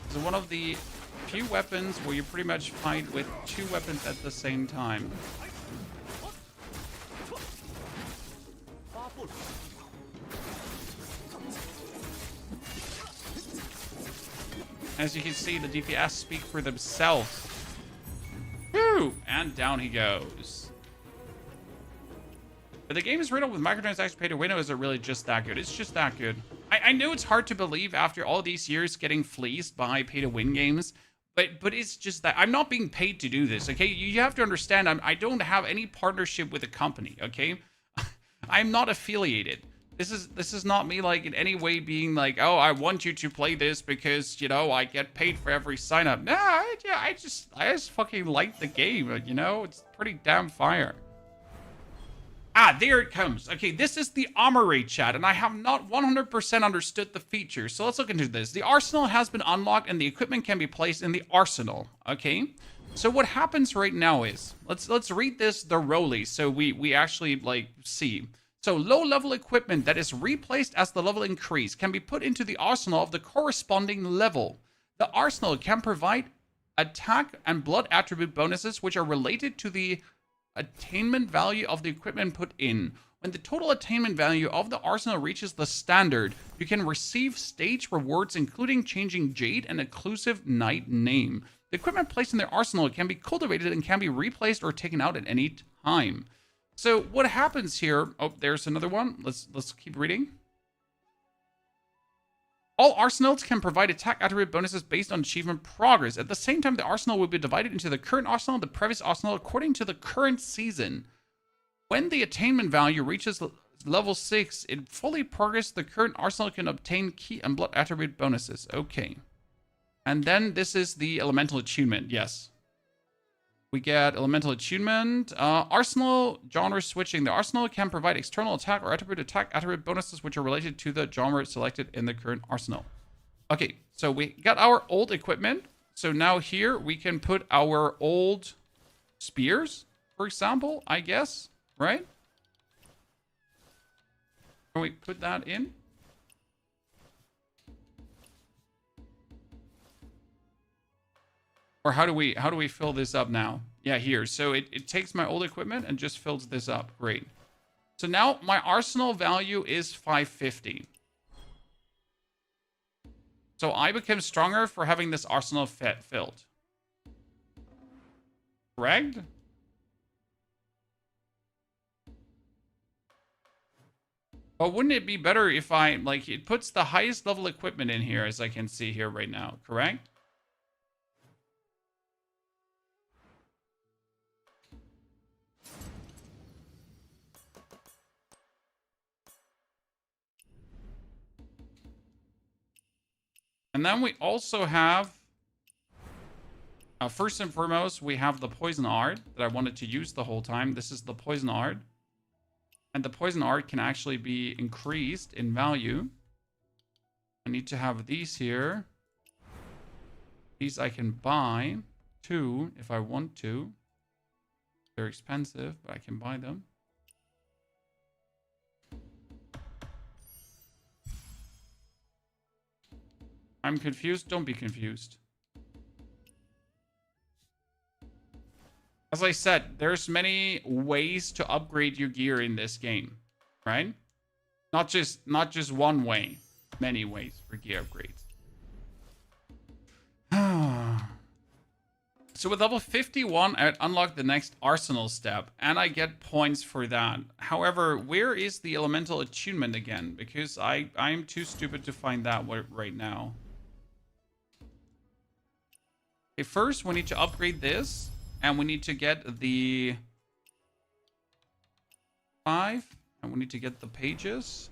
It's one of the few weapons where you pretty much fight with two weapons at the same time. As you can see, the DPS speak for themselves. Woo! And down he goes. But the game is riddled with microtransactions pay to win, or is it really just that good? It's just that good. I know it's hard to believe after all these years getting fleeced by pay to win games, but it's just that I'm not being paid to do this, okay? You have to understand, I don't have any partnership with a company, okay? I'm not affiliated. This is not me like in any way being like, oh, I want you to play this because, you know, I get paid for every sign up. Nah, I just fucking like the game, you know? It's pretty damn fire. Ah, there it comes. Okay, this is the armory, chat, and I have not 100% understood the feature. So let's look into this. The arsenal has been unlocked and the equipment can be placed in the arsenal, okay? So what happens right now is, let's read this the rolly so we actually like see. So low-level equipment that is replaced as the level increase can be put into the arsenal of the corresponding level. The arsenal can provide attack and blood attribute bonuses which are related to the attainment value of the equipment put in. When the total attainment value of the arsenal reaches the standard, you can receive stage rewards including changing Jade and Occlusive Knight name. The equipment placed in the arsenal can be cultivated and can be replaced or taken out at any time. So what happens here? Oh, there's another one. Let's keep reading. All arsenals can provide attack attribute bonuses based on achievement progress. At the same time, the arsenal will be divided into the current arsenal and the previous arsenal according to the current season. When the attainment value reaches level 6, it fully progressed, the current arsenal can obtain key and blood attribute bonuses. Okay. And then this is the elemental attunement. Yes. We get elemental attunement. Arsenal genre switching. The arsenal can provide external attack or attack attribute bonuses which are related to the genre selected in the current arsenal. Okay, so we got our old equipment. So now here we can put our old spears, for example, I guess, right? Can we put that in? Or how do we fill this up now? Yeah, here. So it takes my old equipment and just fills this up. Great. So now my arsenal value is 550. So I become stronger for having this arsenal filled. Correct? But wouldn't it be better if I, like, it puts the highest level equipment in here, as I can see here right now, correct? And then we also have, first and foremost, we have the poison art that I wanted to use the whole time. This is the poison art. And the poison art can actually be increased in value. I need to have these here. These I can buy, too, if I want to. They're expensive, but I can buy them. I'm confused. Don't be confused. As I said, there's many ways to upgrade your gear in this game, right? Not just one way. Many ways for gear upgrades. So with level 51, I unlock the next arsenal step, and I get points for that. However, where is the elemental attunement again? Because I'm too stupid to find that right now. Okay, first we need to upgrade this, and we need to get the 5, and we need to get the pages.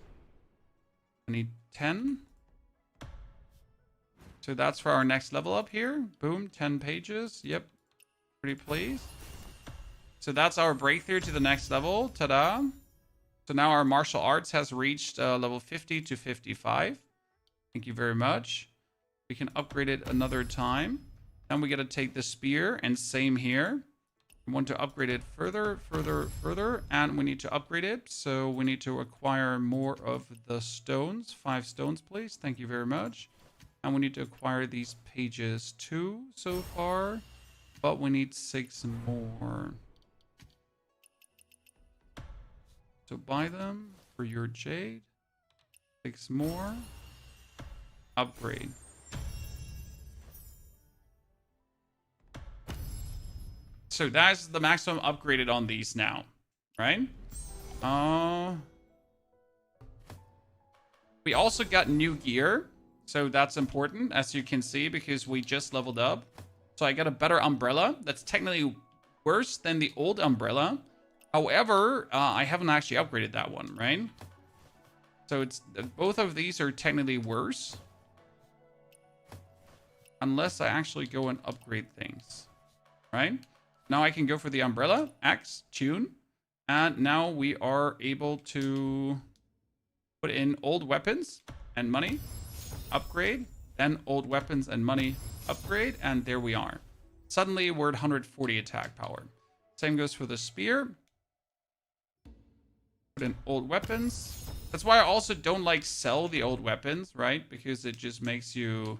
I need 10. So that's for our next level up here. Boom, 10 pages. Yep, pretty pleased. So that's our breakthrough to the next level. Ta-da. So now our martial arts has reached level 50 to 55. Thank you very much. We can upgrade it another time. Then we got to take the spear, and same here. We want to upgrade it further, and we need to upgrade it. So we need to acquire more of the stones. 5 stones, please. Thank you very much. And we need to acquire these pages too so far. But we need 6 more. So buy them for your jade. 6 more. Upgrade. So that's the maximum upgraded on these now, right? We also got new gear. So that's important, as you can see, because we just leveled up. So I got a better umbrella. That's technically worse than the old umbrella. However, I haven't actually upgraded that one, right? So it's both of these are technically worse. Unless I actually go and upgrade things, right? Now I can go for the umbrella, X, tune. And now we are able to put in old weapons and money. Upgrade, then old weapons and money upgrade, and there we are. Suddenly we're at 140 attack power. Same goes for the spear. Put in old weapons. That's why I also don't like sell the old weapons, right? Because it just makes you...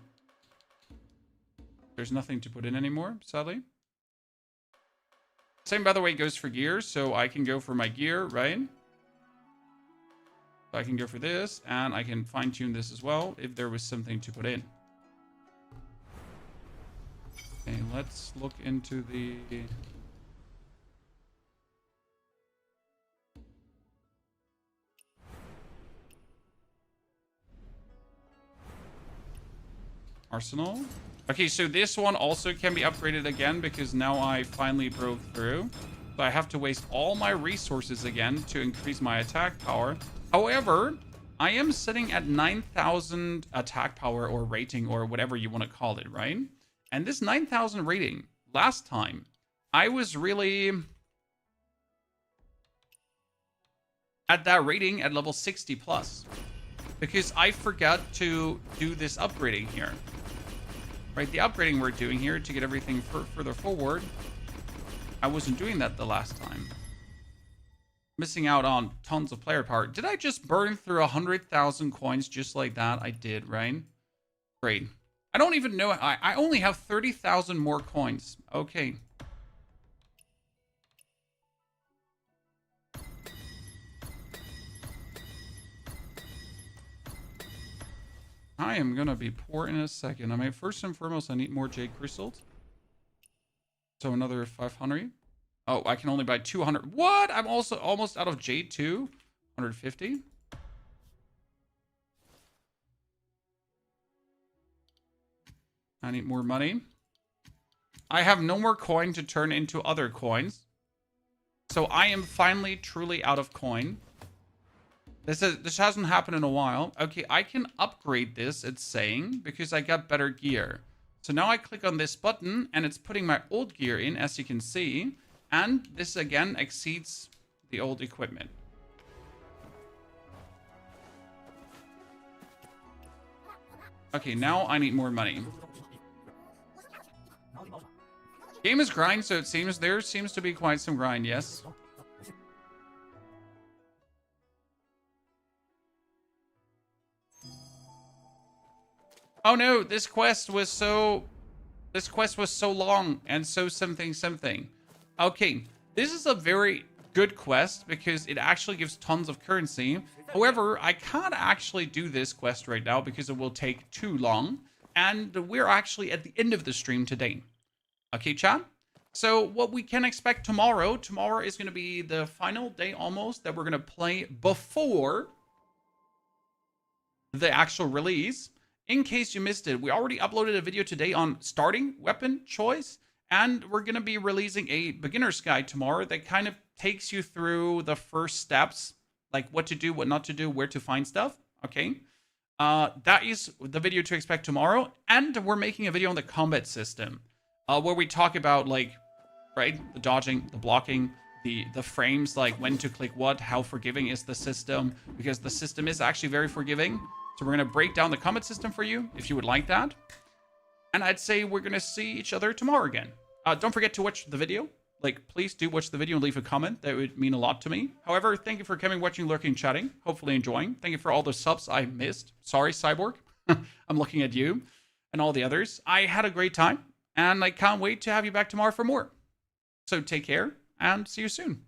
There's nothing to put in anymore, sadly. Same, by the way, goes for gear, so I can go for my gear, right? So I can go for this, and I can fine-tune this as well if there was something to put in. Okay, let's look into the... Arsenal. Okay, so this one also can be upgraded again because now I finally broke through. So I have to waste all my resources again to increase my attack power. However, I am sitting at 9,000 attack power or rating or whatever you want to call it, right? And this 9,000 rating, last time, I was really at that rating at level 60 plus. Because I forgot to do this upgrading here. Right, the upgrading we're doing here to get everything further forward. I wasn't doing that the last time. Missing out on tons of player power. Did I just burn through 100,000 coins just like that? I did, right? Great. I don't even know. I only have 30,000 more coins. Okay. I am gonna be poor in a second. I mean, first and foremost, I need more jade crystals. So another 500. Oh, I can only buy 200. What? I'm also almost out of jade too. 150. I need more money. I have no more coin to turn into other coins. So I am finally truly out of coin. This hasn't happened in a while. Okay, I can upgrade this, it's saying, because I got better gear. So now I click on this button, and it's putting my old gear in, as you can see. And this, again, exceeds the old equipment. Okay, now I need more money. Game is grind, so it seems there seems to be quite some grind, yes. Oh no, this quest was so long and so something. Okay, this is a very good quest because it actually gives tons of currency. However, I can't actually do this quest right now because it will take too long. And we're actually at the end of the stream today. Okay, chat? So what we can expect tomorrow is going to be the final day almost that we're going to play before the actual release. In case you missed it, we already uploaded a video today on starting weapon choice, and we're going to be releasing a beginner's guide tomorrow that kind of takes you through the first steps, like what to do, what not to do, where to find stuff, okay? That is the video to expect tomorrow, and we're making a video on the combat system, where we talk about, like, right, the dodging, the blocking, the frames, like when to click what, how forgiving is the system, because the system is actually very forgiving. So we're going to break down the combat system for you, if you would like that. And I'd say we're going to see each other tomorrow again. Don't forget to watch the video. Like, please do watch the video and leave a comment. That would mean a lot to me. However, thank you for coming, watching, lurking, chatting. Hopefully enjoying. Thank you for all the subs I missed. Sorry, Cyborg. I'm looking at you and all the others. I had a great time, and I can't wait to have you back tomorrow for more. So take care, and see you soon.